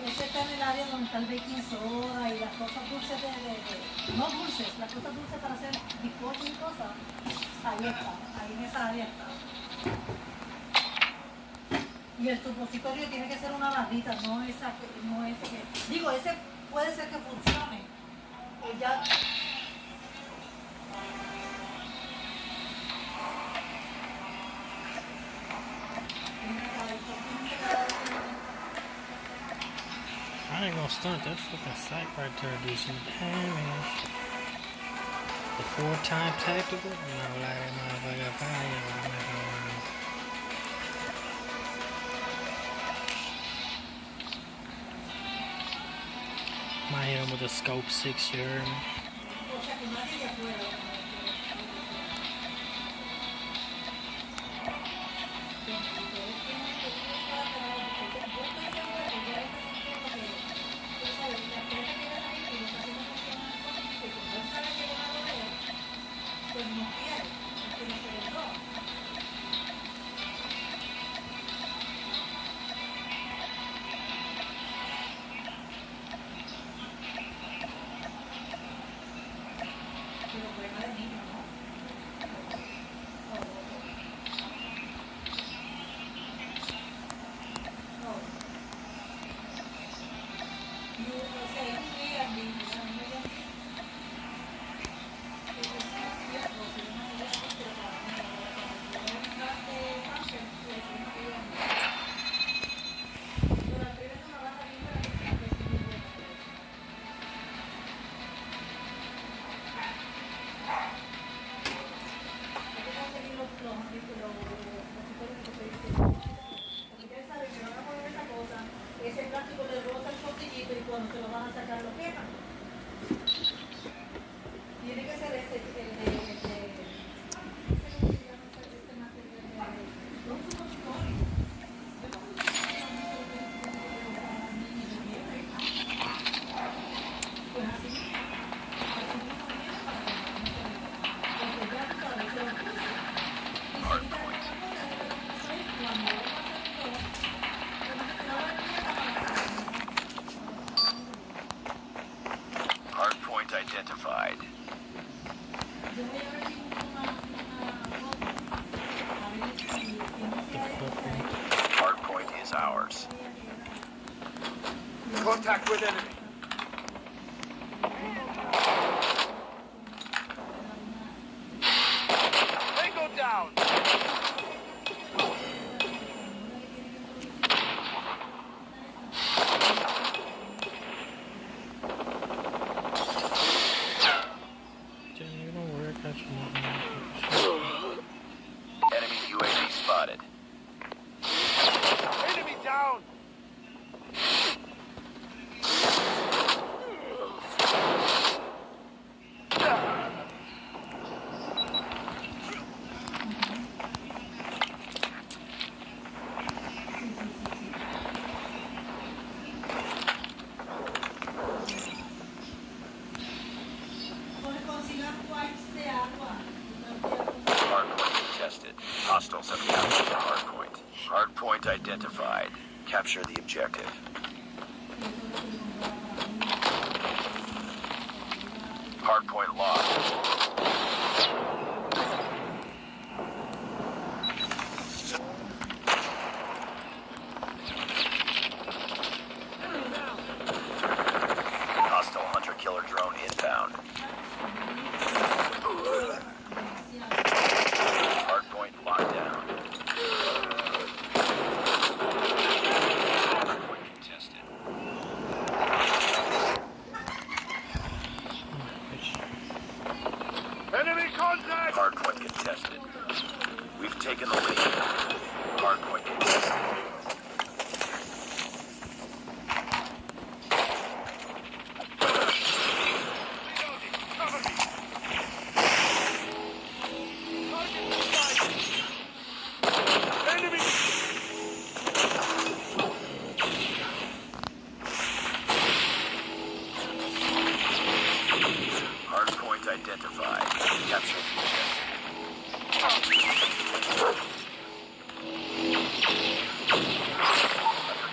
Ese está en el área donde está el baking soda y las cosas dulces no dulces, las cosas dulces para hacer bizcochos y cosas. Ahí está, ahí en esa área está. Y el supositorio tiene que ser una barrita, no ese que... Digo, ese puede ser que funcione. O ya... I ain't gonna stunt, that fucking sight right there do some damage. The 4-time tactical? I'm not gonna lie, that motherfucker fire. Might hit him with a scope 6 year. Ese plástico le roza el tortillito y cuando se lo van a sacar lo queman. Tiene que ser ese, Hardpoint identified. Hardpoint is ours. Contact with enemy. Tango down. Enemy UAV spotted. Enemy down. Hardpoint contested. Hostiles have captured the hardpoint. Hardpoint identified. Capture the objective. Hardpoint lost. Hostile hunter-killer drone inbound. Hardpoint locked down. Hardpoint contested. Enemy contact. Hardpoint contested. We've taken the lead. Hardpoint contested. Capture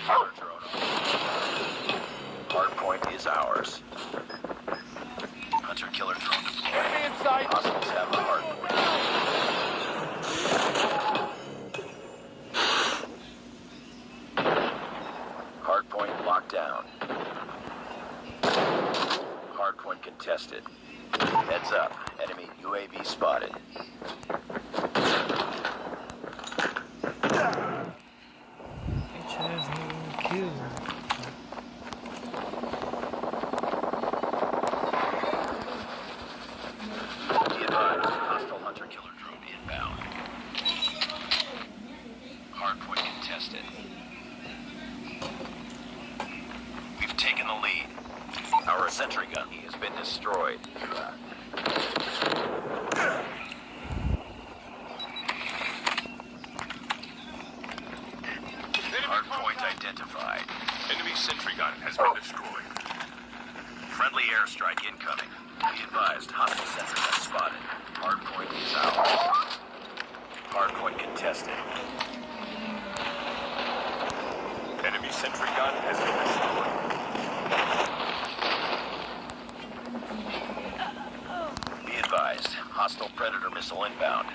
Hunter-killer drone. Hardpoint is ours. Hunter-killer drone deployed. Hostiles have the hardpoint. Hardpoint locked down. Hardpoint contested. Heads up. Enemy UAV spotted. Bitch has no kill. Be advised. Hostile hunter-killer drone inbound. Hardpoint contested. We've taken the lead. Our sentry gun has been destroyed. Hardpoint identified. Enemy sentry gun has been destroyed. Friendly airstrike incoming. Be advised, hostile sentry gun spotted. Hardpoint is ours. Hardpoint contested. Enemy sentry gun has been destroyed. Be advised, hostile Predator missile inbound.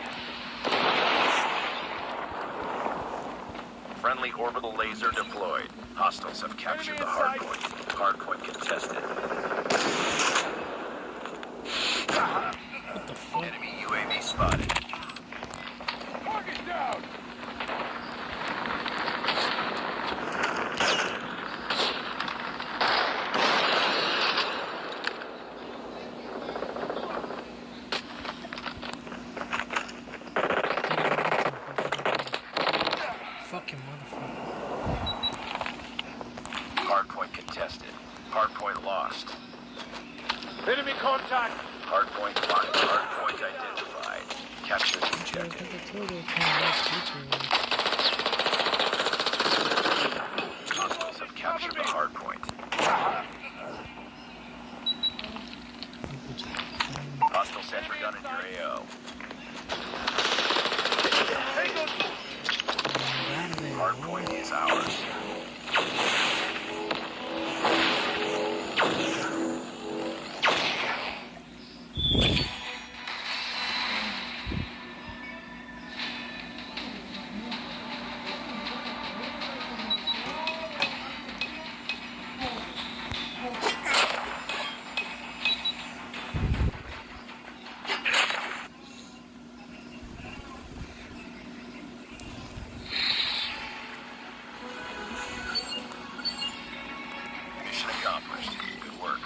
Friendly orbital laser deployed. Hostiles have captured the hardpoint. Hardpoint contested. Enemy UAV spotted. Target down! Fucking motherfucker. Hardpoint contested. Hardpoint lost. Enemy contact! Hardpoint locked. Hardpoint identified. Capture the objective. Hostiles have captured the hardpoint. Hostile sentry gun in your AO. Hardpoint is ours. Mission accomplished. Good work.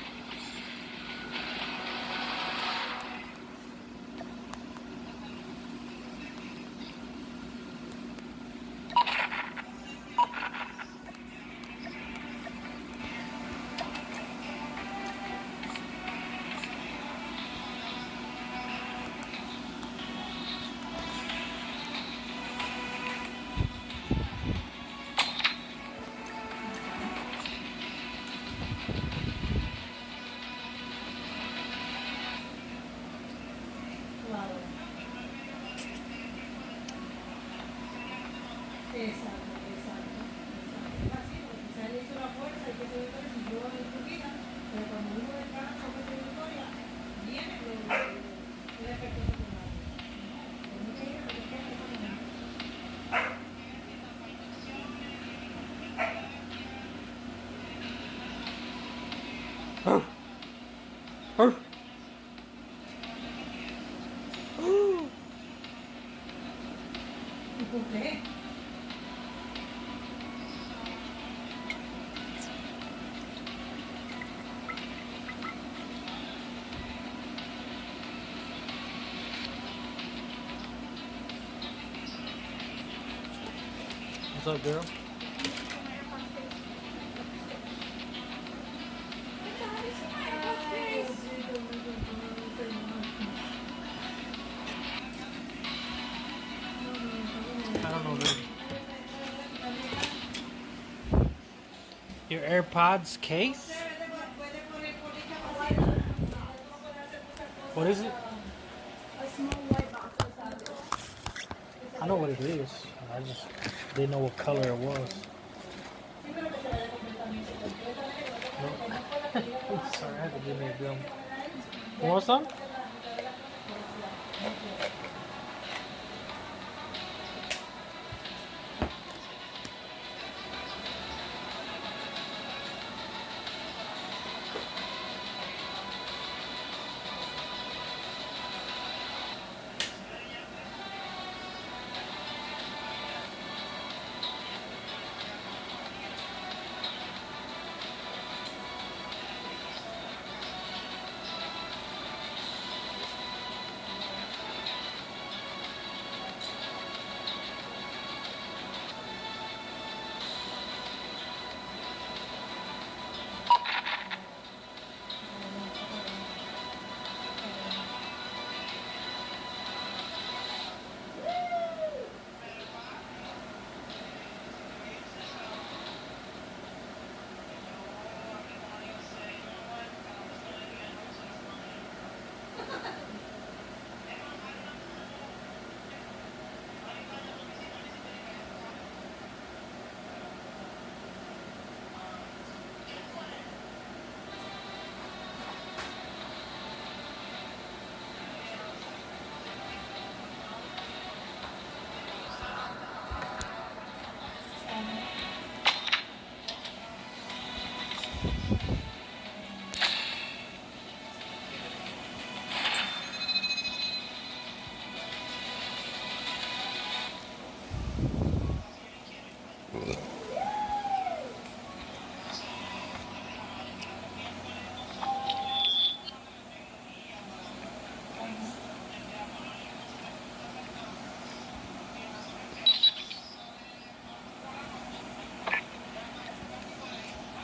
Claro. Exacto, exacto. Es así, porque se han hecho la fuerza y que se yo en su vida, pero cuando uno descansa por su victoria, viene el efecto secundario. Por mucha gente que tenga esa manera. ¿Y por qué? What's up, girl? I don't know, baby. Your AirPods case? What is it? I know what it is. I just didn't know what color it was. Sorry, I had to give me a gum. You want some?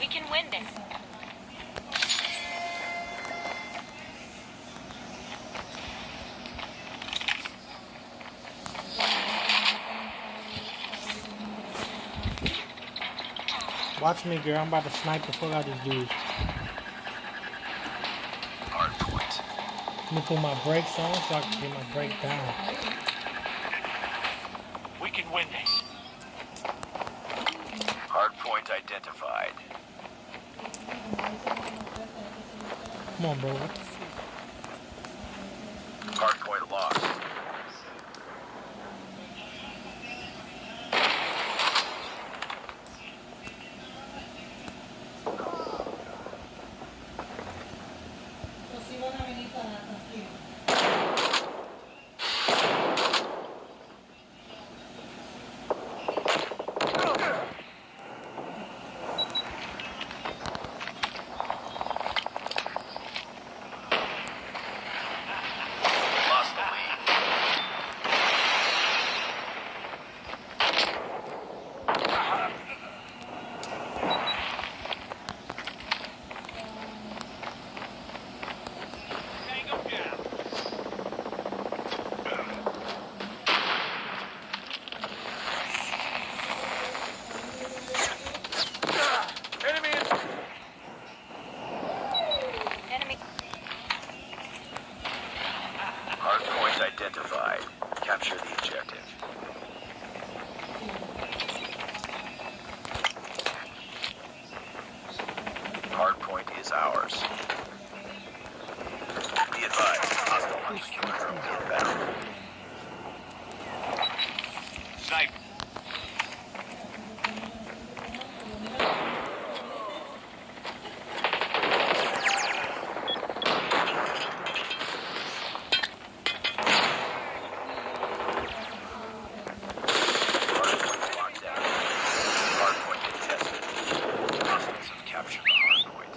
We can win this. Watch me, girl. I'm about to snipe the fuck out of these dudes. Hard point. Let me put my brakes on so I can get my brake down. We can win this. Hard point identified. Come on, bro. What the fuck? Hard point lost. Lost the lead. Enemy. Hard point identified. Capture the objective. Hard point is ours. Be advised, hostile hunter killer drone inbound. Snipe. Hardpoint locked down. Hardpoint contested. Hostiles have captured the hardpoint.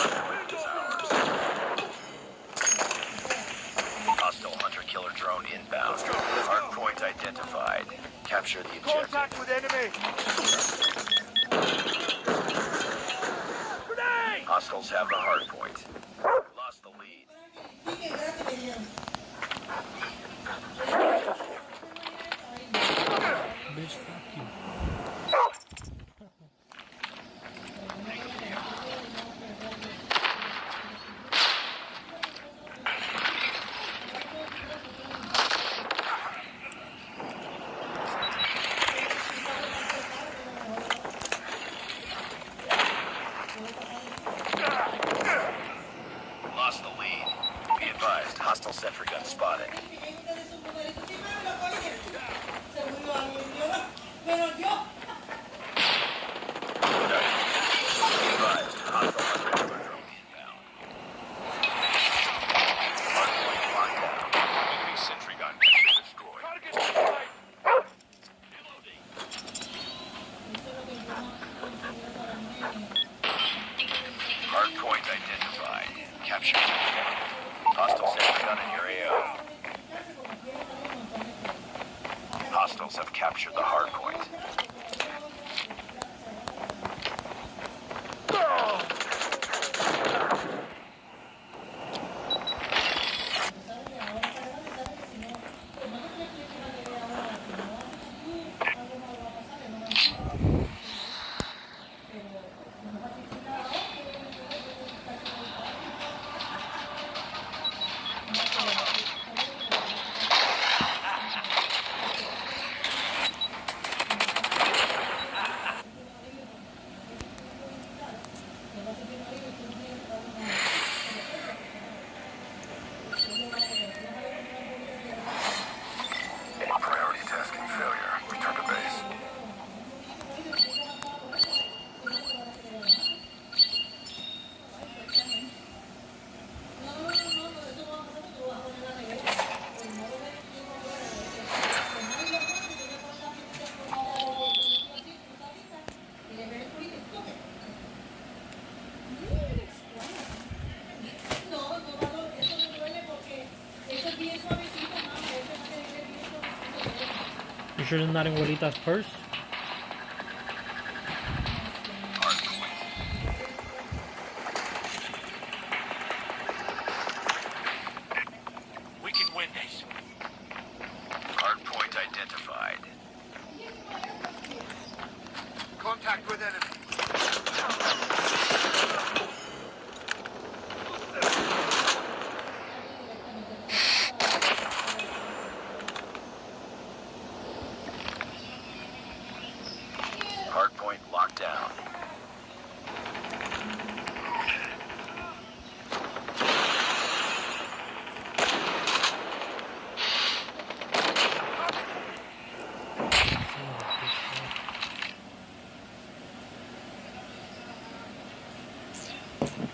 Hardpoint is ours. Hostile hunter-killer drone inbound. Hardpoint identified. Capture the objective. Contact with enemy. Grenade! Hostiles have the hardpoint. Lost Bitch, fuck you. Lost the lead. Be advised, hostile sentry gun spotted. Hardpoint identified. Capture. Hostile sentry gun in your AO. Hostiles have captured the hardpoint. Priority tasking failure. Return to base. You sure it's not in Juanita's purse? We can win this. Hardpoint identified. Contact with enemy. Hardpoint locked down.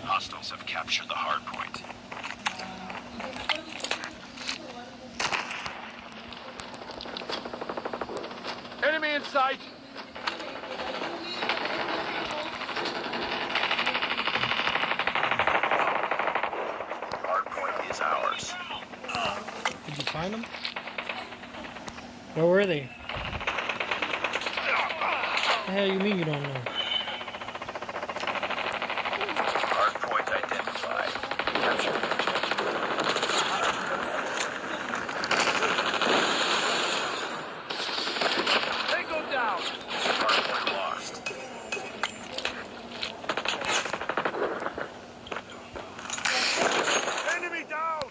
Hostiles have captured the hardpoint. Enemy in sight. Hardpoint is ours. Did you find them? Where were they? What the hell you mean you don't know? Hardpoint identified. Capture. They go down. Hardpoint lost. Enemy down.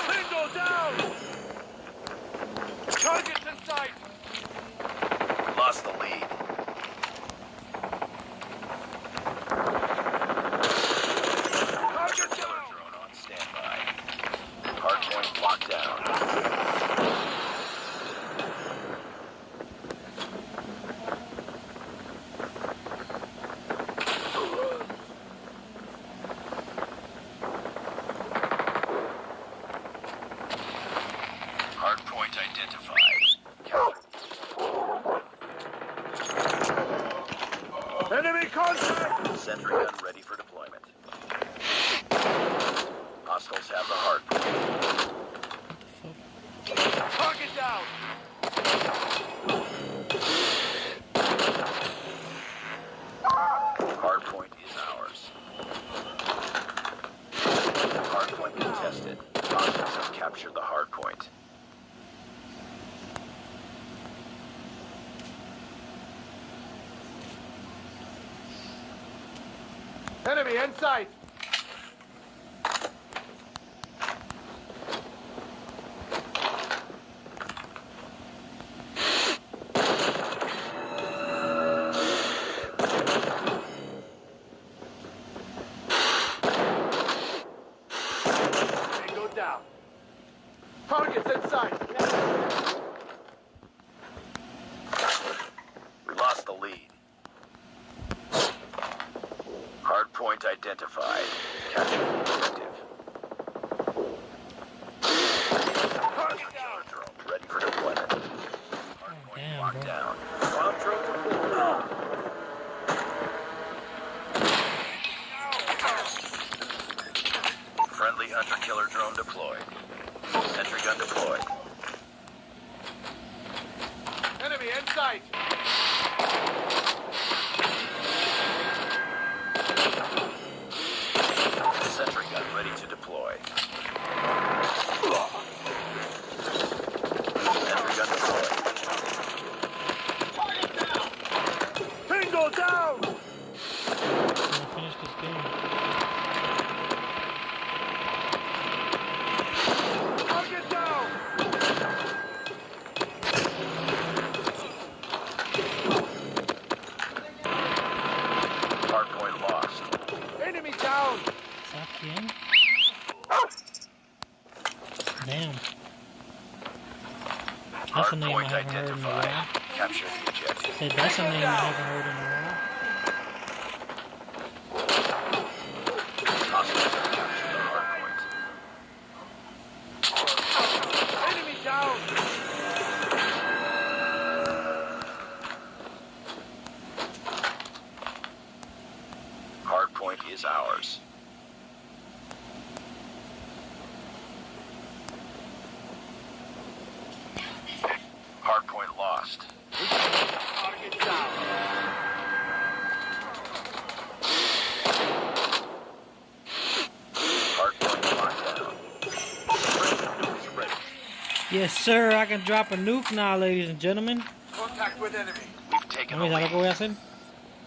Bingo down. Targets in sight. Lost the lead. Target down. Drone on standby. Hardpoint locked down. Hardpoint identified. Enemy contact. Sentry gun ready for deployment. Hostiles have the hard point. Target down. Hard point is ours. Hard point contested. Hostiles have captured the hard point. Enemy in sight. Tango down. Targets in sight. We lost the lead. Hard point identified. Capture the objective. Killer drone ready for deployment. Hard point locked down. Bomb drone deployed. Friendly hunter killer drone deployed. Sentry gun deployed. Enemy in sight. Sentry gun ready to deploy. Sentry gun deployed. Tango down. Finish this game. Target down. Hard point lost. Enemy down. Fucking. Damn. That's a name I Point haven't heard in a identified. while. Capture the objective. Said that's a name I haven't heard in a while. Hostiles have captured the hard point. Enemy down. Hard point is ours. Hard point lost. Target down. Hard point locked down. Nukes ready. Yes, sir. I can drop a nuke now, ladies and gentlemen. Contact with enemy. We've taken the ¿Sabes lo que voy lead. a hacer?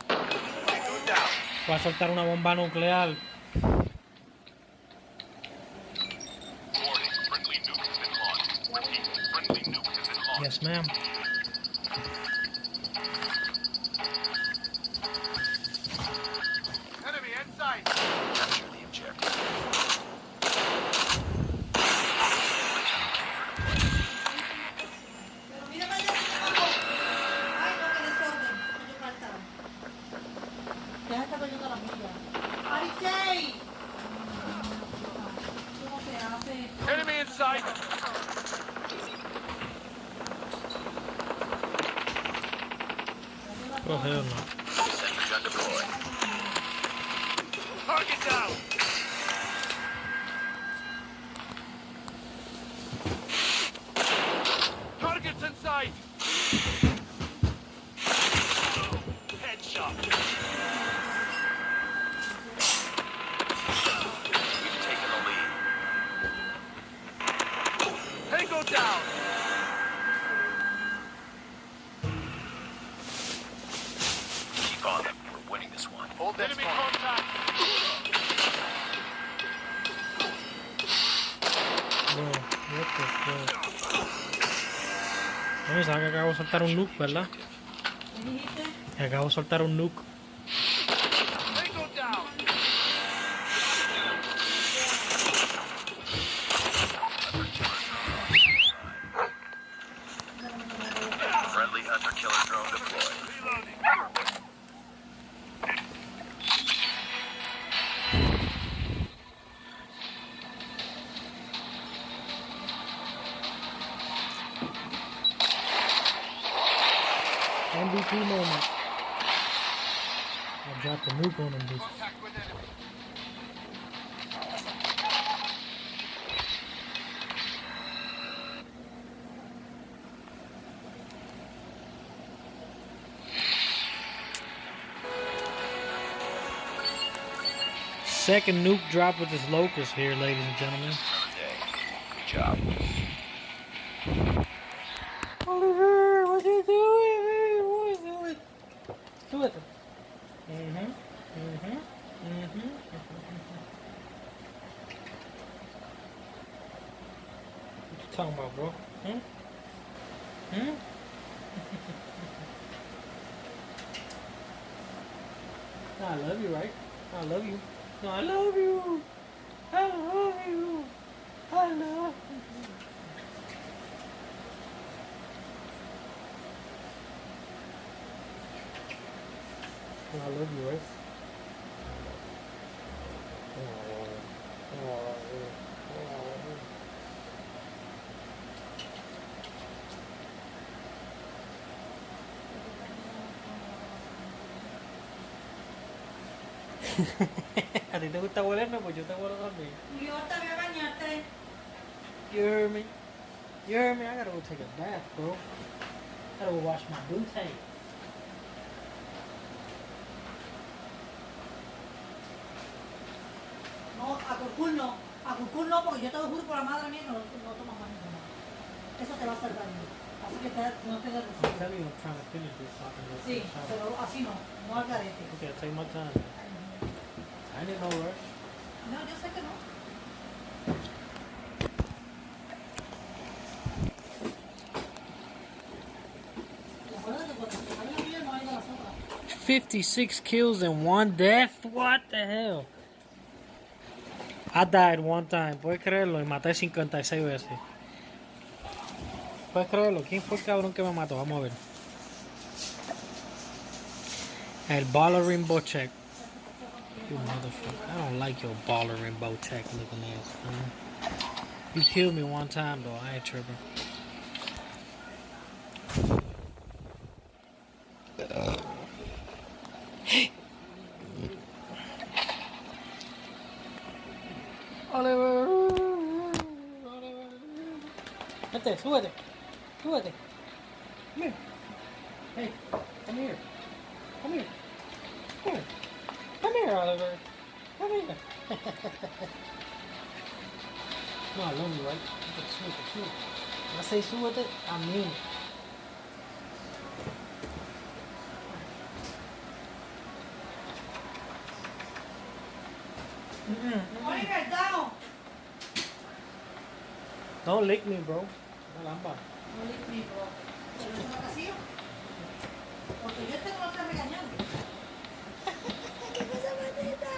Tango down. Voy a soltar una bomba nuclear. Warning, friendly nuke has been launched. Repeat, friendly nuke has been launched. Yes, ma'am. Enemy in sight. Capture the objective. Pero mira para allá. Ay, no, que desorden. Yo faltaba. Ya está perdiendo la milla. ¡Ay, Jay! ¿Cómo se hace? Enemy in sight. Oh, hell no. Sentry gun deployed. Target down. Targets in sight. Headshot. We've taken the lead. Tango down. Keep on them. We're winning this one. Hold that enemy contact. Bro, what the fuck? Oye, ¿sabes que acabo de soltar un nuke, verdad? ¿Qué dijiste? Que acabo de soltar un nuke. Tango down. Friendly hunter killer drone deployed. Reloading. MVP moment. I dropped a nuke on him, bitch. Contact with enemy. second nuke drop with this locust here, ladies and gentlemen. Good job. Oliver, what you doing? What you doing? Do it. What you talking about, bro? No, I love you, right? I love you. No, I love you. I love you. I love you. No, I love you, right? A ti te gusta huelerme, pues yo te huelo también. Yo te voy a bañarte. You heard me? You heard me? I gotta go take a bath, bro. Gotta go wash my booty. No, a Curcul no. A Curcul no, porque yo te lo juro por la madre mía que no tomas más nada. Eso te va a hacer daño. Así que no te des I'm telling you, I'm trying to finish this so I can go Sí, to the shower. pero así no. No al garete. Okay, I'll take my time. I didn't no rush. No, yo sé que no. 56 kills and 1 death? What the hell? I died one time, ¿puedes creerlo? Y maté 56 veces. ¿Puedes creerlo? ¿Quién fue el cabrón que me mató? Vamos a ver. El baller rainbow check. You motherfucker. I don't like your baller rainbow check looking ass, man. You killed me one time though, I ain't tripping. Oliver. Vente, súbete. Súbete. Come here. Hey, come here. Come here. Come here. Come here, Oliver. Come here. No, I love you, right? Súbete. When I say súbete, I mean it. Oliver, down. Don't lick me, bro. Caramba. No lick me, bro. ¿Pero eso no ha sido? Porque yo tengo otra regañando. ¿Qué cosa maldita?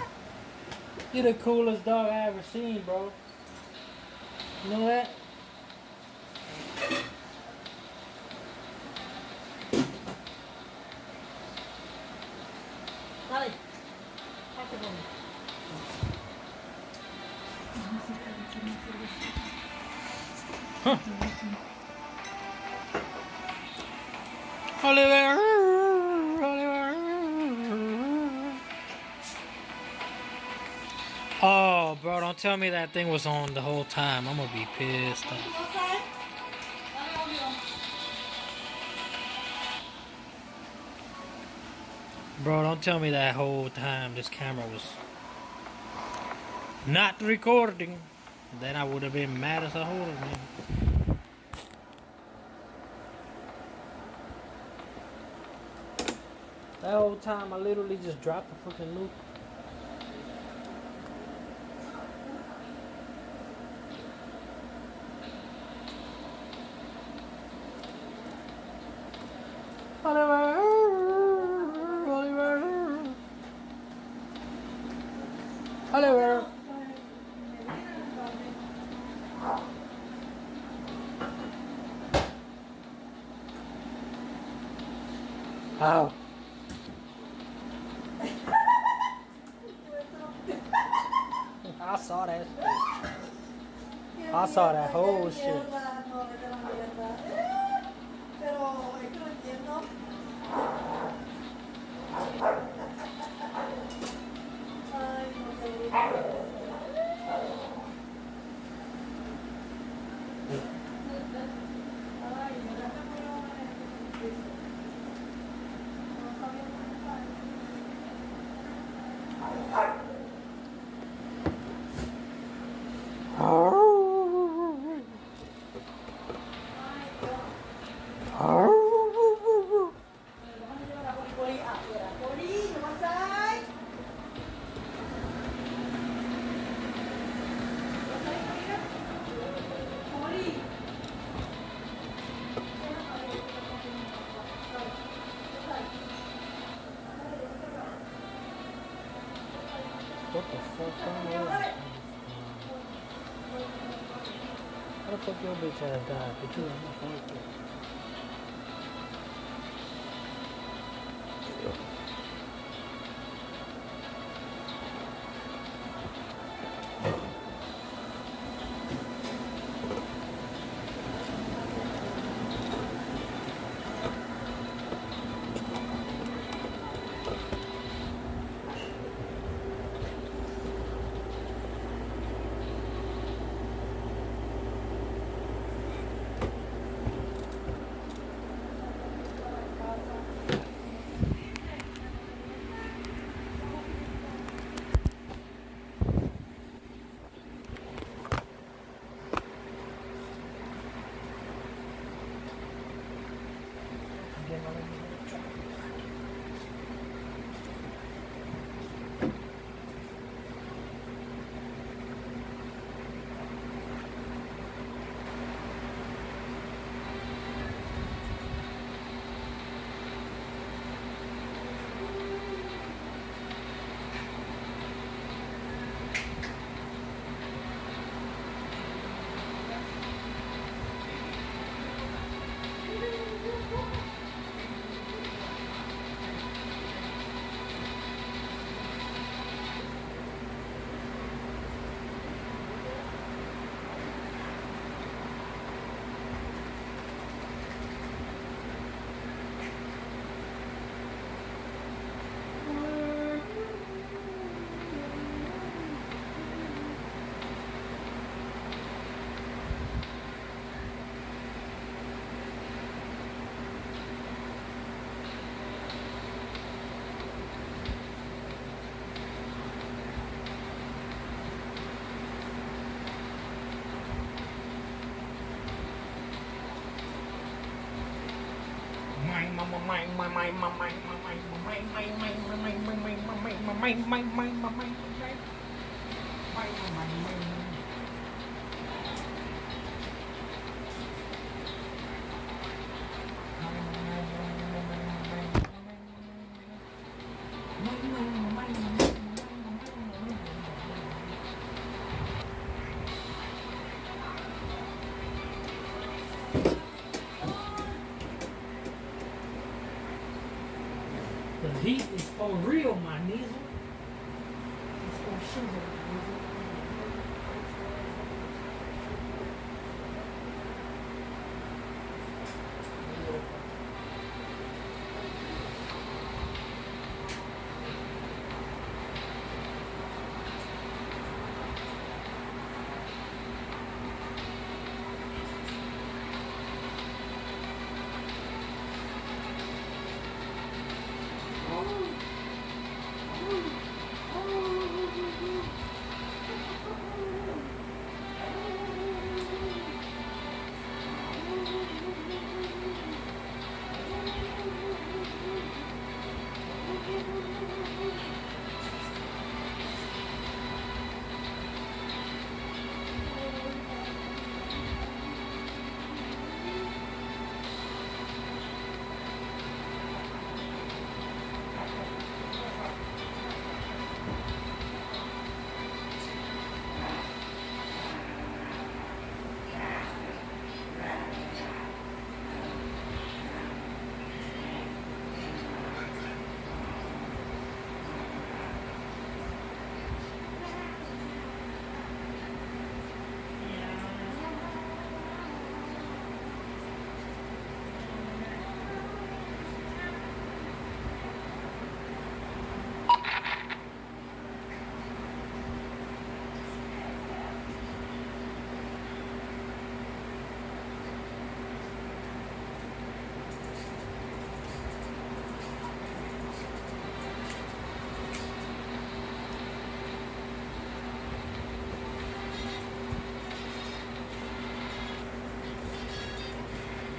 You're the coolest dog I ever seen, bro. You know that? Dale. Hazte por mí. Huh. Oliver. Oh, bro, don't tell me that thing was on the whole time. I'm gonna be pissed off. Bro, don't tell me that whole time this camera was not recording. Then I would have been mad as a whole, man. That whole time I literally just dropped the freaking loop. Oliver. Ow. I saw that shit. I saw that whole shit. Pero es que no entiendo. Ay, no sé. Ay, me da What the fuck? How the fuck your bitch ass died? But you ain't my phone. The heat is for real, my nigga.